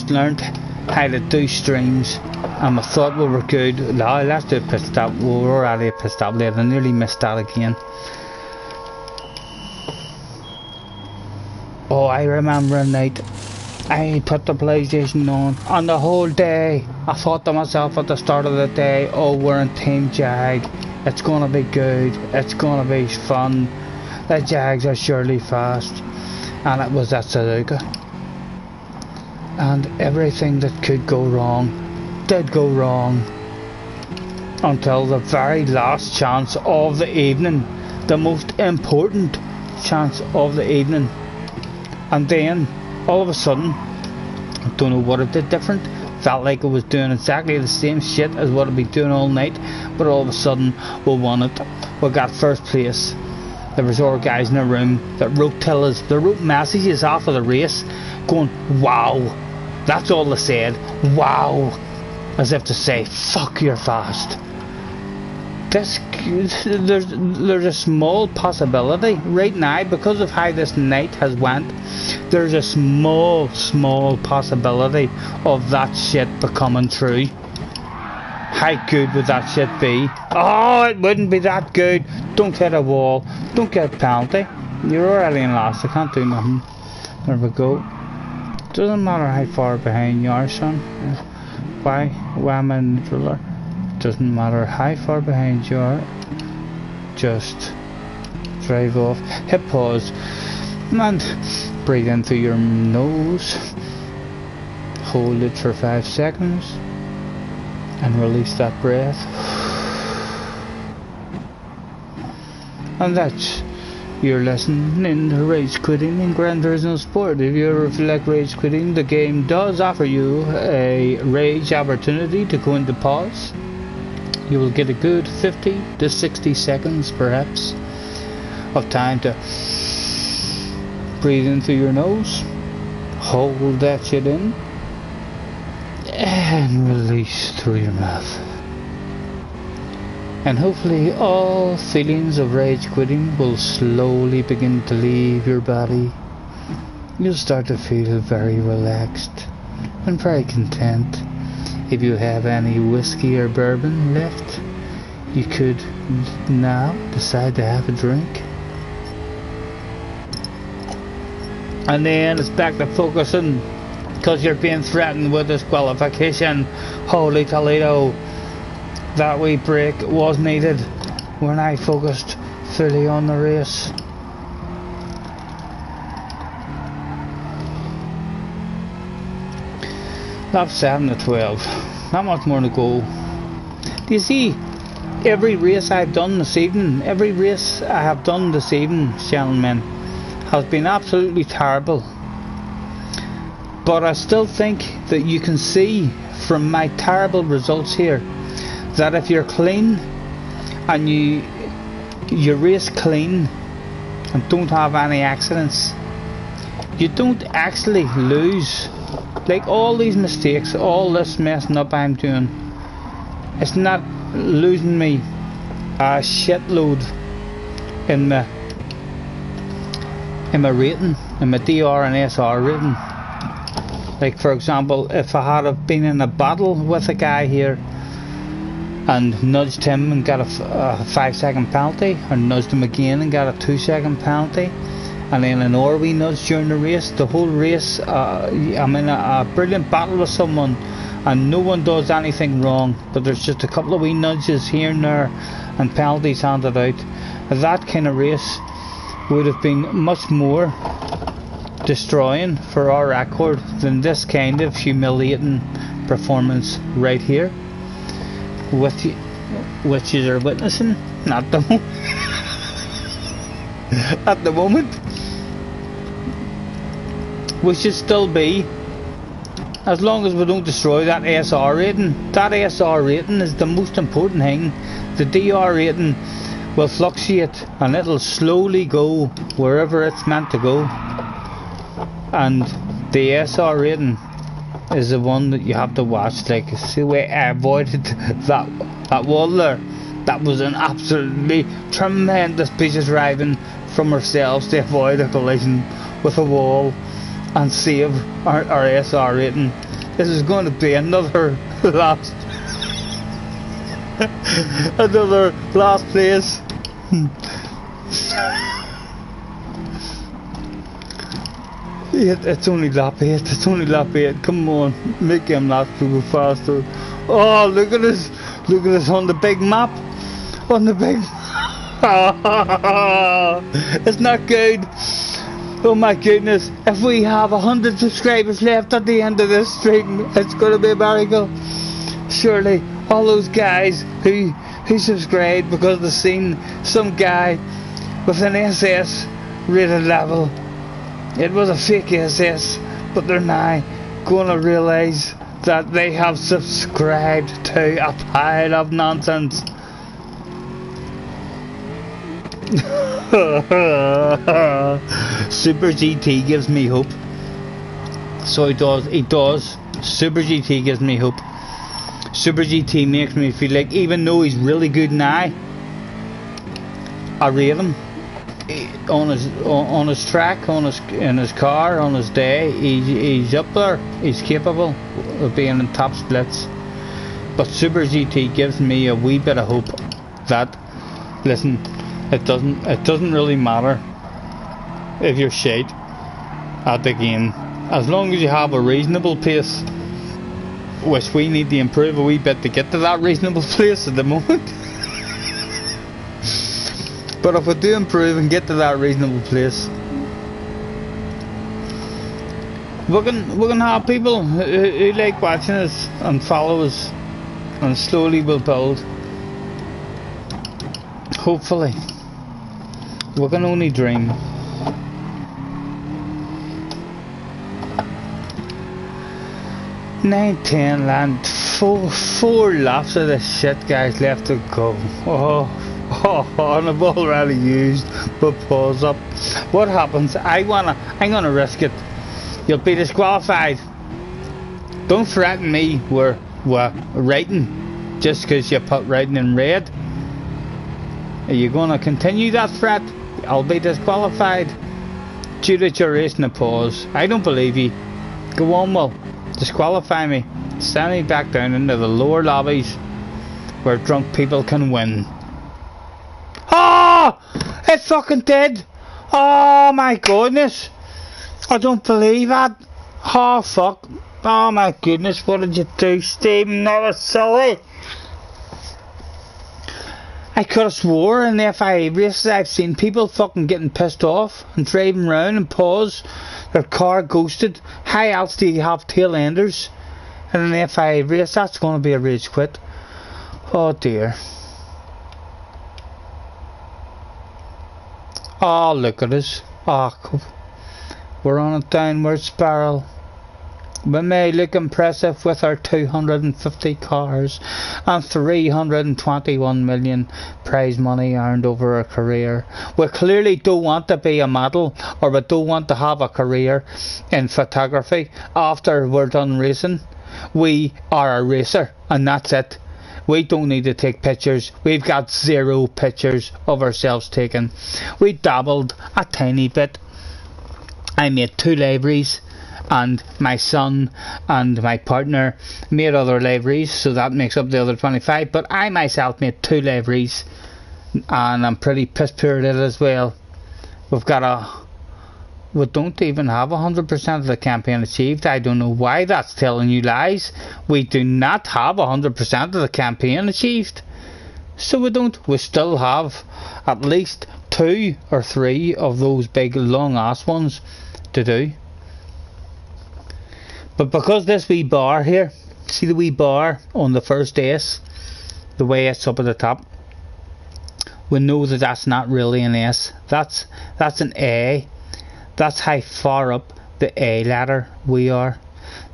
S1: learned how to do streams, and we thought we were good. No, let's do a pit stop. We were already a pit stop late. I nearly missed that again. Oh, I remember a night I put the PlayStation on the whole day. I thought to myself at the start of the day, oh, we're in Team Jag, it's gonna be good, it's gonna be fun, the Jags are surely fast. And it was at Suzuka, and everything that could go wrong did go wrong until the very last chance of the evening, the most important chance of the evening. And then all of a sudden, I don't know what it did different, felt like it was doing exactly the same shit as what I'd been doing all night, but all of a sudden we won it. We got first place. There was other guys in the room that wrote till us, they wrote messages after the race going, wow. That's all they said, wow, as if to say, fuck, you're fast. There's a small possibility right now, because of how this night has went, there's a small possibility of that shit becoming true. How good would that shit be? Oh, it wouldn't be that good. Don't hit a wall, don't get a penalty. You're already in last, I can't do nothing. There we go. Doesn't matter how far behind you are, son. Why am I neutral? Doesn't matter how far behind you are, just drive off, hit pause and breathe in through your nose, hold it for 5 seconds and release that breath. And that's your lesson in rage quitting in Gran Turismo Sport. If you ever feel like rage quitting, the game does offer you a rage opportunity to go into pause. You will get a good 50 to 60 seconds perhaps of time to breathe in through your nose, hold that shit in, and release through your mouth. And hopefully all feelings of rage quitting will slowly begin to leave your body. You'll start to feel very relaxed and very content. If you have any whiskey or bourbon left, you could now decide to have a drink. And then it's back to focusing, because you're being threatened with disqualification. Holy Toledo, that wee break was needed when I focused fully on the race. Lap 7 to 12, not much more to go. Do you see, every race I've done this evening, every race I have done this evening, gentlemen, has been absolutely terrible. But I still think that you can see from my terrible results here that if you're clean and you race clean and don't have any accidents, you don't actually lose. Like all these mistakes, all this messing up I'm doing, it's not losing me a shitload in my rating, in my DR and SR rating. Like for example, if I had have been in a battle with a guy here and nudged him and got a 5-second penalty, or nudged him again and got a 2-second penalty, and then an wee nudge during the race, the whole race, I'm in a brilliant battle with someone and no one does anything wrong, but there's just a couple of wee nudges here and there and penalties handed out. That kind of race would have been much more destroying for our record than this kind of humiliating performance right here, which you are witnessing at the moment. At the moment, we should still be, as long as we don't destroy that SR rating. That SR rating is the most important thing. The DR rating will fluctuate and it'll slowly go wherever it's meant to go, and the SR rating is the one that you have to watch. Like, see the way I avoided that wall there. That was an absolutely tremendous piece of driving from ourselves to avoid a collision with a wall and save our SR rating. This is going to be another last place. It's only lap 8. It's only lap 8. Come on, make him last go faster. Oh, look at this! Look at this on the big map. On the big. It's not good. Oh my goodness! If we have 100 subscribers left at the end of this stream, it's going to be a miracle. Surely, all those guys who subscribed because they've seen some guy with an SS rated level. It was a fake SS, but they're now going to realise that they have subscribed to a pile of nonsense. Super GT gives me hope. So it does. Super GT gives me hope. Super GT makes me feel like, even though he's really good now, I rate him on his track, in his car, on his day. He's up there. He's capable of being in top splits. But Super GT gives me a wee bit of hope that, listen, it doesn't really matter if you're shite at the game, as long as you have a reasonable pace, which we need to improve a wee bit to get to that reasonable place at the moment. But if we do improve and get to that reasonable place, we can have people who like watching us and follow us, and slowly we'll build. Hopefully. We can only dream. Nine, 10 land, four laps of this shit, guys, left to go. And I've already used the pause up. What happens? I'm gonna risk it. You'll be disqualified. Don't threaten me where What, writing? Just because you put writing in red? Are you going to continue that threat? I'll be disqualified due to duration of pause. I don't believe you. Go on, Will. Disqualify me. Send me back down into the lower lobbies where drunk people can win. Oh! It fucking did! Oh my goodness! I don't believe that. Oh fuck. Oh my goodness, what did you do, Stephen? That was silly. I could have swore in the FIA races I've seen people fucking getting pissed off and driving around and pause, their car ghosted. How else do you have tail enders in an FIA race? That's going to be a rage quit. Oh dear. Oh, look at us. Oh, we're on a downward spiral. We may look impressive with our 250 cars and 321 million prize money earned over a career. We clearly don't want to be a model, or we don't want to have a career in photography after we're done racing. We are a racer, and that's it. We don't need to take pictures. We've got 0 pictures of ourselves taken. We dabbled a tiny bit. I made 2 liveries, and my son and my partner made other liveries, so that makes up the other 25. But I myself made 2 liveries, and I'm pretty piss poor at it as well. We don't even have 100% of the campaign achieved. I don't know why that's telling you lies. We do not have 100% of the campaign achieved. So we don't. We still have at least 2 or 3 of those big long ass ones to do. But because this wee bar here, see the wee bar on the first S, the way it's up at the top, we know that that's not really an S. That's an A. That's how far up the A ladder we are.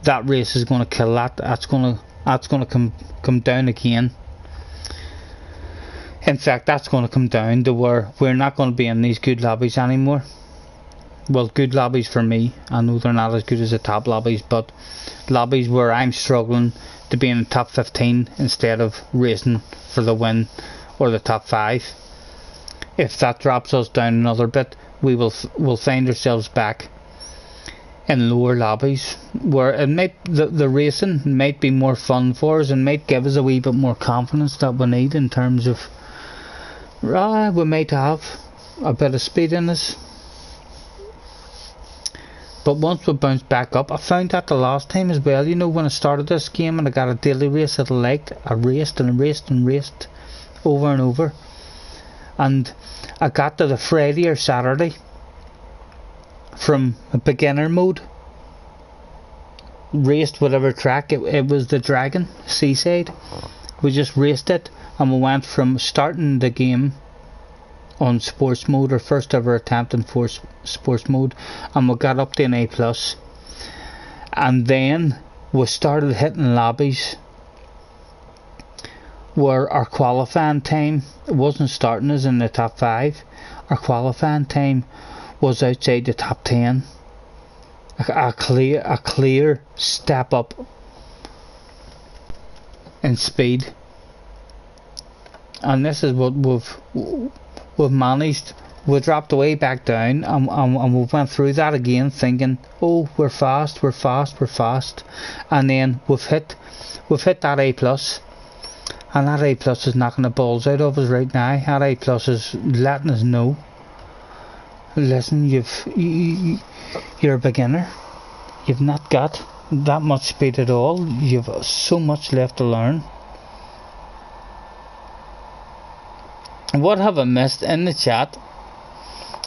S1: That race is going to kill that. That's going to come down again. In fact, that's going to come down to where we're not going to be in these good lobbies anymore. Well, good lobbies for me. I know they're not as good as the top lobbies, but lobbies where I'm struggling to be in the top 15 instead of racing for the win or the top 5. If that drops us down another bit, we'll find ourselves back in lower lobbies where it might the racing might be more fun for us and might give us a wee bit more confidence that we need in terms of we might have a bit of speed in us. But once we bounce back up, I found that the last time as well, you know, when I started this game and I got a daily race that I liked, I raced and raced and raced over and over, and I got to the Friday or Saturday from a beginner mode, raced whatever track, it was the Dragon, Seaside. We just raced it and we went from starting the game on sports mode, or first ever attempt in sports mode, and we got up to an A+, and then we started hitting lobbies where our qualifying time wasn't starting us in the top 5. Our qualifying time was outside the top 10. A clear step up in speed, and this is what we've managed. We dropped way back down, and we went through that again thinking, oh, we're fast, and then we've hit that A+, and that A+ is knocking the balls out of us right now. That A+ is letting us know, listen, you're a beginner, you've not got that much speed at all, you've so much left to learn. What have I missed in the chat?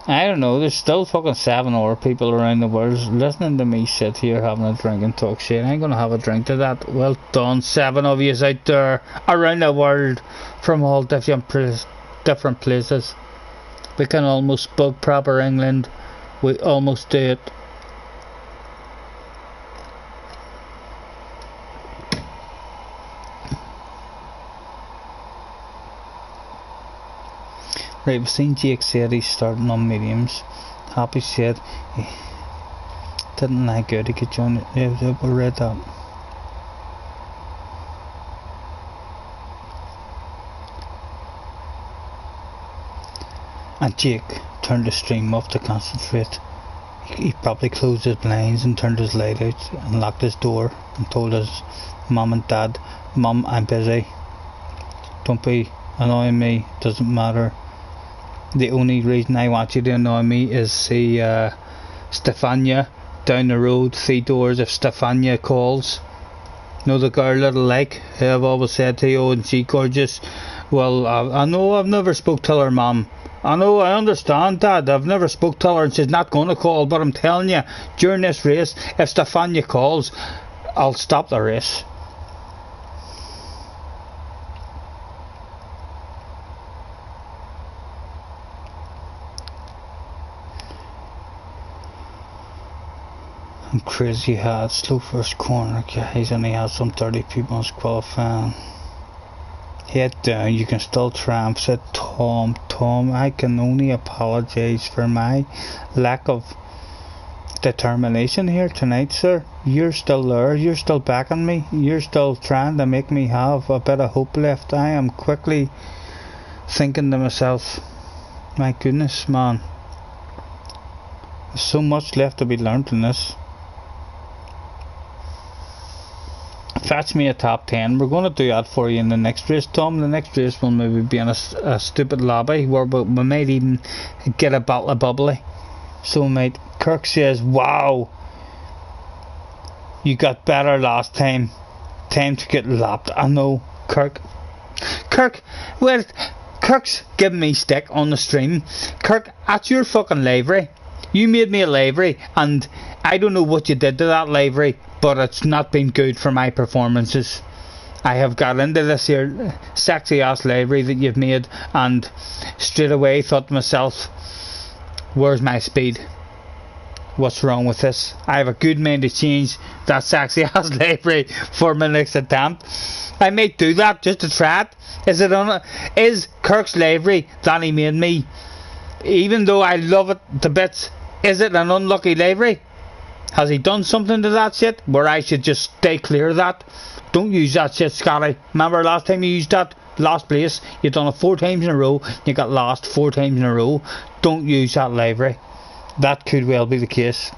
S1: I don't know, there's still fucking 7 other people around the world listening to me sit here having a drink and talk shit. I ain't gonna have a drink to that. Well done, 7 of yous out there around the world from all different places. We can almost speak proper England. We almost do it. Right, we've seen Jake said he's starting on mediums. Happy said he didn't like good, he could join it. Yeah, we read that. and Jake turned the stream off to concentrate. He probably closed his blinds and turned his light out and locked his door and told his mum and dad, "Mum, I'm busy. Don't be annoying me, doesn't matter. The only reason I want you to annoy me is see Stefania down the road, 3 doors. If Stefania calls, know the girl that I like, who I've always said to you, and she gorgeous. Well, I know I've never spoke to her, Mum. I know, I understand, Dad. I've never spoke to her and she's not going to call, but I'm telling you, during this race, if Stefania calls, I'll stop the race." And crazy hard, slow first corner, guys, and he has some 30 people in qualifying. Head down, you can still triumph, said Tom. Tom, I can only apologise for my lack of determination here tonight, sir. You're still there, you're still backing me, you're still trying to make me have a bit of hope left. I am quickly thinking to myself, my goodness, man, there's so much left to be learned in this. Fetch me a top 10. We're going to do that for you in the next race, Tom. The next race will maybe be in a stupid lobby where we might even get a bottle of bubbly. So mate, Kirk says, "Wow, you got better last time. Time to get lapped." I know, Kirk, well, Kirk's giving me stick on the stream. Kirk, that's your fucking livery. You made me a livery, and I don't know what you did to that livery, but it's not been good for my performances. I have got into this here sexy ass livery that you've made, and straight away thought to myself, where's my speed? What's wrong with this? I have a good mind to change that sexy ass livery for my next attempt. I might do that just to try it. Is Kirk's livery that he made me, even though I love it to bits, is it an unlucky livery? Has he done something to that shit where I should just stay clear of that? Don't use that shit, Scottie. Remember last time you used that? Last place. You've done it 4 times in a row. You got lost 4 times in a row. Don't use that livery. That could well be the case.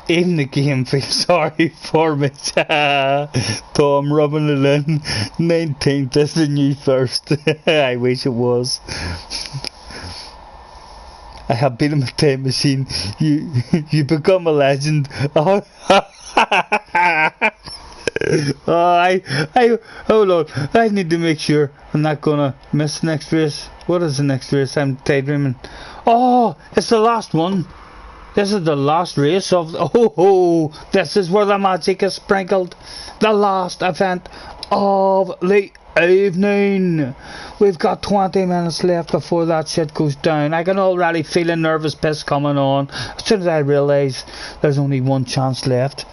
S1: Even the game feels sorry for me. Tom rubbing it in. 19th isn't you first. I wish it was. I have been in my time machine. You become a legend. Oh, hold on. I need to make sure I'm not gonna miss the next race. What is the next race? I'm daydreaming. Oh, it's the last one. This is the last race of this is where the magic is sprinkled. The last event of the evening. We've got 20 minutes left before that shit goes down. I can already feel a nervous piss coming on as soon as I realise there's only one chance left.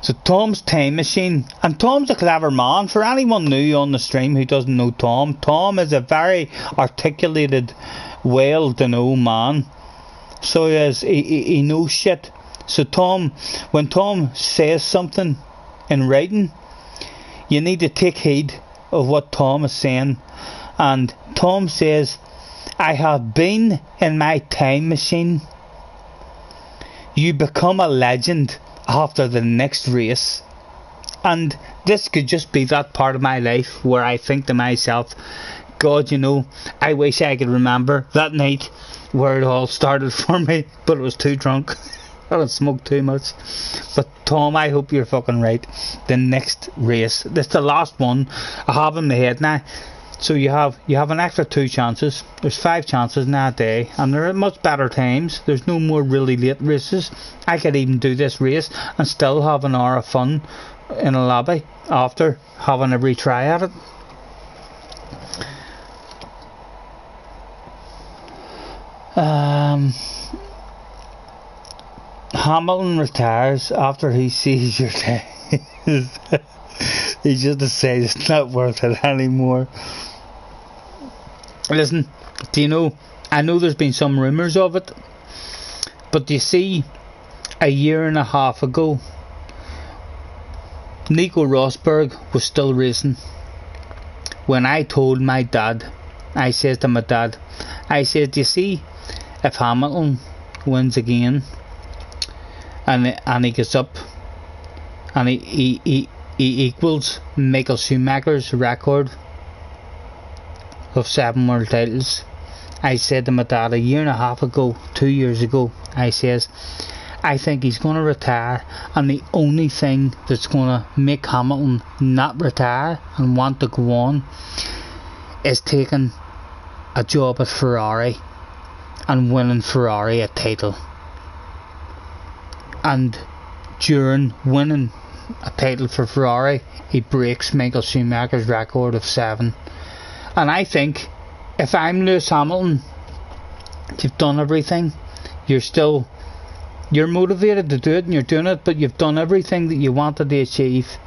S1: So Tom's time machine, and Tom's a clever man. For anyone new on the stream who doesn't know Tom is a very articulated, well to know man. So he knows shit. So when Tom says something in writing, you need to take heed of what Tom is saying. And Tom says, I have been in my time machine. You become a legend after the next race. And this could just be that part of my life where I think to myself, God, you know, I wish I could remember that night where it all started for me, but I was too drunk. I had smoked too much. But Tom, I hope you're fucking right. The next race, this is the last one I have in my head now. So you have an extra 2 chances. There's 5 chances in a day, and they're at much better times. There's no more really late races. I could even do this race and still have an hour of fun in a lobby after having a retry at it. Hamilton retires after he sees your day. He just decides it's not worth it anymore. Listen, do you know, I know there's been some rumours of it, but you see, a year and a half ago, Nico Rosberg was still racing when I told my dad. I said to my dad, I said, you see, if Hamilton wins again and he gets up and he equals Michael Schumacher's record of 7 world titles, I said to my dad a year and a half ago, 2 years ago, I says, I think he's going to retire, and the only thing that's going to make Hamilton not retire and want to go on is taking a job at Ferrari and winning Ferrari a title. And during winning a title for Ferrari, he breaks Michael Schumacher's record of 7. And I think if I'm Lewis Hamilton, you've done everything, you're motivated to do it and you're doing it, but you've done everything that you wanted to achieve,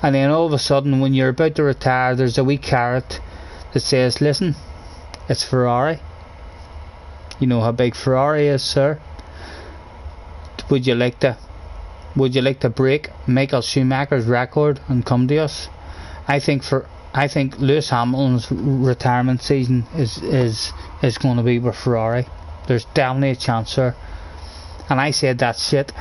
S1: and then all of a sudden when you're about to retire, there's a wee carrot that says, listen, it's Ferrari. You know how big Ferrari is, sir. Would you like to break Michael Schumacher's record and come to us? I think Lewis Hamilton's retirement season is going to be with Ferrari. There's definitely a chance, sir. And I said that shit.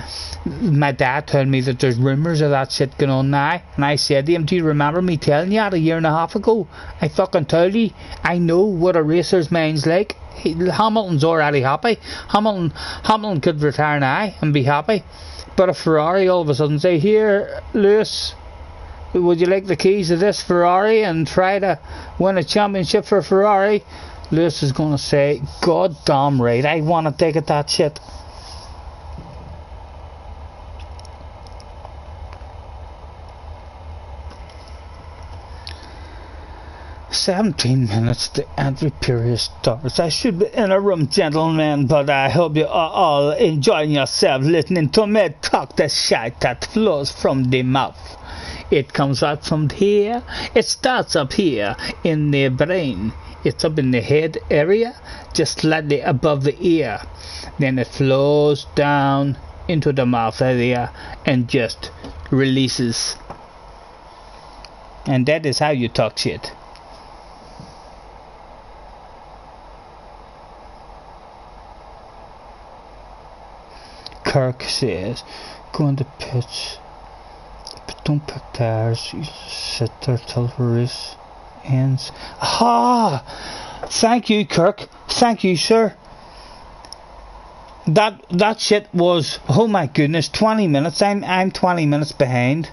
S1: My dad told me that there's rumours of that shit going on now, and I said to him, do you remember me telling you that a year and a half ago? I fucking told you, I know what a racer's mind's like. Hamilton's already happy. Hamilton could retire now and be happy, but if Ferrari all of a sudden say, here Lewis, would you like the keys of this Ferrari and try to win a championship for Ferrari, Lewis is going to say, god damn right, I want to take it that shit. 17 minutes the entry period starts. I should be in a room, gentlemen, but I hope you are all enjoying yourselves listening to me talk the shit that flows from the mouth. It comes out from here, it starts up here in the brain, it's up in the head area, just slightly above the ear, then it flows down into the mouth area and just releases. And that is how you talk shit. Kirk says, go on the pitch, but don't pick tires, you sit there till the race ends. Aha! Thank you, Kirk. Thank you, sir. That shit was, oh my goodness, 20 minutes. I'm 20 minutes behind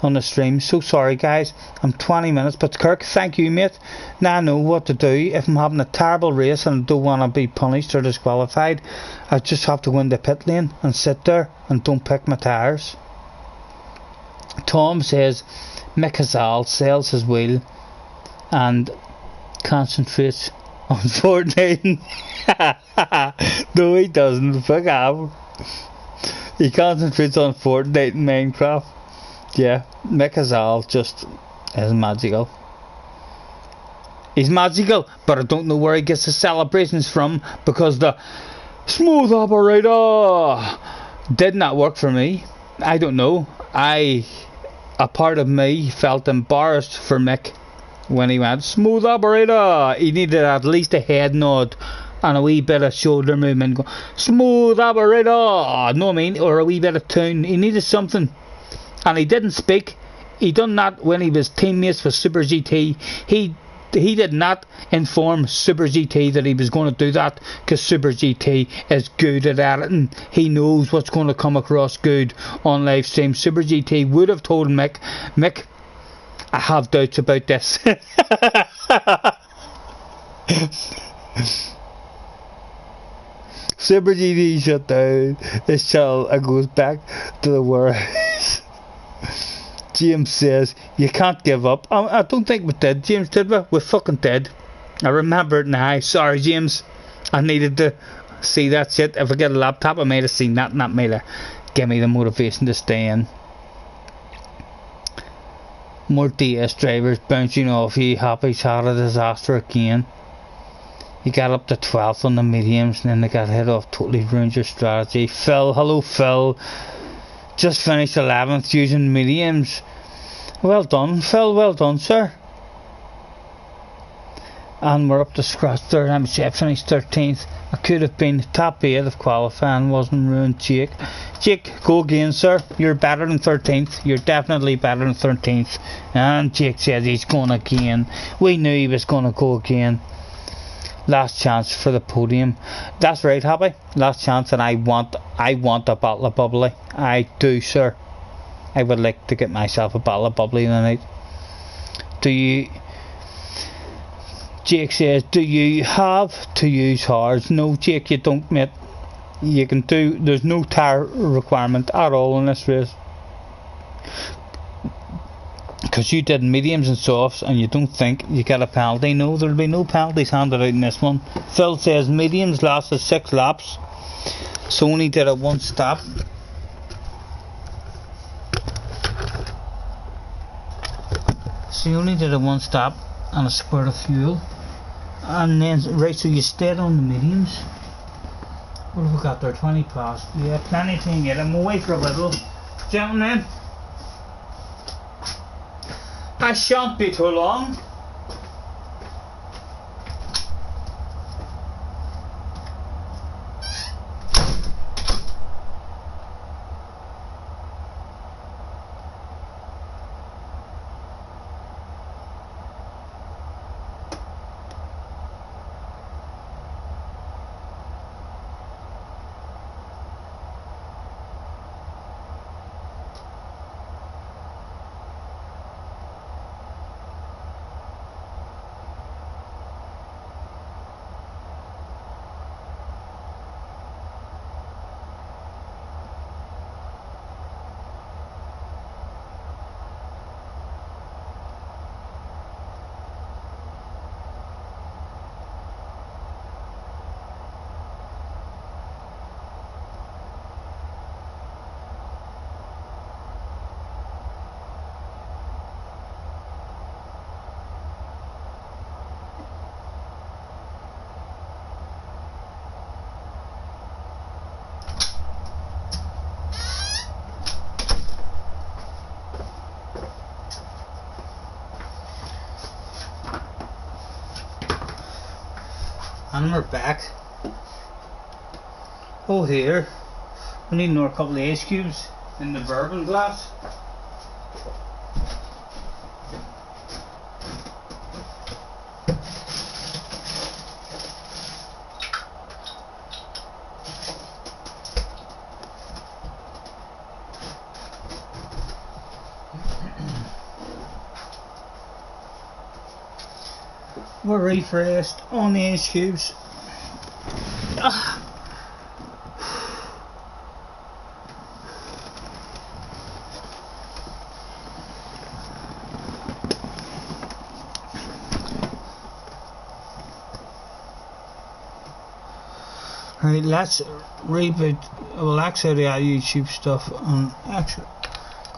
S1: on the stream. So sorry, guys. I'm 20 minutes. But Kirk, thank you, mate. Now I know what to do. If I'm having a terrible race and I don't want to be punished or disqualified, I just have to go in the pit lane and sit there and don't pick my tyres. Tom says Mick Hazal sells his wheel and concentrates on Fortnite. No, he doesn't. Fuck off. He concentrates on Fortnite and Minecraft. Yeah, Mick Hazal just is magical. He's magical, but I don't know where he gets his celebrations from, because the smooth operator did not work for me. I don't know. A part of me felt embarrassed for Mick when he went smooth operator. He needed at least a head nod and a wee bit of shoulder movement. Go, smooth operator. Know what I mean? Or a wee bit of tune. He needed something. And he didn't speak. He done that when he was teammates with Super GT. He did not inform Super GT that he was going to do that, because Super GT is good at editing. He knows what's going to come across good on live stream. Super GT would have told Mick, I have doubts about this. Super GT shut down this channel and goes back to the warehouse. James says, you can't give up. I don't think we did, James, did we? We fucking did. I remember it now. Sorry, James. I needed to see that shit. If I get a laptop, I might have seen that, and that might have given me the motivation to stay in. More DS drivers bouncing off you. Happy's had a disaster again. You got up to 12th on the mediums, and then they got hit off. Totally ruined your strategy. Phil, hello Phil. Just finished 11th using mediums. Well done, Phil, well done, sir. And we're up to scratch third. I'm finished 13th. I could have been top 8 if qualifying wasn't ruined. Jake, go again, sir. You're better than 13th. You're definitely better than 13th. And Jake says he's going again. We knew he was going to go again. Last chance for the podium. That's right, Happy. Last chance, and I want a bottle of bubbly. I do, sir. I would like to get myself a bottle of bubbly tonight. Do you? Jake says, do you have to use hards? No, Jake, you don't, mate. You can do, there's no tire requirement at all in this race. Because you did mediums and softs and you don't think you get a penalty. No, there'll be no penalties handed out in this one. Phil says mediums lasted 6 laps. Sony did a 1 stop. Sony did a 1 stop and a squirt of fuel. And then, right, so you stayed on the mediums. What have we got there? 20 past. Yeah, plenty to get. I'm away for a little. Gentlemen, I shan't be too long. And we're back. Oh, here. We need another couple of ice cubes in the bourbon glass. We're refreshed on the ice cubes. Right, let's reboot. We'll exit the YouTube stuff and actually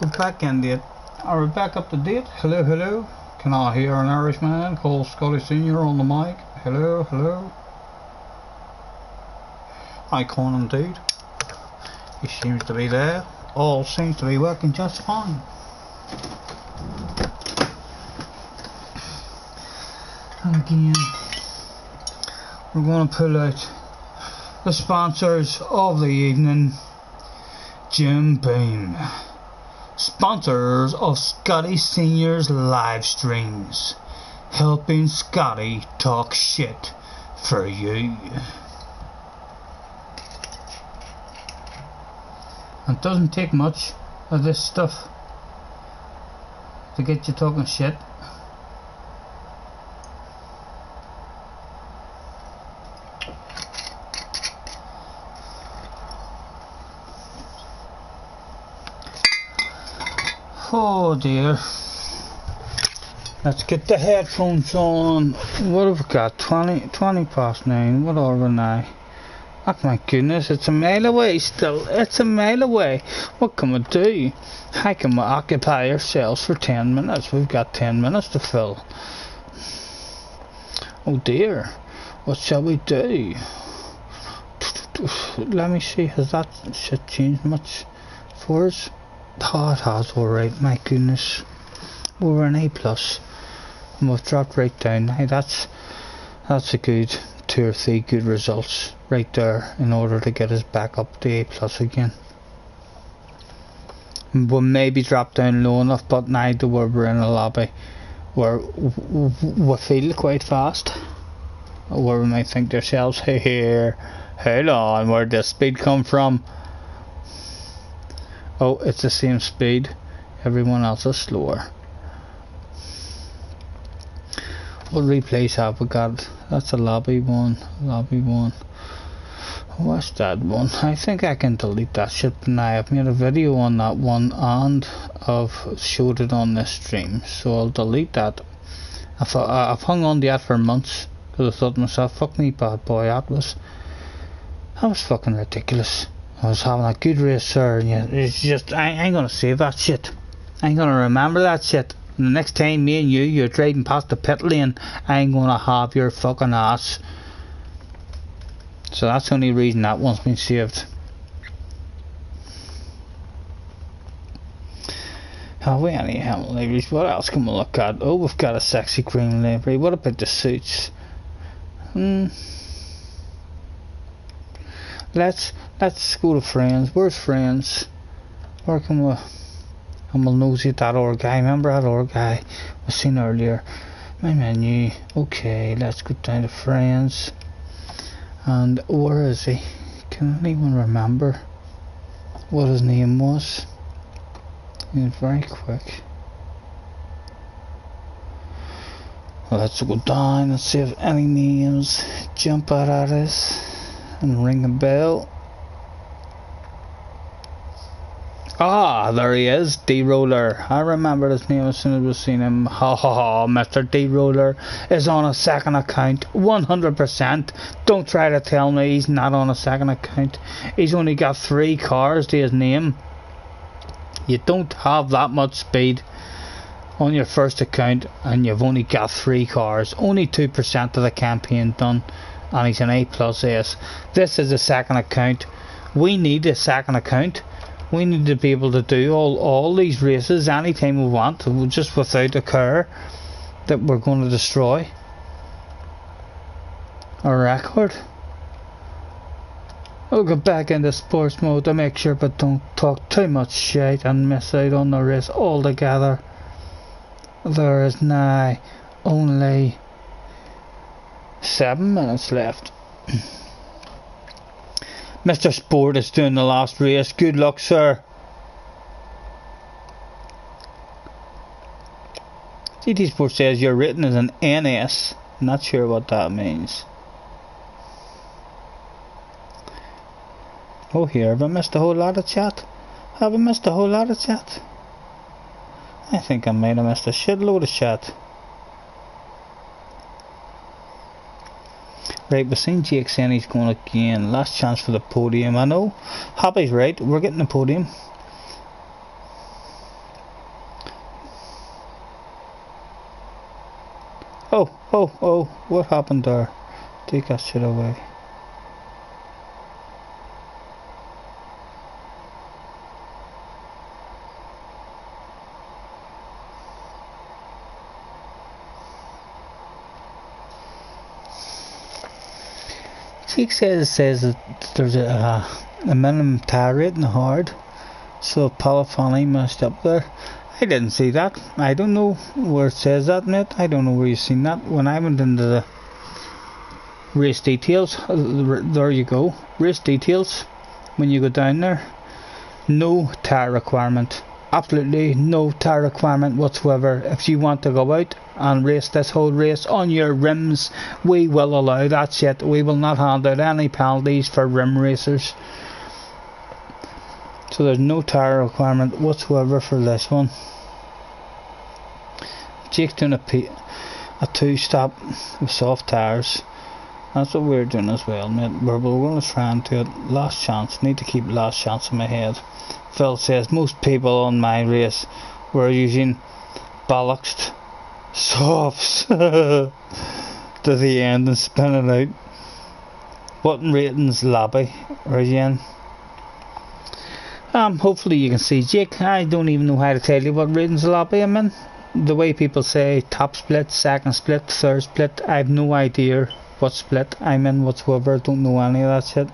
S1: go back into it. Are we back up to date? Hello, hello. Can I hear an Irishman called Scottie Senior on the mic? Hello, hello. Icon indeed. He seems to be there. All seems to be working just fine. And again, we're going to pull out the sponsors of the evening. Jim Beam. Sponsors of Scottie Senior's live streams, helping Scottie talk shit for you. It doesn't take much of this stuff to get you talking shit. Oh dear. Let's get the headphones on. What have we got? 20 past 9. What are we now? Oh my goodness, it's a mile away still. It's a mile away. What can we do? How can we occupy ourselves for 10 minutes? We've got 10 minutes to fill. Oh dear. What shall we do? Let me see. Has that shit changed much for us? Oh, it has, alright, my goodness. We were an A plus, and we've dropped right down. Hey, that's a good 2 or 3 good results right there in order to get us back up to A plus again. We'll maybe drop down low enough, but now to where we're in a lobby where we feel quite fast, where we might think to ourselves, hey, here, hold on, where'd this speed come from? Oh, it's the same speed, everyone else is slower. What replays have we got? That's a lobby one. What's that one? I think I can delete that shit now. I've made a video on that one and I've showed it on this stream, so I'll delete that. I've hung on to that for months because I thought to myself, fuck me bad boy, that was fucking ridiculous. I was having a good race there, and yeah, it's just, I ain't gonna save that shit. I ain't gonna remember that shit. And the next time me and you're driving past the pit lane, I ain't gonna have your fucking ass. So that's the only reason that one's been saved. Have we any helmet liveries? What else can we look at? Oh, we've got a sexy green livery. What about the suits? Let's go to friends. Where's friends? Where can we? And we'll nosy at that other guy. Remember that other guy we seen earlier? My menu. Okay, let's go down to friends. And where is he? Can anyone remember what his name was? He's very quick. Well, let's go down and see if any names jump out at us and ring a bell. Ah, there he is, D-Roller. I remember his name as soon as we seen him. Ha ha ha, Mr. D-Roller is on a second account, 100%. Don't try to tell me he's not on a second account. He's only got 3 cars to his name. You don't have that much speed on your first account and you've only got 3 cars. Only 2% of the campaign done, and he's an A plus S. This is a second account. We need a second account. We need to be able to do all these races anytime we want, just without a car that we're going to destroy our record. I'll go back into sports mode to make sure, but don't talk too much shit and miss out on the race altogether. There is now only 7 minutes left. Mr. Sport is doing the last race. Good luck, sir. GT Sport says your rating is an NS. Not sure what that means. Oh, here, have I missed a whole lot of chat? Have I missed a whole lot of chat? I think I might have missed a shitload of chat. Right, we've seen Jake saying he's going again. Last chance for the podium. I know. Happy's right. We're getting the podium. Oh. What happened there? Take that shit away. Jake says that there's a minimum tire rating hard, so Polyphony messed up there. I didn't see that. I don't know where it says that, mate. I don't know where you've seen that. When I went into the race details, there you go. Race details. When you go down there, no tire requirement. Absolutely no tire requirement whatsoever. If you want to go out and race this whole race on your rims, we will allow that shit. We will not hand out any penalties for rim racers. So there's no tire requirement whatsoever for this one. Jake's doing a 2-stop with soft tires. That's what we're doing as well, mate. We're going to try and do it. Last chance. Need to keep last chance in my head. Phil says most people on my race were using bollocks softs to the end and spinning out. What ratings lobby are you in? Hopefully you can see Jake. I don't even know how to tell you what ratings lobby I'm in. the way people say top split, second split, third split, I have no idea what split I'm in whatsoever. Don't know any of that shit.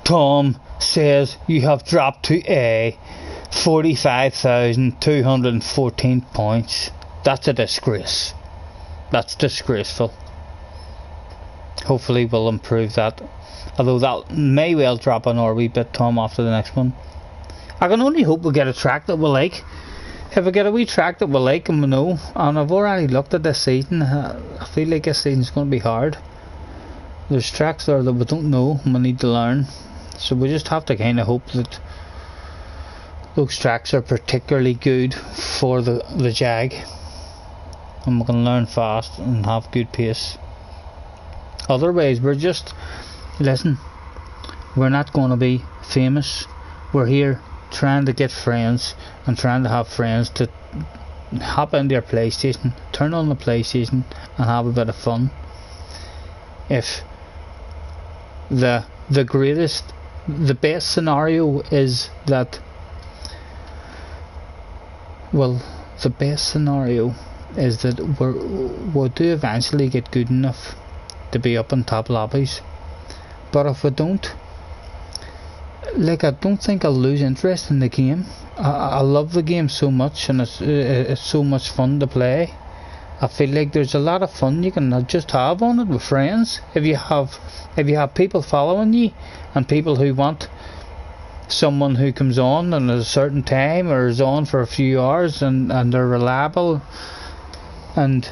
S1: Tom says you have dropped to A 45,214 points. That's a disgrace. That's disgraceful. Hopefully we'll improve that. Although that may well drop another wee bit, Tom, after the next one. I can only hope we get a track that we like. If we get a wee track that we like and we know, and I've already looked at this season, I feel like this season's going to be hard. There's tracks there that we don't know and we need to learn. So we just have to kind of hope that those tracks are particularly good for the Jag, and we can learn fast and have good pace. Otherwise we're just, listen, we're not going to be famous. We're here trying to get friends and trying to have friends to hop into their PlayStation, turn on the PlayStation and have a bit of fun. If the best scenario is that, well, the best scenario is that we'll do eventually get good enough to be up in top lobbies. But if we don't, like, I don't think I'll lose interest in the game. I love the game so much, and it's so much fun to play. I feel like there's a lot of fun you can just have on it with friends. If you have people following you and people who want someone who comes on at a certain time or is on for a few hours and they're reliable, and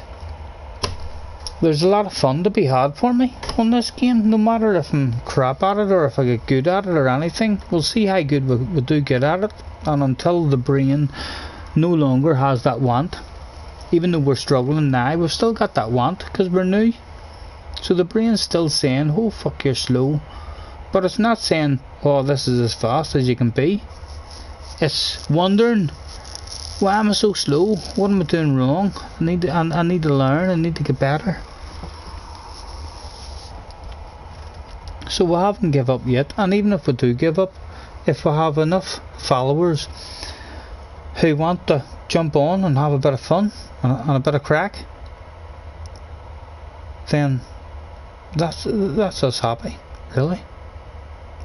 S1: there's a lot of fun to be had for me on this game, no matter if I'm crap at it or if I get good at it or anything. We'll see how good we do get at it, and until the brain no longer has that want, even though we're struggling now, we've still got that want because we're new. So the brain's still saying, oh fuck, you're slow, but it's not saying, oh, this is as fast as you can be. It's wondering, why am I so slow? What am I doing wrong? I need to learn. I need to get better. So we haven't give up yet, and even if we do give up, if we have enough followers who want to jump on and have a bit of fun and a bit of crack, then that's us happy, really.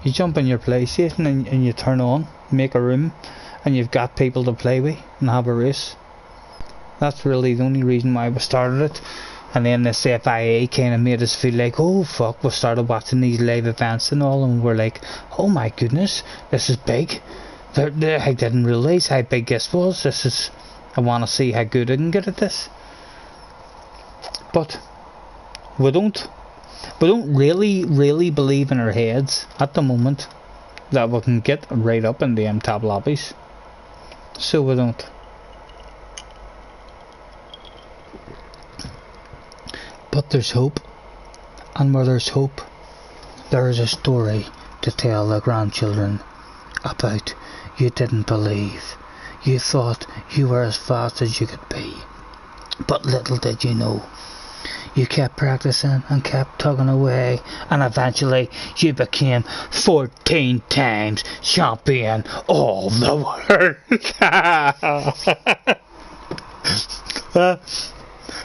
S1: You jump in your PlayStation and you turn on, make a room, and you've got people to play with and have a race. That's really the only reason why we started it. And then this FIA kind of made us feel like, oh fuck, we started watching these live events and all, and we're like, oh my goodness, this is big. I didn't realise how big this was. I want to see how good I can get at this. But we don't really believe in our heads at the moment that we can get right up in the top lobbies. So we don't. But there's hope, and where there's hope, there is a story to tell the grandchildren about. You didn't believe. You thought you were as fast as you could be. But little did you know, you kept practicing and kept tugging away, and eventually you became 14 times champion of the world.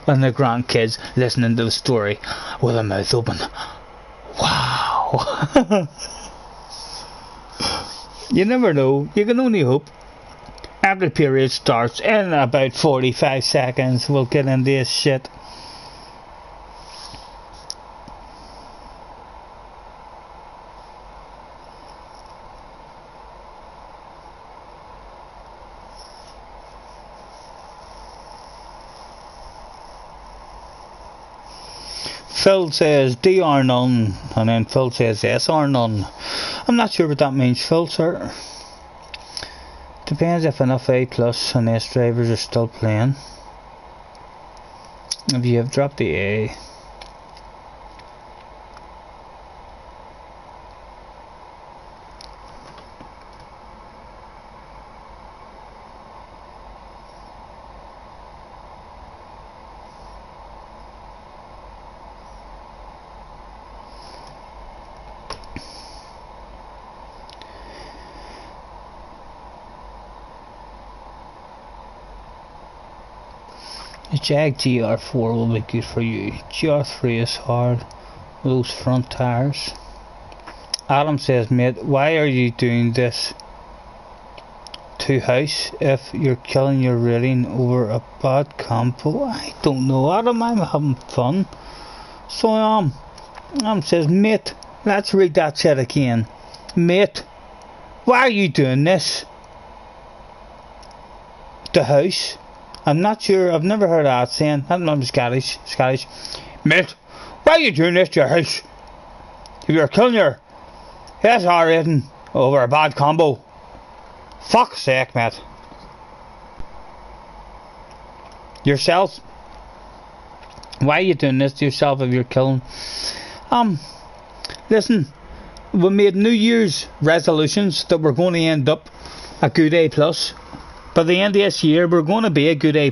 S1: And the grandkids listening to the story with their mouth open. Wow. You never know. You can only hope. Every period starts in about 45 seconds. We'll get into this shit. Phil says DR none, and then Phil says SR none. I'm not sure what that means, Phil, sir. Depends if enough A plus and S drivers are still playing. If you have dropped the A, The Jag GR4 will be good for you. GR3 is hard with those front tires. Adam says, mate, why are you doing this to house if you're killing your rating over a bad combo? I don't know, Adam, I'm having fun. So I am. Adam says, mate, let's read that shit again. Mate, why are you doing this to house? I'm not sure, I've never heard that saying. I'm Scottish. Mate, why are you doing this to your house? If you're killing your SR rating over a bad combo. Fuck's sake, mate. Yourself? Why are you doing this to yourself if you're killing? Listen, we made New Year's resolutions that we're going to end up a good A+. By the end of this year, we're going to be a good A+.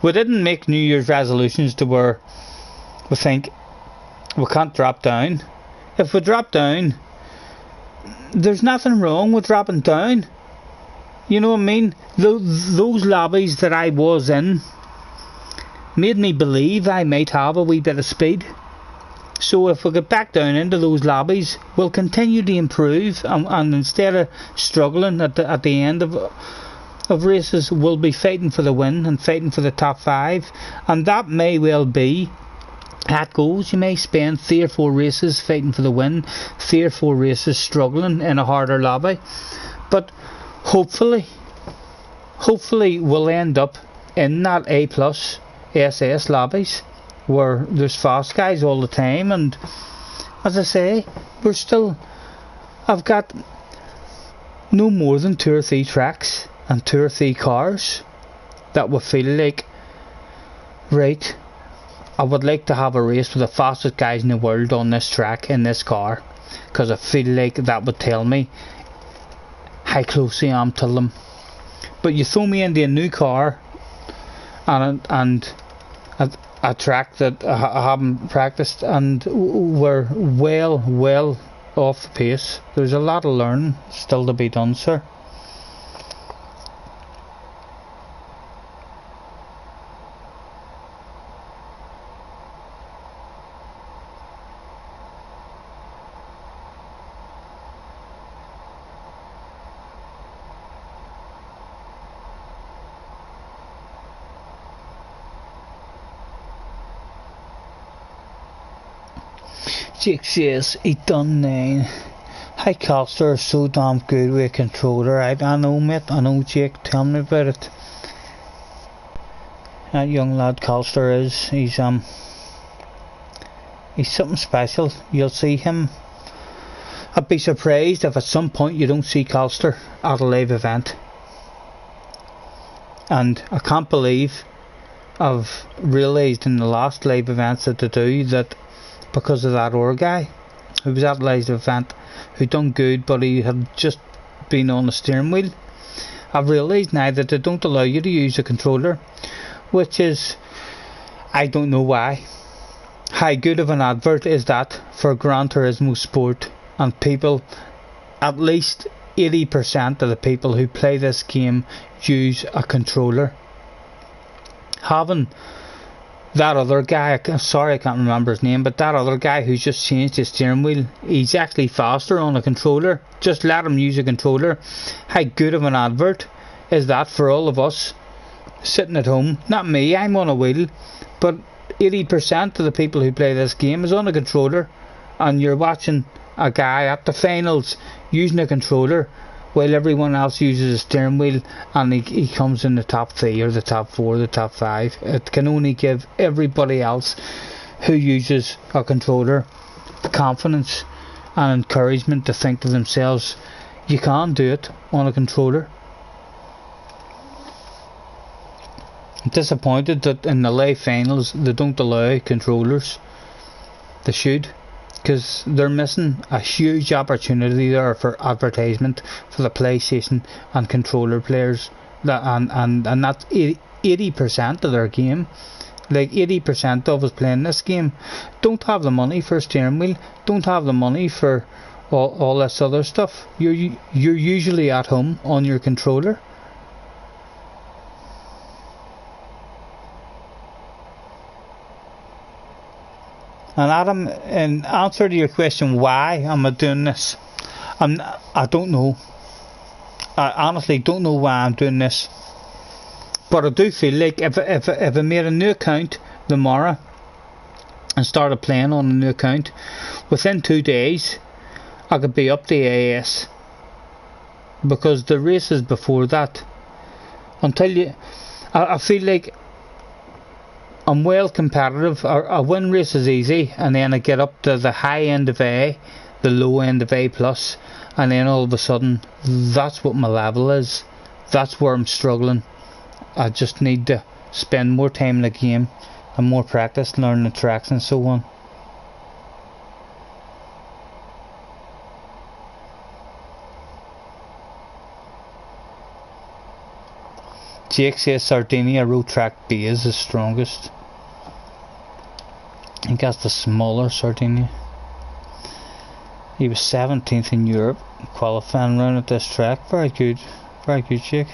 S1: We didn't make New Year's resolutions to where we think we can't drop down. If we drop down, there's nothing wrong with dropping down. You know what I mean? Those lobbies that I was in made me believe I might have a wee bit of speed. So if we get back down into those lobbies, we'll continue to improve, and instead of struggling at the end of races, we'll be fighting for the win and fighting for the top 5, and that may well be at goals. You may spend 3 or 4 races fighting for the win, 3 or 4 races struggling in a harder lobby, but hopefully we'll end up in that A+ SS lobbies where there's fast guys all the time. And as I say, I've got no more than 2 or 3 tracks and 2 or 3 cars that will feel like, right, I would like to have a race with the fastest guys in the world on this track in this car, because I feel like that would tell me how close I am to them. But you throw me into a new car and a track that I haven't practiced, and we're well off the pace. There's a lot of learning still to be done, sir. Jake says he done 9. Hi, Calster is so damn good with a controller. I know, mate. I know, Jake. Tell me about it. That young lad Calster is. He's something special. You'll see him. I'd be surprised if at some point you don't see Calster at a live event. And I can't believe I've realised in the last live events that they do that, because of that other guy who was at the live event who done good, but he had just been on the steering wheel. I've realised now that they don't allow you to use a controller, which is, I don't know why. How good of an advert is that for Gran Turismo Sport? And people, at least 80% of the people who play this game use a controller. Having that other guy, sorry I can't remember his name, but that other guy who's just changed his steering wheel, he's actually faster on a controller. Just let him use a controller. How good of an advert is that for all of us sitting at home? Not me, I'm on a wheel, but 80% of the people who play this game is on a controller, and you're watching a guy at the finals using a controller while everyone else uses a steering wheel, and he comes in the top 3 or the top 4, the top 5. It can only give everybody else who uses a controller confidence and encouragement to think to themselves, you can do it on a controller. I'm disappointed that in the live finals they don't allow controllers. They should, because they're missing a huge opportunity there for advertisement for the PlayStation and controller players. And that's 80% of their game. Like 80% of us playing this game don't have the money for a steering wheel, don't have the money for all this other stuff. You're usually at home on your controller. And Adam, in answer to your question, why am I doing this? I don't know. I honestly don't know why I'm doing this. But I do feel like if I made a new account tomorrow and started playing on a new account, within 2 days I could be up to AS. Because the races before that, I feel like I'm well competitive. I win races easy, and then I get up to the high end of A, the low end of A+, and then all of a sudden that's what my level is. That's where I'm struggling. I just need to spend more time in the game and more practice learning the tracks and so on. Jake says Sardinia road track B is the strongest. I think that's the smaller Sardinia. He was 17th in Europe qualifying round at this track. Very good Jake.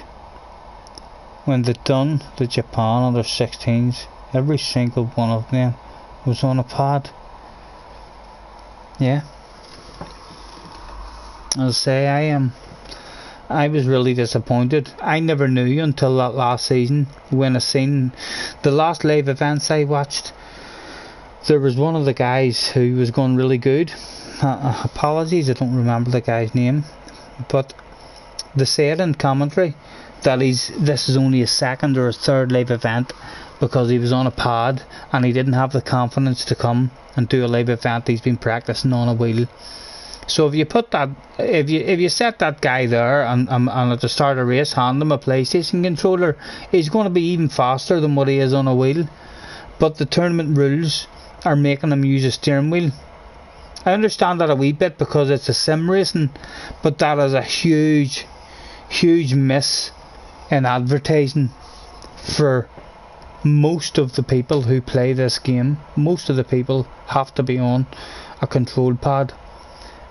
S1: When they done the Japan under 16s, every single one of them was on a pad. Yeah. I'll say I was really disappointed. I never knew until that last season, when I seen the last live events I watched. There was one of the guys who was going really good. Apologies, I don't remember the guy's name, but they said in commentary that this is only his second or his third live event because he was on a pad and he didn't have the confidence to come and do a live event. He's been practicing on a wheel. So if you put that, if you set that guy there and at the start of a race hand him a PlayStation controller, he's going to be even faster than what he is on a wheel. But the tournament rules are making him use a steering wheel. I understand that a wee bit because it's a sim racing, but that is a huge miss in advertising for most of the people who play this game. Most of the people have to be on a control pad.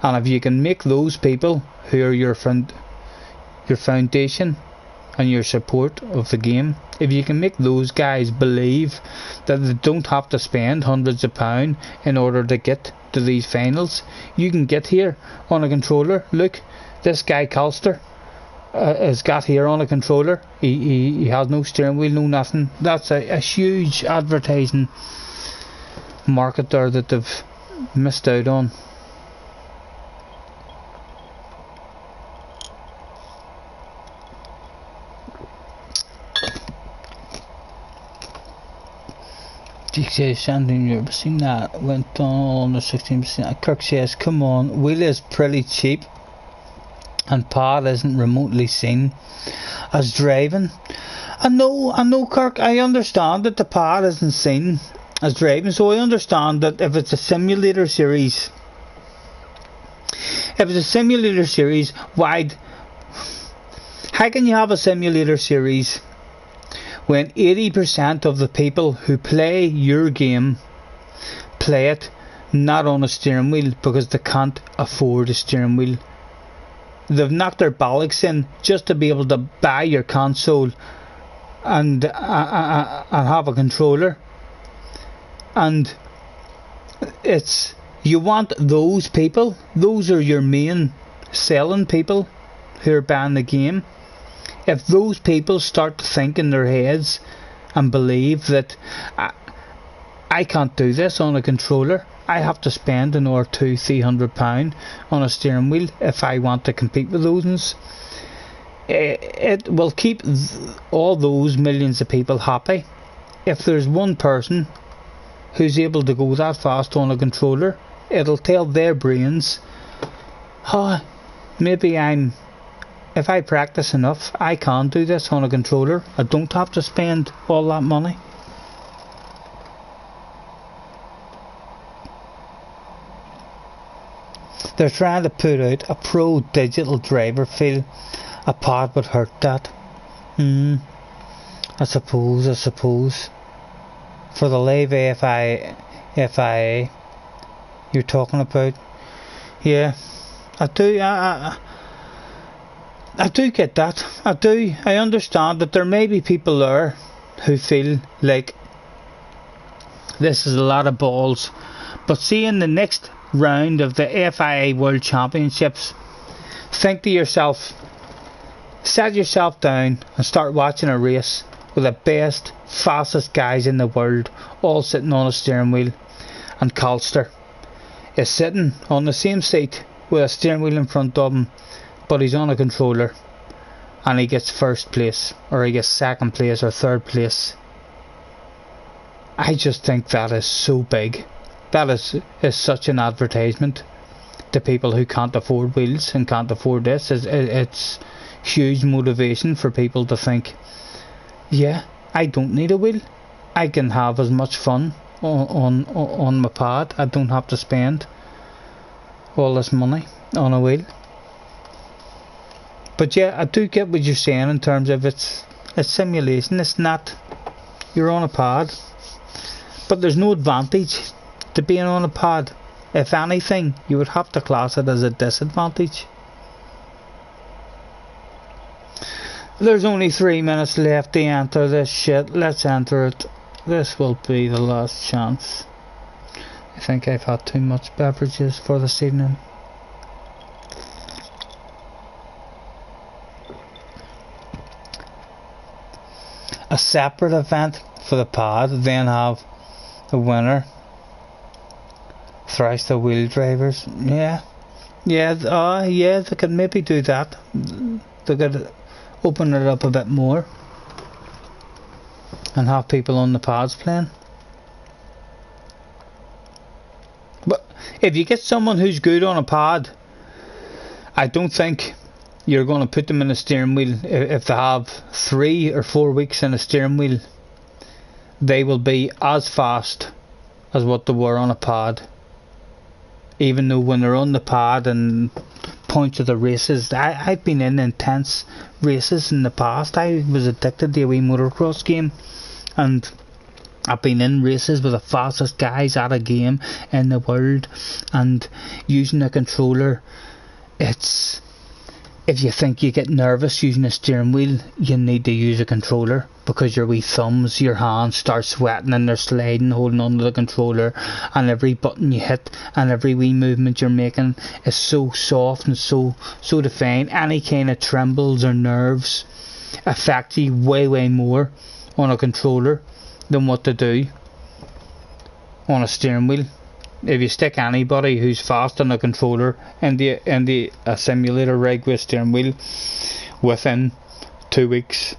S1: And if you can make those people who are your foundation and your support of the game, if you can make those guys believe that they don't have to spend hundreds of pounds in order to get to these finals, you can get here on a controller. Look, this guy Calster has got here on a controller. He has no steering wheel, no nothing. That's a huge advertising market there that they've missed out on. Jake says, Shandon, you ever seen that? Went on under 16%. Kirk says, come on, wheel is pretty cheap and pad isn't remotely seen as driving. I know Kirk, I understand that the pad isn't seen as driving, so I understand that if it's a simulator series, how can you have a simulator series when 80% of the people who play your game play it not on a steering wheel because they can't afford a steering wheel? They've knocked their bollocks in just to be able to buy your console and have a controller. And it's, you want those people, those are your main selling people who are buying the game. If those people start to think in their heads and believe that I can't do this on a controller, I have to spend an or £200-300 on a steering wheel if I want to compete with those ones, it will keep all those millions of people happy. If there's one person who's able to go that fast on a controller, it'll tell their brains, oh, maybe if I practice enough, I can do this on a controller. I don't have to spend all that money. They're trying to put out a pro digital driver feel. A pad would hurt that. I suppose. For the live FIA you're talking about. Yeah, I do get that. I understand that there may be people there who feel like this is a lot of balls But see, in the next round of the FIA World Championships, think to yourself, set yourself down and start watching a race with the best, fastest guys in the world, all sitting on a steering wheel, and Colster is sitting on the same seat with a steering wheel in front of him, but he's on a controller, and he gets first place, or he gets second place, or third place. I just think that is so big. That is such an advertisement to people who can't afford wheels and can't afford this. It's huge motivation for people to think, yeah, I don't need a wheel. I can have as much fun on my pad. I don't have to spend all this money on a wheel. But yeah, I do get what you're saying in terms of it's simulation. It's not, you're on a pad, but there's no advantage to being on a pad. If anything, you would have to class it as a disadvantage. There's only 3 minutes left to enter this shit. Let's enter it. This will be the last chance. I think I've had too much beverages for this evening. A separate event for the pad, then have the winner. Thrice the wheel drivers. Yeah, they could maybe do that. They could open it up a bit more and have people on the pads playing. But if you get someone who's good on a pad, I don't think you're going to put them in a steering wheel. If they have 3 or 4 weeks in a steering wheel, they will be as fast as what they were on a pad. Even though when they're on the pad and points of the races, I've been in intense races in the past. I was addicted to a wee motocross game, and I've been in races with the fastest guys at a game in the world, and using a controller, it's, if you think you get nervous using a steering wheel, you need to use a controller, because your wee thumbs, your hands start sweating and they're sliding, holding onto the controller, and every button you hit and every wee movement you're making is so soft and so defined. Any kind of trembles or nerves affect you way more on a controller than what they do on a steering wheel. If you stick anybody who's fast on a controller into a simulator rig with a steering wheel, within 2 weeks,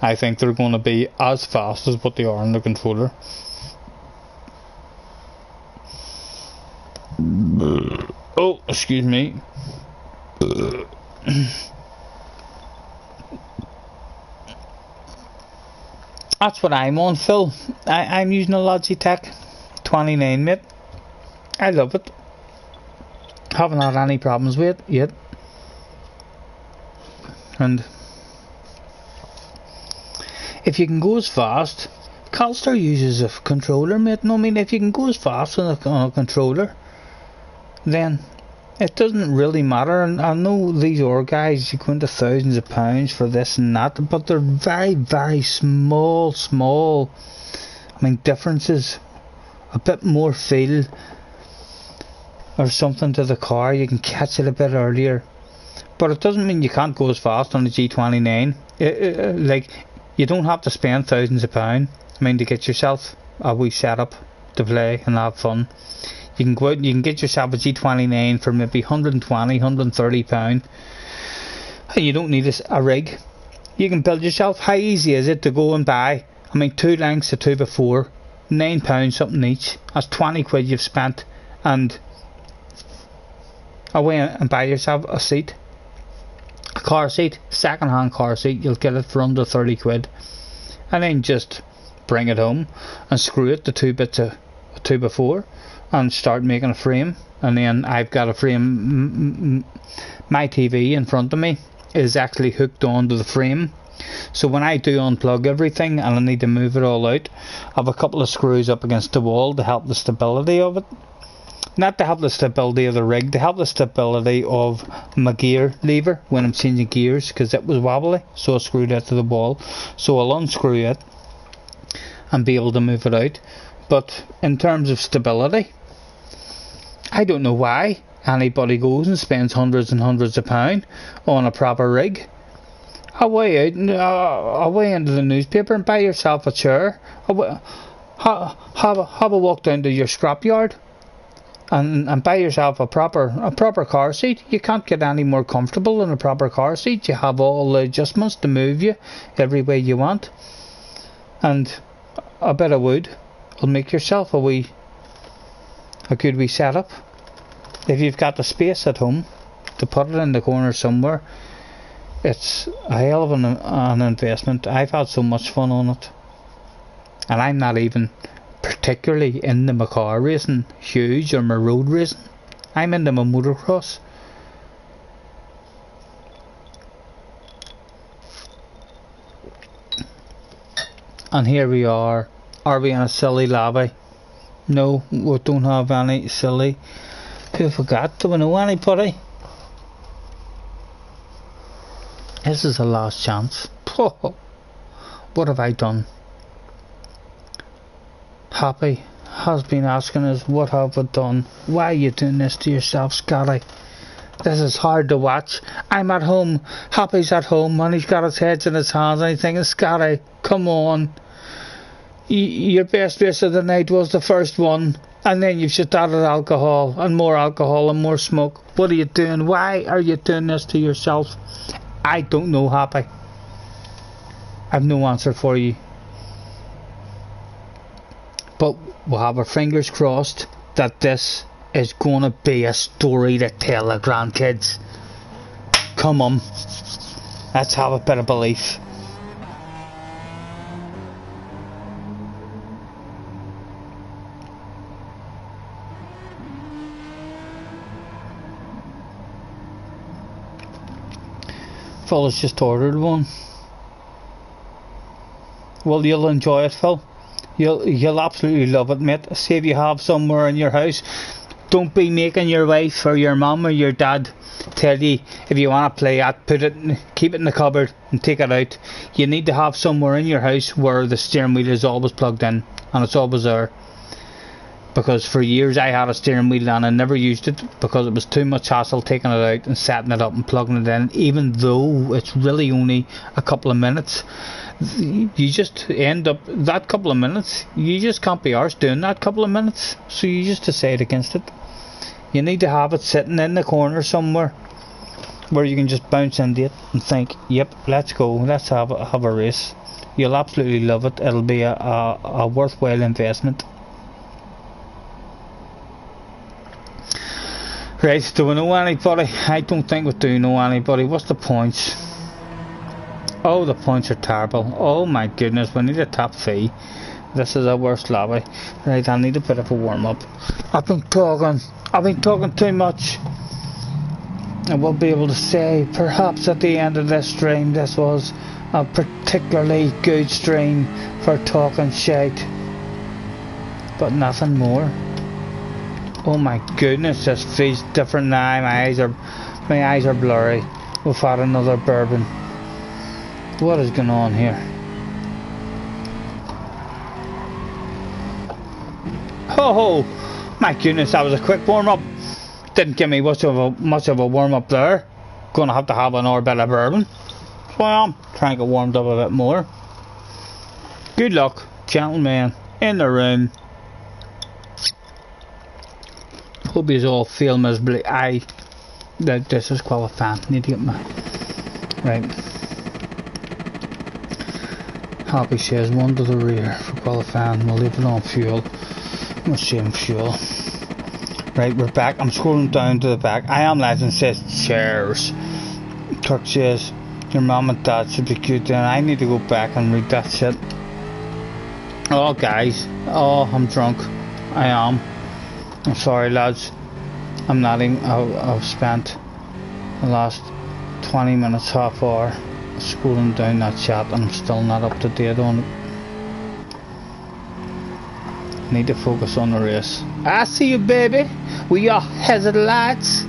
S1: I think they're going to be as fast as what they are on the controller. Oh, excuse me. That's what I'm on, Phil. I'm using a Logitech 29, mate. I love it. Haven't had any problems with it yet. And if you can go as fast, Colster uses a controller, mate. No, I mean, if you can go as fast on a controller, then it doesn't really matter. And I know these other guys, you go into thousands of pounds for this and that, but they're very small, I mean, differences. A bit more feel or something to the car, you can catch it a bit earlier, but it doesn't mean you can't go as fast on the G29. Like, you don't have to spend thousands of pounds, I mean, to get yourself a wee setup to play and have fun. You can go out and you can get yourself a G29 for maybe 120, 130 pound, and you don't need a rig. You can build yourself. How easy is it to go and buy, I mean, 2 lengths of 2x4, £9 something each. That's 20 quid you've spent, and away and buy yourself a seat, a car seat, second-hand car seat. You'll get it for under 30 quid, and then just bring it home and screw it to 2 bits of 2x4 and start making a frame. And then I've got a frame. My TV in front of me is actually hooked onto the frame, so when I do unplug everything and I need to move it all out, I have a couple of screws up against the wall to help the stability of it. Not to help the stability of the rig, to help the stability of my gear lever when I'm changing gears, because it was wobbly, so I screwed it to the wall. So I'll unscrew it and be able to move it out. But in terms of stability, I don't know why anybody goes and spends hundreds and hundreds of pounds on a proper rig. Away into the newspaper and buy yourself a chair. Have a walk down to your scrapyard and buy yourself a proper car seat. You can't get any more comfortable than a proper car seat. You have all the adjustments to move you every way you want, and a bit of wood will make yourself a good wee setup. If you've got the space at home to put it in the corner somewhere, it's a hell of an investment. I've had so much fun on it, and I'm not even particularly into my car racing huge or my road racing. I'm into my motocross. And here we are. Are we in a silly lobby? No, we don't have any silly. Who forgot? Do we know anybody? This is the last chance. What have I done? Happy has been asking us, what have we done? Why are you doing this to yourself, Scottie? This is hard to watch. I'm at home. Happy's at home and he's got his head in his hands and he's thinking, Scottie, come on. Your best race of the night was the first one, and then you've just added alcohol and more smoke. What are you doing? Why are you doing this to yourself? I don't know, Happy. I've no answer for you. But we'll have our fingers crossed that this is going to be a story to tell the grandkids. Come on, let's have a bit of belief. Phil's just ordered one. Well, you'll enjoy it, Phil. You'll absolutely love it, mate. See if you have somewhere in your house. Don't be making your wife or your mum or your dad tell you if you want to play that, keep it in the cupboard and take it out. You need to have somewhere in your house where the steering wheel is always plugged in and it's always there. Because for years I had a steering wheel and I never used it because it was too much hassle taking it out and setting it up and plugging it in. Even though it's really only a couple of minutes, you just end up that couple of minutes. You just can't be arsed doing that couple of minutes, so you just decide against it. You need to have it sitting in the corner somewhere where you can just bounce into it and think, yep, let's go, let's have a race. You'll absolutely love it. It'll be a worthwhile investment. Right, do we know anybody? I don't think we do know anybody. What's the points? Oh, the points are terrible. Oh my goodness, we need a top fee. This is our worst lobby. Right, I need a bit of a warm up. I've been talking too much. I will be able to say perhaps at the end of this stream this was a particularly good stream for talking shite. But nothing more. Oh my goodness, this feels different now. My eyes are blurry. We've had another bourbon. What is going on here? Oh my goodness, that was a quick warm up. Didn't give me much of a warm up there. Gonna have to have another bit of bourbon. So I am trying to get warmed up a bit more. Good luck, gentlemen in the room. Hope you all feel miserably. This is qualifying. Need to get my right. Happy says one to the rear for qualifying. We'll leave it on fuel. We'll save fuel. Right, we're back. I'm scrolling down to the back. I Am Legend says chairs. Kirk says your mum and dad should be good then. I need to go back and read that shit. Oh guys. Oh, I'm drunk. I am. I'm sorry lads, I'm not even, I've spent the last 20 minutes, half hour scrolling down that chat and I'm still not up to date on it. Need to focus on the race. I see you baby, we are hazard lights.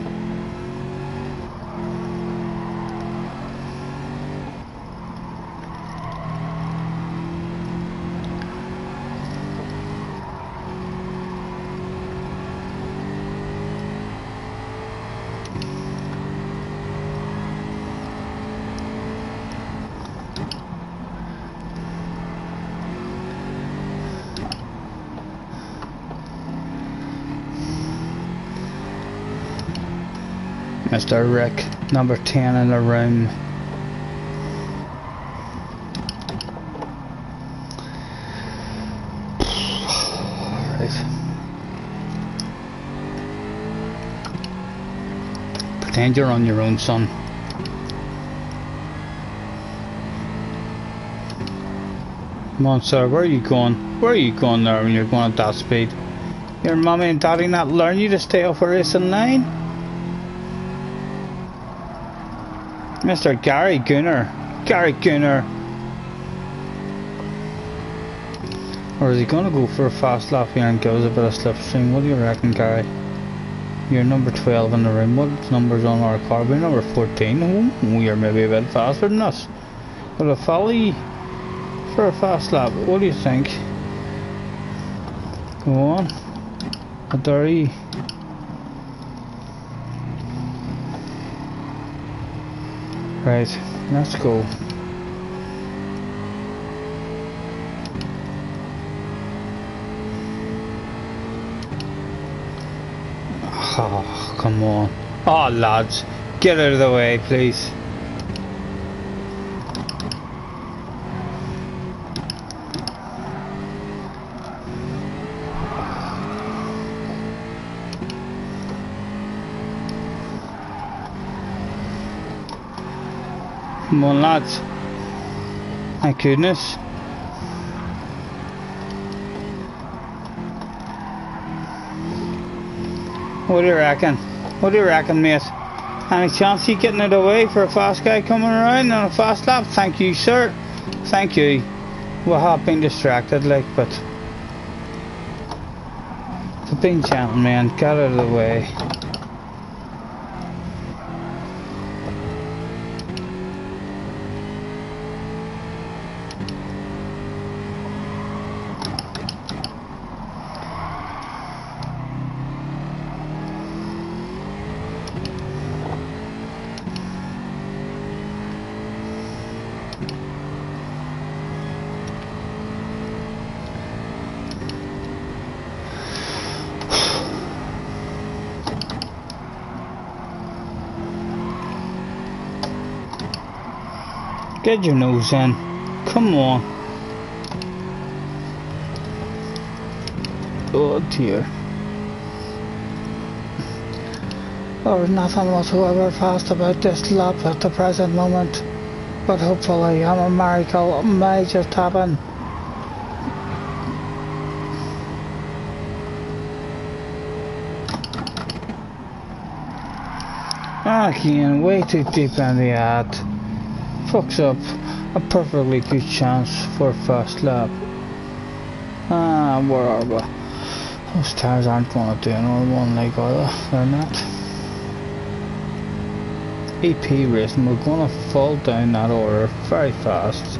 S1: Mr. Rick, number 10 in the room. Right. Pretend you're on your own, son. Come on, sir, where are you going? Where are you going there when you're going at that speed? Your mommy and daddy not learn you to stay off a racing line? Mr. Gary Gunner. Gary Gunner. Or is he going to go for a fast lap here and gives a bit of slipstream? What do you reckon, Gary? You're number 12 in the room. What number's on our car? We're number 14. We are maybe a bit faster than us. Will I follow you for a fast lap? What do you think? Go on. A dirty. Right, let's go. Oh, come on. Oh, lads, get out of the way, please. Come on, lads. Thank goodness. What do you reckon? What do you reckon, mate? Any chance you getting it away for a fast guy coming around on a fast lap? Thank you, sir. Thank you. We have been distracted, like, but the big gentleman, get out of the way. Get your nose in. Come on. Oh dear. There's nothing whatsoever fast about this lap at the present moment. But hopefully a miracle may just happen. Again, way too deep in the ad. Fucks up a perfectly good chance for a first lap. Where are we? Those tires aren't going to do another one like other. They're not. EP racing, we're going to fall down that order very fast.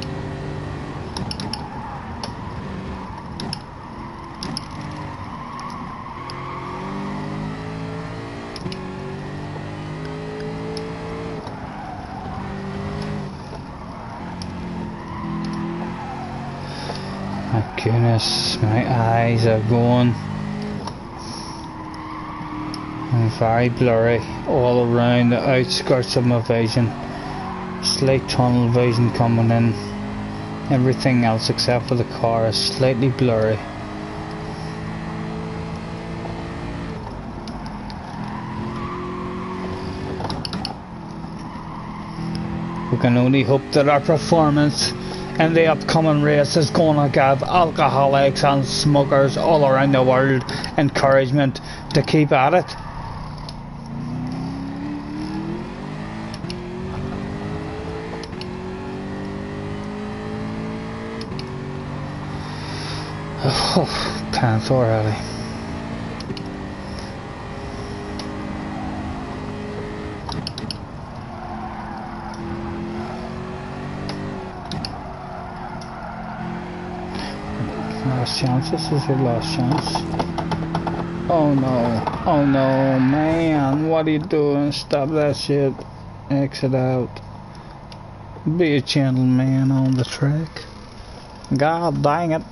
S1: My goodness, my eyes are going. I'm very blurry all around the outskirts of my vision. Slight tunnel vision coming in. Everything else except for the car is slightly blurry. We can only hope that our performance in the upcoming race is going to give alcoholics and smokers all around the world encouragement to keep at it. Oh, can't already. Last chance, this is your last chance. Oh no, man, what are you doing? Stop that shit. Exit out. Be a gentleman on the track. God dang it.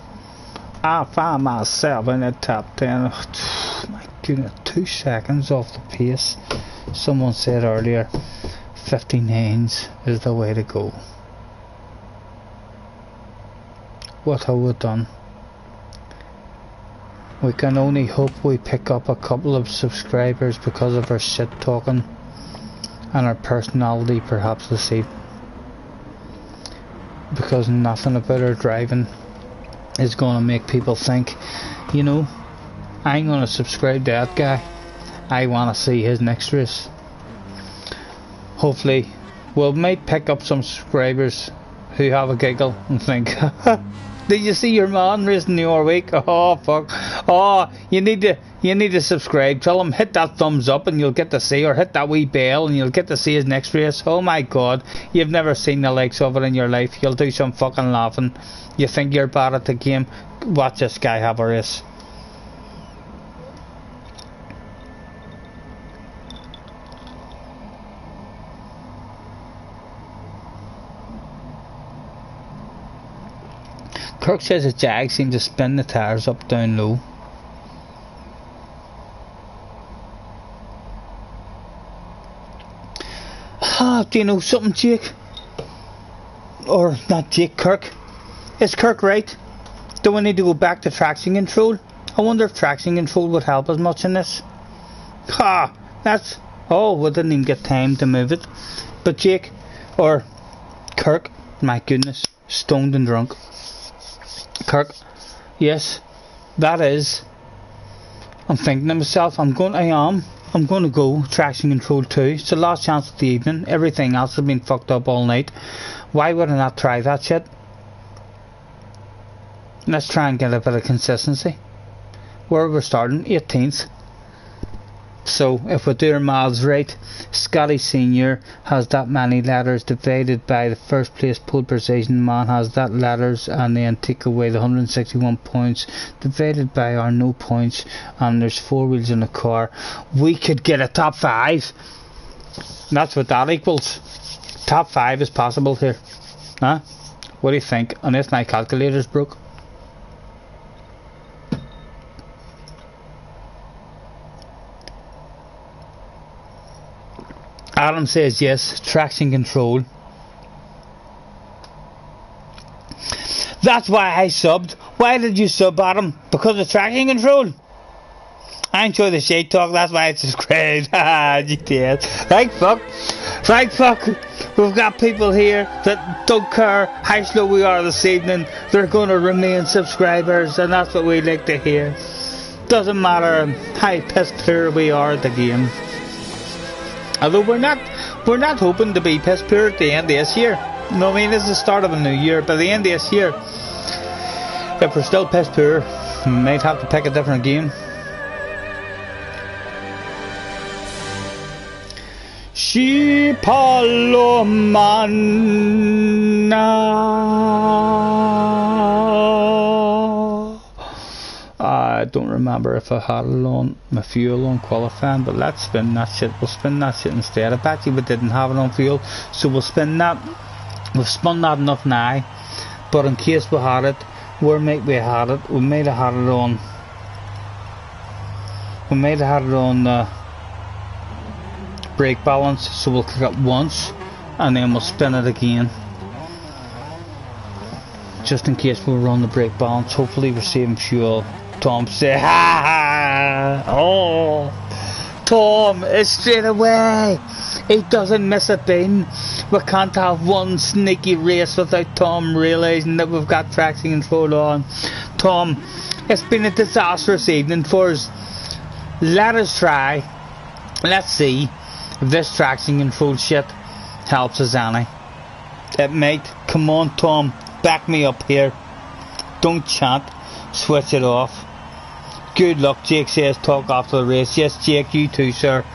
S1: I find myself in the top 10. My goodness, 2 seconds off the pace. Someone said earlier 59s is the way to go. What have we done? We can only hope we pick up a couple of subscribers because of our shit talking and our personality perhaps this evening. Because nothing about our driving is going to make people think, you know, I'm going to subscribe to that guy. I want to see his next race. Hopefully we might pick up some subscribers who have a giggle and think, did you see your man racing the other week? Oh fuck. Oh, you need to subscribe. Tell him hit that thumbs up and you'll get to see, or hit that wee bell and you'll get to see his next race. Oh my god, you've never seen the likes of it in your life. You'll do some fucking laughing. You think you're bad at the game? Watch this guy have a race. Kirk says the Jag seem to spin the tyres up down low. Ah, do you know something, Jake? Or not Jake, Kirk. Is Kirk right? Do we need to go back to traction control? I wonder if traction control would help as much in this. Ha! That's... Oh, we didn't even get time to move it. But Jake, or Kirk, my goodness, stoned and drunk. Kirk, yes, that is. I'm thinking to myself, I'm going to go traction control too. It's the last chance of the evening. Everything else has been fucked up all night. Why would I not try that shit? Let's try and get a bit of consistency. Where we're starting, 18th. So if we do our maths right, Scottie Senior has that many letters divided by the first place pole position man has that letters, and then take away the 161 points divided by our no points, and there's 4 wheels in the car. We could get a top 5. That's what that equals. Top 5 is possible here. Huh? What do you think? Unless my calculator's broke. Adam says yes, traction control. That's why I subbed. Why did you sub, Adam? Because of traction control? I enjoy the shade talk, that's why I subscribed. Haha, you did. Right fuck. Right fuck. We've got people here that don't care how slow we are this evening. They're going to remain subscribers, and that's what we like to hear. Doesn't matter how piss poor we are at the game. Although we're not hoping to be piss poor at the end of this year. No, I mean, it's the start of a new year. By the end of this year, if we're still piss poor, we might have to pick a different game. She Palomana. I don't remember if I had it on my fuel on qualifying, but let's spin that shit. We'll spin that shit instead. I bet you we didn't have it on fuel, so we'll spin that. We've spun that enough now, but in case we had it, where might we have had it? We might have had it on. We might have had it on brake balance, so we'll click it once and then we'll spin it again, just in case we were on the brake balance. Hopefully we're saving fuel. Tom said, ha ha! Oh, Tom is straight away. He doesn't miss a bean. We can't have one sneaky race without Tom realising that we've got traction control on. Tom, it's been a disastrous evening for us. Let us try. Let's see if this traction control shit helps us any. It might. Come on, Tom, back me up here. Don't chant. Switch it off. Good luck, Jake says, talk after the race. Yes, Jake, you too, sir.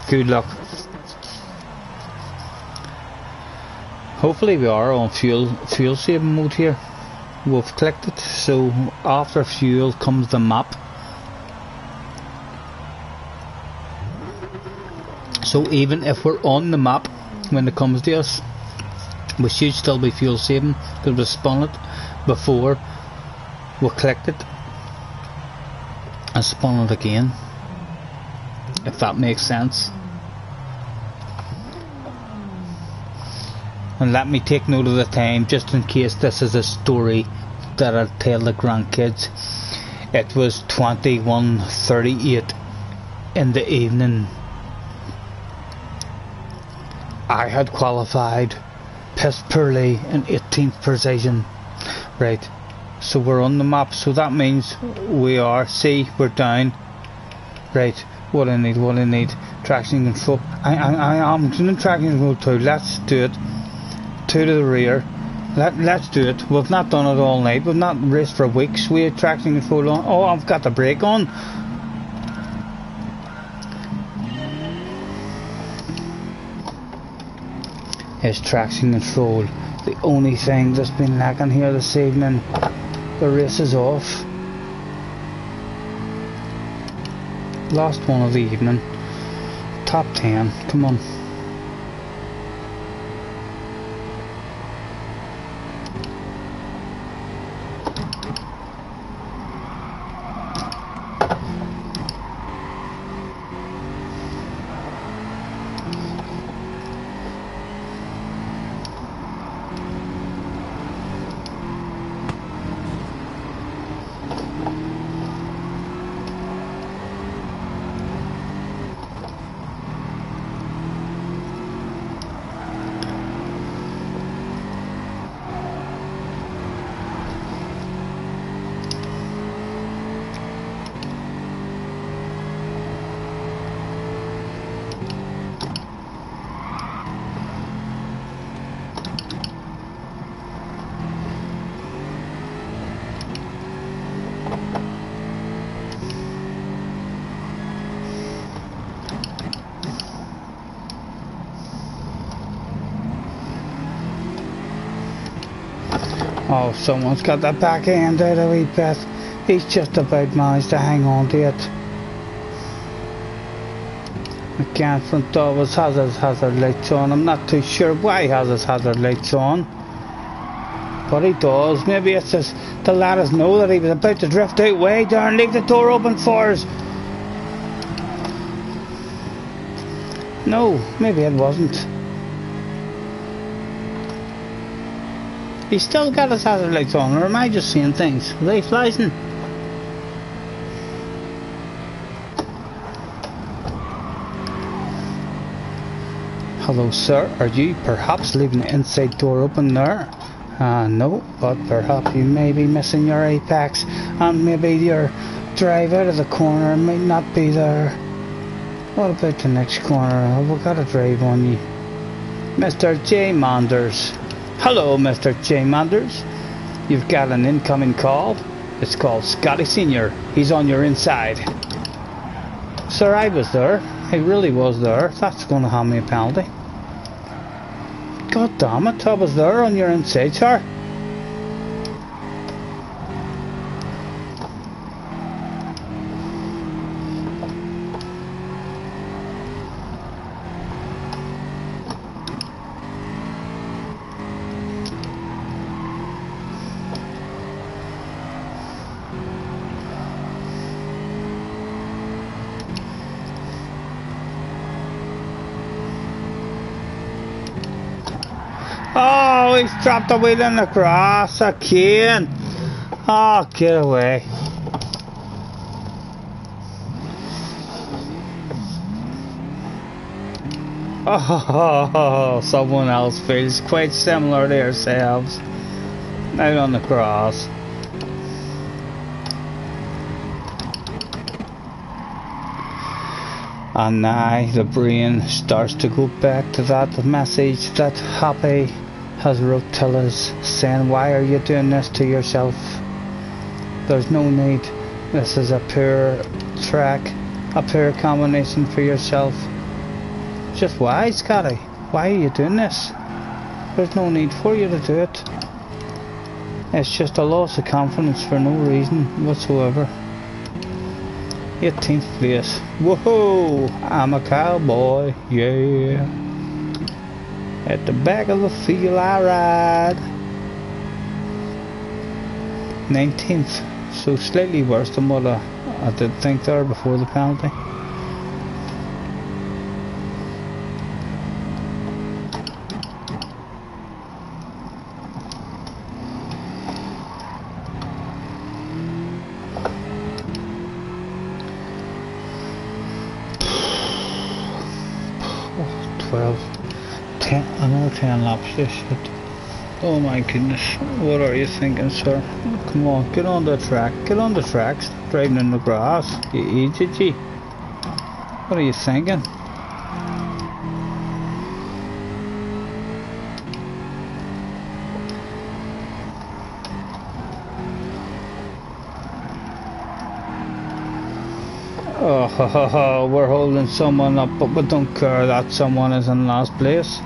S1: Good luck. Hopefully we are on fuel saving mode here. We've clicked it, so after fuel comes the map. So even if we're on the map when it comes to us, we should still be fuel saving because we spun it before we clicked it and spun it again, if that makes sense. and let me take note of the time just in case this is a story that I'll tell the grandkids. It was 21:38 in the evening. I had qualified piss poorly in 18th position. Right, so we're on the map, so that means we are, see, we're down. Right, what I need, traction control. I'm doing traction control too. Let's do it. 2 to the rear. Let's do it. We've not done it all night. We've not raced for weeks. We had traction control on. Oh, I've got the brake on. Is traction control the only thing that's been lacking here this evening? The race is off. Last one of the evening. Top 10. Come on. Oh, someone's got the back end out a wee bit. He's just about managed to hang on to it. Again, front door was has his hazard lights on. I'm not too sure why he has his hazard lights on, but he does. Maybe it's just to let us know that he was about to drift out way down. Leave the door open for us. No, maybe it wasn't. He's still got his hazard lights on, or am I just seeing things? Are they flashing? Hello sir, are you perhaps leaving the inside door open there? No, but perhaps you may be missing your apex, and maybe your drive out of the corner might not be there. What about the next corner? We've got a drive on you. Mr. J. Manders. Hello, Mr. J. Manders. You've got an incoming call. It's called Scottie Senior. He's on your inside. Sir, I was there. I really was there. That's going to have me a penalty. God damn it, I was there on your inside, sir. Oh, he's dropped the wheel in the grass again. Oh, get away. Oh, someone else feels quite similar to yourselves. Out on the grass. And now the brain starts to go back to that message that Happy has wrote to us, saying, why are you doing this to yourself? There's no need. This is a poor track, a poor combination for yourself. Just why, Scottie? Why are you doing this? There's no need for you to do it. It's just a loss of confidence for no reason whatsoever. 18th place. Whoa! I'm a cowboy, yeah. At the back of the field I ride. 19th, so slightly worse than what I did think there before the penalty. 12. 10, another 10 laps, this shit. Oh my goodness, what are you thinking, sir? Come on, get on the track, get on the track, stop driving in the grass, you idiot. What are you thinking? Oh, ho, ho, ho. We're holding someone up, but we don't care that someone is in last place.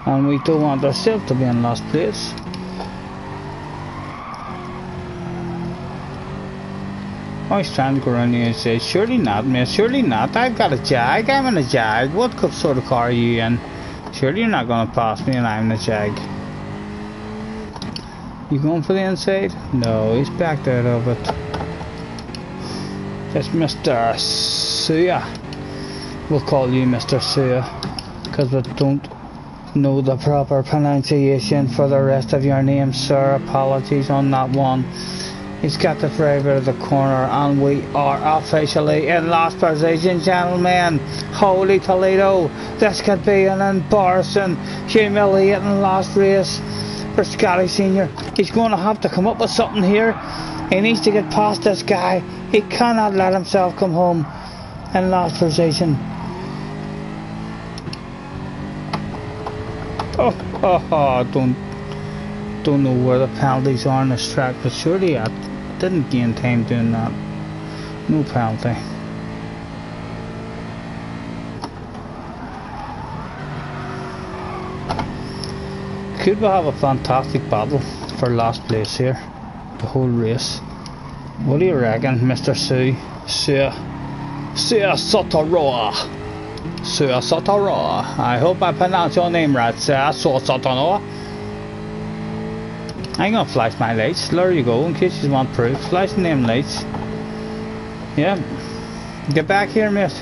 S1: And we don't want ourselves to be in last place. I was trying to go around here and say, surely not, mate, surely not. I've got a Jag, I'm in a Jag. What sort of car are you in? Surely you're not going to pass me and I'm in a Jag. You going for the inside? No, he's backed out of it. It's Mr. Suya. We'll call you Mr. Suya, because we don't know the proper pronunciation for the rest of your name, sir. Apologies on that one. He's got the driver of the corner, and we are officially in last position, gentlemen. Holy Toledo, this could be an embarrassing, humiliating last race for Scottie Senior. He's going to have to come up with something here. He needs to get past this guy. He cannot let himself come home in last position. Don't know where the penalties are on this track, but surely I didn't gain time doing that. No penalty. Could we have a fantastic battle for last place here? The whole race. What do you reckon, Mr. Suya Sotoroa? Suya Sotoroa. I hope I pronounced your name right, Suya Sotoroa. I'm gonna flash my lights. There you go, in case you want proof. Flashing them lights. Yeah. Get back here, mate.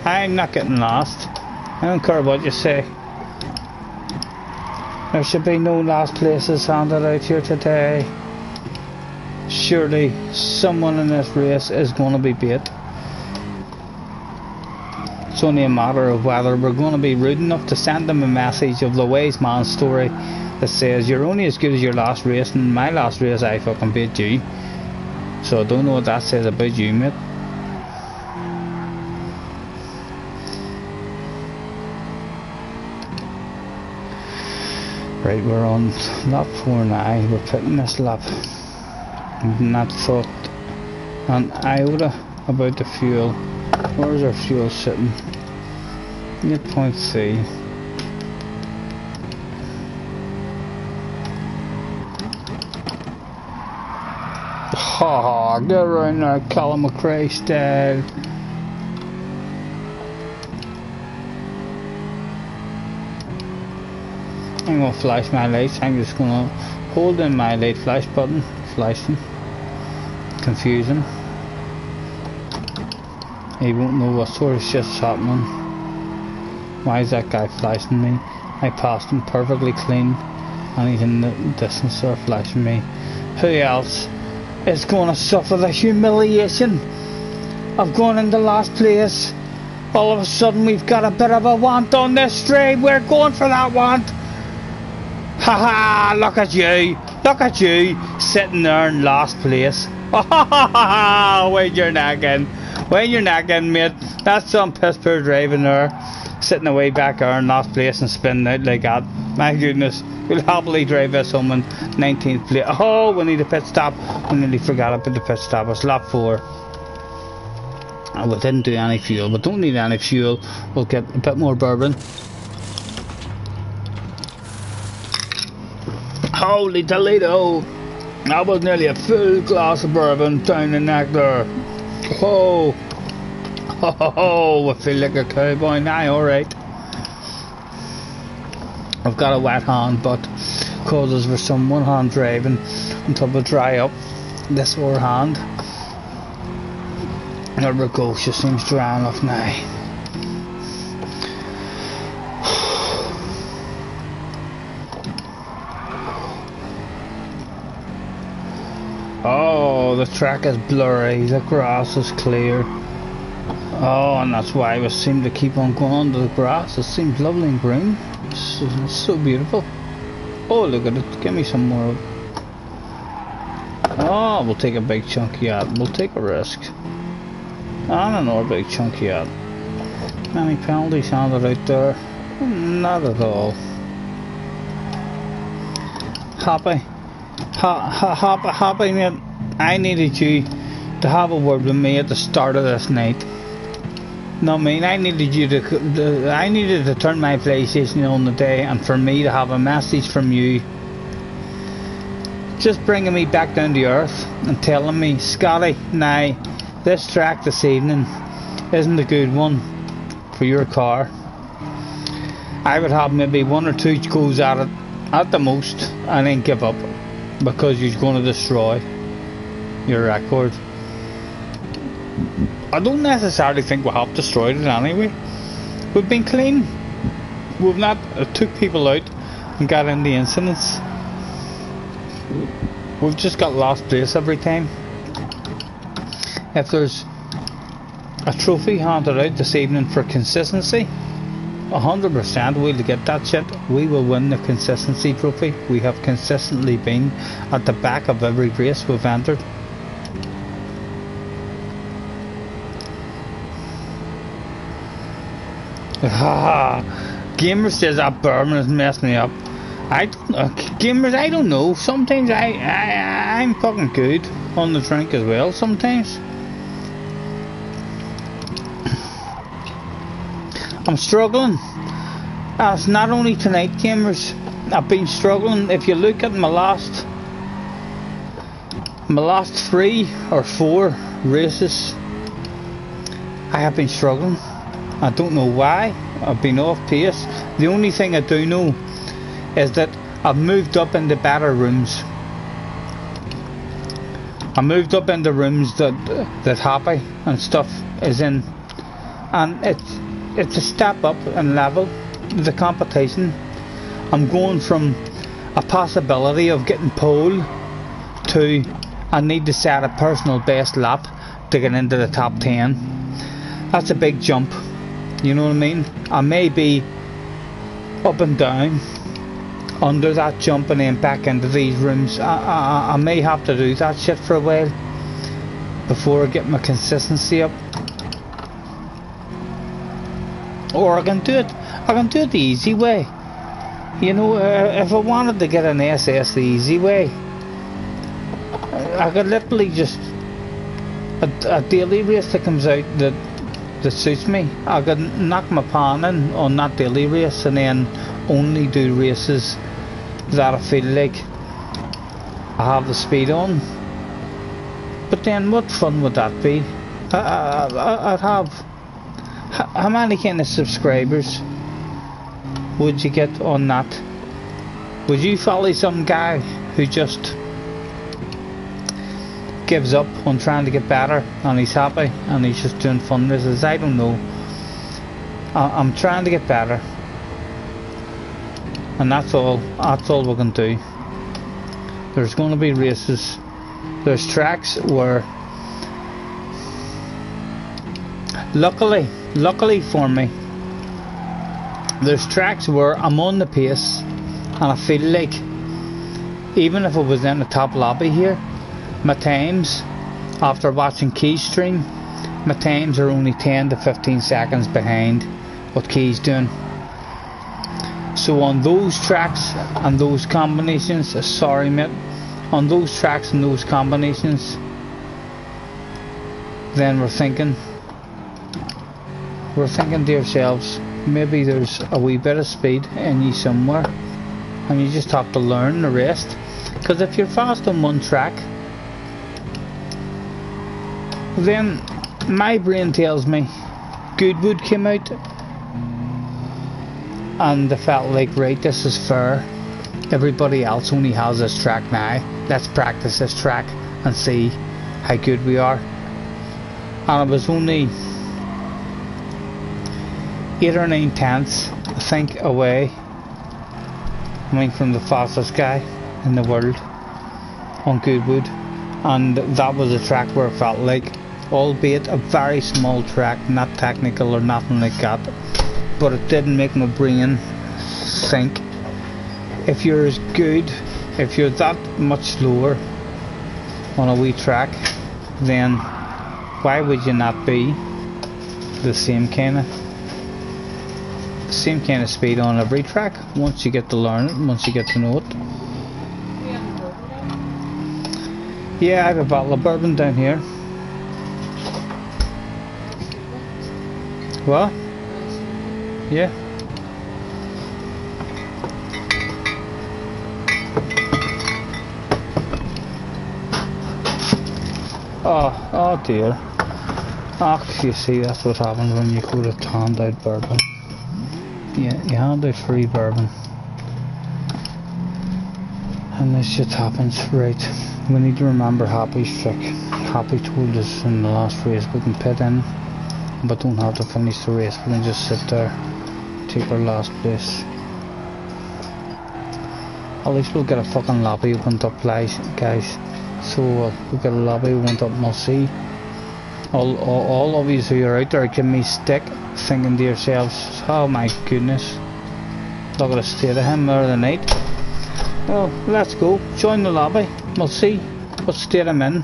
S1: I'm not getting lost. I don't care what you say. There should be no last places handed out here today. Surely someone in this race is going to be beat. It's only a matter of whether we're going to be rude enough to send them a message of the wise man's story that says you're only as good as your last race, and my last race I fucking beat you. So I don't know what that says about you, mate. Right, we're on lap 4 now. We're putting this lap. Not thought an iota about the fuel. Where's our fuel sitting? 8.3. Ha, get around there, Callum McRae style. I'm gonna flash my lights. I'm just gonna hold in my light flash button, flash them. Confuse him. He won't know what sort of shit's happening. Why is that guy flashing me? I passed him perfectly clean, and he's in the distance there flashing me. Who else is going to suffer the humiliation of going into last place? All of a sudden we've got a bit of a want on this stream. We're going for that want. Haha, look at you. Look at you sitting there in last place. When you're nagging. When you're nagging, mate. That's some piss poor driving there. Sitting away back there in last place and spinning out like that. My goodness. We'll happily drive this home in 19th place. Oh, we need a pit stop. We nearly forgot about the pit stop. It's lap 4. Oh, we didn't do any fuel. We don't need any fuel. We'll get a bit more bourbon. Holy Toledo! That was nearly a full glass of bourbon down the neck there. Oh, ho ho ho! I feel like a cowboy now. Alright. I've got a wet hand, but causes for some one hand driving until we dry up this other hand. There we go. She seems dry enough now. Oh, the track is blurry, the grass is clear. Oh, and that's why I seem to keep on going under the grass. It seems lovely and green. It's so beautiful. Oh, look at it. Give me some more of it. Oh, we'll take a big chunk of that. We'll take a risk. And another big chunk of that. Any penalties handed out there? Not at all. Happy? Happy, mate? I needed you to have a word with me at the start of this night. No, I mean, I needed you to I needed to turn my PlayStation on the day, and for me to have a message from you, just bringing me back down to earth and telling me, Scottie, now this track this evening isn't a good one for your car. I would have maybe 1 or 2 goes at it at the most, and then give up because you're going to destroy your record. I don't necessarily think we have destroyed it anyway. We've been clean. We've not took people out and got in the incidents. We've just got lost place every time. If there's a trophy handed out this evening for consistency, 100% we'll get that shit. We will win the consistency trophy. We have consistently been at the back of every race we've entered. Gamer says that bourbon is messing me up. Gamers, I don't know. Sometimes I'm fucking good on the drink as well. Sometimes I'm struggling. It's not only tonight, gamers. I've been struggling. If you look at my last 3 or 4 races, I have been struggling. I don't know why. I've been off pace. The only thing I do know is that I've moved up into better rooms. I moved up into rooms that Happy and stuff is in, and it's a step up in level. The competition. I'm going from a possibility of getting pole to I need to set a personal best lap to get into the top 10. That's a big jump. You know what I mean? I may be up and down under that jump and then back into these rooms. I may have to do that shit for a while before I get my consistency up. Or I can do it the easy way. You know, if I wanted to get an SS the easy way, I could literally just a daily race that comes out that suits me. I could knock my pan in on that daily race and then only do races that I feel like I have the speed on. But then what fun would that be? I'd have... How many kind of subscribers would you get on that? Would you follow some guy who just gives up on trying to get better and he's happy and he's just doing fun races? I don't know. I'm trying to get better, and that's all we can do. There's going to be races, there's tracks where luckily for me, there's tracks where I'm on the pace and I feel like even if I was in the top lobby here, my times, after watching Key's stream, my times are only 10 to 15 seconds behind what Key's doing. So on those tracks and those combinations, sorry mate, on those tracks and those combinations, then we're thinking to ourselves, maybe there's a wee bit of speed in you somewhere, and you just have to learn the rest. Because if you're fast on one track, then my brain tells me Goodwood came out and I felt like, right, this is fair, everybody else only has this track now, let's practice this track and see how good we are. And it was only 8 or 9 tenths, I think, away, I mean, from the fastest guy in the world on Goodwood. And that was a track where it felt like, albeit a very small track, not technical or nothing like that, but it didn't make my brain think. If you're as good, if you're that much slower on a wee track, then why would you not be the same kind of speed on every track once you get to learn it, once you get to know it? Yeah, I have a bottle of bourbon down here. What? Yeah. Oh dear. Oh, you see, that's what happens when you go to hand out bourbon. Yeah, you hand out free bourbon. And this shit happens. Right. We need to remember Happy's trick. Happy told us in the last race we can pit in, but don't have to finish the race. We can just sit there, take our last place. At least we'll get a fucking lobby opened up, guys. So we'll get a lobby opened up and we'll see. All of you who are out there giving me stick, thinking to yourselves, oh my goodness, look at the state of him there the night. Well, let's go, join the lobby, we'll see what state I'm in.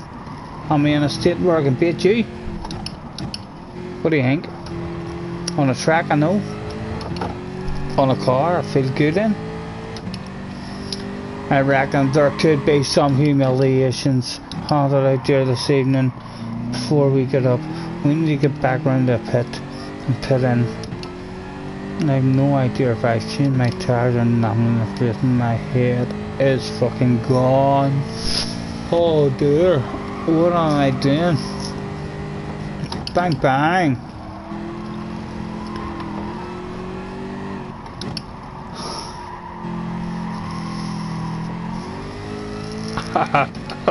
S1: Am I in a state where I can beat you? What do you think? On a track I know. On a car I feel good in. I reckon there could be some humiliations handed out there this evening before we get up. We need to get back around the pit and pit in. And I have no idea if I've changed my tires or nothing. My head is fucking gone. Oh dear, what am I doing? Bang bang.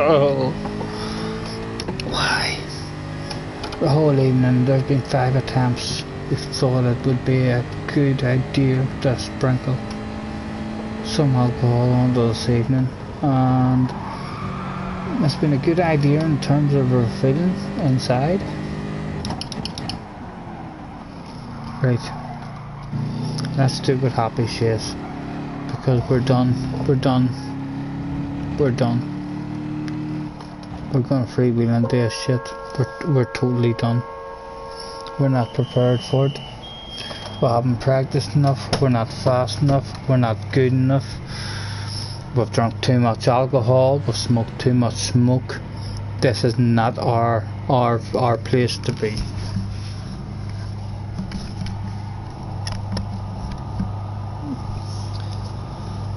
S1: Oh, why? The whole evening there's been 5 attempts. We thought it would be a good idea to sprinkle some alcohol onto this evening, and it's been a good idea in terms of our feeling inside. Right, let's do what Happy says, because we're done. We're gonna freewheel and do this shit. We're totally done. We're not prepared for it. We haven't practiced enough. We're not fast enough. We're not good enough. We've drunk too much alcohol. We've smoked too much smoke. This is not our place to be.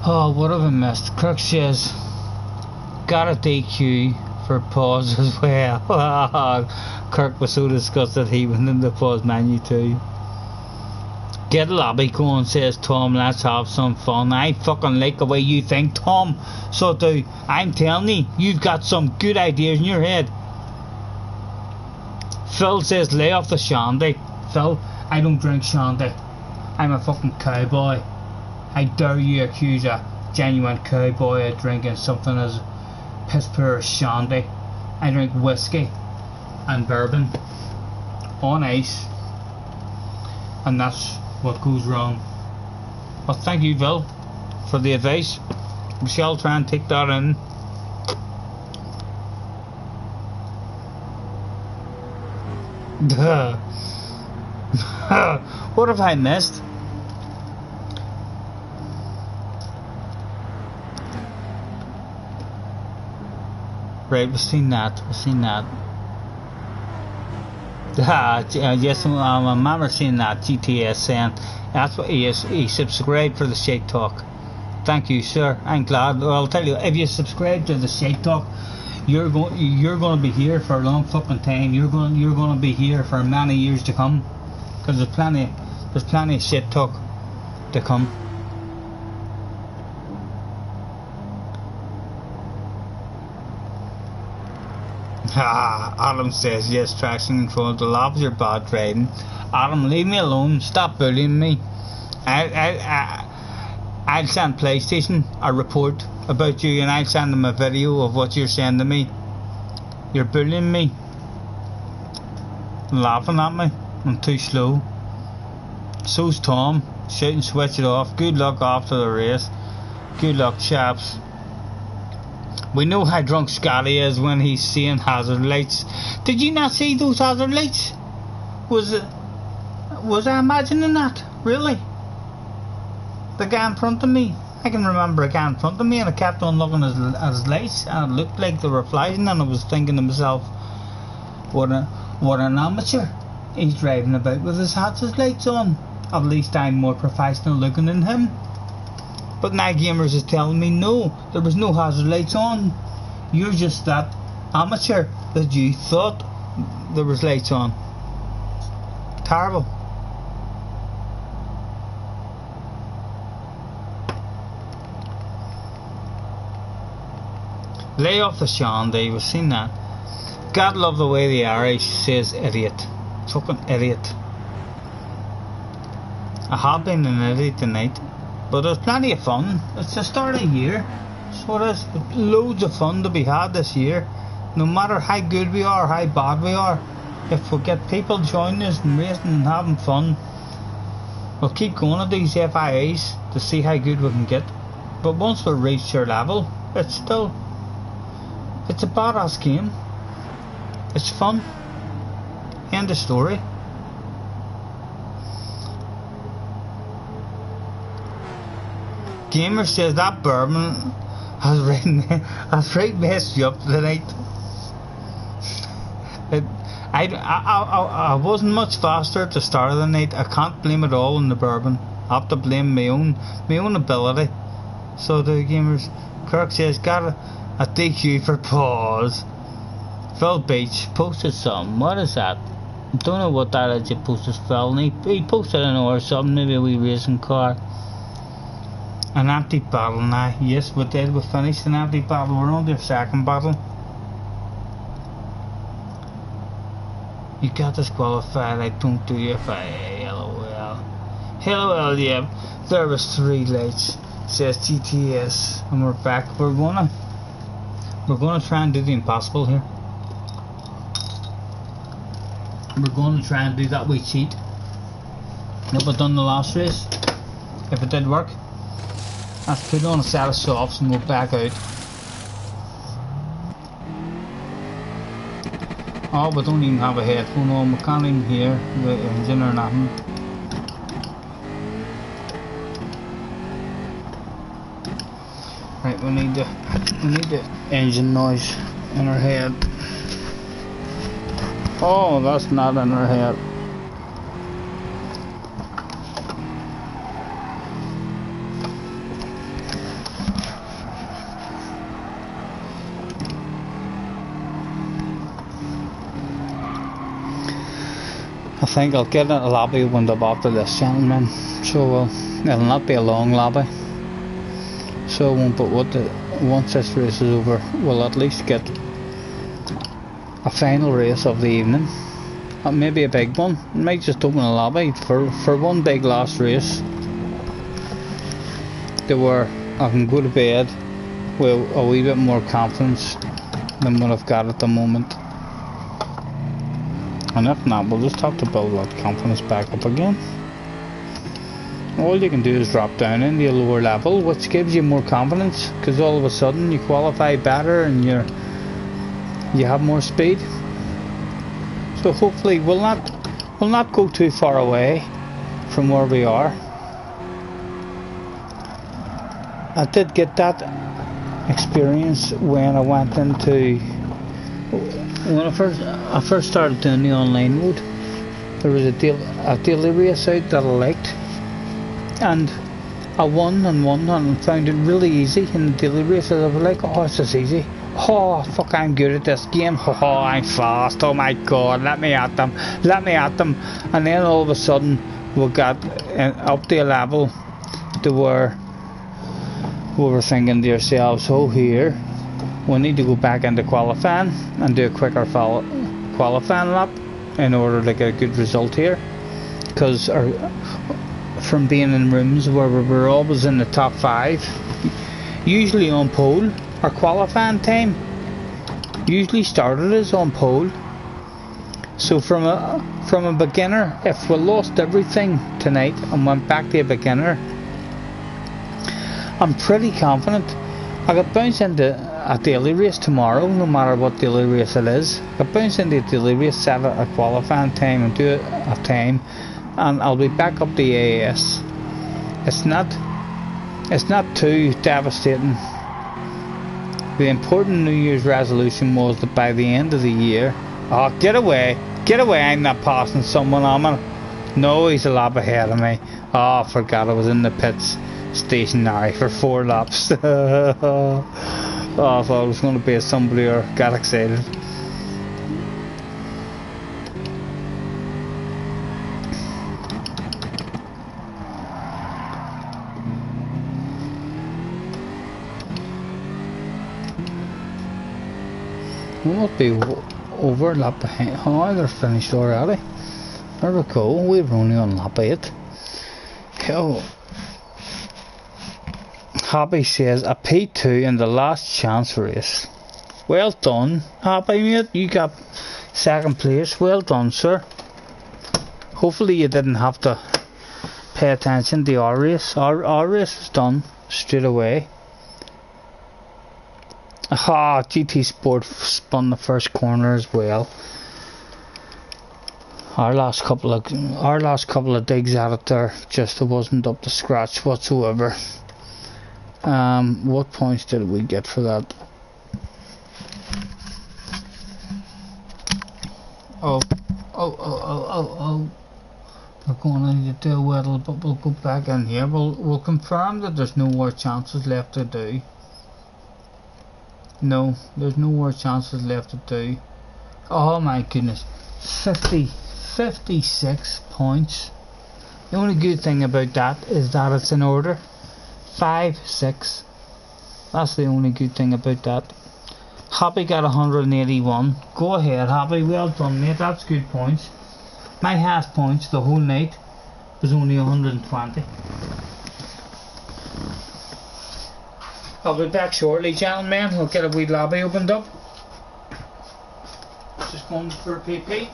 S1: Oh, what have I missed? Kirk says, got a DQ for pause as well. Kirk was so disgusted he went in the pause menu too. Get a lobby going, says Tom, let's have some fun. I fucking like the way you think, Tom. So do. I'm telling you, you've got some good ideas in your head. Phil says, lay off the shandy. Phil, I don't drink shandy. I'm a fucking cowboy. I dare you accuse a genuine cowboy of drinking something as piss poor as shandy. I drink whiskey and bourbon on ice, and that's what goes wrong. Well, thank you, Phil, for the advice. We shall try and take that in. What have I missed? Right, we've seen that. Yes, I remember seeing that. GTS saying that's what he is. He subscribed for the Shake Talk. Thank you, sir. I'm glad. Well, I'll tell you, if you subscribe to the Shake Talk, you're going to be here for a long fucking time. You're going to be here for many years to come, because there's plenty of shit talk to come. Adam says, yes, traction control, the lobs are bad driving. Adam, leave me alone, stop bullying me. I'll send PlayStation a report about you, and I'll send them a video of what you're saying to me. You're bullying me. laughing at me. I'm too slow. So's Tom, shouting switch it off. Good luck after the race. Good luck, chaps. We know how drunk Scottie is when he's seeing hazard lights. Did you not see those hazard lights? Was I imagining that? Really? The guy in front of me. I can remember a guy in front of me, and I kept on looking at his lights, and it looked like they were flashing, and I was thinking to myself, what an amateur. He's driving about with his hazard lights on. At least I'm more professional looking than him. But now Gamers is telling me no, there was no hazard lights on. You're just that amateur that you thought there was lights on. Terrible. Lay off the shandy, we've seen that. God love the way the Irish says idiot. Fucking idiot. I have been an idiot tonight, but there's plenty of fun. It's the start of the year, so there's loads of fun to be had this year. No matter how good we are, how bad we are, if we get people joining us and racing and having fun, we'll keep going at these FIAs to see how good we can get. But once we reach their level, it's a badass game. It's fun. End of story. Gamer says that bourbon has right messed you up tonight. I wasn't much faster at the start of the night. I can't blame it all on the bourbon. I have to blame my own ability. So the Gamers, Kirk says got a DQ for pause. Phil Beach posted something. What is that? I don't know what that is. He posted Phil, and he posted an or something, maybe a wee racing car. An empty bottle now. Yes, we did. We finished an empty bottle. We're on to our second bottle. You got disqualified. I don't do you FIA. LOL. LOL, yeah. There was 3 lights. Says GTS. And we're back. We're gonna try and do the impossible here. We're gonna try and do that wee cheat that we done the last race. If it did work, let's put on a set of softs and we'll back out. Oh, we don't even have a headphone on. We can't even hear the engine or nothing. Right, we need the engine noise in our head. Oh, that's not in our head. I think I'll get a lobby window after this, gentlemen. So it'll not be a long lobby. So once this race is over, we'll at least get a final race of the evening. Maybe a big one. Might just open a lobby for one big last race. Where I can go to bed with a wee bit more confidence than what I've got at the moment. And if not, we'll just have to build that confidence back up again. All you can do is drop down into a lower level, which gives you more confidence, because all of a sudden you qualify better and you have more speed. So hopefully we'll not go too far away from where we are. I did get that experience when I went into when I first started doing the online mode. There was a daily race out that I liked, and I won and found it really easy in the daily races. I was like, oh, this is easy. Oh fuck, I'm good at this game. Oh, I'm fast. Oh my god, let me at them. And then all of a sudden we got up to a level to where we were thinking to ourselves, oh, here we need to go back into qualifying and do a quicker qualifying lap in order to get a good result here, because from being in rooms where we were always in the top 5, usually on pole, our qualifying time usually started us on pole. So from a beginner, if we lost everything tonight and went back to a beginner, I'm pretty confident I could bounce into a daily race tomorrow, no matter what daily race it is. I could bounce into a daily race, set a qualifying time and do a time, and I'll be back up the AAS. It's not too devastating. The important New Year's resolution was that by the end of the year... Oh, get away, I'm not passing someone, am I? No, he's a lap ahead of me. Oh, I forgot I was in the pits stationary for 4 laps. Oh, I thought it was going to be a somebody or got excited. We must be over a lap behind. Oh, they're finished already. There we go. We're only on lap 8. Oh. Happy says a P2 in the last chance race. Well done, Happy mate. You got 2nd place. Well done, sir. Hopefully you didn't have to pay attention to our race. Our race was done straight away. Aha, GT Sport spun the first corner as well. Our last couple of digs at it there, just it wasn't up to scratch whatsoever. What points did we get for that? Oh. We're going to need to do a whittle, but we'll go back in here. We'll confirm that there's no more chances left to do. No, there's no more chances left to do. Oh my goodness. 56 points. The only good thing about that is that it's in order. 5, 6. That's the only good thing about that. Happy got 181. Go ahead, Happy. Well done, mate. That's good points. My highest points the whole night was only 120. I'll be back shortly, gentlemen. We'll get a wee lobby opened up. Just going for a PP.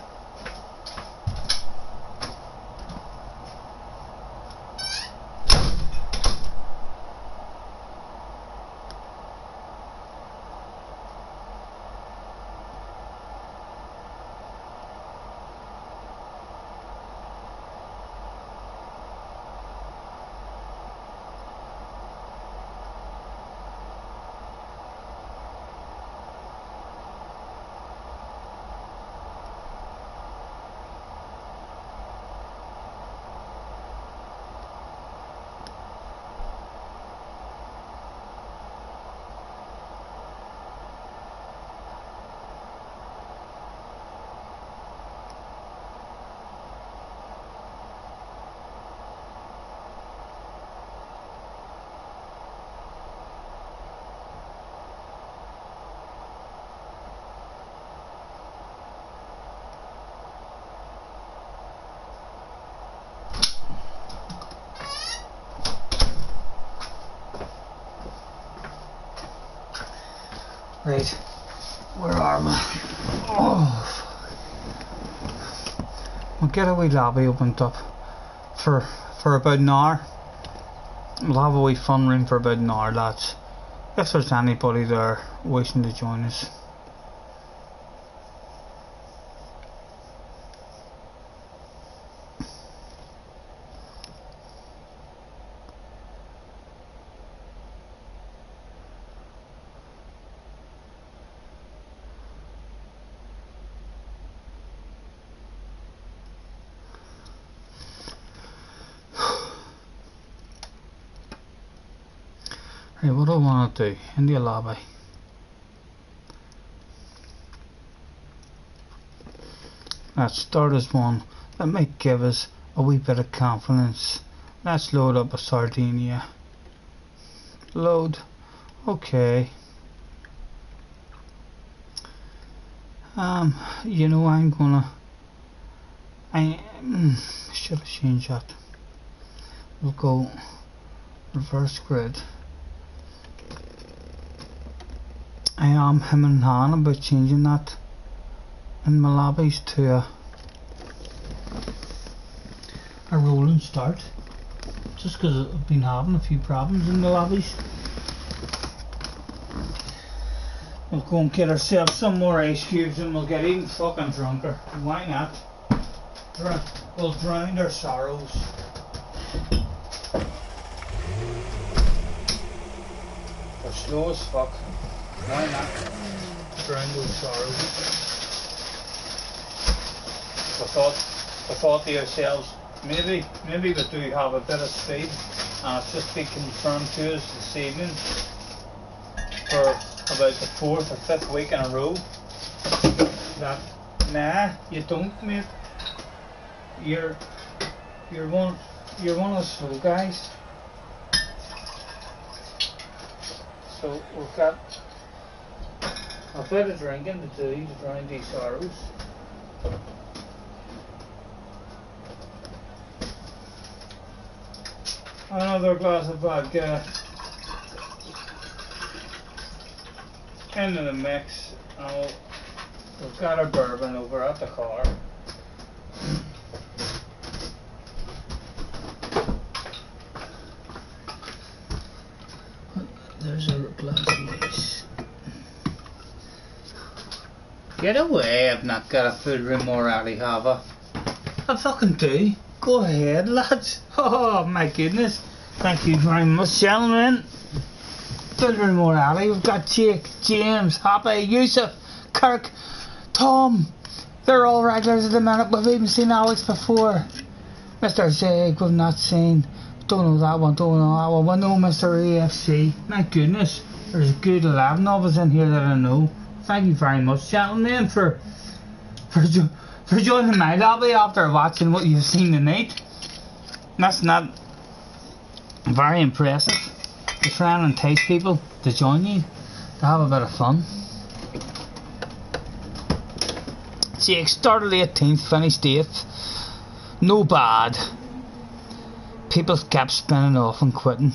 S1: Right, where are we? Oh, we'll get a wee lobby opened up for about an hour. We'll have a wee fun room for about an hour, lads. If there's anybody there wishing to join us. Right, what do I want to do in the lobby? Let's start as one. That might give us a wee bit of confidence. Let's load up a Sardinia. Load. Okay. You know, I should have changed that. We'll go reverse grid. I am him and Han about changing that in my lobbies to a a rolling start, just because I've been having a few problems in the lobbies. We'll go and get ourselves some more ice cubes and we'll get even fucking drunker. Why not? We'll drown our sorrows. We're slow as fuck. Why not? Drown those sorrows. We thought to ourselves, maybe we do have a bit of speed, and it's just been confirmed to us this evening for about the 4th or 5th week in a row that nah, you don't, mate. You're one of the slow guys. So we've got a bit of drinking to do to drown these sorrows. Another glass of vodka into the mix, and we've got our bourbon over at the car. There's a glass of ice. Get away, I've not got a food morality, have I? I fucking do. Go ahead, lads. Oh my goodness. Thank you very much, gentlemen. Food morality. We've got Jake, James, Happy, Yusuf, Kirk, Tom. They're all regulars at the minute. We've even seen Alex before. Mr. Zig, we've not seen. Don't know that one, don't know that one. We know Mr. AFC. My goodness, there's a good 11 of us in here that I know. Thank you very much, gentlemen, for joining my lobby after watching what you've seen tonight. That's not very impressive. To try and entice people to join you, to have a bit of fun. Jake started 18th, finished 8th. No bad. People kept spinning off and quitting.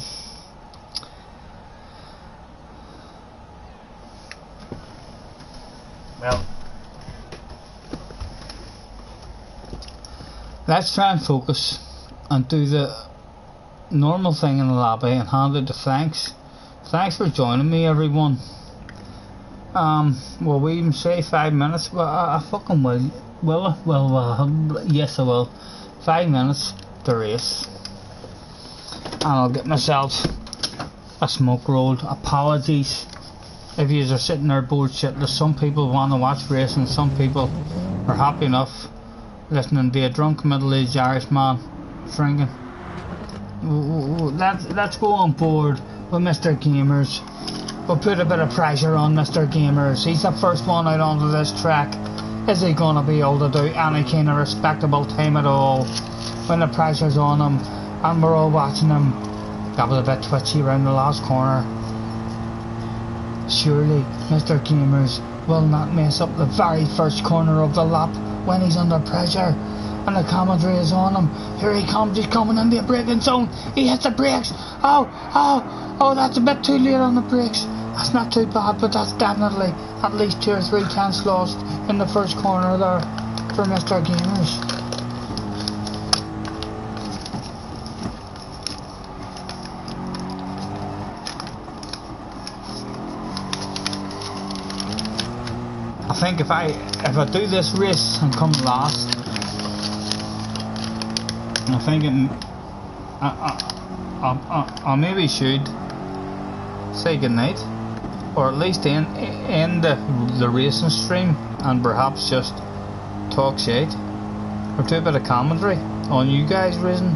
S1: Well, let's try and focus and do the normal thing in the lobby and hand it to thanks. Thanks for joining me, everyone. Will we even say 5 minutes? Well, I fucking will. Will I? Well, yes I will. 5 minutes to race. And I'll get myself a smoke roll. Apologies if you are sitting there bored shitless. Some people want to watch racing, some people are happy enough listening to a drunk middle-aged Irishman drinking. Let's go on board with Mr. Gamers. We'll put a bit of pressure on Mr. Gamers. He's the first one out onto this track. Is he going to be able to do any kind of respectable time at all when the pressure's on him and we're all watching him? That was a bit twitchy around the last corner. Surely Mr. Gamers will not mess up the very first corner of the lap when he's under pressure and the commentary is on him. Here he comes, he's coming into the braking zone. He hits the brakes. Oh, that's a bit too late on the brakes. That's not too bad, but that's definitely at least 2 or 3 tenths lost in the first corner there for Mr. Gamers. I think if I do this race and come last, I think I maybe should say goodnight, or at least end the racing stream and perhaps just talk shit or do a bit of commentary on you guys racing.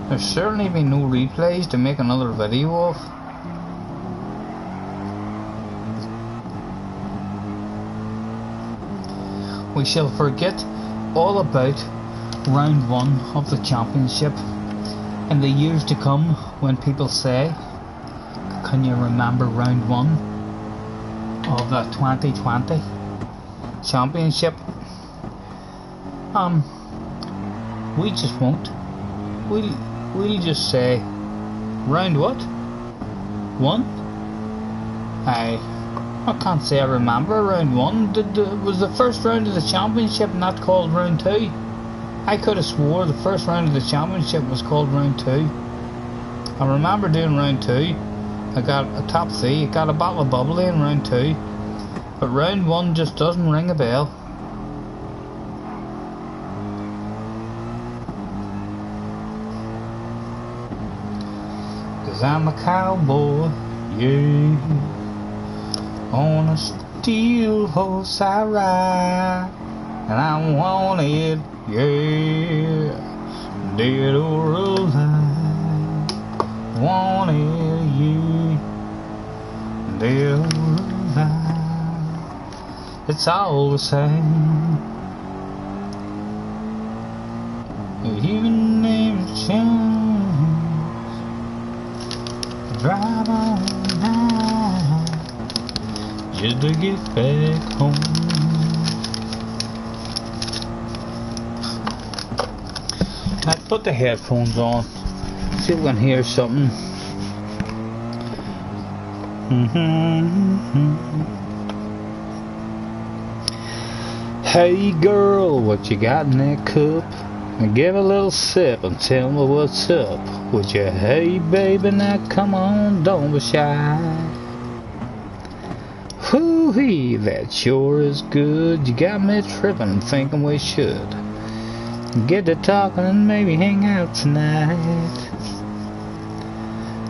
S1: There's certainly been no replays to make another video of. We shall forget all about round 1 of the championship in the years to come when people say, can you remember round 1 of the 2020 championship? We just won't. We'll just say, round what? 1? Aye. I can't say I remember round 1. Was the first round of the championship not called round 2? I could have swore the first round of the championship was called round 2. I remember doing round 2. I got a top 3, I got a bottle of bubbly in round 2. But round 1 just doesn't ring a bell. Cause I'm a cowboy, yeah. On a steel horse I ride, and I want it, yeah. Dead or alive, want it, yeah. Dead or alive, it's all the same. Even if it changes, drive on high, just to get back home. Let's put the headphones on, see if we can hear something. Hey girl, what you got in that cup? Give a little sip and tell me what's up. Would you? Hey baby, now come on, don't be shy. Whoo-hee, that sure is good. You got me tripping, thinking we should get to talking and maybe hang out tonight.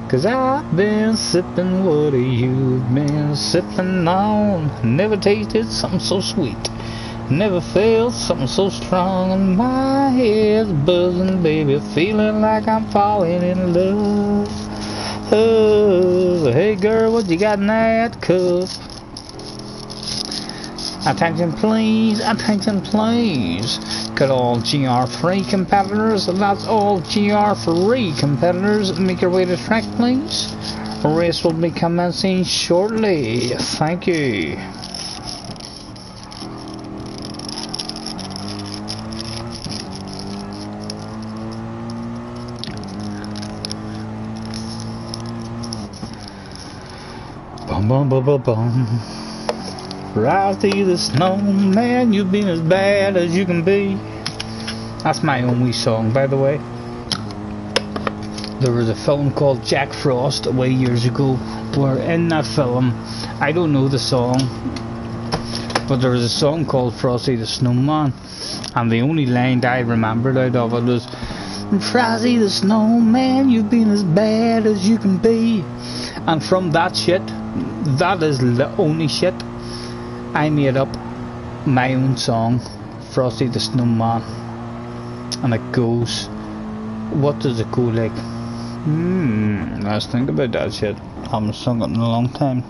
S1: Cause I've been sipping, what have you been sipping on? Never tasted something so sweet, never felt something so strong. And my head's buzzing, baby, feeling like I'm falling in love. Oh, hey girl, what you got in that cup? Attention please, attention please. Could all GR3 competitors, that's all GR3 competitors, make your way to track please. Race will be commencing shortly. Thank you. Bum bum bum bum bum. Frosty the snowman, you've been as bad as you can be. That's my own wee song, by the way. There was a film called Jack Frost way years ago, where in that film, I don't know the song, but there was a song called Frosty the Snowman, and the only line that I remembered out of it was, Frosty the Snowman, you've been as bad as you can be. And from that shit, that is the only shit, I made up my own song, Frosty the Snowman. And it goes, what does it go like? Let's think about that shit. I haven't sung it in a long time.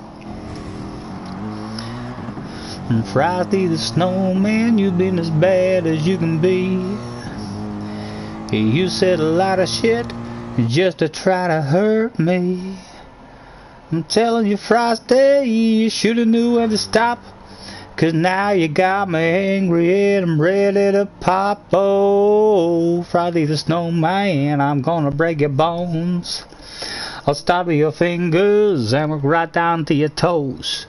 S1: Frosty the Snowman, you've been as bad as you can be. You said a lot of shit just to try to hurt me. I'm telling you, Frosty, you should've knew when to stop. Cause now you got me angry and I'm ready to pop. Oh, Frosty the Snowman, I'm gonna break your bones. I'll stop your fingers and work right down to your toes.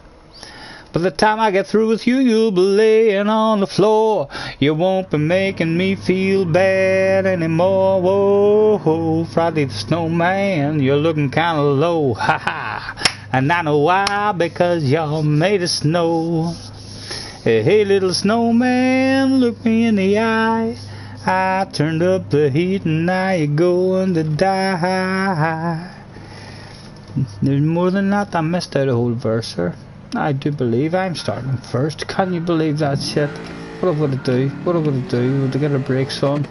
S1: By the time I get through with you, you'll be laying on the floor. You won't be making me feel bad anymore. Whoa, Frosty the Snowman, you're looking kinda low. Ha ha. And I know why, because you're made of snow. Hey little snowman, look me in the eye. I turned up the heat and now you're going to die. There's more than that, I missed out a whole verse, sir. I do believe I'm starting first. Can you believe that shit? What am I going to do? What am I going to do? We'll get our brakes on.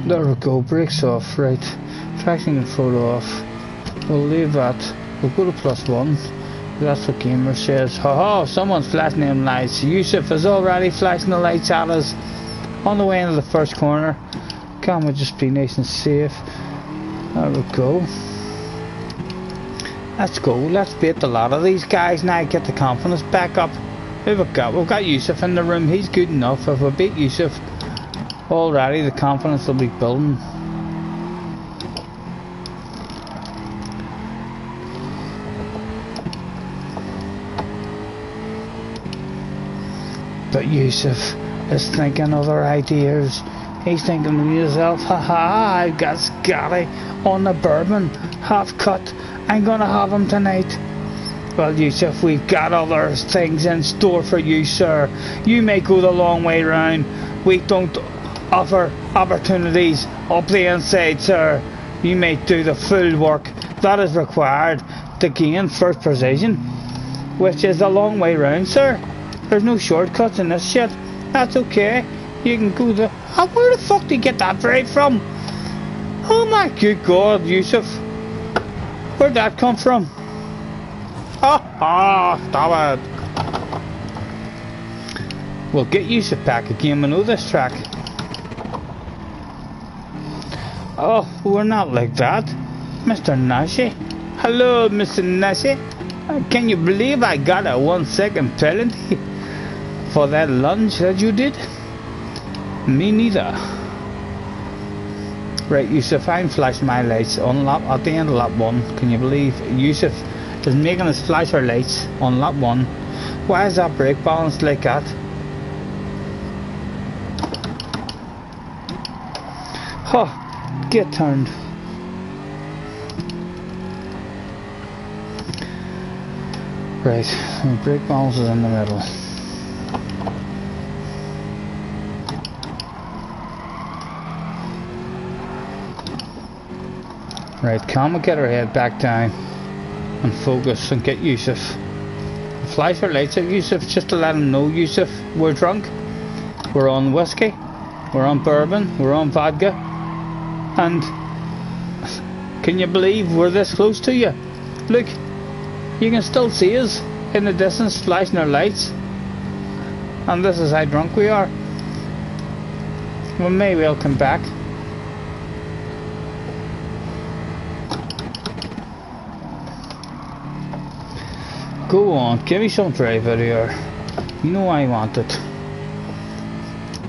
S1: There we go, brakes off, right. Traction control off. We'll leave that. We'll go to +1. That's what gamer says. Haha, someone's flashing them lights. Yusuf is already flashing the lights at us. On the way into the first corner. Can we just be nice and safe? There we go. Let's go. Let's beat a lot of these guys now. Get the confidence back up. Who we got? We've got Yusuf in the room. He's good enough. If we beat Yusuf already, the confidence will be building. But Yusuf is thinking other ideas. He's thinking to himself, haha, I've got Scottie on the bourbon, half cut. I'm gonna have him tonight. Well, Yusuf, we've got other things in store for you, sir. You may go the long way round. We don't offer opportunities up the inside, sir. You may do the full work that is required to gain first position, which is the long way round, sir. There's no shortcuts in this shit. That's okay. You can go the... Oh, where the fuck did you get that braid from? Oh my good God, Yusuf. Where'd that come from? Stop it. We'll get Yusuf back again. We know this track. Oh, we're not like that. Mr. Nashi. Hello, Mr. Nashi. Can you believe I got a 1 second penalty for that lunge that you did? Me neither. Right, Yusuf, I'm flashing my lights on lap at the end of lap 1. Can you believe Yusuf is making us flash our lights on lap 1? Why is that brake balanced like that? Oh, get turned. Right, the brake balance is in the middle. Right, come and get our head back down and focus and get Yusuf. Flash our lights at Yusuf just to let him know, Yusuf, we're drunk, we're on whiskey, we're on bourbon, we're on vodka, and can you believe we're this close to you? Look, you can still see us in the distance flashing our lights, and this is how drunk we are. We may well come back. Go on, give me some drive out here. You know I want it.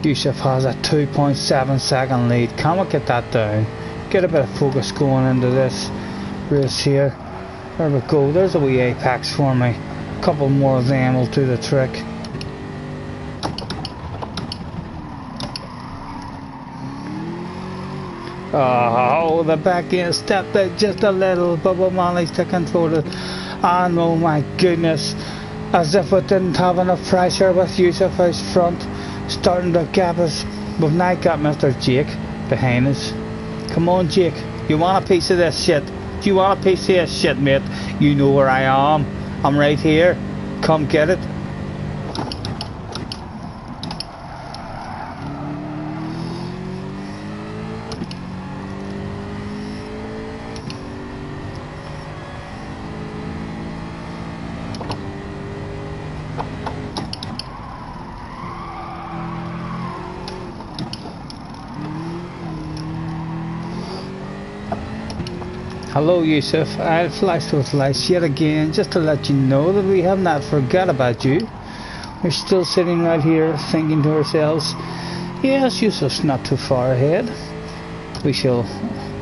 S1: Yusuf has a 2.7 second lead. Can we get that down? Get a bit of focus going into this race here. There we go, there's a wee apex for me. A couple more of them will do the trick. Oh, the back end stepped out just a little, but we managed to control it. And oh my goodness, as if we didn't have enough pressure with Yusuf out front, starting to gap us. We've now got Mr. Jake behind us. Come on, Jake, you want a piece of this shit? Do you want a piece of this shit, mate? You know where I am. I'm right here. Come get it. Hello Yusuf, I'll flash those lights yet again just to let you know that we have not forgot about you. We're still sitting right here thinking to ourselves, yes, Yusuf's not too far ahead. We shall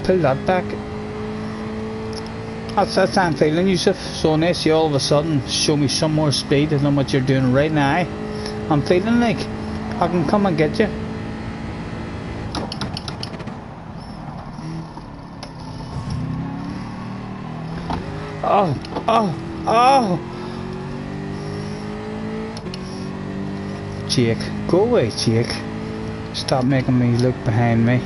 S1: pull that back. That's how I'm feeling, Yusuf. So unless you all of a sudden show me some more speed than what you're doing right now, I'm feeling like I can come and get you. Oh! Jake, go away, Jake. Stop making me look behind me.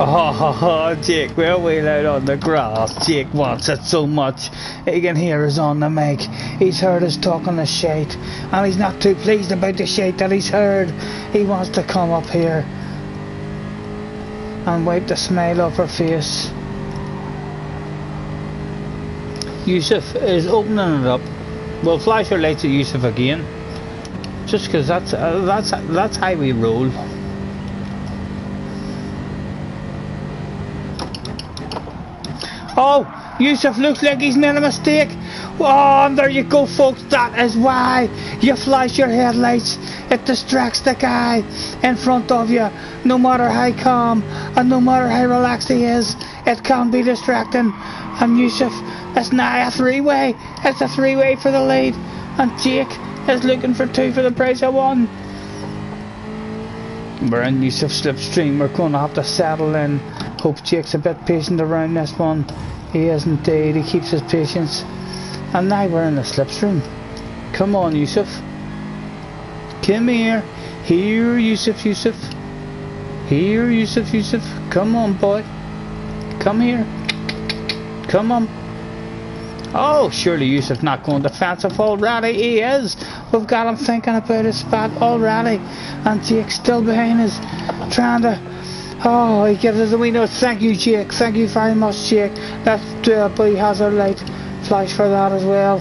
S1: Oh, Jake, we're way out on the grass. Jake wants it so much. He can hear us on the mic. He's heard us talking the shite, and he's not too pleased about the shite that he's heard. He wants to come up here and wipe the smile off her face. Yusuf is opening it up. We'll flash our lights at Yusuf again, just because that's how we roll. Oh, Yusuf looks like he's made a mistake. Oh, and there you go, folks. That is why you flash your headlights. It distracts the guy in front of you. No matter how calm and no matter how relaxed he is, it can be distracting. and Yusuf. It's now a three-way. It's a three-way for the lead, and Jake is looking for two for the price of one. We're in Yusuf's slipstream. We're going to have to settle in. Hope Jake's a bit patient around this one. He is indeed. He keeps his patience. And now we're in the slipstream. Come on, Yusuf. Come here. Here, Yusuf. Here, Yusuf. Come on, boy. Come here. Come on. Oh, surely Yusuf's not going defensive already. He is. We've got him thinking about his spot already. And Jake's still behind us, trying to... Oh, he gives us a wee note. Thank you, Jake. Thank you very much, Jake. Let's do a blue hazard light flash for that as well.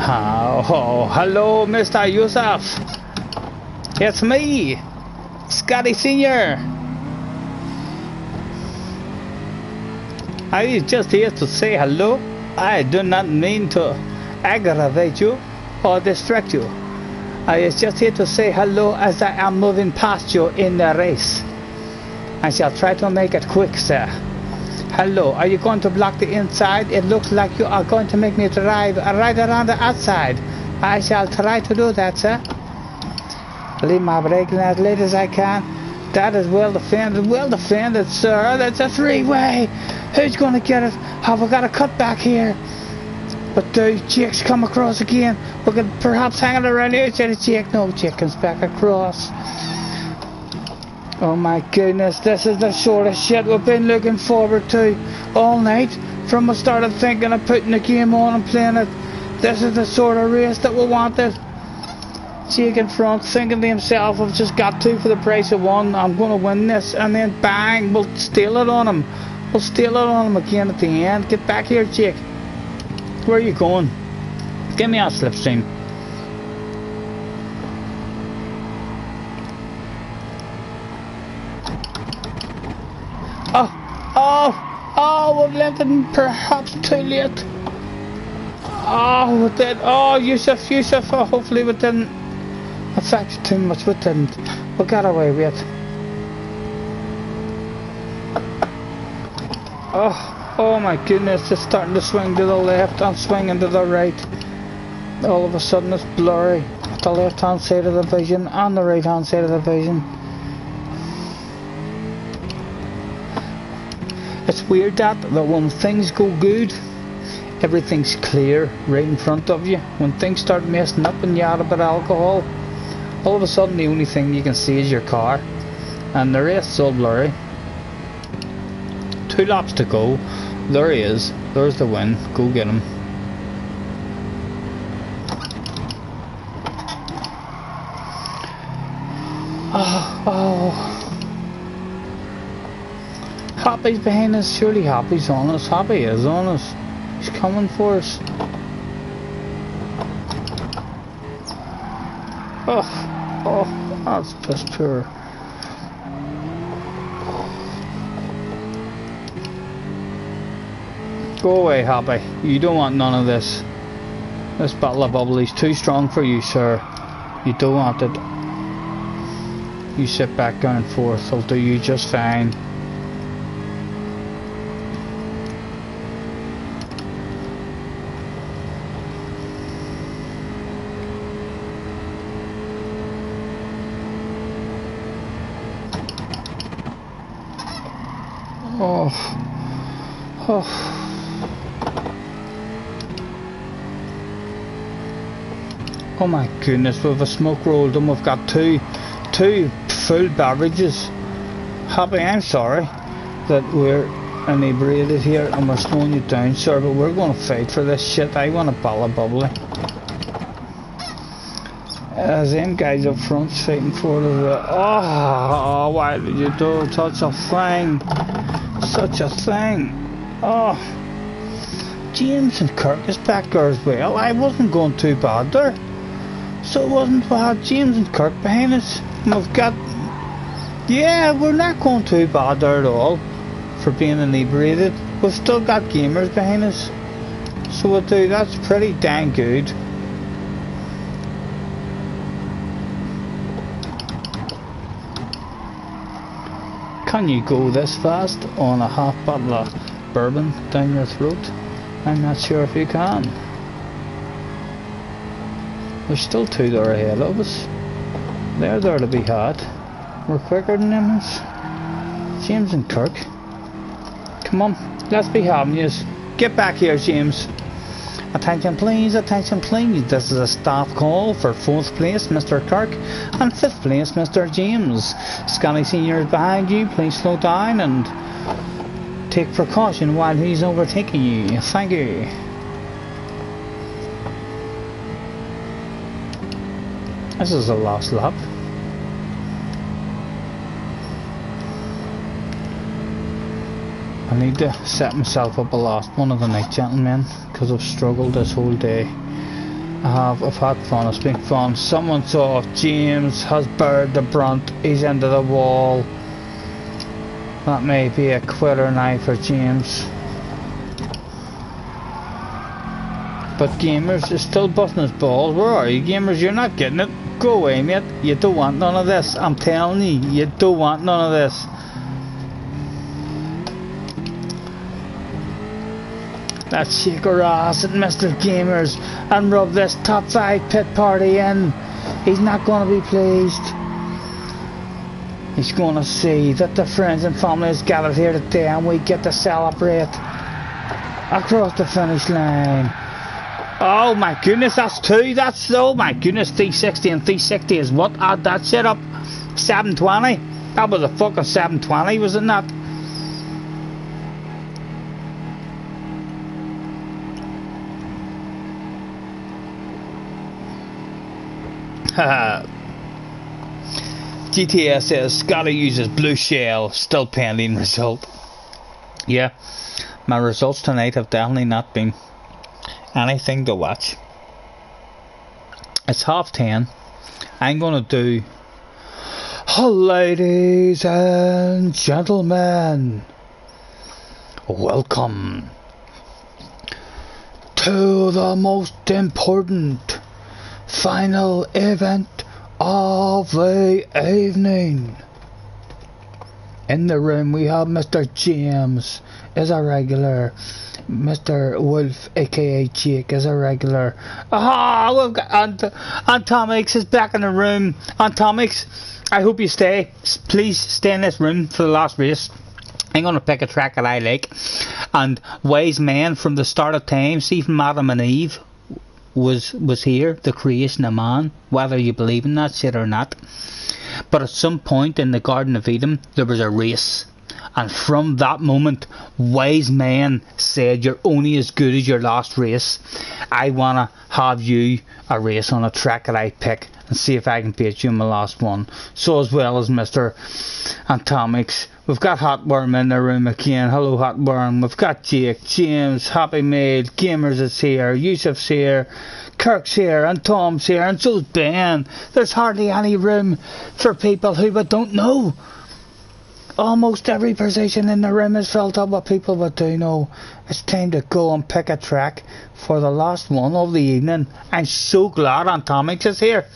S1: Oh, hello, Mr. Yusuf. It's me, Scottie Senior. I was just here to say hello. I do not mean to aggravate you or distract you. I was just here to say hello as I am moving past you in the race. I shall try to make it quick, sir. Hello, are you going to block the inside? It looks like you are going to make me drive right around the outside. I shall try to do that, sir. Leave my braking as late as I can. That is well defended, sir. That's a three-way. Who's going to get it? Have we got a cut back here? But Jake's come across again. We could perhaps hang it around the outside of Jake. No, Jake comes back across. Oh my goodness, this is the sort of shit we've been looking forward to all night. From we started thinking of putting the game on and playing it. This is the sort of race that we wanted. Jake in front, thinking to himself, I've just got two for the price of one. I'm going to win this. And then bang, we'll steal it on him. We'll steal it on him again at the end. Get back here, Jake. Where are you going? Give me a slipstream. Oh, we've left it perhaps too late. Oh, we did. Oh, Yusuf. Oh, hopefully we didn't affect you too much. We didn't. We got away with it. Oh my goodness, it's starting to swing to the left and swinging to the right. All of a sudden it's blurry. The left hand side of the vision and the right hand side of the vision. It's weird that when things go good, everything's clear right in front of you. When things start messing up and you add a bit of alcohol, all of a sudden the only thing you can see is your car and the rest's all blurry. 2 laps to go. There he is. There's the win. Go get him. Oh. Happy's behind us. Surely Happy's on us. Happy is on us. He's coming for us. Oh, that's piss poor. Go away, Happy. You don't want none of this. This bottle of bubbly's too strong for you, sir. You don't want it. You sit back down and forth. I'll do you just fine. Oh my goodness, we've a smoke rolled and we've got two full beverages. Happy, I'm sorry that we're inebriated here and we're slowing you down, sir, but we're going to fight for this shit. I want a bottle of bubbly. Them guys up front's fighting for it as well. Oh, why did you do such a thing? Such a thing. Oh, James and Kirk is back there as well. I wasn't going too bad there. So it wasn't bad. James and Kirk behind us. And we've got... Yeah, we're not going too bad there at all for being inebriated. We've still got gamers behind us. So we do. That's pretty dang good. Can you go this fast on a half bottle of bourbon down your throat? I'm not sure if you can. There's still 2 there ahead of us. They're there to be had. We're quicker than them. James and Kirk. Come on, let's be having yous. Get back here, James. Attention please, attention please. This is a staff call for 4th place, Mr. Kirk, and 5th place, Mr. James. Scottie Senior is behind you. Please slow down and take precaution while he's overtaking you. Thank you. This is the last lap. I need to set myself up a last one of the night, gentlemen, because I've struggled this whole day. I've had fun, it's been fun. Someone saw James has buried the brunt, he's into the wall. That may be a quitter now for James. But Gamers is still busting his balls. Where are you, Gamers? You're not getting it. Go away, mate. You don't want none of this. I'm telling you, you don't want none of this. Let's shake our ass at Mr. Gamers and rub this top 5 pit party in. He's not going to be pleased. He's going to see that the friends and family is gathered here today and we get to celebrate across the finish line. Oh my goodness, that's 2. That's, oh my goodness, 360 and 360 is what? Add that shit up. 720. That was a fucking 720, was it not? GTA says Scottie uses blue shell, still pending result. Yeah, my results tonight have definitely not been anything to watch. It's 10:30. I'm gonna do ladies and gentlemen, welcome to the most important final event of the evening. In the room we have Mr. James is a regular, Mr. Wolf aka Jake is a regular. We've got Atomics is back in the room. Atomics, I hope you stay. Please stay in this room for the last race. I'm gonna pick a track that I like, and wise men from the start of time, see from Adam and Eve was here, the creation of man, whether you believe in that shit or not. But at some point in the Garden of Eden there was a race, and from that moment wise men said you're only as good as your last race. I wanna have you a race on a track that I pick and see if I can beat you in my last one. So as well as Mr. Atomics, we've got Hotworm in the room again. Hello Hotworm. We've got Jake, James, Happy Maid, Gamers is here, Yusuf's here, Kirk's here, and Tom's here, and so's Ben. There's hardly any room for people who we don't know. Almost every position in the room is filled up with people we do know. It's time to go and pick a track for the last one of the evening. I'm so glad Atomics is here.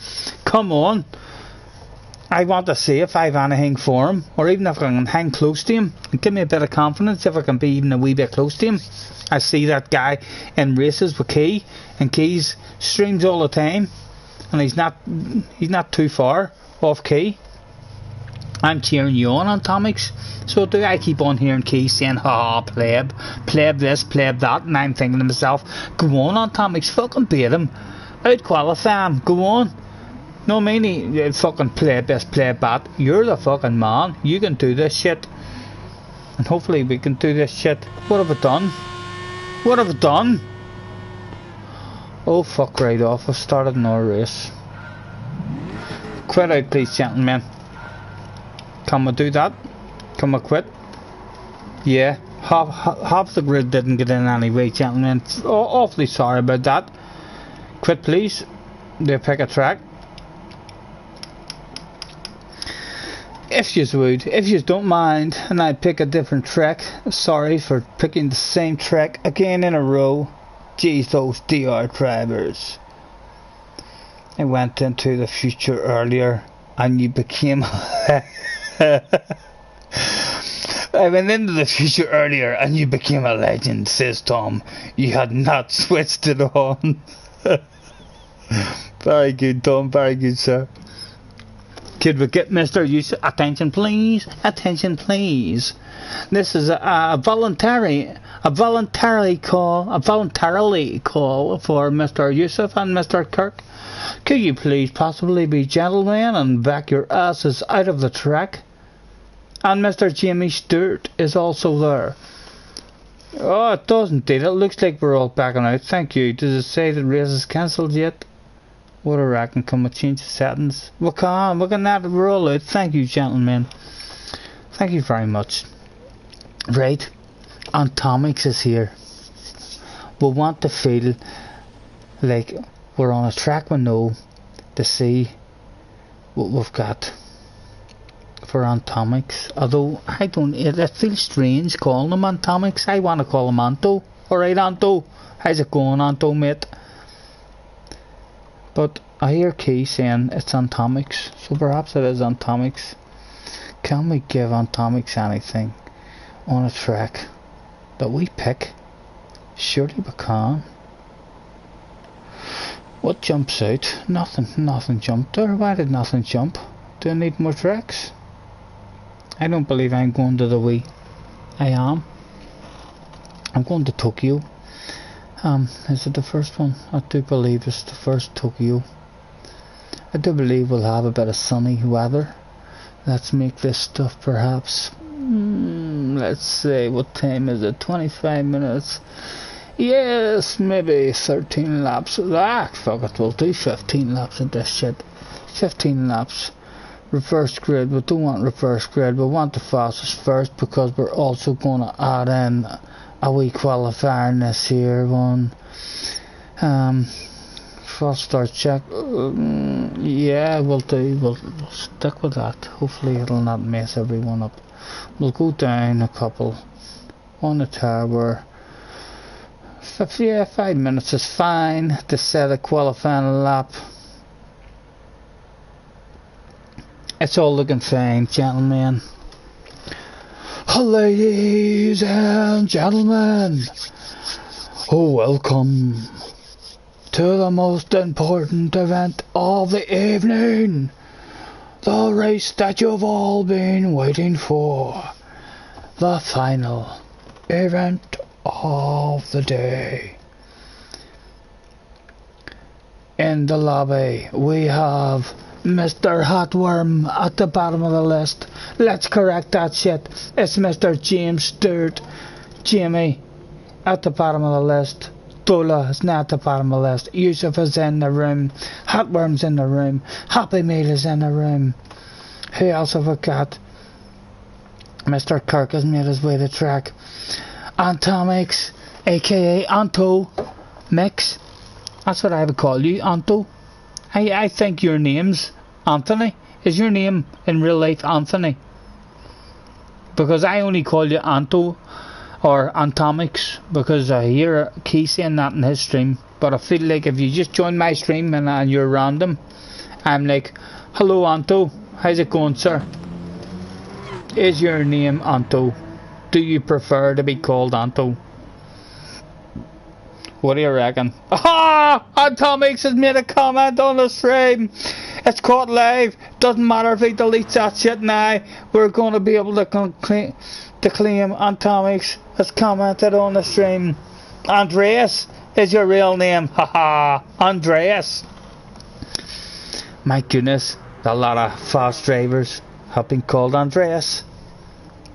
S1: Come on. I want to see if I have anything for him, or even if I can hang close to him. Give me a bit of confidence if I can be even a wee bit close to him. I see that guy in races with Key, and Key's streams all the time, and he's not too far off Key. I'm cheering you on, Atomics. So do I keep on hearing Key saying, ha, pleb this, pleb that, and I'm thinking to myself, go on, Atomics, fucking beat him. Out-qualify him, go on. No, meaning, you fucking pleb this, pleb that. You're the fucking man. You can do this shit. And hopefully we can do this shit. What have I done? What have I done? Oh, fuck right off. I've started another race. Quit out, please, gentlemen. Can we do that? Can we quit? Yeah. Half the grid didn't get in anyway, gentlemen. Awfully sorry about that. Quit, please. They pick a track. If yous would, if yous don't mind, and I pick a different track. Sorry for picking the same track again in a row. Jeez, those DR drivers. I went into the future earlier, and you became I went into the future earlier and you became a legend, says Tom. You had not switched it on. Very good, Tom. Very good, sir. Could we get Mr. Yusuf? Attention, please. Attention, please. This is a voluntary call for Mr. Yusuf and Mr. Kirk. Could you please possibly be gentlemen and back your asses out of the track? And Mr. Jamie Stewart is also there. Oh, it doesn't, indeed. It looks like we're all backing out. Thank you. Does it say the race is cancelled yet? What a reckon, can we change the settings? We can have it roll out. Thank you, gentlemen. Thank you very much. Right, Atomics is here. We want to feel like we're on a track we know to see what we've got for Atomics. Although it feels strange calling them Atomics. I want to call them Anto. Alright, Anto. How's it going, Anto, mate? But I hear Key saying it's Atomics, so perhaps it is Atomics. Can we give Atomics anything on a track that we pick? Surely we can. What jumps out? Nothing jumped there. Why did nothing jump? Do I need more tracks? I don't believe I'm going to the Wii. I am. I'm going to Tokyo. Is it the first one? I do believe it's the first Tokyo. I do believe we'll have a bit of sunny weather. Let's make this stuff perhaps. Let's see, what time is it? 25 minutes. Yes, maybe 13 laps. Fuck it, we'll do 15 laps of this shit. 15 laps. Reverse grid. We don't want reverse grid. We want the fastest first because we're also going to add in a wee qualifier in this here one. First start check. Yeah, we'll stick with that. Hopefully it'll not mess everyone up. We'll go down a couple on the tower. 5 minutes is fine to set a qualifying lap. It's all looking fine, gentlemen. Ladies and gentlemen, welcome to the most important event of the evening, the race that you've all been waiting for, the final event of the day. In the lobby we have Mr. Hotworm at the bottom of the list. Let's correct that shit. It's Mr. James Stewart. Jamie at the bottom of the list. Dola is not at the bottom of the list. Yusuf is in the room. Hotworm's in the room. Happy Meal is in the room. Who else have we got? Mr. Kirk has made his way to track. Atomics, aka Anto Mix. That's what I would call you, Anto. I think your name's Anthony. Is your name in real life Anthony? Because I only call you Anto or Atomics because I hear Key saying that in his stream. But I feel like if you just join my stream and you're random, I'm like, hello Anto, how's it going, sir? Is your name Anto? Do you prefer to be called Anto? What do you reckon? Ah! Atomics has made a comment on the stream. It's caught live. Doesn't matter if he deletes that shit now. We're going to be able to claim Atomics has commented on the stream. Andreas is your real name. Haha. Andreas. My goodness. A lot of fast drivers have been called Andreas.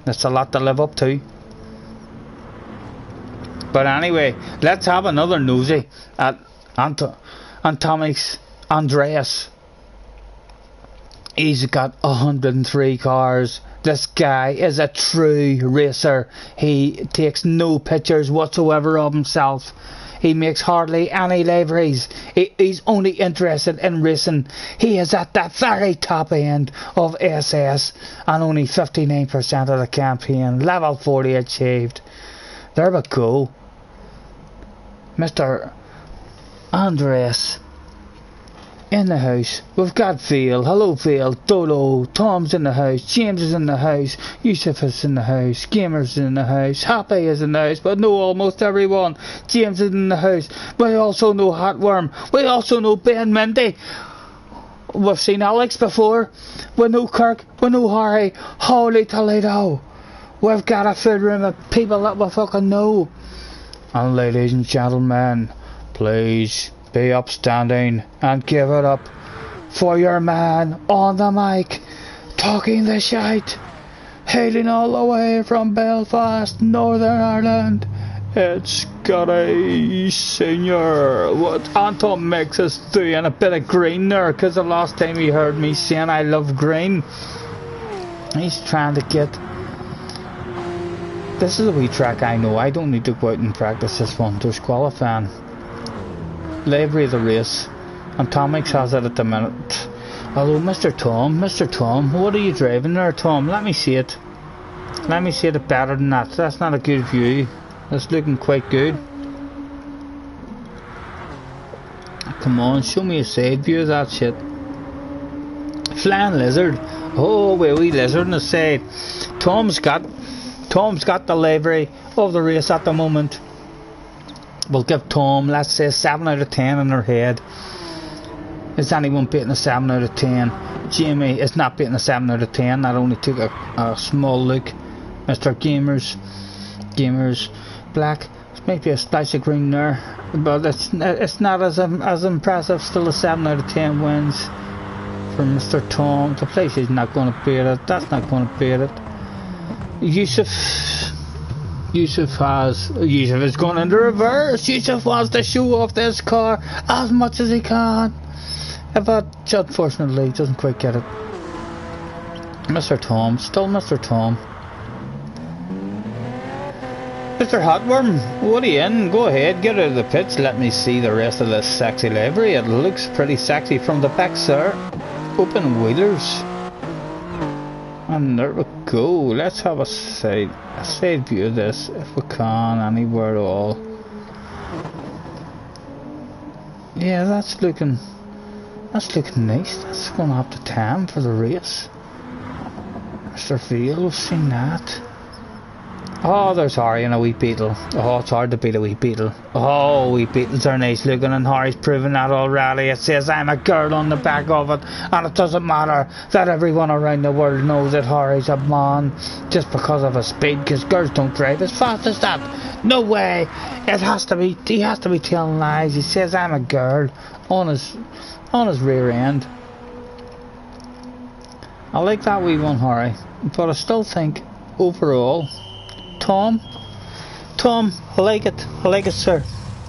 S1: That's a lot to live up to. But anyway, let's have another nosy at Atomics Andreas. He's got 103 cars. This guy is a true racer. He takes no pictures whatsoever of himself. He makes hardly any liveries. He's only interested in racing. He is at the very top end of SS and only 59% of the campaign. Level 40 achieved. There we go. Mr. Andreas in the house. We've got Vale. Hello Vale. Dolo. Tom's in the house. James is in the house. Yusuf is in the house. Gamers is in the house. Happy is in the house. But no, almost everyone. James is in the house. We also know Hotworm. We also know Ben Mendy. We've seen Alex before. We know Kirk. We know Harry. Holy Toledo. We've got a full room of people that we fucking know. And ladies and gentlemen, please be upstanding and give it up for your man on the mic, talking the shite, hailing all the way from Belfast, Northern Ireland. It's Scottie Senior. What Anton makes us doing a bit of green there, because the last time he heard me saying I love green, he's trying to get. This is a wee track I know. I don't need to go out and practice this one. There's qualifying. Livery of the race. And Tomix has it at the minute. Hello, Mr. Tom, what are you driving there, Tom? Let me see it. Let me see it better than that. That's not a good view. That's looking quite good. Come on, show me a side view of that shit. Flying lizard. Oh, wee lizard on the side. Tom's got the livery of the race at the moment. We'll give Tom, let's say, 7 out of 10 in her head. Is anyone beating a 7 out of 10? Jamie is not beating a 7 out of 10. That only took a small look. Mr. Gamers, black. Maybe a splash of green there, but it's not as impressive. Still a 7 out of 10 wins for Mr. Tom. The place is not going to beat it. That's not going to beat it. Yusuf is going into reverse. Yusuf wants to show off this car as much as he can, but unfortunately doesn't quite get it. Mr. Tom, still Mr. Tom. Mr. Hotworm, what are you in? Go ahead, get out of the pits. Let me see the rest of this sexy livery. It looks pretty sexy from the back, sir. Open wheelers. And there we go. Let's have a side view of this if we can, anywhere at all. Yeah, that's looking nice. That's going to have the time for the race. Mr. Veal, we've seen that. Oh, there's Harry and a wee beetle. Oh, it's hard to beat a wee beetle. Oh, wee beetles are nice looking, and Harry's proven that already. It says I'm a girl on the back of it, and it doesn't matter that everyone around the world knows that Harry's a man just because of his speed, because girls don't drive as fast as that. No way. It has to be. He has to be telling lies. He says I'm a girl on his rear end. I like that wee one, Harry, but I still think overall, Tom, I like it, sir.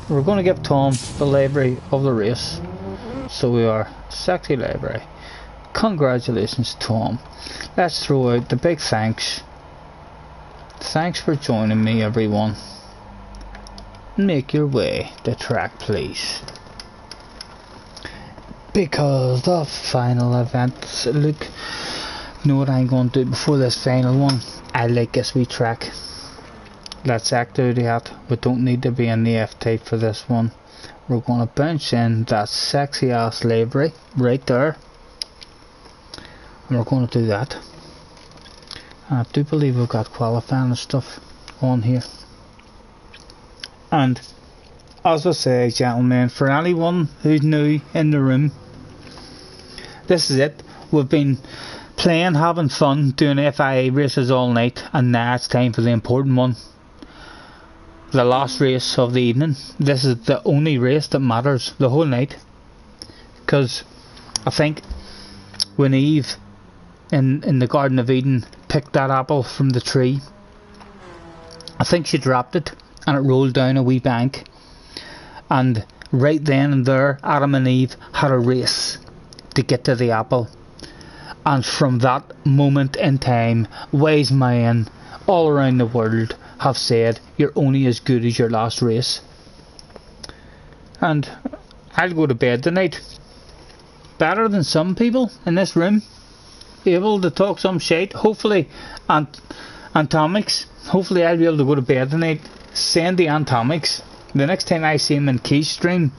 S1: We're going to give Tom the livery of the race. So we are sexy livery. Congratulations, Tom. Let's throw out the big thanks. Thanks for joining me, everyone. Make your way the track, please, because the final event. Look, you know what I'm going to do before this final one? I like this wee track. Let's activate that. We don't need to be in the F-type for this one. We're going to bounce in that sexy ass livery right there, and we're going to do that. And I do believe we've got qualifying and stuff on here. And as I say, gentlemen, for anyone who's new in the room, this is it. We've been playing, having fun, doing FIA races all night, and now it's time for the important one. The last race of the evening. This is the only race that matters the whole night, because I think when Eve in the Garden of Eden picked that apple from the tree, I think she dropped it and it rolled down a wee bank, and right then and there Adam and Eve had a race to get to the apple. And from that moment in time, wise men all around the world have said you're only as good as your last race. And I'll go to bed tonight better than some people in this room, able to talk some shit, hopefully. And Antomics, hopefully I'll be able to go to bed tonight saying to Antomics, the next time I see him in Keystream,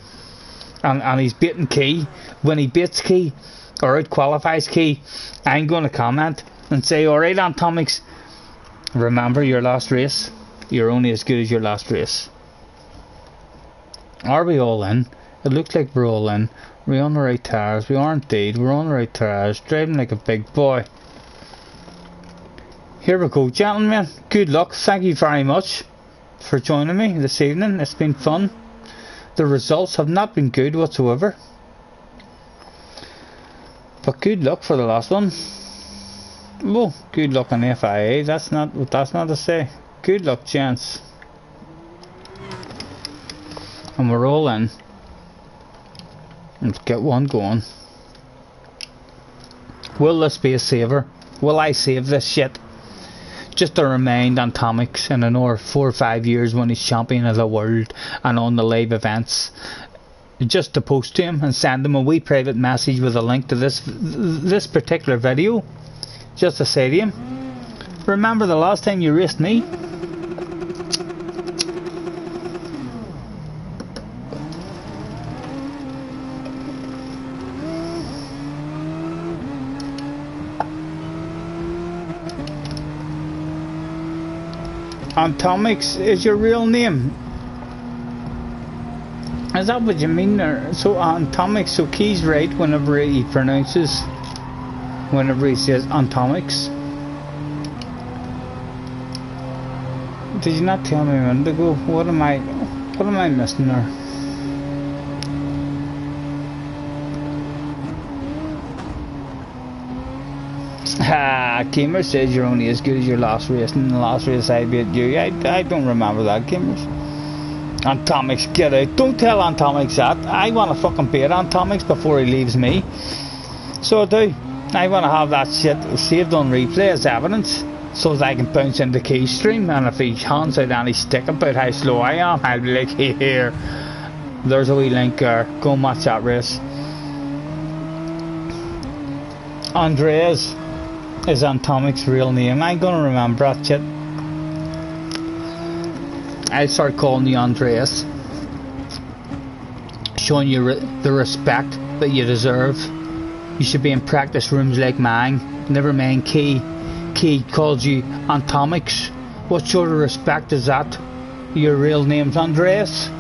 S1: and he's beating Key. When he beats Key or out qualifies Key, I'm going to comment and say, alright Atomics, remember your last race, you're only as good as your last race. Are we all in? It looks like we're all in. We're on the right tires. We are indeed. We're on the right tires. Driving like a big boy. Here we go, gentlemen. Good luck. Thank you very much for joining me this evening. It's been fun. The results have not been good whatsoever. But good luck for the last one. Oh, good luck on FIA. That's not to say. Good luck, gents. And we're all in. Let's get one going. Will this be a saver? Will I save this shit? Just to remind Atomics in another 4 or 5 years when he's champion of the world and on the live events, just to post to him and send him a wee private message with a link to this particular video, just to say to him, remember the last time you raced me? Atomics is your real name? Is that what you mean there? So Atomics, so Key's right whenever he pronounces, whenever he says Atomics. Did you not tell me a minute ago? What am I missing there? Ah, Gamer says you're only as good as your last race, and the last race I beat you. I don't remember that, Gamers. Atomics, get out. Don't tell Atomics that. I want to fucking beat Atomics before he leaves me. So I do. I want to have that shit saved on replay as evidence, so that I can bounce into Key's stream, and if he hands out any stick about how slow I am, I'll be like, here, there's a wee link there. Go and watch that race. Andreas is Atomic's real name. I ain't gonna remember that shit. I'll start calling you Andreas, showing you the respect that you deserve. You should be in practice rooms like mine. Never mind Key. Key calls you Atomics. What sort of respect is that? Your real name's Andreas.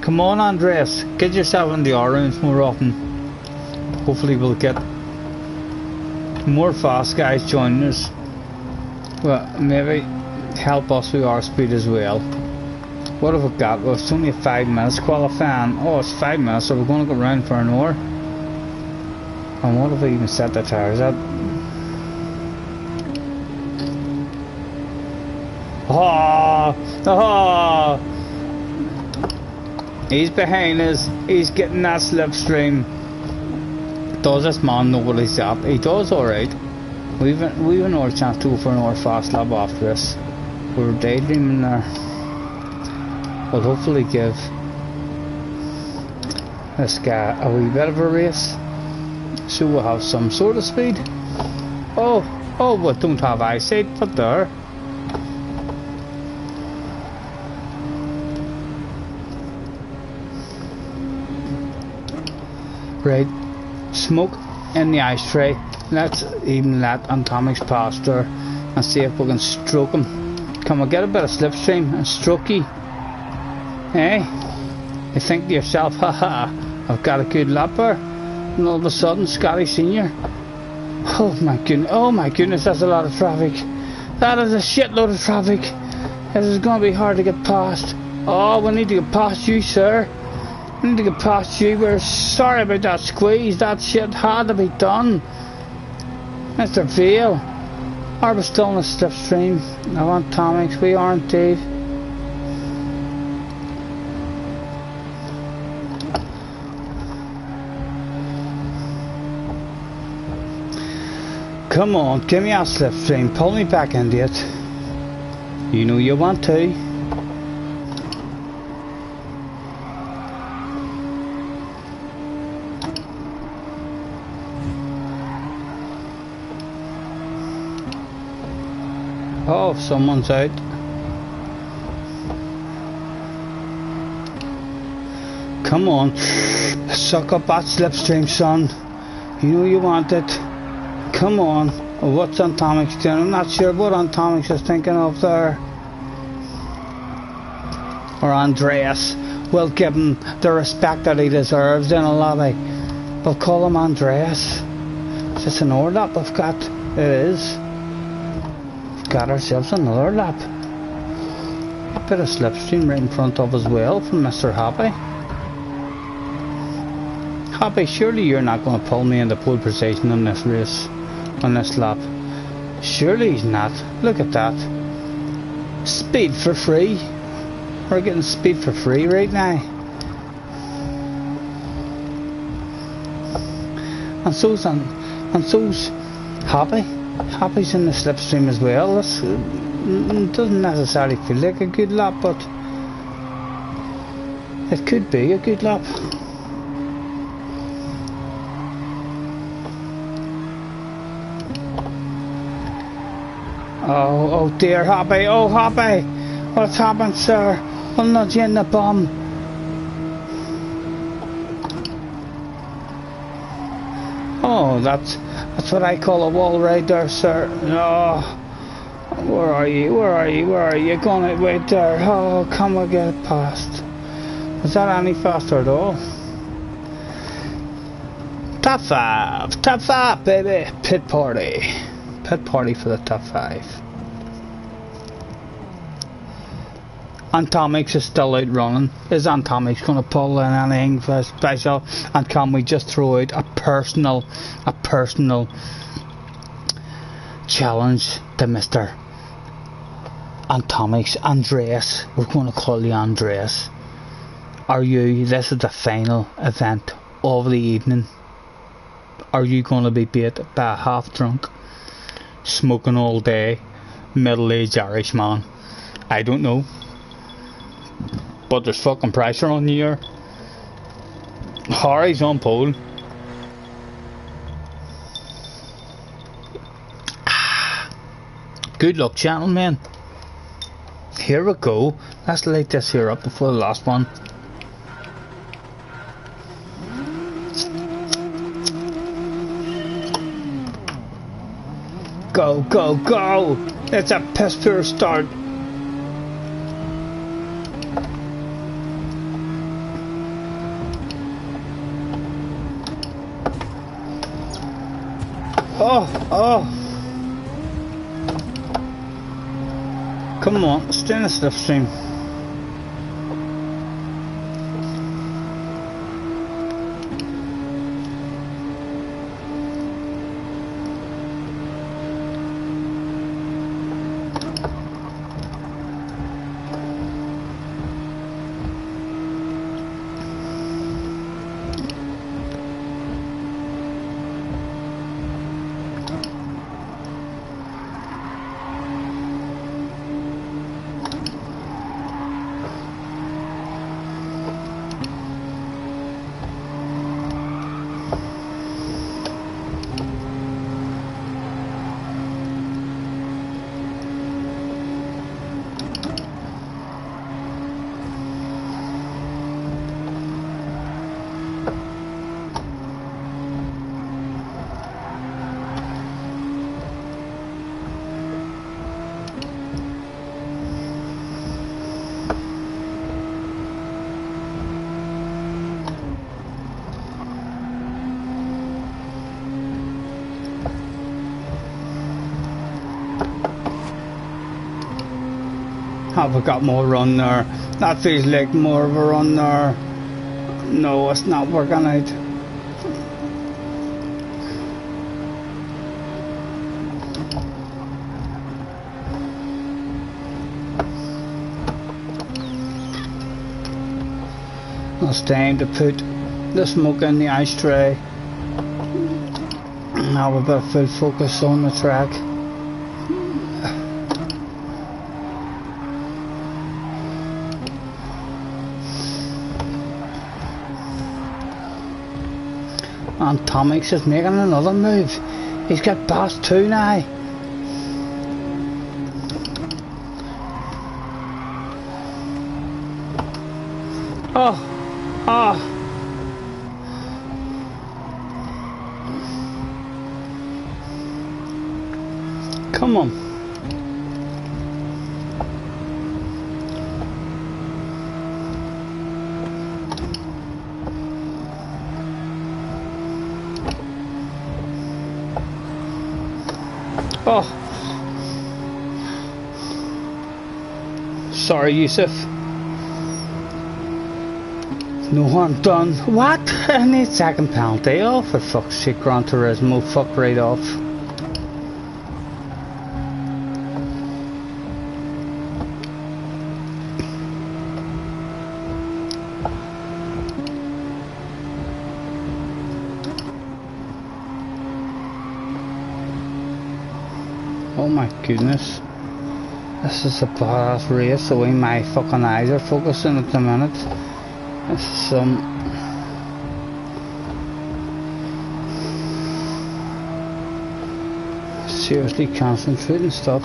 S1: Come on, Andreas, get yourself in the R rooms more often. Hopefully we'll get more fast guys joining us. Well, maybe help us with our speed as well. What have we got? Well, it's only 5 minutes qualifying. Oh, it's 5 minutes, so we're going to go round for an hour. And what have we even set the tires at? Oh, he's behind us. He's getting that slipstream. Does this man know what he's at? He does, alright. We've another chance to go for another fast lap after this. We're daydreaming there. We'll hopefully give this guy a wee bit of a race, so we'll have some sort of speed. Oh, we don't have eyesight, but there. Right, smoke in the ashtray. Let's even let Atomics pass there and see if we can stroke him. Can we get a bit of slipstream and strokey? Hey, you think to yourself, haha, I've got a good lapper, and all of a sudden Scottie Senior. Oh my goodness, that's a lot of traffic. That is a shitload of traffic. This is going to be hard to get past. Oh, we need to get past you, sir. We need to get past you. We're sorry about that squeeze. That shit had to be done. Mr. Veal, are we still in a slipstream? I want Atomics, we are indeed. Come on, give me a slipstream, pull me back into it. You know you want to. Oh, someone's out. Come on. Suck up that slipstream, son. You know you want it. Come on. Oh, what's Antomix doing? I'm not sure what Antomix is thinking of there. Or Andreas. We'll give him the respect that he deserves in a lobby. We'll call him Andreas. Is this another lap we've got? It is. We've got ourselves another lap. A bit of slipstream right in front of as well from Mr. Happy. Happy, surely you're not going to pull me into pole position on this race, on this lap. Surely he's not. Look at that. Speed for free. We're getting speed for free right now. And so's Happy. Happy's in the slipstream as well. This doesn't necessarily feel like a good lap, but it could be a good lap. Oh dear, Happy. Oh, Happy. What's happened, sir? I'll nudge you in the bum. Oh, that's what I call a wall ride there, sir. Oh, where are you? Where are you? Where are you? Gonna wait there. Oh, come on, get it past. Is that any faster at all? Top 5, baby. Pit party for the top 5. Antomix is still out running. Is Antomix going to pull in anything special? And can we just throw out a personal challenge to Mr. Antomix? Andreas, we're going to call you Andreas. This is the final event of the evening. Are you going to be beat by a half drunk, smoking all day, middle-aged Irish man? I don't know. But there's fucking pressure on you here. Harry's on pole. Good luck, gentlemen. Here we go. Let's light this here up before the last one. Go, go, go! It's a piss poor start. Oh! Come on, stay in the slipstream. Have we got more run there? That feels like more of a run there. No, it's not working out. It's time to put the smoke in the ashtray. Now we've got full focus on the track. And Tomix is making another move. He's got part2 now. Ah! Come on. Oh. Sorry, Yusuf. No harm done. What? I need second penalty. Oh, for fuck's sake, Gran Turismo. Fuck right off. Oh my goodness. This is a badass race, the way my fucking eyes are focusing at the minute. This is some... seriously concentrating stuff.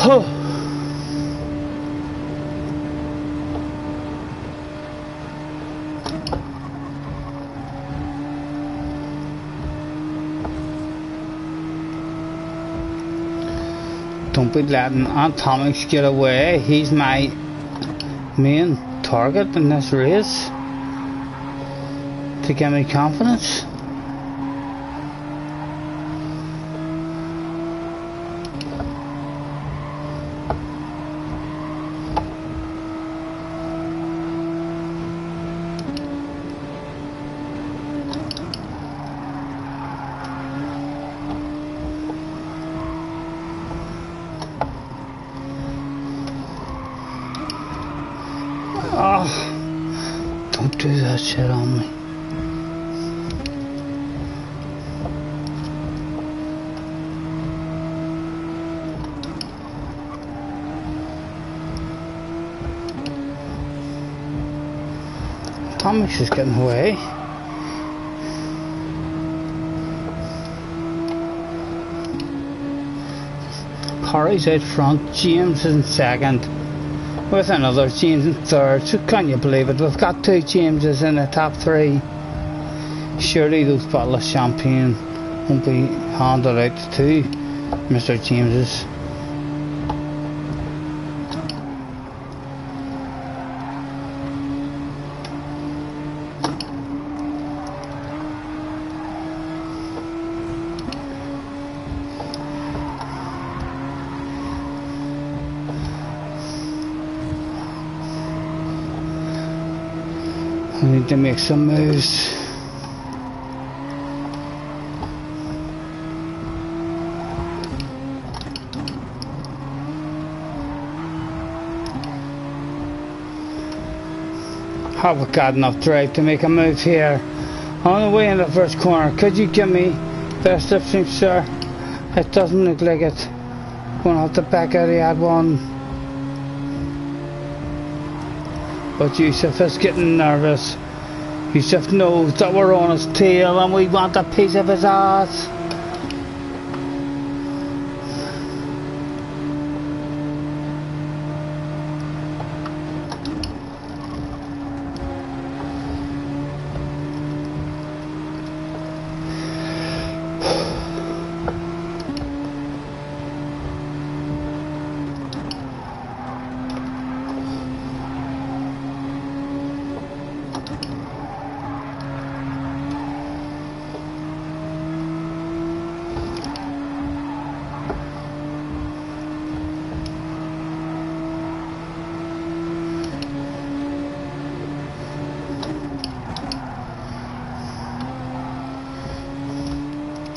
S1: Oh. Don't be letting Atomics get away. He's my main target in this race to give me confidence. Oh, don't do that shit on me. Atomics is getting away. Corey's out front, James is in second. With another James in third, so can you believe it? We've got two Jameses in the top three. Surely those bottles of champagne won't be handed out to two Mr. Jameses. I need to make some moves. Haven't got enough drive to make a move here. On the way in the first corner, could you give me best of things, sir? It doesn't look like it. Gonna have to back out the ad one. But Yusuf is getting nervous. Yusuf knows that we're on his tail and we want a piece of his ass.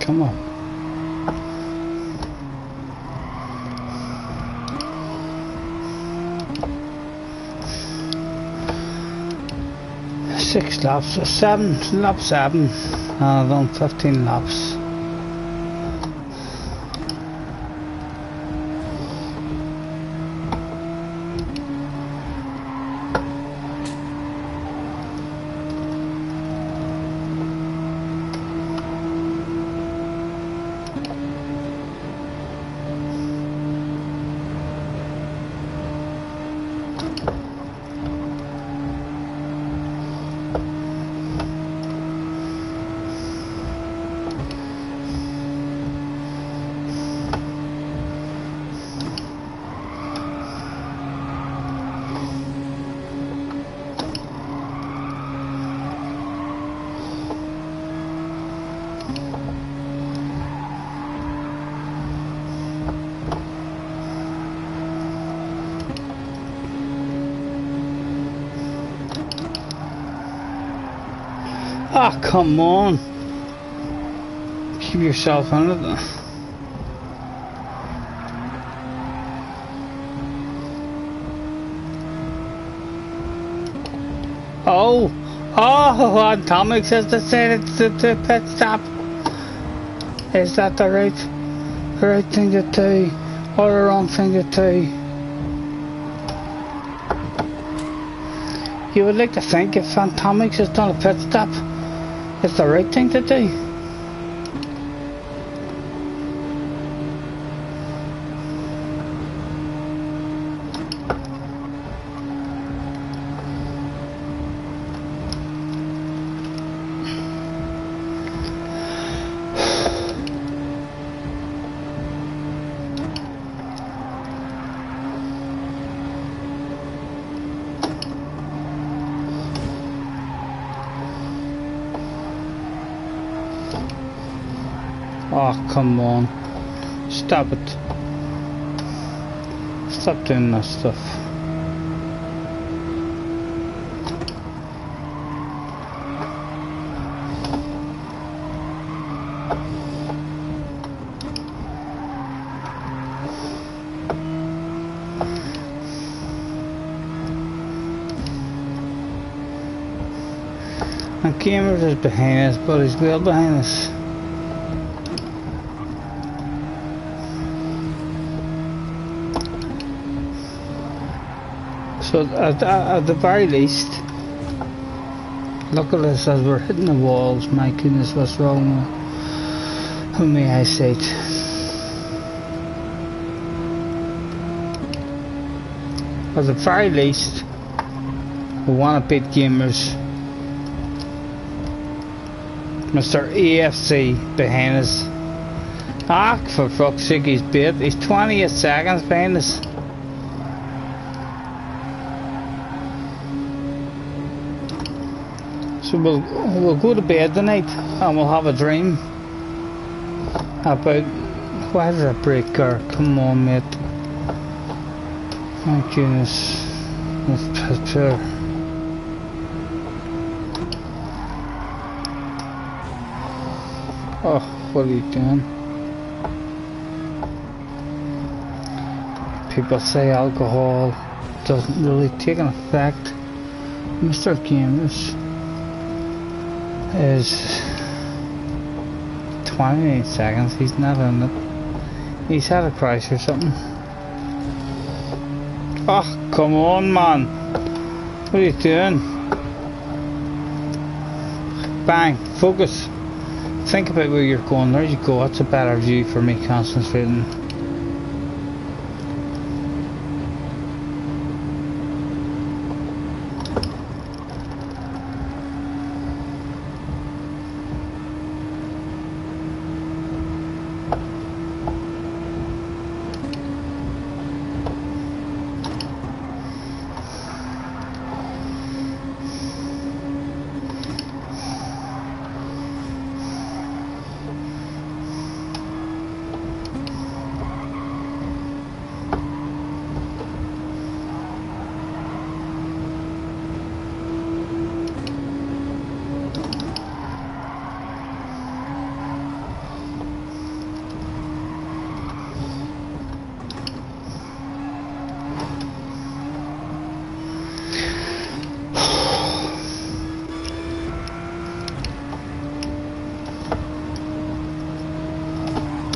S1: Come on. 6 laps, 7, lap 7, and I've done 15 laps. Ah, come on. Keep yourself in it. Oh, Atomic has decided to pit stop. Is that the right thing to do, or the wrong thing to do? You would like to think if Atomic has done a pit stop, it's the right thing to do. Oh, come on. Stop it. Stop doing that stuff. And Gamers is behind us, but he's well behind us. So at the very least, look at us as we're hitting the walls. My goodness, what's wrong with my eyesight? At the very least, we want to beat Gamers. Mr. AFC behind us. Ah, for fuck's sake, he's beat. He's 28 seconds behind us. So we'll go to bed tonight and we'll have a dream about why did I break car? Come on, mate. My goodness. That's pure. Oh, what are you doing? People say alcohol doesn't really take an effect. Mr. Gamers is 28 seconds. He's not in it. He's had a crash or something. Oh, come on, man. What are you doing? Bang, focus. Think about where you're going. There you go. That's a better view for me concentrating.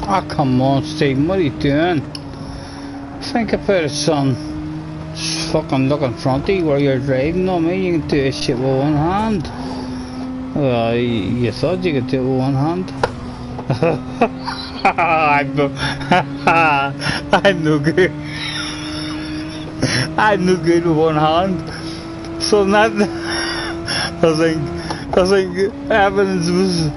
S1: Oh, come on, Stephen, what are you doing? Think about it, son. Just fucking look in front of you where you're driving. No, me, you can do this shit with one hand. Well, you thought you could do it with one hand. I'm no good. I'm no good with one hand. So that I think evidence was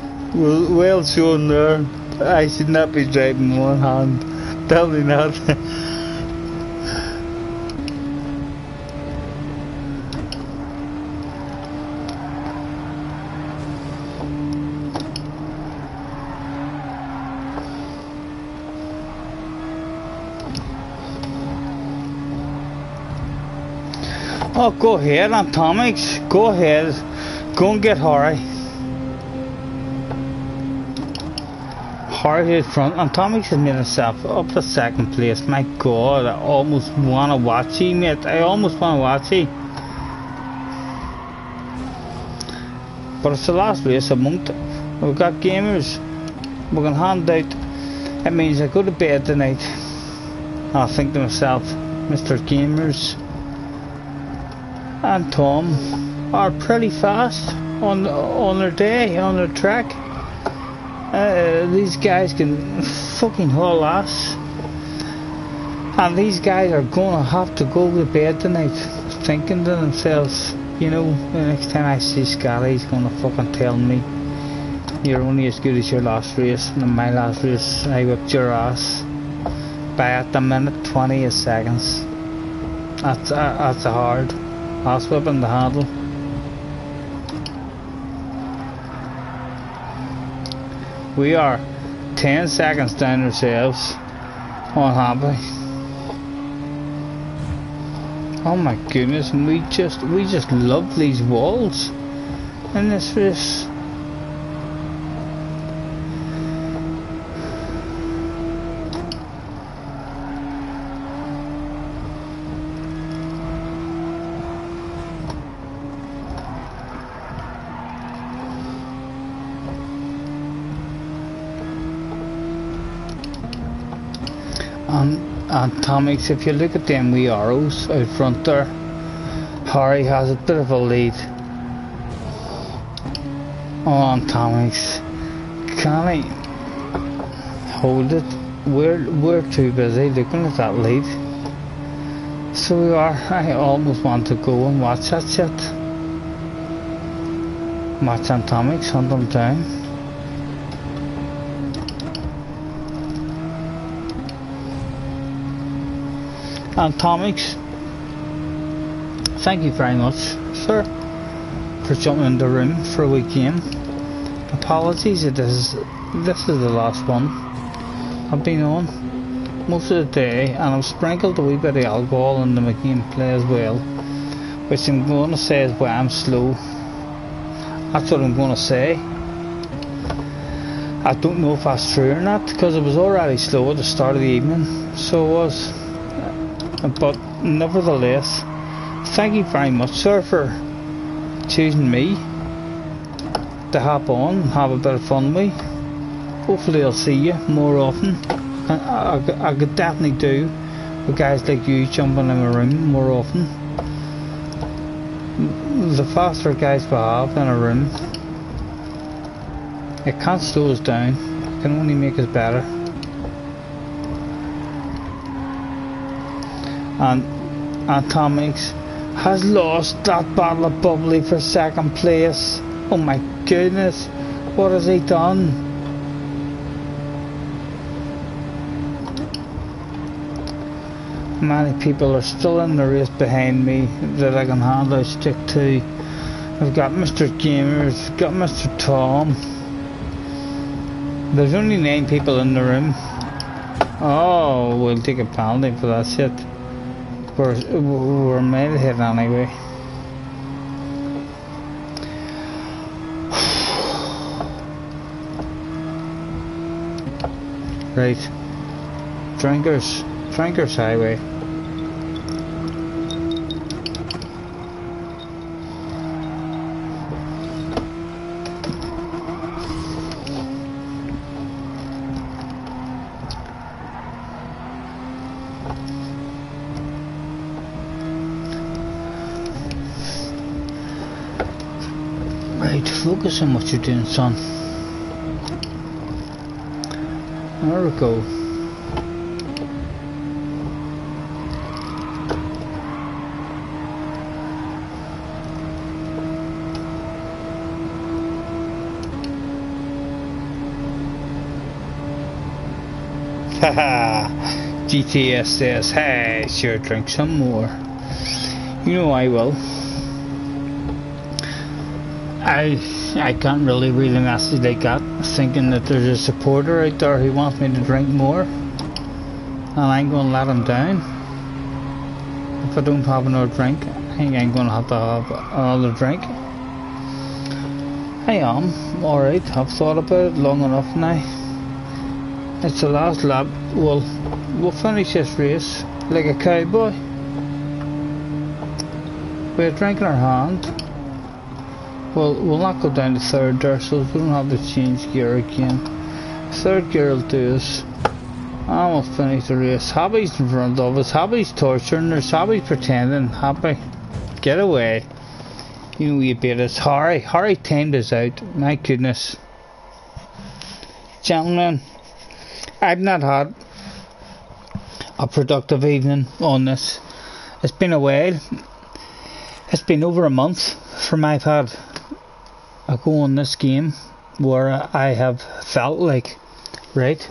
S1: well shown there. I should not be driving with one hand. Tell me not. Oh, go ahead, Atomics. Go ahead. Go and get Harry. Harry is front. Atomics has made himself up to second place. My God, I almost want to watch him, mate. I almost want to watch him. But it's the last race of the month. We've got gamers. We can hand out. It means I go to bed tonight. And I think to myself, Mr. Gamers and Tom are pretty fast on their day, on their track. These guys can fucking haul ass, and these guys are gonna have to go to bed tonight thinking to themselves, you know, the next time I see Scottie, he's gonna fucking tell me you're only as good as your last race, and in my last race I whipped your ass by at the minute 20 seconds. That's a hard ass whipping to handle. We are 10 seconds down ourselves. Unhappy. Oh my goodness, and we just love these walls in this race. And Atomics, if you look at them wee arrows out front there, Harry has a bit of a lead. Oh, Atomics, can I hold it? We're too busy looking at that lead. So we are. I almost want to go and watch that shit. Watch Atomics hunt them down. Atomics, thank you very much, sir, for jumping in the room for a weekend. Apologies, this is the last one. I've been on most of the day, and I've sprinkled a wee bit of alcohol into my gameplay as well, which I'm going to say is why I'm slow. That's what I'm going to say. I don't know if that's true or not, because it was already slow at the start of the evening, so it was. But nevertheless, thank you very much, sir, for choosing me to hop on and have a bit of fun with. Hopefully I'll see you more often. And I could definitely do with guys like you jumping in my room more often. The faster guys we have in a room, it can't slow us down, it can only make us better. And Atomics has lost that bottle of bubbly for second place. Oh my goodness, what has he done? Many people are still in the race behind me that I can hand out stick to. I've got Mr. Gamers, got Mr. Tom. There's only 9 people in the room. Oh, we'll take a penalty for that shit. We're made ahead anyway. Right. Drinkers Highway. focus on what you're doing, son. There we go. Haha. GTS says, hey, sure, drink some more. You know I will. I can't really read a message like that, thinking that there's a supporter out there who wants me to drink more, and I ain't gonna let him down. If I don't have another drink, I think I'm gonna have to have another drink. I am alright. I've thought about it long enough now. It's the last lap. We'll finish this race like a cowboy with a drink in our hand. We'll not go down to third there, so we don't have to change gear again. Third gear will do us. And we'll finish the race. Happy's in front of us. Happy's torturing us. Happy's pretending. Happy, get away. You know you beat us. Harry timed us out. My goodness. Gentlemen, I've not had a productive evening on this. It's been a while. It's been over a month from I've had a go on this game where I have felt like, right,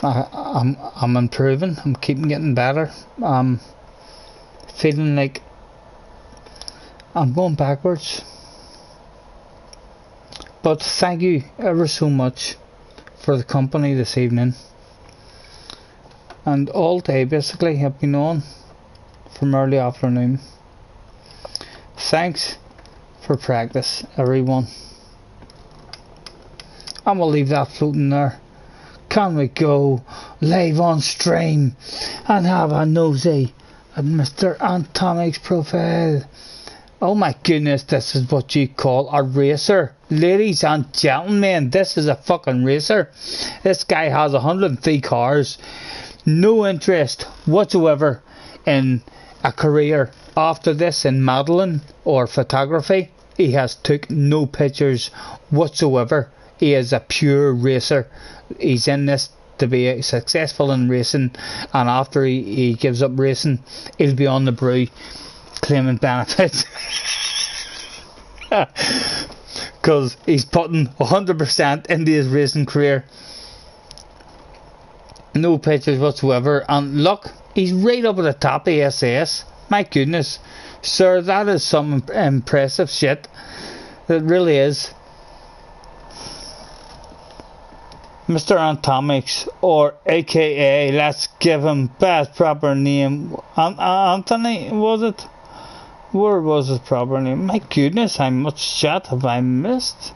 S1: I'm improving, I'm keeping getting better, I'm feeling like I'm going backwards. But thank you ever so much for the company this evening, and all day basically I've been on from early afternoon. Thanks for practice, everyone. And we'll leave that floating there. Can we go live on stream and have a nosy at Mr. Antomic's profile? Oh my goodness, this is what you call a racer. Ladies and gentlemen, this is a fucking racer. This guy has 103 cars. No interest whatsoever in a career after this in modelling or photography. He has took no pictures whatsoever. He is a pure racer. He's in this to be successful in racing, and after he gives up racing, he'll be on the brew claiming benefits. Because he's putting 100% into his racing career. No pictures whatsoever, and look, he's right up at the top of SS. My goodness, sir, that is some impressive shit. It really is. Mr. Antomics, or AKA, let's give him best proper name. Anthony, was it? Where was his proper name? My goodness, how much shit have I missed?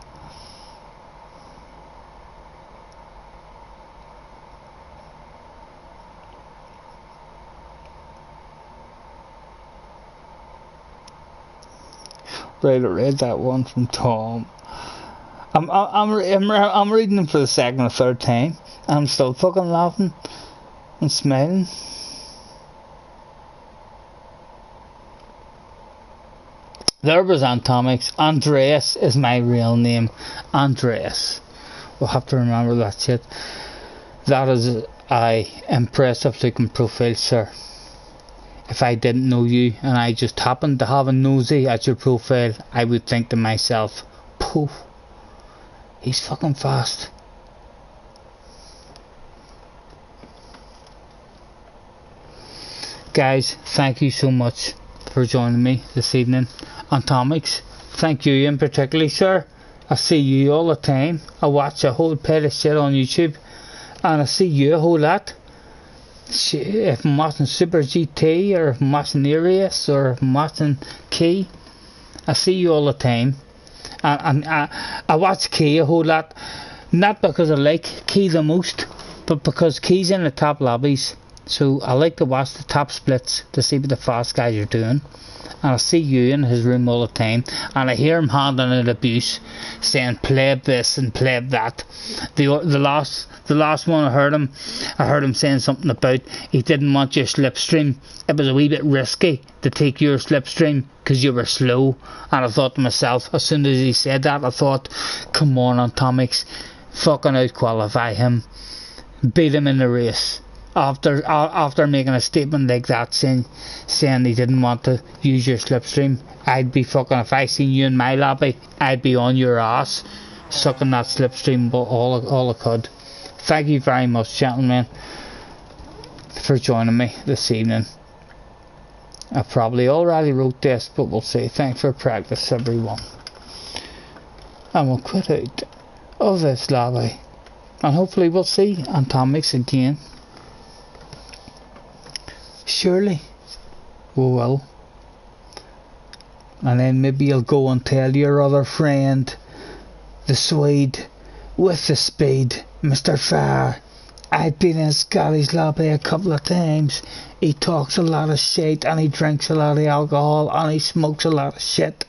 S1: Right, I read that one from Tom. I'm reading them for the second or third time. I'm still fucking laughing and smiling. There was Antomics. Andreas is my real name. Andreas. We'll have to remember that shit. That is a impressive looking profile, sir. If I didn't know you and I just happened to have a nosy at your profile, I would think to myself, poof, he's fucking fast. Guys, thank you so much for joining me this evening. Antomics, thank you in particular, sir. I see you all the time. I watch a whole pile of shit on YouTube, and I see you a whole lot. If I'm watching Super GT, or if I'm watching Arius, or if I'm watching Key, I see you all the time. And I watch Key a whole lot, not because I like Key the most, but because Key's in the top lobbies So I like to watch the top splits to see what the fast guys are doing. And I see you in his room all the time, and I hear him handing out abuse, saying play this and play that. The last one I heard him saying something about he didn't want your slipstream. It was a wee bit risky to take your slipstream because you were slow. And I thought to myself, as soon as he said that, I thought, come on, Atomics, fucking out qualify him, beat him in the race. After making a statement like that, saying he didn't want to use your slipstream, I'd be fucking, if I seen you in my lobby, I'd be on your ass sucking that slipstream all I could. Thank you very much, gentlemen, for joining me this evening. I probably already wrote this, but we'll see. Thanks for practice, everyone. And we'll quit out of this lobby, and hopefully we'll see Atomics again. Surely we will. And then maybe you'll go and tell your other friend, the Swede with the speed, Mr. Farr. I've been in Scottie's lobby a couple of times. He talks a lot of shit, and he drinks a lot of alcohol, and he smokes a lot of shit.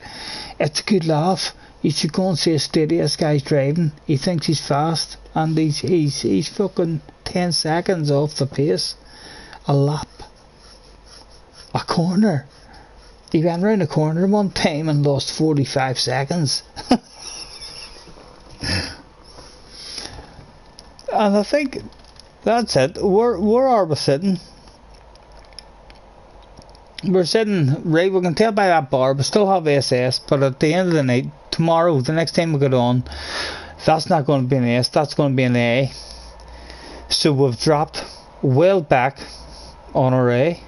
S1: It's a good laugh. You should go and see a steady this guy's driving. He thinks he's fast, and he's fucking 10 seconds off the pace. A lap. A corner. He went round a corner one time and lost 45 seconds. And I think that's it. Where are we sitting? We're sitting right. We can tell by that bar. We still have SS, but at the end of the night, tomorrow, the next time we get on, that's not going to be an S. That's going to be an A. So we've dropped well back on our A.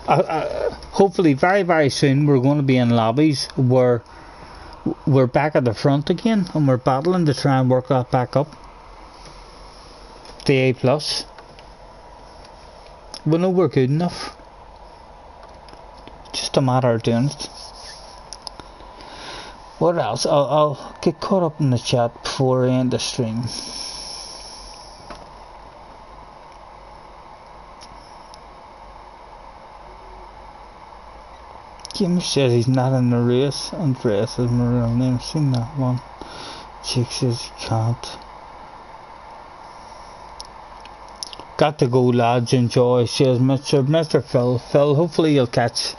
S1: Hopefully very very soon we're going to be in lobbies where we're back at the front again, and we're battling to try and work that back up the A+. We know we're good enough, just a matter of doing it. What else? I'll get caught up in the chat before I end the stream. Gamer says he's not in the race. Andreas is my real name. Seen that one. Chick says he can't. Got to go, lads. Enjoy. Says Mr. Phil. Phil, hopefully you'll catch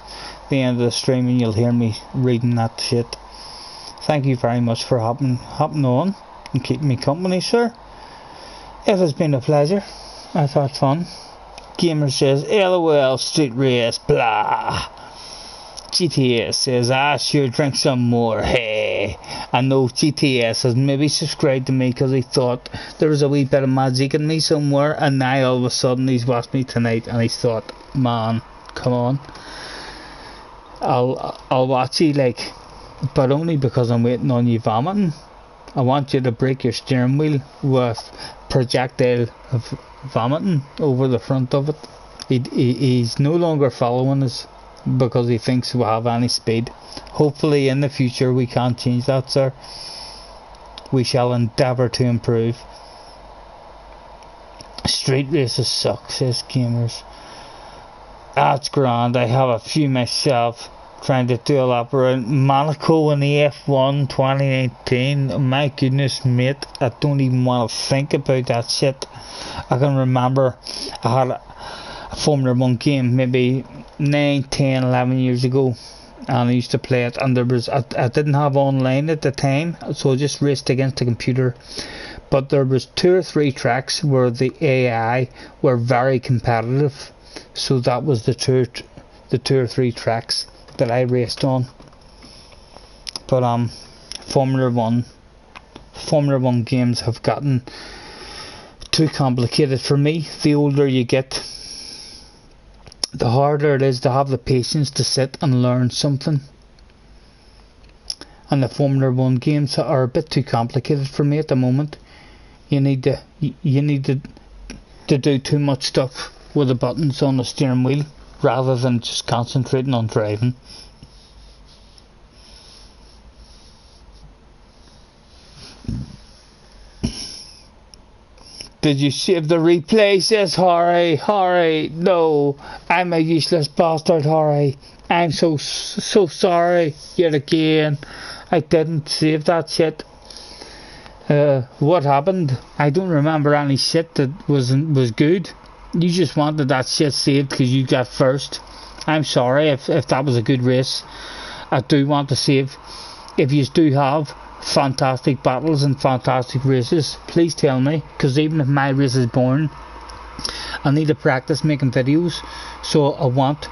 S1: the end of the stream and you'll hear me reading that shit. Thank you very much for hopping on and keeping me company, sir. It has been a pleasure. I've had fun. Gamer says LOL street race blah. GTS says, sure, drink some more, hey. I know GTS has maybe subscribed to me because he thought there was a wee bit of magic in me somewhere, and now all of a sudden he's watched me tonight and he's thought, man, come on, I'll watch you, like, but only because I'm waiting on you vomiting. I want you to break your steering wheel with projectile of vomiting over the front of it. He's no longer following us because he thinks we have any speed. Hopefully in the future we can't change that, sir. We shall endeavour to improve. Street races suck, says Gamers. That's grand. I have a few myself, trying to do a lap around Monaco in the F1 2019. My goodness, mate, I don't even want to think about that shit. I can remember I had a Formula 1 game maybe 9, 10, 11 years ago, and I used to play it, and there was I didn't have online at the time, so I just raced against the computer, but there was 2 or 3 tracks where the AI were very competitive, so that was the two or three tracks that I raced on. But Formula 1 games have gotten too complicated for me. The older you get, the harder it is to have the patience to sit and learn something. And the Formula 1 games are a bit too complicated for me at the moment. You need to do too much stuff with the buttons on the steering wheel rather than just concentrating on driving. Did you save the replay? Says Harry. Harry, no. I'm a useless bastard, Harry. I'm so sorry. Yet again. I didn't save that shit. What happened? I don't remember any shit that was good. You just wanted that shit saved because you got first. I'm sorry if that was a good race. I do want to save. If you do have fantastic battles and fantastic races, please tell me, because even if my race is boring, I need to practice making videos. So I want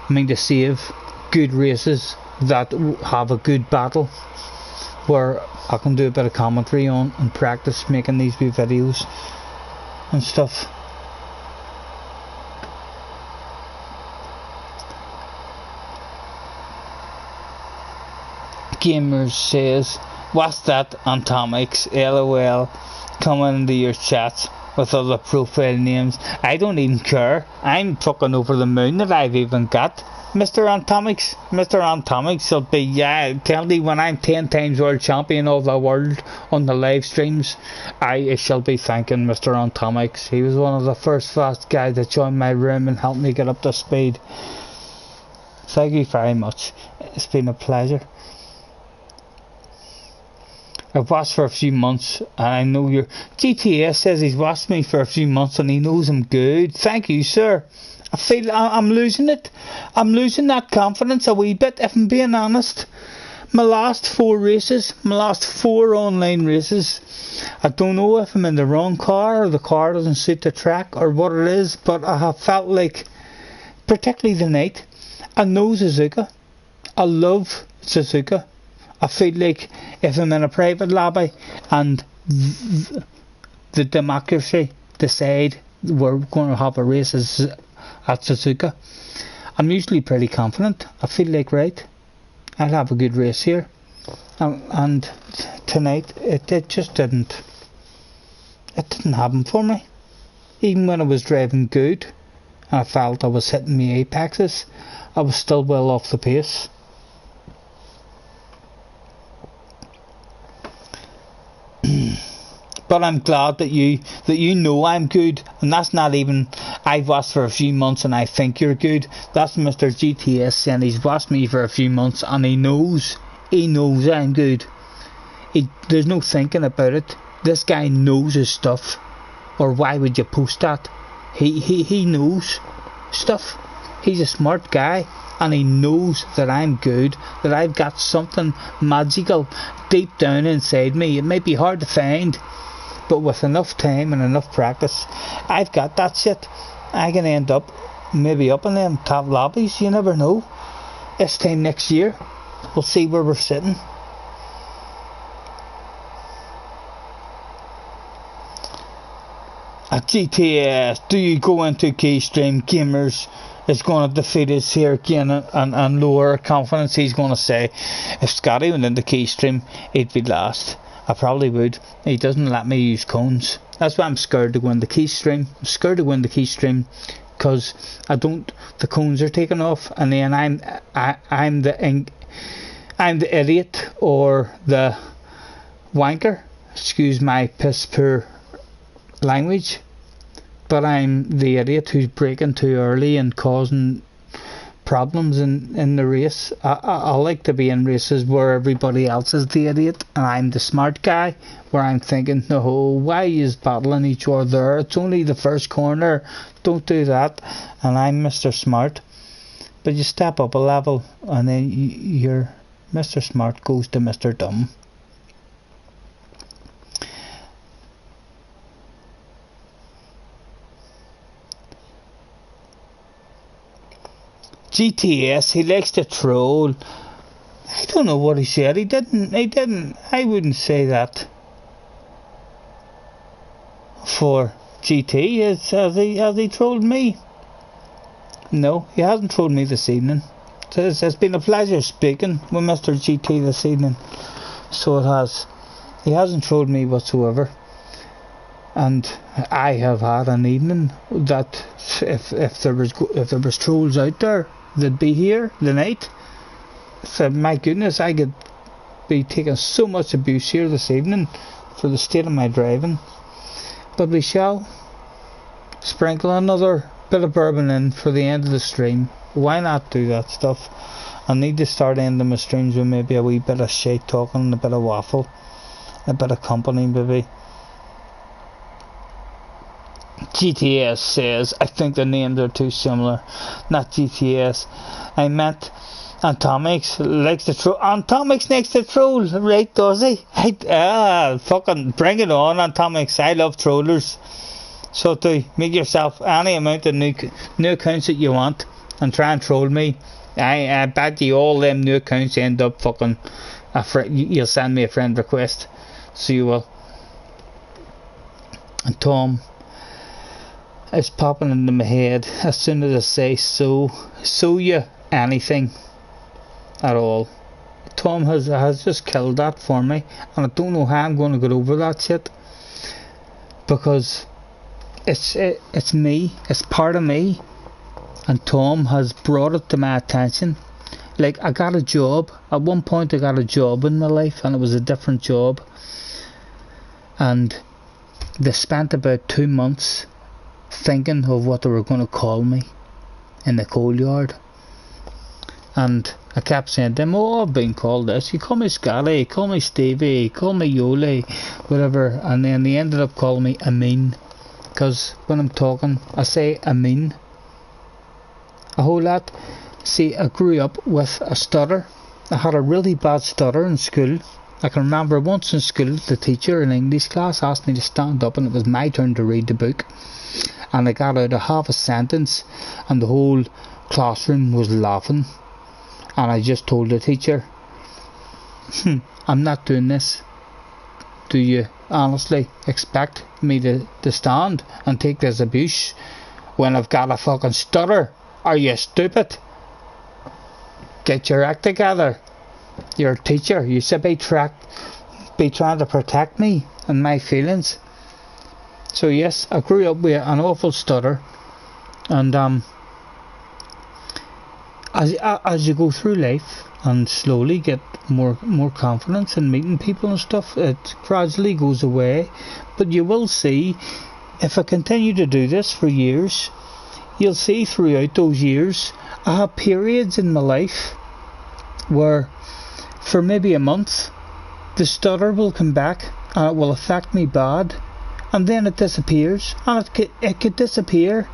S1: to save good races that have a good battle where I can do a bit of commentary on and practice making these wee videos and stuff. Gamers says, what's that Atomics LOL coming into your chats with other profile names? I don't even care. I'm fucking over the moon that I've even got Mr. Atomics. Mr. Atomics will be, tell me, when I'm 10 times world champion of the world on the live streams, I shall be thanking Mr. Atomics. He was one of the first fast guys that joined my room and helped me get up to speed. Thank you very much. It's been a pleasure. I've watched for a few months, and I know your GTS says he's watched me for a few months and he knows I'm good. Thank you, sir. I feel I'm losing it. I'm losing that confidence a wee bit, if I'm being honest. My last 4 races, my last 4 online races, I don't know if I'm in the wrong car or the car doesn't suit the track or what it is, but I have felt like, particularly the night, I know Suzuka. I love Suzuka. I feel like if I'm in a private lobby and the democracy decide we're going to have a race at Suzuka, I'm usually pretty confident. I feel like, right, I'll have a good race here. And tonight it just didn't happen for me. Even when I was driving good and I felt I was hitting my apexes, I was still well off the pace. But I'm glad that you know I'm good, and that's not even I've watched for a few months and I think you're good. That's Mr. GTS saying he's watched me for a few months and he knows I'm good. There's no thinking about it. This guy knows his stuff, or why would you post that? He knows stuff. He's a smart guy, and he knows that I'm good, that I've got something magical deep down inside me. It might be hard to find, but with enough time and enough practice, I've got that shit. I can end up maybe up in them top lobbies. You never know. This time next year, we'll see where we're sitting. At GTS, do you go into Keystream? Gamers is going to defeat us here again and lower confidence. He's going to say, if Scottie went into Keystream, he'd be last. I probably would. He doesn't let me use cones. That's why I'm scared to go into Keystream. I'm scared to go into Keystream because the cones are taken off, and then I'm the idiot or the wanker. Excuse my piss poor language, but I'm the idiot who's braking too early and causing problems in the race. I like to be in races where everybody else is the idiot and I'm the smart guy, where I'm thinking, no, why is battling each other? It's only the first corner, don't do that. And I'm Mr. Smart. But you step up a level and then your Mr. Smart goes to Mr. Dumb. GTS, he likes to troll. I don't know what he said. He didn't. I wouldn't say that for GT. Has he trolled me? No, he hasn't trolled me this evening. It's been a pleasure speaking with Mr. GT this evening. So it has. He hasn't trolled me whatsoever. And I have had an evening that if there was trolls out there, they'd be here tonight. So my goodness, I could be taking so much abuse here this evening for the state of my driving. But we shall sprinkle another bit of bourbon in for the end of the stream. Why not do that stuff? I need to start ending my streams with maybe a wee bit of shit talking and a bit of waffle, a bit of company maybe. GTS says, I think the names are too similar. Not GTS. I meant Atomics likes to troll. Atomics next to troll, right, does he? Fucking bring it on, Atomics. I love trollers. So to make yourself any amount of new accounts that you want and try and troll me. I bet you all them new accounts end up fucking you'll send me a friend request. So you will. And Tom is popping into my head as soon as I say so you anything at all. Tom has just killed that for me, and I don't know how I'm going to get over that shit, because it's me, it's part of me, and Tom has brought it to my attention. Like, I got a job at one point. I got a job in my life, and it was a different job, and they spent about 2 months thinking of what they were going to call me in the coal yard. And I kept saying to them, oh, I've been called this. You call me Scottie, call me Stevie, call me Yoli, whatever. And then they ended up calling me Amin, because when I'm talking I say Amin a whole lot. See, I grew up with a stutter. I had a really bad stutter in school. I can remember once in school, the teacher in English class asked me to stand up, and it was my turn to read the book, and I got out a half a sentence and the whole classroom was laughing, and I just told the teacher, I'm not doing this. Do you honestly expect me to stand and take this abuse when I've got a fucking stutter? Are you stupid? Get your act together. You're a teacher. You should be trying to protect me and my feelings. So yes, I grew up with an awful stutter, and as you go through life and slowly get more confidence in meeting people and stuff, it gradually goes away. But you will see, if I continue to do this for years, you'll see throughout those years I have periods in my life where for maybe a month the stutter will come back and it will affect me bad, and then it disappears, and it could disappear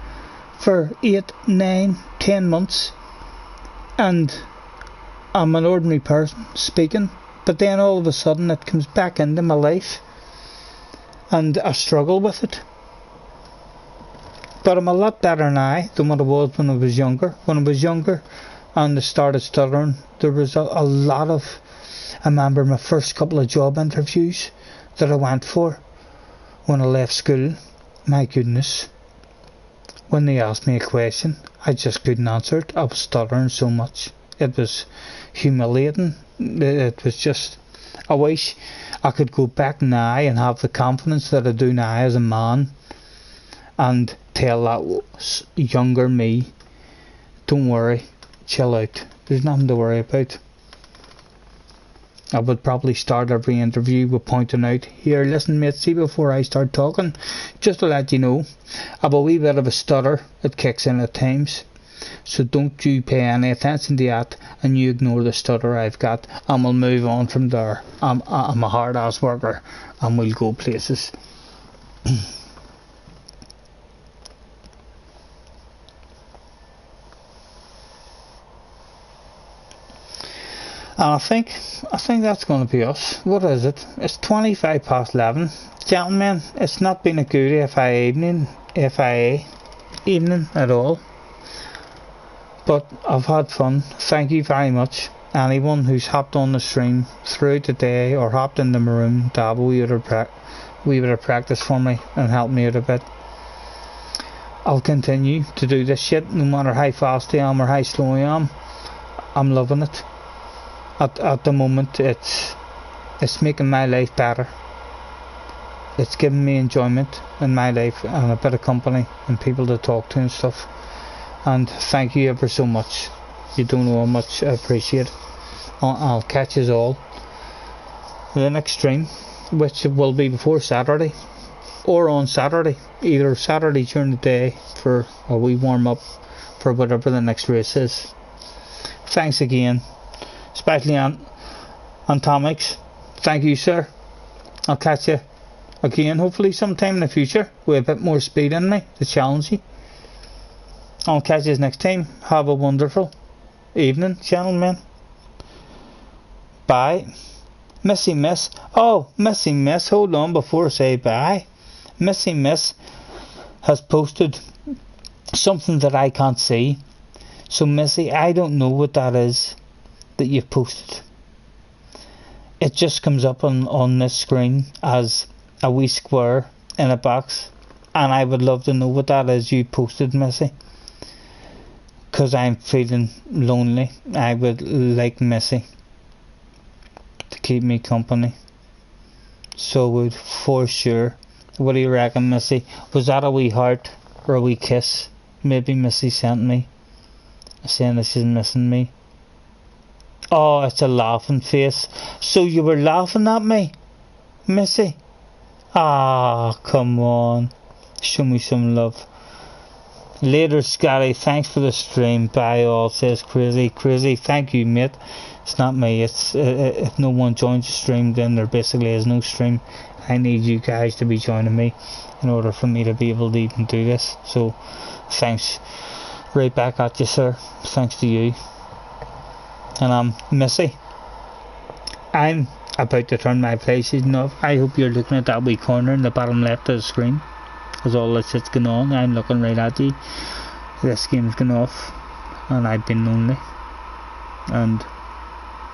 S1: for 8, 9, 10 months, and I'm an ordinary person speaking, but then all of a sudden it comes back into my life and I struggle with it. But I'm a lot better now than what I was when I was younger. When I was younger and I started stuttering, there was a lot of, I remember my first couple of job interviews that I went for when I left school. My goodness, when they asked me a question, I just couldn't answer it. I was stuttering so much. It was humiliating. It was just, I wish I could go back now and have the confidence that I do now as a man and tell that younger me, don't worry, chill out, there's nothing to worry about. I would probably start every interview with pointing out, here, listen mate, see, before I start talking, just to let you know, I have a wee bit of a stutter, it kicks in at times, so don't you pay any attention to that, and you ignore the stutter I've got, and we'll move on from there. I'm a hard ass worker, and we'll go places. And I think that's going to be us. What is it? It's 25 past 11. Gentlemen, it's not been a good FIA evening at all. But I've had fun. Thank you very much. Anyone who's hopped on the stream throughout the day or hopped into my room to have a wee bit of practice for me and help me out a bit. I'll continue to do this shit no matter how fast I am or how slow I am. I'm loving it. At the moment, it's making my life better. It's giving me enjoyment in my life and a bit of company and people to talk to and stuff. And thank you ever so much. You don't know how much I appreciate it. I'll catch us all in the next stream, which will be before Saturday. or on Saturday, either Saturday during the day for a wee warm up for whatever the next race is. Thanks again, especially Atomics. Thank you, sir. I'll catch you again hopefully sometime in the future with a bit more speed in me to challenge you. I'll catch you next time. Have a wonderful evening, gentlemen. Bye. Missy Miss. Oh, Missy Miss, hold on before I say bye. Missy Miss has posted something that I can't see. So Missy, I don't know what that is that you've posted. It just comes up on this screen as a wee square in a box. And I would love to know what that is you posted, Missy. Because I'm feeling lonely. I would like Missy to keep me company. So would for sure. What do you reckon, Missy? Was that a wee heart or a wee kiss? Maybe Missy sent me saying that she's missing me. Oh, it's a laughing face. So you were laughing at me, Missy? Ah, come on. Show me some love. Later, Scottie. Thanks for the stream. Bye all, says Crazy. Crazy, thank you, mate. It's not me. It's if no one joins the stream, then there basically is no stream. I need you guys to be joining me in order for me to be able to even do this. So, thanks. Right back at you, sir. Thanks to you. And Missy, I'm about to turn my PlayStation off. I hope you're looking at that wee corner in the bottom left of the screen. Because all this shit's going on. I'm looking right at you. This game's going off. And I've been lonely. And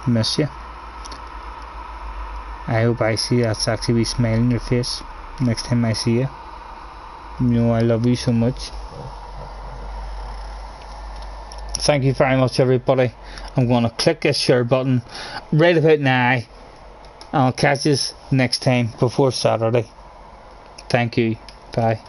S1: miss you. I hope I see that's actually a wee smile on your face next time I see you. You know I love you so much. Thank you very much, everybody. I'm going to click this share button right about now. And I'll catch you next time before Saturday. Thank you. Bye.